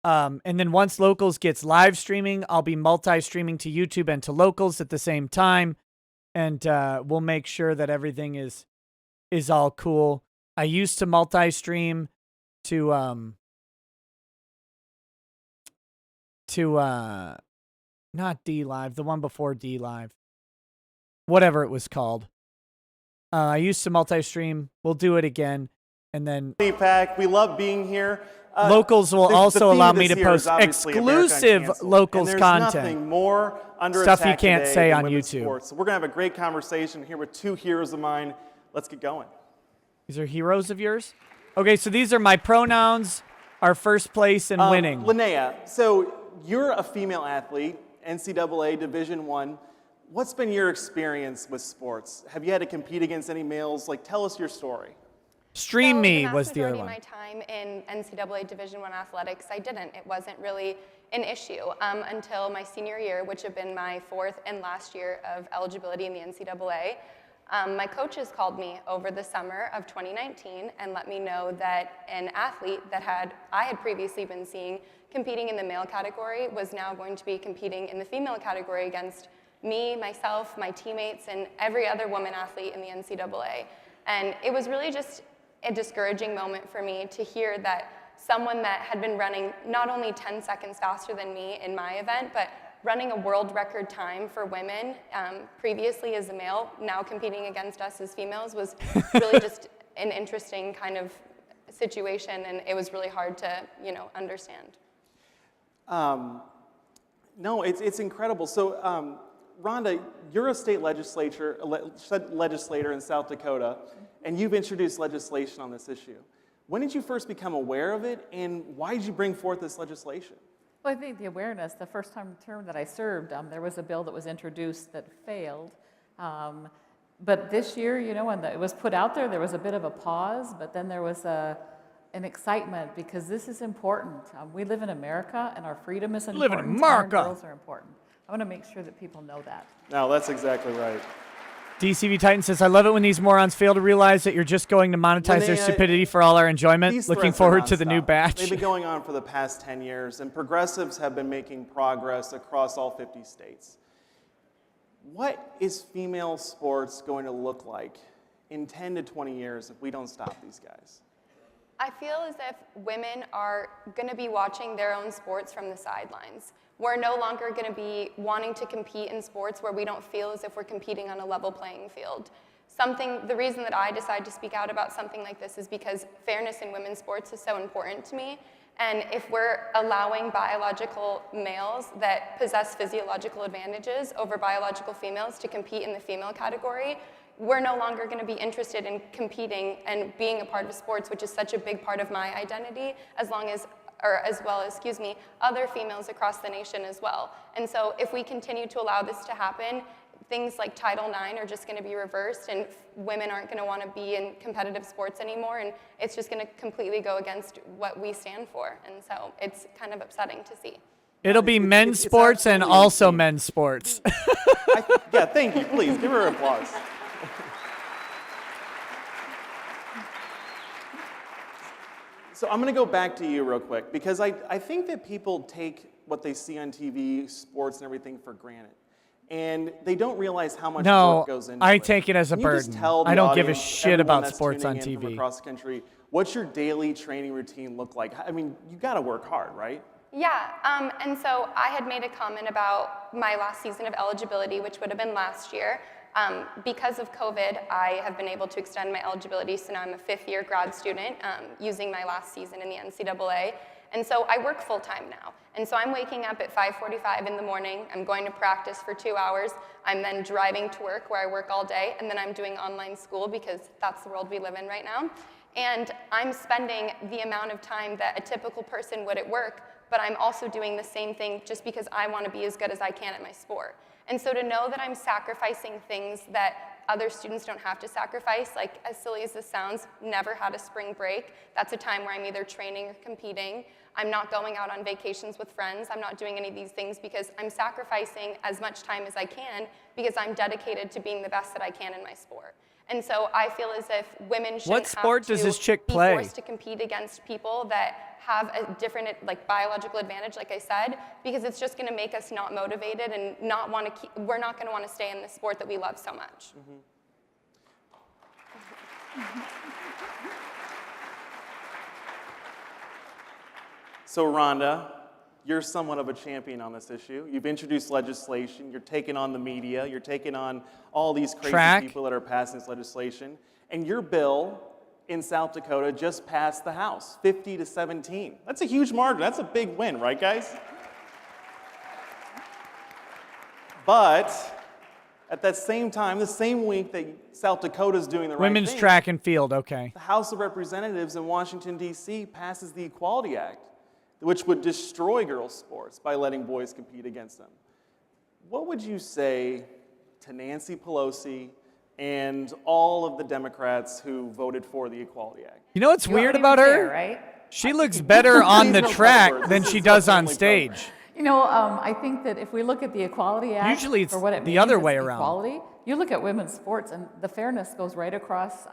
And then once locals gets live streaming, I'll be multi-streaming to YouTube and to locals at the same time. And we'll make sure that everything is all cool. I used to multi-stream to not D Live, the one before D Live. Whatever it was called. I used to multi-stream. We'll do it again. And then CPAC, we love being here. Locals will also allow me to post obviously exclusive locals and there's content. Nothing more under Stuff you attack can't today say than on women's YouTube. Sports. So we're gonna have a great conversation here with two heroes of mine. Let's get going. These are heroes of yours? Okay, so these are my pronouns, our first place and winning. Linnea, so you're a female athlete, NCAA Division I. What's been your experience with sports? Have you had to compete against any males? Like, tell us your story. Stream Me was the other one. My time in NCAA Division I athletics, I didn't. It wasn't really an issue until my senior year, which had been my fourth and last year of eligibility in the NCAA. My coaches called me over the summer of 2019 and let me know that an athlete that I had previously been seeing competing in the male category was now going to be competing in the female category against me, myself, my teammates, and every other woman athlete in the NCAA. And it was really just a discouraging moment for me to hear that someone that had been running not only 10 seconds faster than me in my event, but running a world record time for women previously as a male, now competing against us as females, was really just an interesting kind of situation, and it was really hard to, understand. No, it's incredible. So, Rhonda, you're a state legislator in South Dakota, and you've introduced legislation on this issue. When did you first become aware of it, and why did you bring forth this legislation? Well, I think the awareness, the first term that I served, there was a bill that was introduced that failed. But this year, when it was put out there, there was a bit of a pause, but then there was an excitement because this is important. We live in America, and our freedom is important. Live in America. Our girls are important. I want to make sure that people know that. No, that's exactly right. DCV Titan says, I love it when these morons fail to realize that you're just going to monetize their stupidity for all our enjoyment. These Looking threats are forward to the new nonstop. batch. They've been going on for the past 10 years, and progressives have been making progress across all 50 states. What is female sports going to look like in 10 to 20 years if we don't stop these guys? I feel as if women are going to be watching their own sports from the sidelines. We're no longer going to be wanting to compete in sports where we don't feel as if we're competing on a level playing field. The reason that I decided to speak out about something like this is because fairness in women's sports is so important to me. And if we're allowing biological males that possess physiological advantages over biological females to compete in the female category, we're no longer going to be interested in competing and being a part of sports, which is such a big part of my identity, as well as other females across the nation as well. And so if we continue to allow this to happen, things like Title IX are just going to be reversed, and women aren't going to want to be in competitive sports anymore, and it's just going to completely go against what we stand for. And so it's kind of upsetting to see. It'll be men's sports and also men's sports. Yeah, thank you. Please give her applause. So I'm going to go back to you real quick, because I think that people take what they see on TV, sports and everything for granted. And they don't realize how much work goes into it. I take it as a Can you just burden. tell the I don't give a audience, shit everyone about that's sports on tuning in from TV. across the country, what's your daily training routine look like? I mean, you got to work hard, right? Yeah, and so I had made a comment about my last season of eligibility, which would have been last year. Because of COVID, I have been able to extend my eligibility, so now I'm a fifth-year grad student using my last season in the NCAA. And so I work full-time now. And so I'm waking up at 5:45 in the morning, I'm going to practice for 2 hours, I'm then driving to work where I work all day, and then I'm doing online school because that's the world we live in right now. And I'm spending the amount of time that a typical person would at work, but I'm also doing the same thing just because I want to be as good as I can at my sport. And so to know that I'm sacrificing things that other students don't have to sacrifice, like as silly as this sounds, never had a spring break. That's a time where I'm either training or competing. I'm not going out on vacations with friends. I'm not doing any of these things because I'm sacrificing as much time as I can because I'm dedicated to being the best that I can in my sport. And so I feel as if women shouldn't What sport does this chick be play? forced to compete against people that have a different biological advantage, like I said, because it's just going to make us not motivated and not want to we're not going to want to stay in the sport that we love so much. So Rhonda, you're somewhat of a champion on this issue. You've introduced legislation, you're taking on the media, you're taking on all these crazy people that are passing this legislation, and your bill in South Dakota just passed the House, 50-17. That's a huge margin, that's a big win, right guys? But at that same time, the same week that South Dakota's doing the right thing, Women's track and field, okay. the House of Representatives in Washington, D.C. passes the Equality Act, which would destroy girls' sports by letting boys compete against them. What would you say to Nancy Pelosi and all of the Democrats who voted for the Equality Act? You know what's weird about her? Right? She looks better on the track than she does on stage. You know, I think that if we look at the Equality Act, Usually it's for what it the means, other it's way around. Equality. You look at women's sports, and the fairness goes right across.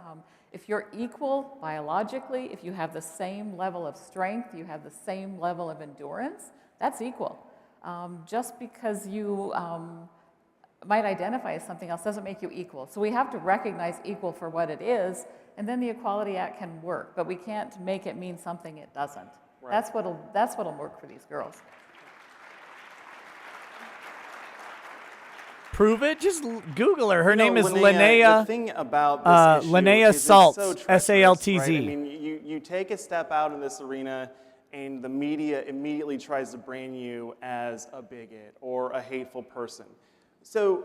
If you're equal biologically, if you have the same level of strength, you have the same level of endurance, that's equal. Just because you might identify as something else doesn't make you equal. So we have to recognize equal for what it is, and then the Equality Act can work, but we can't make it mean something it doesn't. Right. That's what'll work for these girls. Prove it. Just Google her. Her You know, name is Linnea, the thing about this issue Linnea is it's Saltz, so treacherous, S-A-L-T-Z. right? I mean, you take a step out in this arena, and the media immediately tries to brand you as a bigot or a hateful person. So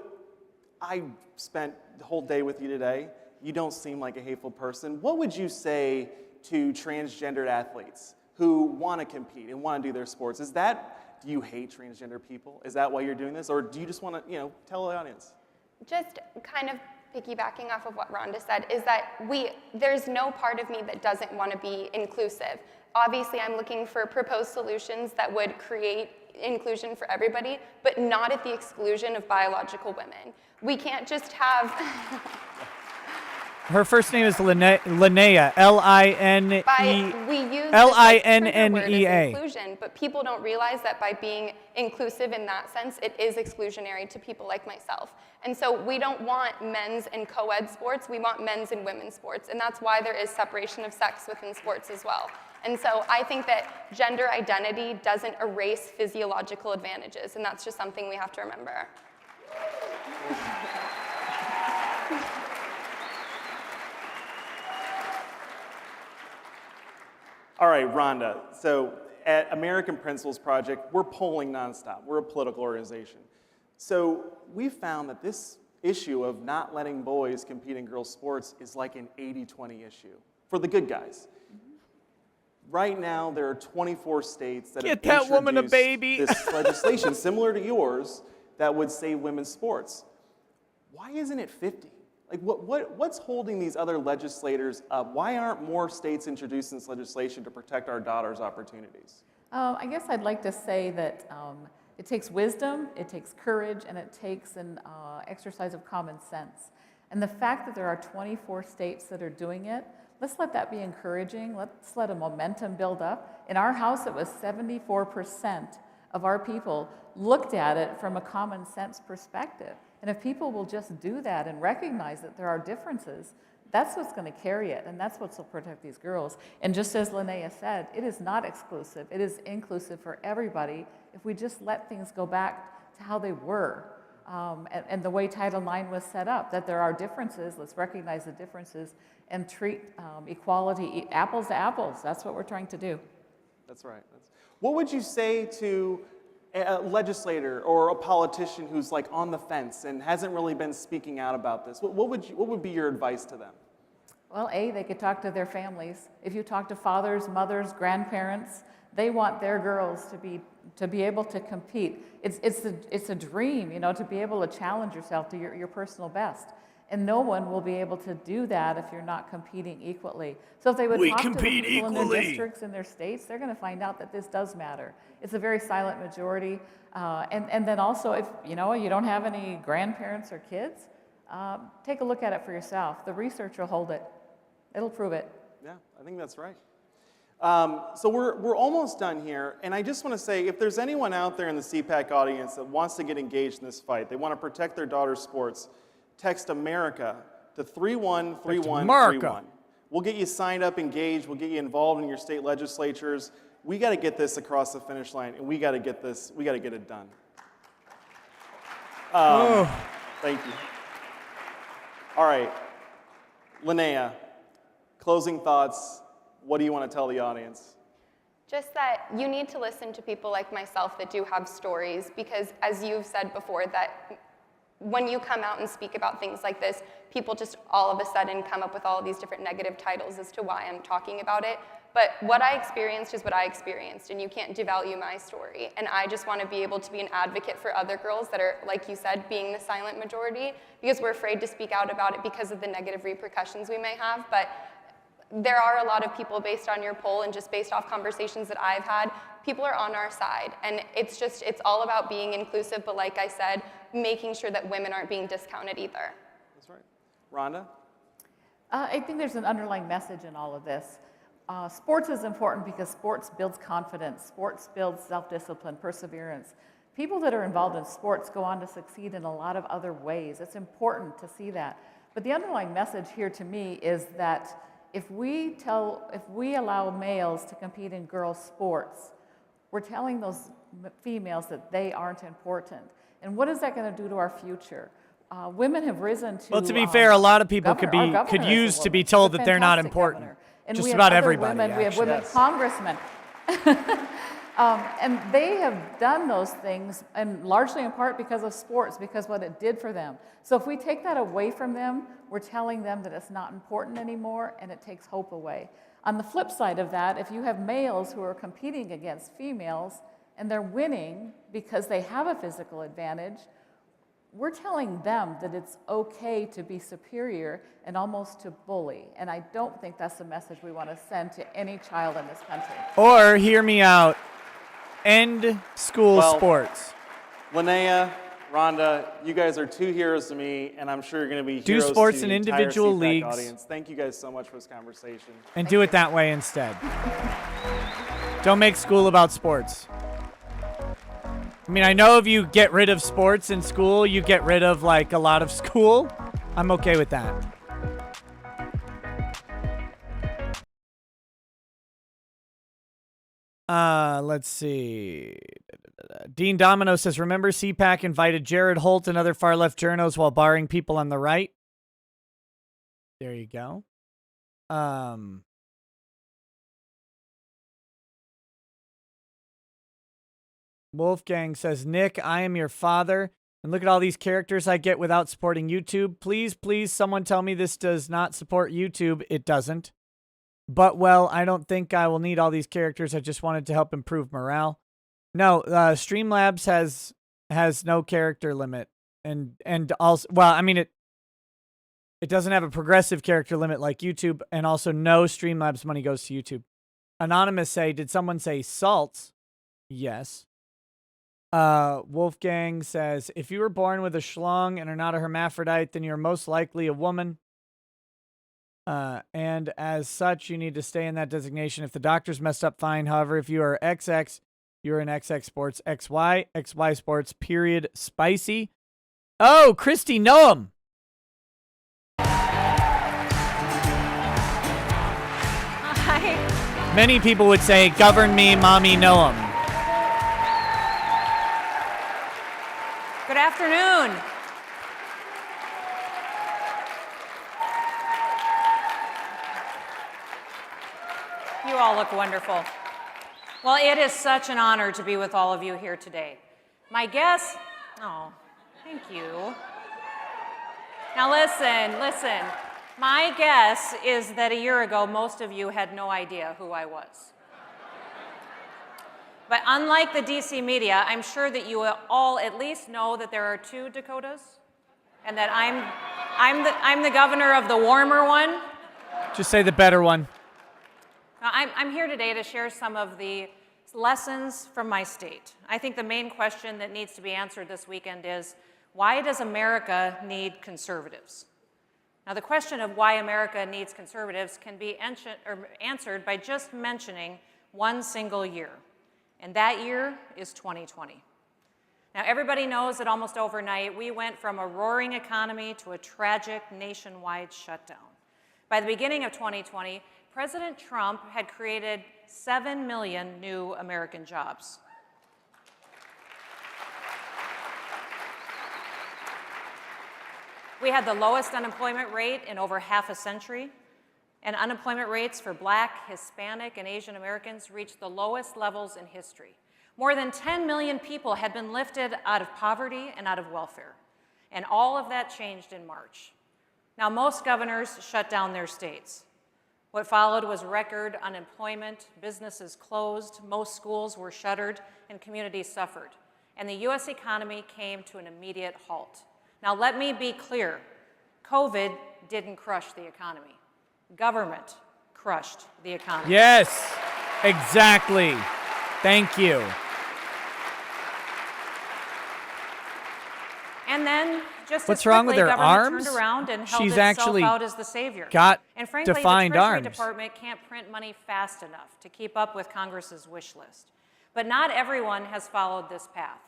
I spent the whole day with you today. You don't seem like a hateful person. What would you say to transgendered athletes who want to compete and want to do their sports? Do you hate transgender people? Is that why you're doing this? Or do you just want to, tell the audience? Just kind of piggybacking off of what Rhonda said, is that there's no part of me that doesn't want to be inclusive. Obviously, I'm looking for proposed solutions that would create inclusion for everybody, but not at the exclusion of biological women. We can't just have... Her first name is Linnea. We use Linnea. inclusion, but people don't realize that by being inclusive in that sense, it is exclusionary to people like myself. And so we don't want men's and co-ed sports, we want men's and women's sports, and that's why there is separation of sex within sports as well. And so I think that gender identity doesn't erase physiological advantages, and that's just something we have to remember. All right, Rhonda. So at American Principles Project, we're polling nonstop. We're a political organization. So we found that this issue of not letting boys compete in girls' sports is like an 80-20 issue for the good guys. Right now, there are 24 states that have that woman a baby. this legislation similar to yours that would save women's sports. Why isn't it 50? Like, what's holding these other legislators up? Why aren't more states introducing this legislation to protect our daughters' opportunities? I guess I'd like to say that it takes wisdom, it takes courage, and it takes an exercise of common sense. And the fact that there are 24 states that are doing it, let's let that be encouraging. Let's let a momentum build up. In our house, it was 74% of our people looked at it from a common sense perspective. And if people will just do that and recognize that there are differences, that's what's going to carry it, and that's what's going to protect these girls. And just as Linnea said, it is not exclusive. It is inclusive for everybody if we just let things go back to how they were. And the way Title IX was set up, that there are differences, let's recognize the differences and treat equality, apples to apples. That's what we're trying to do. That's right. What would you say to a legislator or a politician who's like on the fence and hasn't really been speaking out about this? What would be your advice to them? Well, they could talk to their families. If you talk to fathers, mothers, grandparents, they want their girls to be able to compete. It's a dream, you know, to be able to challenge yourself to your personal best. And no one will be able to do that if you're not competing equally. So if they would talk to the people in their districts, in their states, they're going to find out that this does matter. It's a very silent majority. And then also, if you don't have any grandparents or kids, take a look at it for yourself. The research will hold it. It'll prove it. Yeah, I think that's right. So we're almost done here, and I just want to say, if there's anyone out there in the CPAC audience that wants to get engaged in this fight, they want to protect their daughter's sports, text America to 313131. We'll get you signed up, engaged. We'll get you involved in your state legislatures. We got to get this across the finish line, and we got to get it done. Thank you. All right, Linnea, closing thoughts. What do you want to tell the audience? Just that you need to listen to people like myself that do have stories, because as you've said before, that when you come out and speak about things like this, people just all of a sudden come up with all of these different negative titles as to why I'm talking about it. But what I experienced is what I experienced, and you can't devalue my story. And I just want to be able to be an advocate for other girls that are, like you said, being the silent majority, because we're afraid to speak out about it because of the negative repercussions we may have. But there are a lot of people, based on your poll and just based off conversations that I've had, people are on our side. And it's all about being inclusive, but like I said, making sure that women aren't being discounted either. That's right. Rhonda? I think there's an underlying message in all of this. Sports is important because sports builds confidence. Sports builds self-discipline, perseverance. People that are involved in sports go on to succeed in a lot of other ways. It's important to see that. But the underlying message here to me is that if we allow males to compete in girls' sports, we're telling those females that they aren't important. And what is that going to do to our future? Women have risen to. Well, to be fair, a lot of people could use to be told that they're not important. And just we have about other everybody. Women, we have women congressmen. And they have done those things, and largely in part because of sports, because what it did for them. So if we take that away from them, we're telling them that it's not important anymore, and it takes hope away. On the flip side of that, if you have males who are competing against females, and they're winning because they have a physical advantage, we're telling them that it's okay to be superior and almost to bully. And I don't think that's the message we want to send to any child in this country. Or, hear me out, end school sports. Linnea, Rhonda, you guys are two heroes to me, and I'm sure you're going to be Do heroes sports to in the entire individual CPAC leagues. audience. Thank you guys so much for this conversation. And do it that way instead. Don't make school about sports. I mean, I know if you get rid of sports in school, you get rid of like a lot of school. I'm okay with that. Let's see. Dean Domino says, remember CPAC invited Jared Holt and other far-left journos while barring people on the right? There you go. Wolfgang says, Nick, I am your father. And look at all these characters I get without supporting YouTube. Please, please, someone tell me this does not support YouTube. It doesn't. But, well, I don't think I will need all these characters. I just wanted to help improve morale. No, Streamlabs has no character limit. And also, well, I mean, it doesn't have a progressive character limit like YouTube. And also, no Streamlabs money goes to YouTube. Anonymous say, did someone say salts? Yes. Wolfgang says, if you were born with a schlong and are not a hermaphrodite, then you're most likely a woman. And as such, you need to stay in that designation. If the doctor's messed up, fine. However, if you are XX, you're an XX sports, XY sports, period, spicy. Oh, Christy Noam. Hi. Many people would say, govern me, mommy Noam. Good afternoon. You all look wonderful. Well, it is such an honor to be with all of you here today. My guess, oh, thank you. Now listen. My guess is that a year ago, most of you had no idea who I was. But unlike the DC media, I'm sure that you all at least know that there are 2 Dakotas, and that I'm the governor of the warmer one. Just say the better one. Now, I'm here today to share some of the lessons from my state. I think the main question that needs to be answered this weekend is, why does America need conservatives? Now, the question of why America needs conservatives can be answered by just mentioning one single year. And that year is 2020. Now, everybody knows that almost overnight, we went from a roaring economy to a tragic nationwide shutdown. By the beginning of 2020, President Trump had created 7 million new American jobs. We had the lowest unemployment rate in over half a century. And unemployment rates for Black, Hispanic, and Asian Americans reached the lowest levels in history. More than 10 million people had been lifted out of poverty and out of welfare. And all of that changed in March. Now, most governors shut down their states. What followed was record unemployment, businesses closed, most schools were shuttered, and communities suffered. And the U.S. economy came to an immediate halt. Now, let me be clear. COVID didn't crush the economy. Government crushed the economy. Yes, exactly. Thank you. And then, just What's as wrong with quickly, her government arms? turned around and held She's itself actually out as the savior. got and frankly, defined the Treasury arms. Department can't print money fast enough to keep up with Congress's wish list. But not everyone has followed this path.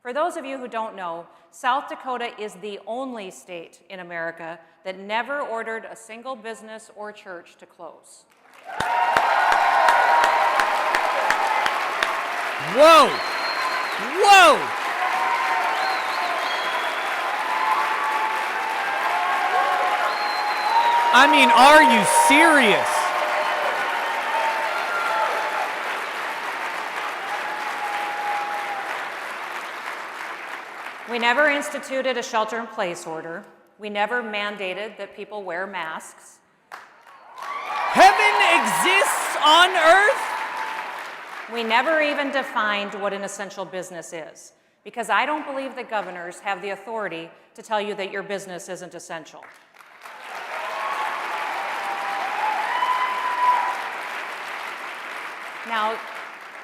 For those of you who don't know, South Dakota is the only state in America that never ordered a single business or church to close. Whoa! Whoa! I mean, are you serious? We never instituted a shelter-in-place order. We never mandated that people wear masks. Heaven exists on earth? We never even defined what an essential business is, because I don't believe that governors have the authority to tell you that your business isn't essential. Now,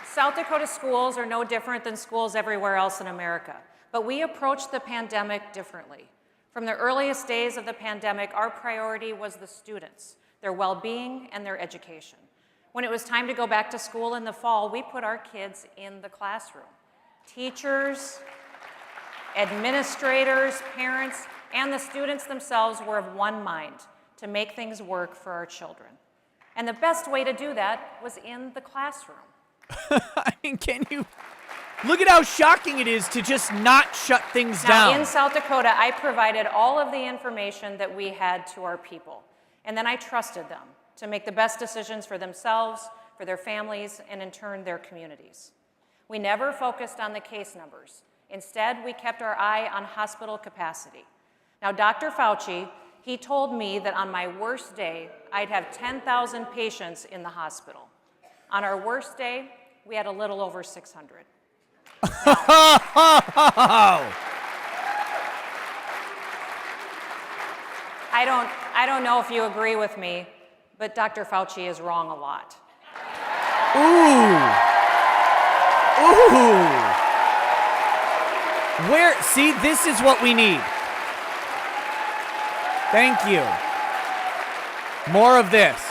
South Dakota schools are no different than schools everywhere else in America. But we approached the pandemic differently. From the earliest days of the pandemic, our priority was the students, their well-being, and their education. When it was time to go back to school in the fall, we put our kids in the classroom. Teachers, administrators, parents, and the students themselves were of one mind to make things work for our children. And the best way to do that was in the classroom. I mean, can you look at how shocking it is to just not shut things Now, down? in South Dakota, I provided all of the information that we had to our people, and then I trusted them to make the best decisions for themselves, for their families, and in turn, their communities. We never focused on the case numbers. Instead, we kept our eye on hospital capacity. Now, Dr. Fauci, he told me that on my worst day, I'd have 10,000 patients in the hospital. On our worst day, we had a little over 600. I don't know if you agree with me, but Dr. Fauci is wrong a lot. Ooh. See, this is what we need. Thank you. More of this.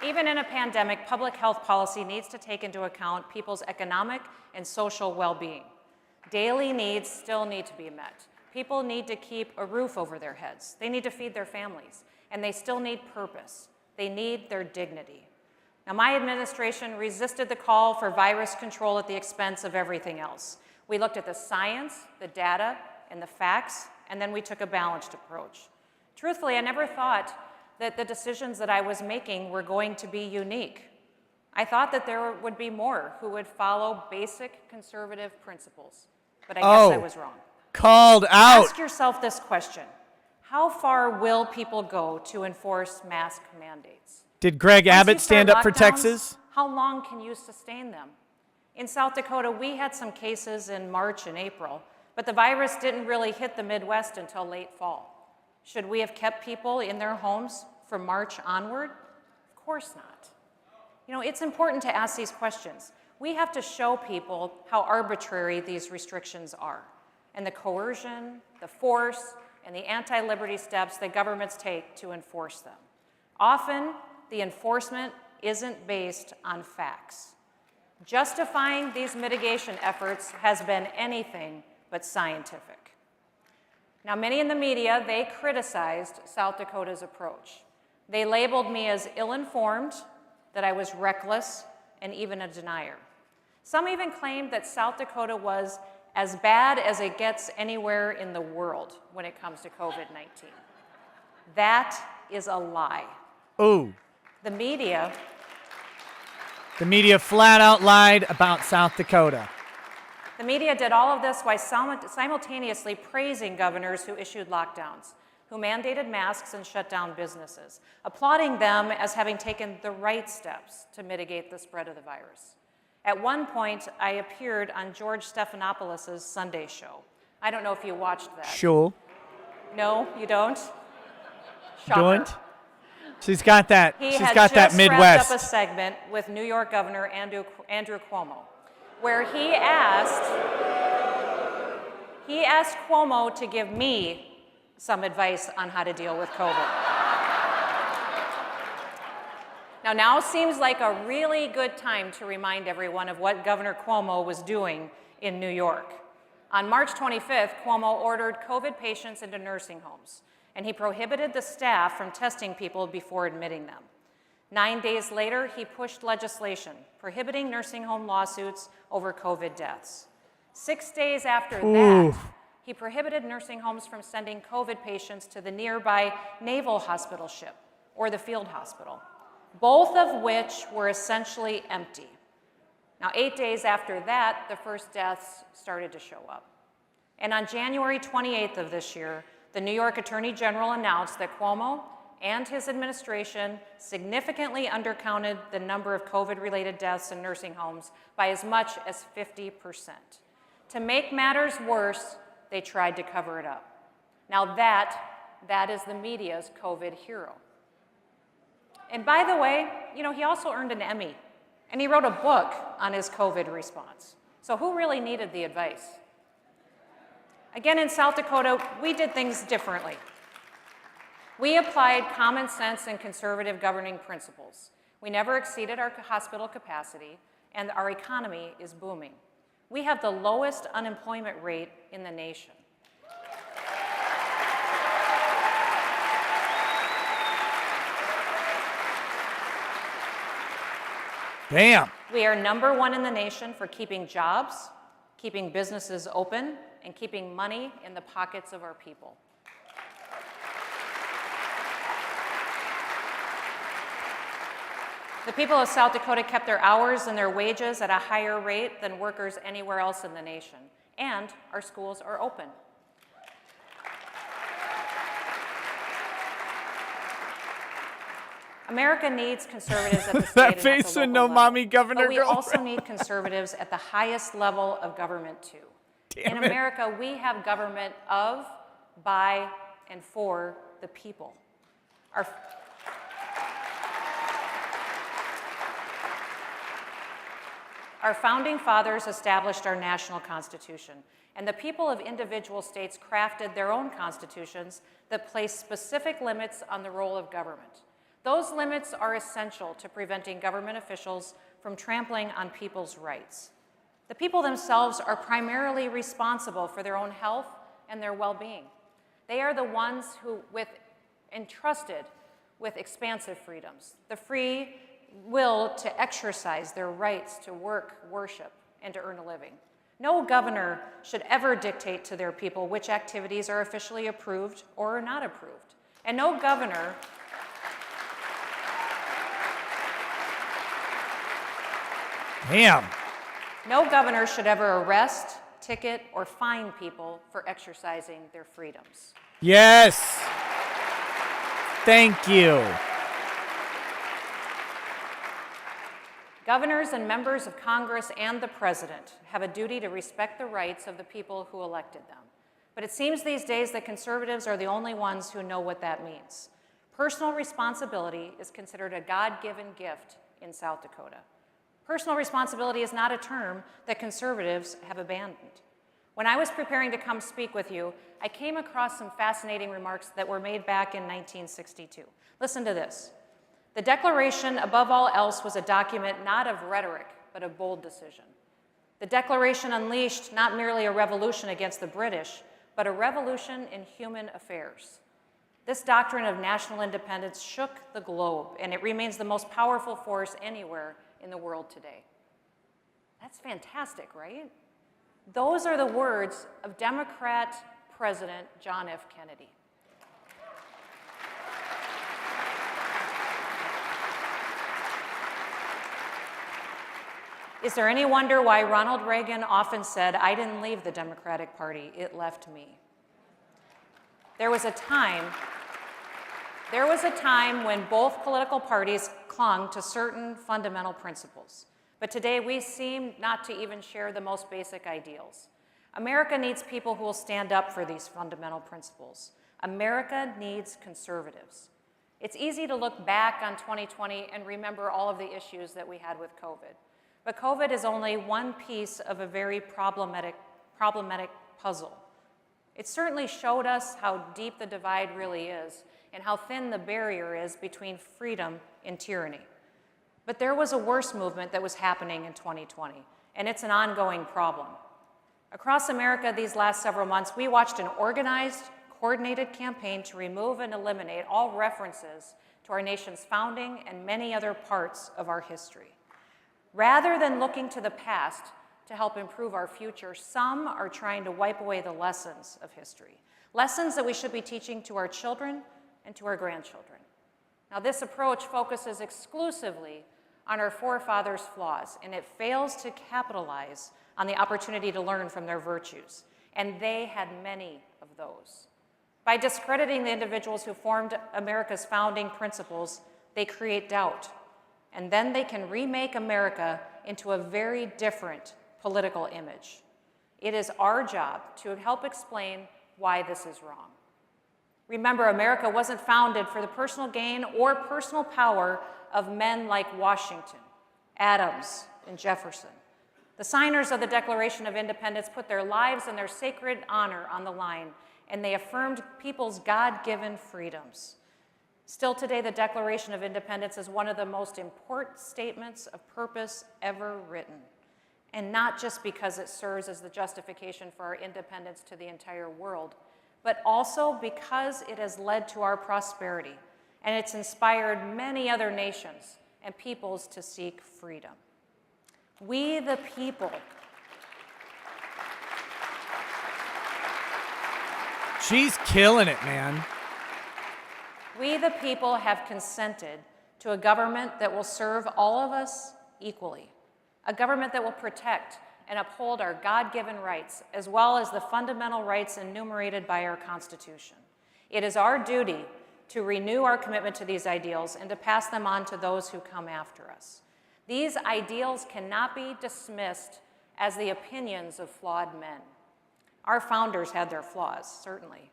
Even in a pandemic, public health policy needs to take into account people's economic and social well-being. Daily needs still need to be met. People need to keep a roof over their heads. They need to feed their families, and they still need purpose. They need their dignity. Now, my administration resisted the call for virus control at the expense of everything else. We looked at the science, the data, and the facts, and then we took a balanced approach. Truthfully, I never thought that the decisions that I was making were going to be unique. I thought that there would be more who would follow basic conservative principles, but I guess I was wrong. Called out. Ask yourself this question: how far will people go to enforce mask mandates? Did Greg Once you Abbott stand start up for lockdowns, Texas? How long can you sustain them? In South Dakota, we had some cases in March and April, but the virus didn't really hit the Midwest until late fall. Should we have kept people in their homes from March onward? Of course not. You know, it's important to ask these questions. We have to show people how arbitrary these restrictions are, and the coercion, the force, and the anti-liberty steps that governments take to enforce them. Often, the enforcement isn't based on facts. Justifying these mitigation efforts has been anything but scientific. Now, many in the media, they criticized South Dakota's approach. They labeled me as ill-informed, that I was reckless, and even a denier. Some even claimed that South Dakota was as bad as it gets anywhere in the world when it comes to COVID-19. That is a lie. Ooh. The media flat out lied about South Dakota. The media did all of this while simultaneously praising governors who issued lockdowns, who mandated masks and shut down businesses, applauding them as having taken the right steps to mitigate the spread of the virus. At one point, I appeared on George Stephanopoulos' Sunday show. I don't know if you watched that. Sure. No, you don't? Shocker. Don't? She's got that. He She's had got that just Midwest. wrapped up a segment with New York Governor Andrew Cuomo, where he asked Cuomo to give me some advice on how to deal with COVID. Now seems like a really good time to remind everyone of what Governor Cuomo was doing in New York. On March 25th, Cuomo ordered COVID patients into nursing homes, and he prohibited the staff from testing people before admitting them. 9 days later, he pushed legislation prohibiting nursing home lawsuits over COVID deaths. 6 days after that, he prohibited nursing homes from sending COVID patients to the nearby naval hospital ship or the field hospital, both of which were essentially empty. Now, 8 days after that, the first deaths started to show up. And on January 28th of this year, the New York Attorney General announced that Cuomo and his administration significantly undercounted the number of COVID-related deaths in nursing homes by as much as 50%. To make matters worse, they tried to cover it up. Now that is the media's COVID hero. And by the way, you know, he also earned an Emmy, and he wrote a book on his COVID response. So So who really needed the advice? Again, in South Dakota, we did things differently. We applied common sense and conservative governing principles. We never exceeded our hospital capacity, and our economy is booming. We have the lowest unemployment rate in the nation. Damn. We are #1 in the nation for keeping jobs, keeping businesses open, and keeping money in the pockets of our people. The people of South Dakota kept their hours and their wages at a higher rate than workers anywhere else in the nation, and our schools are open. America needs conservatives at the state That and face at the and local no level. mommy governor But we also girlfriend. need conservatives at the highest level of government too. Damn In it. America, we have government of, by, and for the people. Our founding fathers established our national constitution, and the people of individual states crafted their own constitutions that place specific limits on the role of government. Those limits are essential to preventing government officials from trampling on people's rights. The people themselves are primarily responsible for their own health and their well-being. They are the ones who, entrusted with expansive freedoms, the free will to exercise their rights to work, worship, and to earn a living. No governor should ever dictate to their people which activities are officially approved or are not approved. And no governor Damn. No governor should ever arrest, ticket, or fine people for exercising their freedoms. Yes. Thank you. Governors and members of Congress and the president have a duty to respect the rights of the people who elected them. But it seems these days that conservatives are the only ones who know what that means. Personal responsibility is considered a God-given gift in South Dakota. Personal responsibility is not a term that conservatives have abandoned. When I was preparing to come speak with you, I came across some fascinating remarks that were made back in 1962. Listen to this. The Declaration, above all else, was a document not of rhetoric, but of bold decision. The Declaration unleashed not merely a revolution against the British, but a revolution in human affairs. This doctrine of national independence shook the globe, and it remains the most powerful force anywhere in the world today. That's fantastic, right? Those are the words of Democrat President John F. Kennedy. Is there any wonder why Ronald Reagan often said, "I didn't leave the Democratic Party, it left me"? There was a time when both political parties clung to certain fundamental principles. But today we seem not to even share the most basic ideals. America needs people who will stand up for these fundamental principles. America needs conservatives. It's easy to look back on 2020 and remember all of the issues that we had with COVID. But COVID is only one piece of a very problematic puzzle. It certainly showed us how deep the divide really is and how thin the barrier is between freedom and tyranny. But there was a worse movement that was happening in 2020, and it's an ongoing problem. Across America these last several months, we watched an organized, coordinated campaign to remove and eliminate all references to our nation's founding and many other parts of our history. Rather than looking to the past to help improve our future, some are trying to wipe away the lessons of history, lessons that we should be teaching to our children and to our grandchildren. Now, this approach focuses exclusively on our forefathers' flaws, and it fails to capitalize on the opportunity to learn from their virtues, and they had many of those. By discrediting the individuals who formed America's founding principles, they create doubt, and then they can remake America into a very different political image. It is our job to help explain why this is wrong. Remember, America wasn't founded for the personal gain or personal power of men like Washington, Adams, and Jefferson. The signers of the Declaration of Independence put their lives and their sacred honor on the line, and they affirmed people's God-given freedoms. Still today, the Declaration of Independence is one of the most important statements of purpose ever written, and not just because it serves as the justification for our independence to the entire world, but also because it has led to our prosperity, and it's inspired many other nations and peoples to seek freedom. We the people. She's killing it, man. We the people have consented to a government that will serve all of us equally, a government that will protect and uphold our God-given rights, as well as the fundamental rights enumerated by our Constitution. It is our duty to renew our commitment to these ideals and to pass them on to those who come after us. These ideals cannot be dismissed as the opinions of flawed men. Our founders had their flaws, certainly.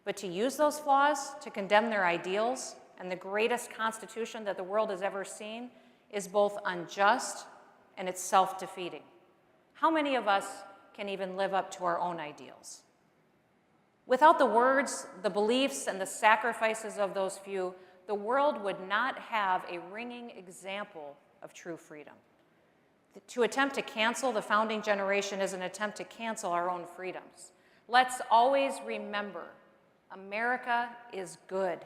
But to use those flaws to condemn their ideals and the greatest constitution that the world has ever seen is both unjust and it's self-defeating. How many of us can even live up to our own ideals? Without the words, the beliefs, and the sacrifices of those few, the world would not have a ringing example of true freedom. To attempt to cancel the founding generation is an attempt to cancel our own freedoms. Let's always remember, America is good.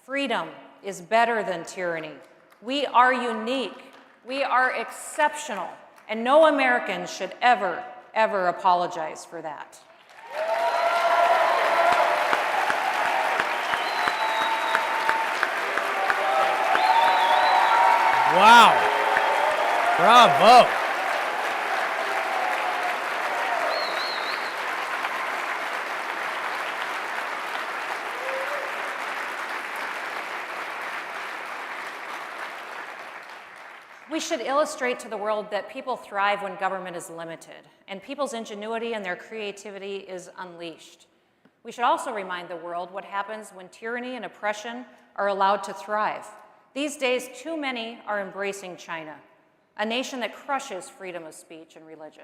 Freedom is better than tyranny. We are unique. We are exceptional. And no American should ever, ever apologize for that. Wow. Bravo. We should illustrate to the world that people thrive when government is limited, and people's ingenuity and their creativity is unleashed. We should also remind the world what happens when tyranny and oppression are allowed to thrive. These days, too many are embracing China, a nation that crushes freedom of speech and religion.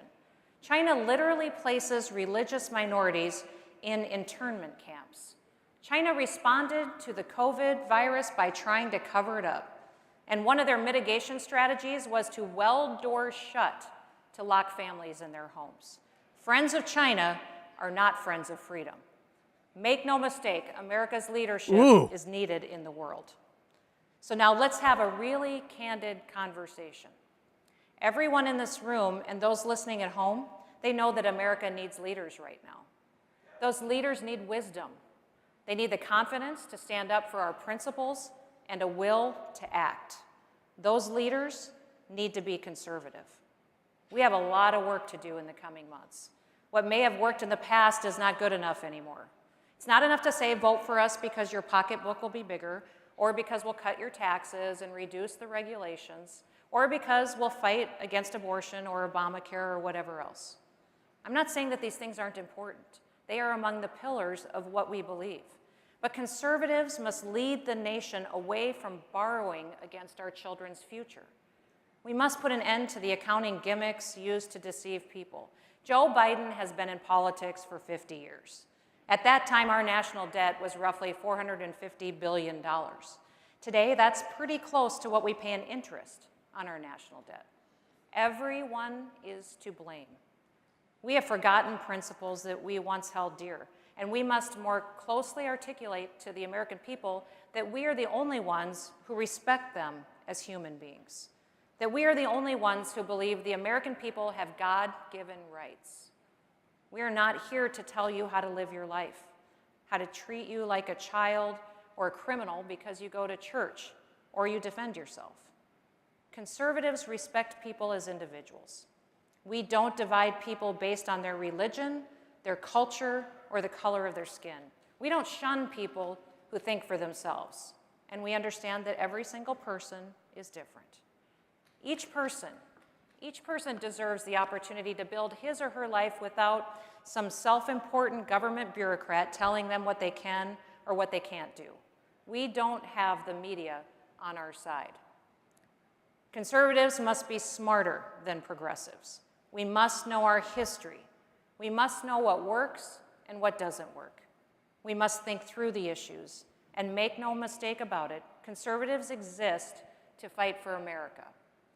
China literally places religious minorities in internment camps. China responded to the COVID virus by trying to cover it up. And one of their mitigation strategies was to weld doors shut to lock families in their homes. Friends of China are not friends of freedom. Make no mistake, America's leadership is needed in the world. So now let's have a really candid conversation. Everyone in this room and those listening at home, they know that America needs leaders right now. Those leaders need wisdom. They need the confidence to stand up for our principles and a will to act. Those leaders need to be conservative. We have a lot of work to do in the coming months. What may have worked in the past is not good enough anymore. It's not enough to say vote for us because your pocketbook will be bigger, or because we'll cut your taxes and reduce the regulations, or because we'll fight against abortion or Obamacare or whatever else. I'm not saying that these things aren't important. They are among the pillars of what we believe. But conservatives must lead the nation away from borrowing against our children's future. We must put an end to the accounting gimmicks used to deceive people. Joe Biden has been in politics for 50 years. At that time, our national debt was roughly $450 billion. Today, that's pretty close to what we pay in interest on our national debt. Everyone is to blame. We have forgotten principles that we once held dear, and we must more closely articulate to the American people that we are the only ones who respect them as human beings, that we are the only ones who believe the American people have God-given rights. We are not here to tell you how to live your life, how to treat you like a child or a criminal because you go to church or you defend yourself. Conservatives respect people as individuals. We don't divide people based on their religion, their culture, or the color of their skin. We don't shun people who think for themselves, and we understand that every single person is different. Each person deserves the opportunity to build his or her life without some self-important government bureaucrat telling them what they can or what they can't do. We don't have the media on our side. Conservatives must be smarter than progressives. We must know our history. We must know what works and what doesn't work. We must think through the issues, and make no mistake about it, conservatives exist to fight for America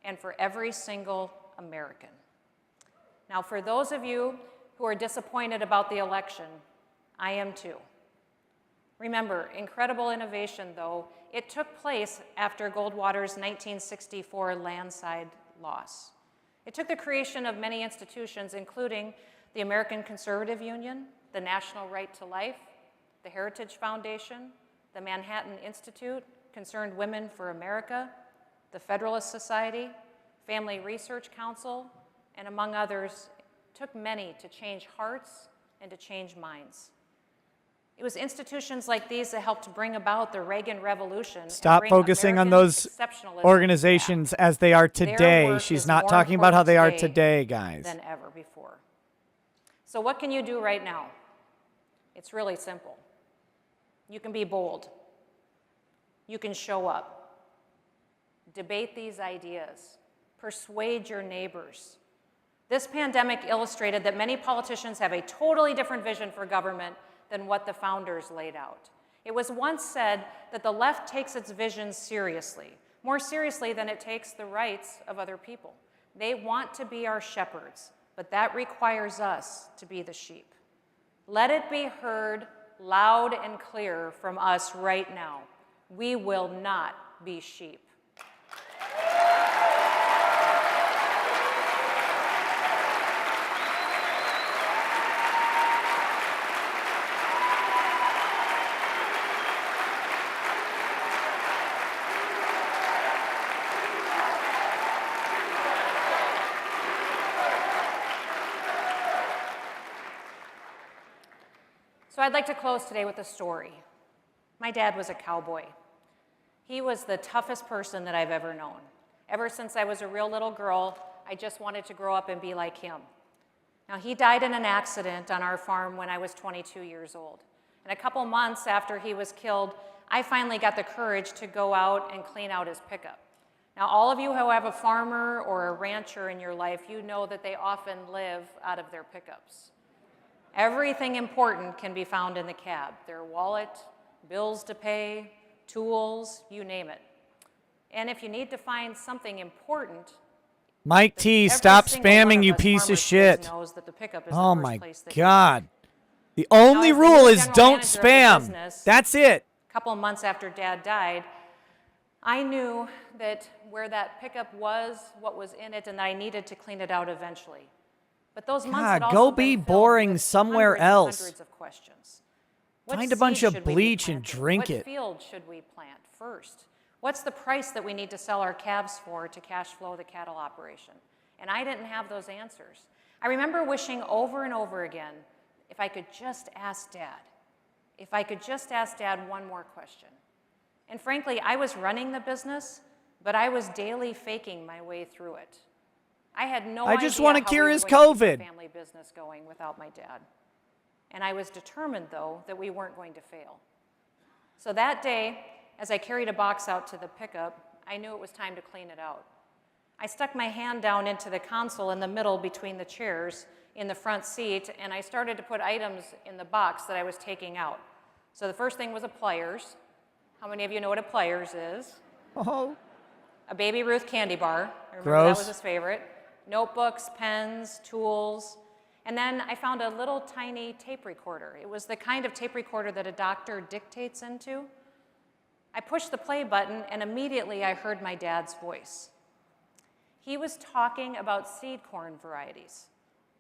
and for every single American. Now, for those of you who are disappointed about the election, I am too. Remember, incredible innovation, though, it took place after Goldwater's 1964 landslide loss. It took the creation of many institutions, including the American Conservative Union, the National Right to Life, the Heritage Foundation, the Manhattan Institute, Concerned Women for America, the Federalist Society, Family Research Council, and among others, it took many to change hearts and to change minds. It was institutions like these that helped bring about the Reagan Revolution. Stop focusing on those organizations as they are today. She's not talking about how they are today, guys. Than ever before. So what can you do right now? It's really simple. You can be bold. You can show up. Debate these ideas. Persuade your neighbors. This pandemic illustrated that many politicians have a totally different vision for government than what the founders laid out. It was once said that the left takes its vision seriously, more seriously than it takes the rights of other people. They want to be our shepherds, but that requires us to be the sheep. Let it be heard loud and clear from us right now. We will not be sheep. So I'd like to close today with a story. My dad was a cowboy. He was the toughest person that I've ever known. Ever since I was a real little girl, I just wanted to grow up and be like him. Now, he died in an accident on our farm when I was 22 years old. And a couple months after he was killed, I finally got the courage to go out and clean out his pickup. Now, all of you who have a farmer or a rancher in your life, you know that they often live out of their pickups. Everything important can be found in the cab. Their wallet, bills to pay, tools, you name it. And if you need to find something important, Mike T, stop spamming, you piece of shit. Oh my God. The only rule is don't spam. That's it. A couple of months after Dad died, I knew that where that pickup was, what was in it, and I needed to clean it out eventually. But those months had also go be been filled boring with somewhere hundreds else. Hundreds of questions. What Find a bunch of seed should we be bleach and planting? drink it. What field should we plant first? What's the price that we need to sell our calves for to cash flow the cattle operation? And I didn't have those answers. I remember wishing over and over again, if I could just ask Dad. If I could just ask Dad one more question. And frankly, I was running the business, but I was daily faking my way through it. I had no idea I just want to how cure we his were going to keep COVID. the family business going without my dad. And I was determined, though, that we weren't going to fail. So that day, as I carried a box out to the pickup, I knew it was time to clean it out. I stuck my hand down into the console in the middle between the chairs in the front seat, and I started to put items in the box that I was taking out. So the first thing was a pliers. How many of you know what a pliers is? Oh. A Baby Ruth candy bar. I remember Gross. that was his favorite. Notebooks, pens, tools. And then I found a little tiny tape recorder. It was the kind of tape recorder that a doctor dictates into. I pushed the play button, and immediately I heard my dad's voice. He was talking about seed corn varieties,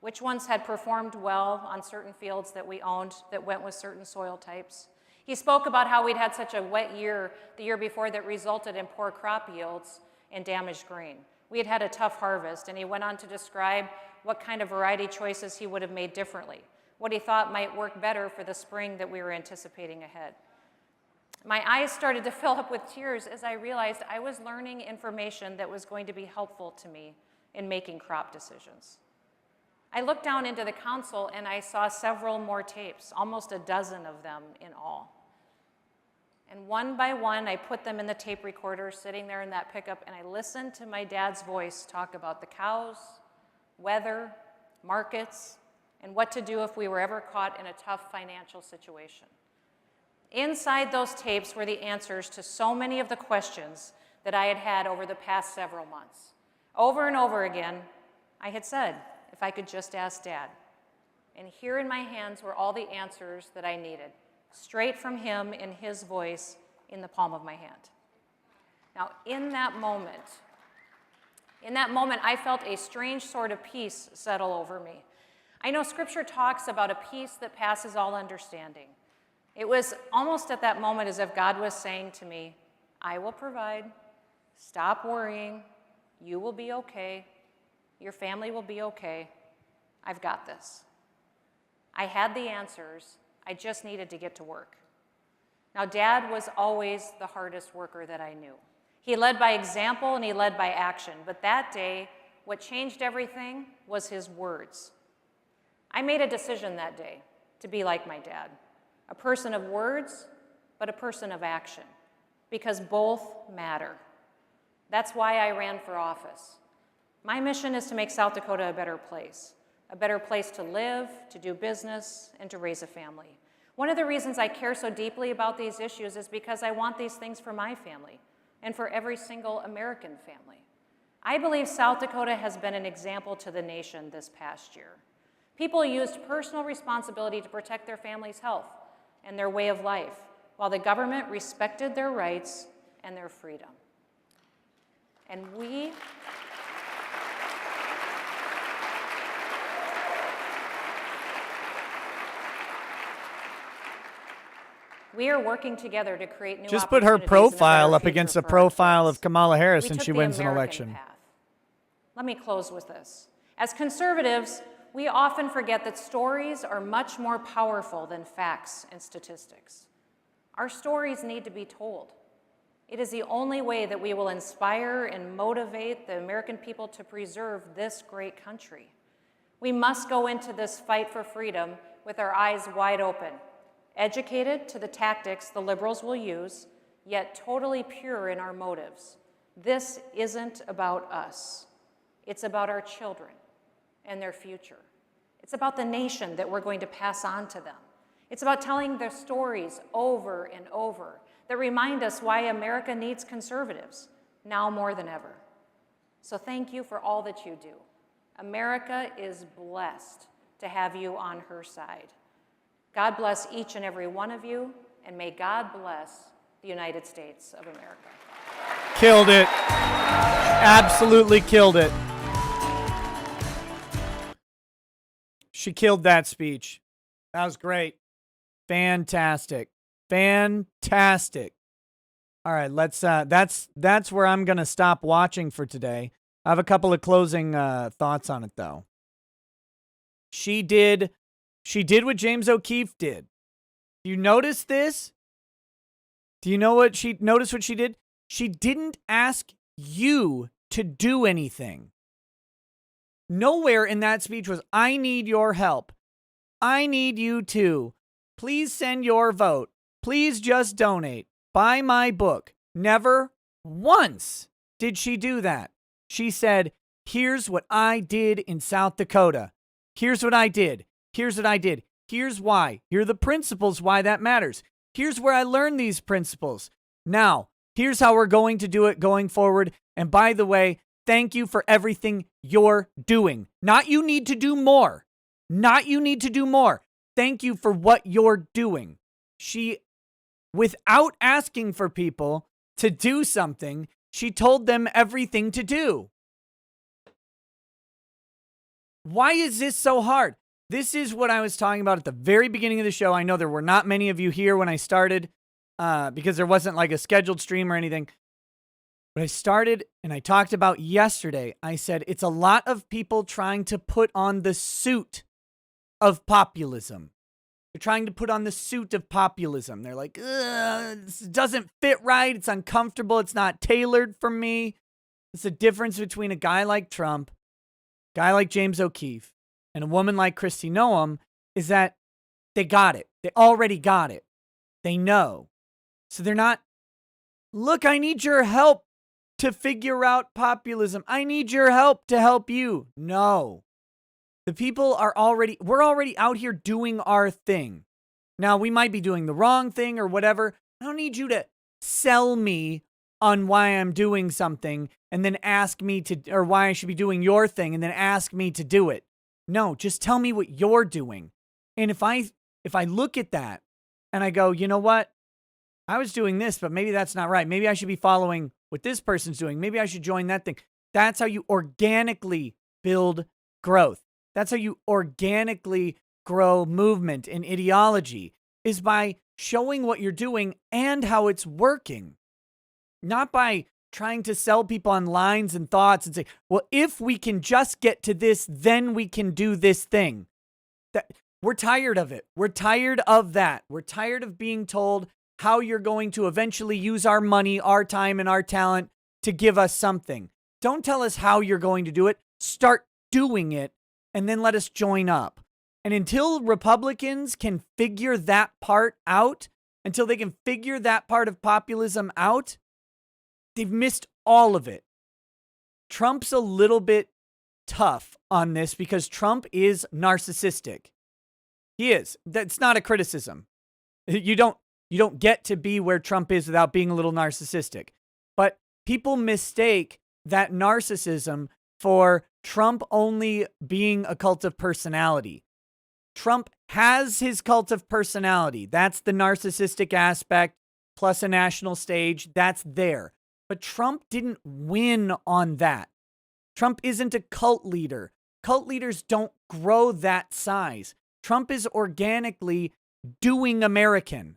which ones had performed well on certain fields that we owned that went with certain soil types. He spoke about how we'd had such a wet year the year before that resulted in poor crop yields and damaged grain. We had had a tough harvest, and he went on to describe what kind of variety choices he would have made differently, what he thought might work better for the spring that we were anticipating ahead. My eyes started to fill up with tears as I realized I was learning information that was going to be helpful to me in making crop decisions. I looked down into the console and I saw several more tapes, almost a dozen of them in all. And one by one, I put them in the tape recorder sitting there in that pickup, and I listened to my dad's voice talk about the cows, weather, markets, and what to do if we were ever caught in a tough financial situation. Inside those tapes were the answers to so many of the questions that I had had over the past several months. Over and over again, I had said, if I could just ask Dad. And here in my hands were all the answers that I needed, straight from him in his voice in the palm of my hand. Now, in that moment, I felt a strange sort of peace settle over me. I know Scripture talks about a peace that passes all understanding. It was almost at that moment as if God was saying to me, I will provide. Stop worrying. You will be okay. Your family will be okay. I've got this. I had the answers. I just needed to get to work. Now, Dad was always the hardest worker that I knew. He led by example and he led by action. But that day, what changed everything was his words. I made a decision that day to be like my dad, a person of words, but a person of action, because both matter. That's why I ran for office. My mission is to make South Dakota a better place to live, to do business, and to raise a family. One of the reasons I care so deeply about these issues is because I want these things for my family and for every single American family. I believe South Dakota has been an example to the nation this past year. People used personal responsibility to protect their family's health and their way of life, while the government respected their rights and their freedom. And we are working together to create new Just put her opportunities and a profile better up against future the for our profile kids. of Kamala Harris We and took she the wins an American election. path. Let me close with this. As conservatives, we often forget that stories are much more powerful than facts and statistics. Our stories need to be told. It is the only way that we will inspire and motivate the American people to preserve this great country. We must go into this fight for freedom with our eyes wide open, educated to the tactics the liberals will use, yet totally pure in our motives. This isn't about us. It's about our children and their future. It's about the nation that we're going to pass on to them. It's about telling their stories over and over that remind us why America needs conservatives now more than ever. So thank you for all that you do. America is blessed to have you on her side. God bless each and every one of you, and may God bless the United States of America. Killed it. Absolutely killed it. She killed that speech. That was great. Fantastic. Fantastic. All right, let's that's where I'm going to stop watching for today. I have a couple of closing thoughts on it though. She did what James O'Keefe did. Do you notice this? Do you know what she did? She didn't ask you to do anything. Nowhere in that speech was, I need your help. I need you to. Please send your vote. Please just donate. Buy my book. Never once did she do that. She said, here's what I did in South Dakota. Here's what I did. Here's what I did. Here's why. Here are the principles why that matters. Here's where I learned these principles. Now, here's how we're going to do it going forward. And by the way, thank you for everything you're doing. Not you need to do more. Not you need to do more. Thank you for what you're doing. She, without asking for people to do something, she told them everything to do. Why is this so hard? This is what I was talking about at the very beginning of the show. I know there were not many of you here when I started because there wasn't like a scheduled stream or anything. But I started and I talked about yesterday. I said it's a lot of people trying to put on the suit of populism. They're trying to put on the suit of populism. They're like, this doesn't fit right. It's uncomfortable. It's not tailored for me. It's the difference between a guy like Trump, a guy like James O'Keefe, and a woman like Kristi Noem is that they got it. They already got it. They know. So they're not, look, I need your help to figure out populism. I need your help to help you. No. The people we're already out here doing our thing. Now, we might be doing the wrong thing or whatever. I don't need you to sell me on why I'm doing something and then ask me to, or why I should be doing your thing and then ask me to do it. No, just tell me what you're doing. And if I look at that and I go, you know what? I was doing this, but maybe that's not right. Maybe I should be following what this person's doing. Maybe I should join that thing. That's how you organically build growth. That's how you organically grow movement and ideology, is by showing what you're doing and how it's working. Not by trying to sell people on lines and thoughts and say, well, if we can just get to this, then we can do this thing. We're tired of it. We're tired of that. We're tired of being told how you're going to eventually use our money, our time, and our talent to give us something. Don't tell us how you're going to do it. Start doing it, and then let us join up. And until Republicans can figure that part out, until they can figure that part of populism out, they've missed all of it. Trump's a little bit tough on this because Trump is narcissistic. He is. That's not a criticism. You don't get to be where Trump is without being a little narcissistic. But people mistake that narcissism for Trump only being a cult of personality. Trump has his cult of personality. That's the narcissistic aspect plus a national stage. That's there. But Trump didn't win on that. Trump isn't a cult leader. Cult leaders don't grow that size. Trump is organically doing American.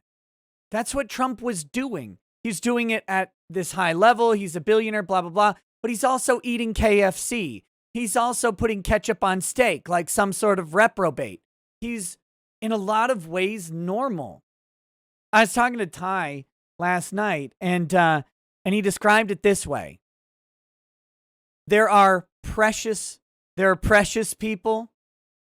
That's what Trump was doing. He's doing it at this high level. He's a billionaire, blah, blah, blah. But he's also eating KFC. He's also putting ketchup on steak like some sort of reprobate. He's in a lot of ways normal. I was talking to Ty last night, and he described it this way. There are precious people.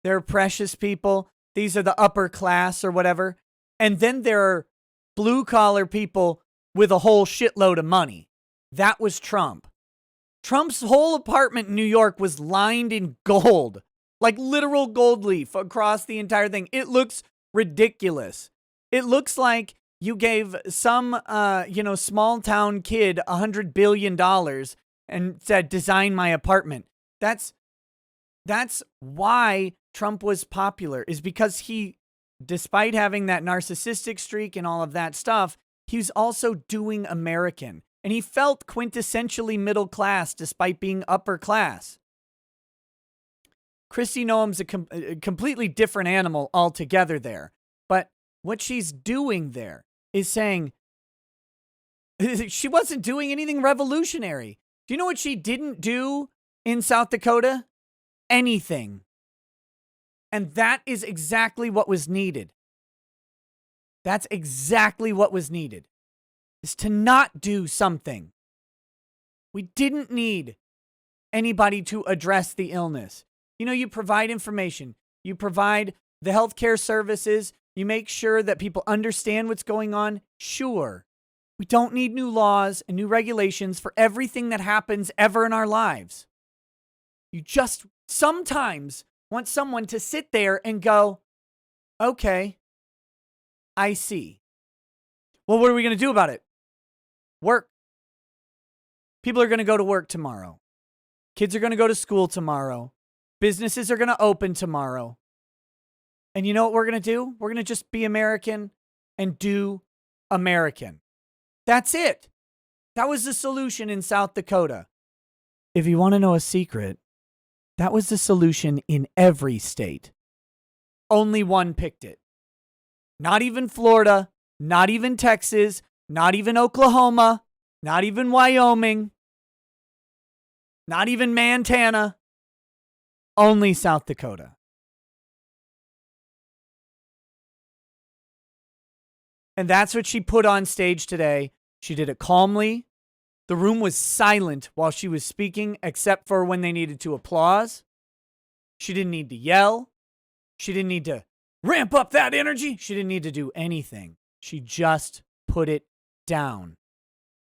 There are precious people. These are the upper class or whatever. And then there are blue-collar people with a whole shitload of money. That was Trump. Trump's whole apartment in New York was lined in gold, like literal gold leaf across the entire thing. It looks ridiculous. It looks like you gave some, small town kid $100 billion and said, design my apartment. That's why Trump was popular, is because he, despite having that narcissistic streak and all of that stuff, he's also doing American. And he felt quintessentially middle class despite being upper class. Kristi Noem's a completely different animal altogether there. But what she's doing there is saying she wasn't doing anything revolutionary. Do you know what she didn't do in South Dakota? Anything. And that is exactly what was needed. That's exactly what was needed. Is to not do something. We didn't need anybody to address the illness. You provide information. You provide the healthcare services. You make sure that people understand what's going on. Sure. We don't need new laws and new regulations for everything that happens ever in our lives. You just sometimes want someone to sit there and go, okay, I see. Well, what are we going to do about it? Work. People are going to go to work tomorrow. Kids are going to go to school tomorrow. Businesses are going to open tomorrow. And you know what we're going to do? We're going to just be American and do American. That's it. That was the solution in South Dakota. If you want to know a secret, that was the solution in every state. Only one picked it. Not even Florida, not even Texas, not even Oklahoma, not even Wyoming, not even Montana, only South Dakota. And that's what she put on stage today. She did it calmly. The room was silent while she was speaking, except for when they needed to applause. She didn't need to yell. She didn't need to ramp up that energy. She didn't need to do anything. She just put it down.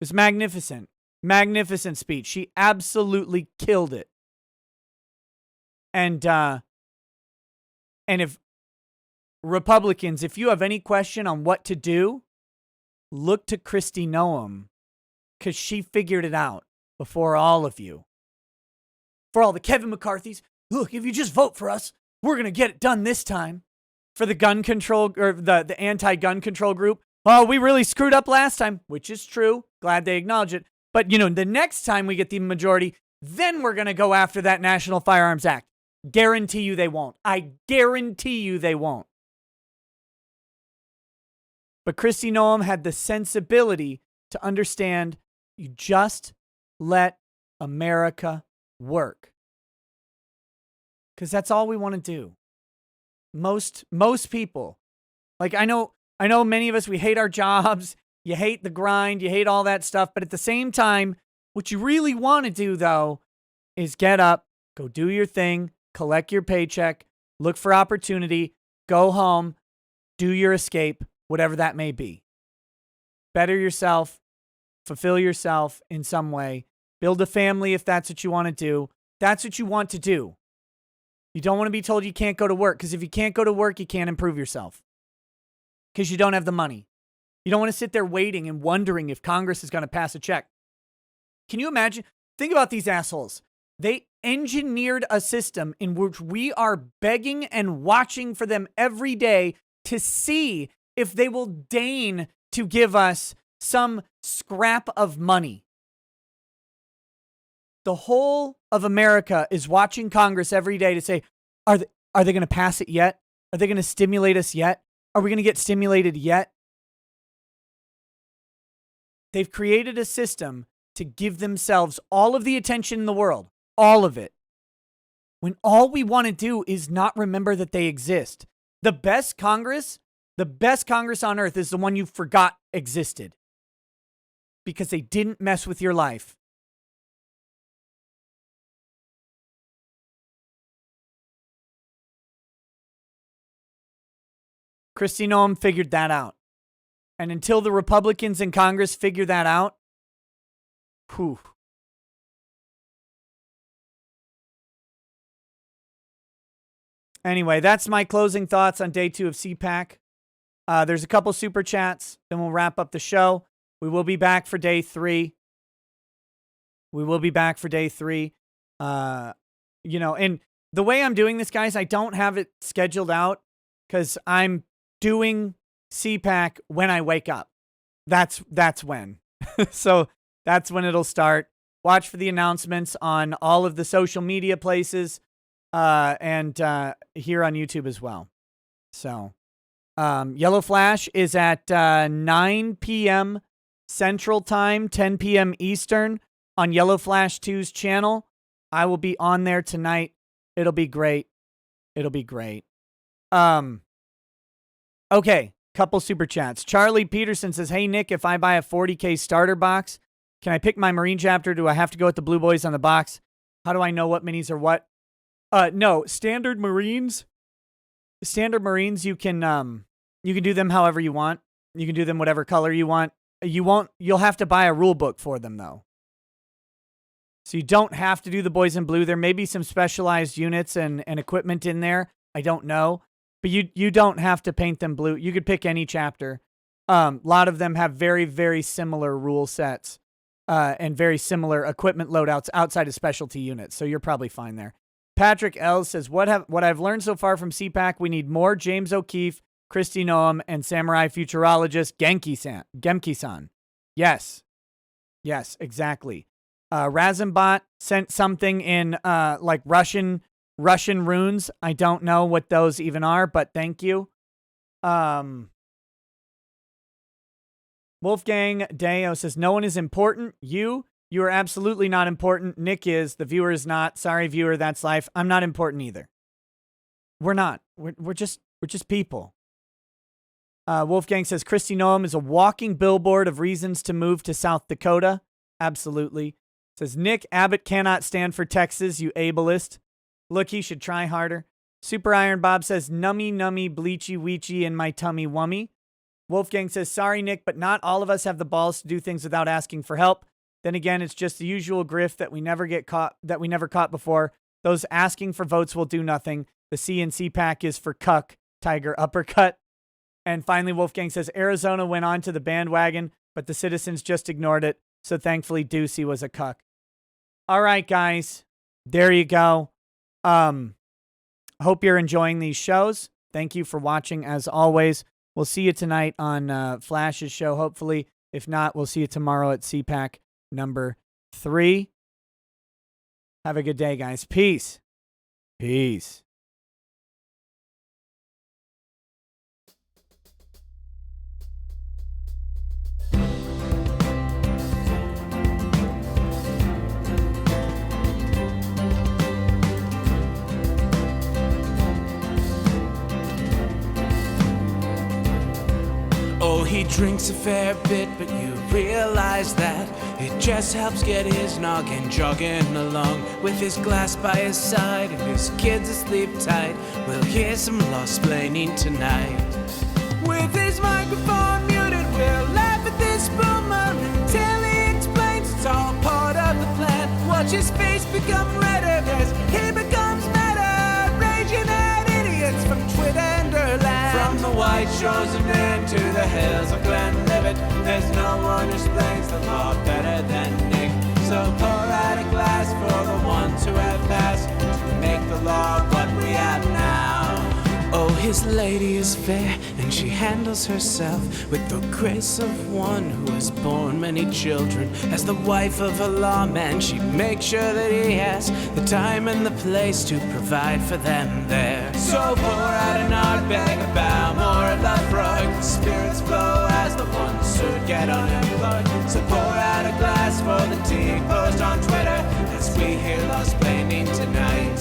It was magnificent. Magnificent speech. She absolutely killed it. And And if Republicans, if you have any question on what to do, look to Kristi Noem, because she figured it out before all of you. For all the Kevin McCarthy's, look, if you just vote for us, we're going to get it done this time. For the gun control, or the anti-gun control group, oh, we really screwed up last time, which is true. Glad they acknowledge it. But, the next time we get the majority, then we're going to go after that National Firearms Act. Guarantee you they won't. I guarantee you they won't. But Kristi Noem had the sensibility to understand you just let America work. Because that's all we want to do. Most people. Like, I know many of us, we hate our jobs. You hate the grind. You hate all that stuff. But at the same time, what you really want to do, though, is get up, go do your thing, collect your paycheck, look for opportunity, go home, do your escape, whatever that may be. Better yourself, fulfill yourself in some way, build a family if that's what you want to do. That's what you want to do. You don't want to be told you can't go to work, because if you can't go to work, you can't improve yourself because you don't have the money. You don't want to sit there waiting and wondering if Congress is going to pass a check. Can you imagine? Think about these assholes. They engineered a system in which we are begging and watching for them every day to see if they will deign to give us some scrap of money. The whole of America is watching Congress every day to say, are they going to pass it yet? Are they going to stimulate us yet? Are we going to get stimulated yet? They've created a system to give themselves all of the attention in the world, all of it, when all we want to do is not remember that they exist. The best Congress on earth is the one you forgot existed because they didn't mess with your life. Kristi Noem figured that out. And until the Republicans in Congress figure that out, whew. Anyway, that's my closing thoughts on day 2 of CPAC. There's a couple super chats, then we'll wrap up the show. We will be back for day 3. And the way I'm doing this, guys, I don't have it scheduled out because I'm doing CPAC when I wake up. That's when. So that's when it'll start. Watch for the announcements on all of the social media places and here on YouTube as well. So Yellow Flash is at 9 p.m. Central Time, 10 p.m. Eastern on Yellow Flash 2's channel. I will be on there tonight. It'll be great. Okay, couple super chats. Charlie Peterson says, hey, Nick, if I buy a 40K starter box, can I pick my Marine chapter? Do I have to go with the Blue Boys on the box? How do I know what minis are what? No, standard Marines, you can do them however you want. You can do them whatever color you want. You'll have to buy a rule book for them, though. So you don't have to do the boys in blue. There may be some specialized units and equipment in there. I don't know. But you don't have to paint them blue. You could pick any chapter. A lot of them have very, very similar rule sets and very similar equipment loadouts outside of specialty units. So you're probably fine there. Patrick L. says, what I've learned so far from CPAC, we need more James O'Keefe, Kristi Noem, and samurai futurologist Gemki-san. Yes, exactly. Razimbot sent something in like Russian runes. I don't know what those even are, but thank you. Wolfgang Deo says, no one is important. You are absolutely not important. Nick is. The viewer is not. Sorry, viewer, that's life. I'm not important either. We're not. We're just people. Wolfgang says, Kristi Noem is a walking billboard of reasons to move to South Dakota. Absolutely. Says, Nick, Abbott cannot stand for Texas, you ableist. Look, he should try harder. Super Iron Bob says, nummy, bleachy, weechy, in my tummy, wummy. Wolfgang says, sorry, Nick, but not all of us have the balls to do things without asking for help. Then again, it's just the usual grift that we never caught before. Those asking for votes will do nothing. The C in CPAC is for cuck, tiger uppercut. And finally, Wolfgang says Arizona went on to the bandwagon, but the citizens just ignored it. So thankfully, Ducey was a cuck. All right, guys, there you go. Hope you're enjoying these shows. Thank you for watching, as always. We'll see you tonight on Flash's show, hopefully. If not, we'll see you tomorrow at CPAC number 3. Have a good day, guys. Peace. Peace. Oh, he drinks a fair bit, but you realize that it just helps get his noggin jogging along. With his glass by his side and his kids asleep tight, we'll hear some lost-plaining tonight. With his microphone muted, we'll laugh at this boomer until he explains it's all part of the plan. Watch his face become redder as he becomes meta, raging at idiots from Twitterland. From the white shores of Maine to the hills of Glenlivet, there's no one who explains the law better than Nick. So pour out a glass for the ones who have passed to make the law what we have now. Oh, his lady is fair, and she handles herself with the grace of one who has borne many children. As the wife of a lawman, she makes sure that he has the time and the place to provide for them there. So pour out an Ardbeg, a Balmore, a Lafroig. The spirits flow as the ones who get unemployed. So pour out a glass for the tea post on Twitter as we hear lost-plaining tonight.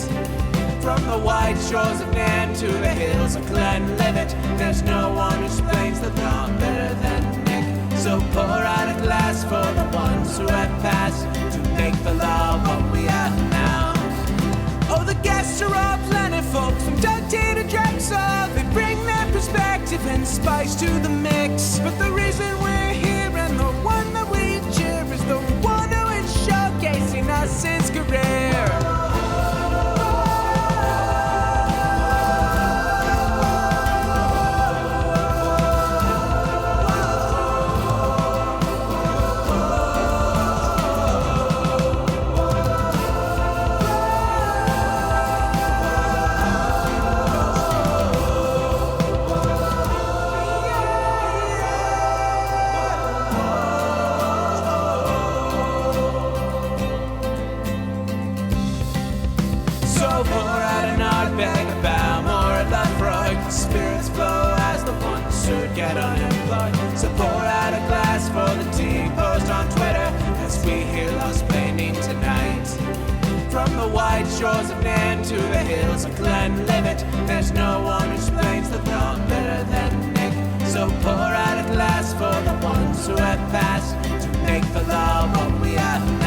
From the white shores of Nairn to the hills of Glenlivet, there's no one who explains the law better than Nick. So pour out a glass for the ones who have passed to make the law what we are now. Oh, the guests are all planet folk, from Doug T to Drexel. They bring their perspective and spice to the mix. But the reason we're here and the one that we cheer is the one who is showcasing us his career. Get unemployed. So pour out a glass for the tea post on Twitter as we hear lost-plaining tonight. From the white shores of Nairn to the hills of Glenlivet, there's no one who explains the law better than Nick. So pour out a glass for the ones who have passed to make the law what we are.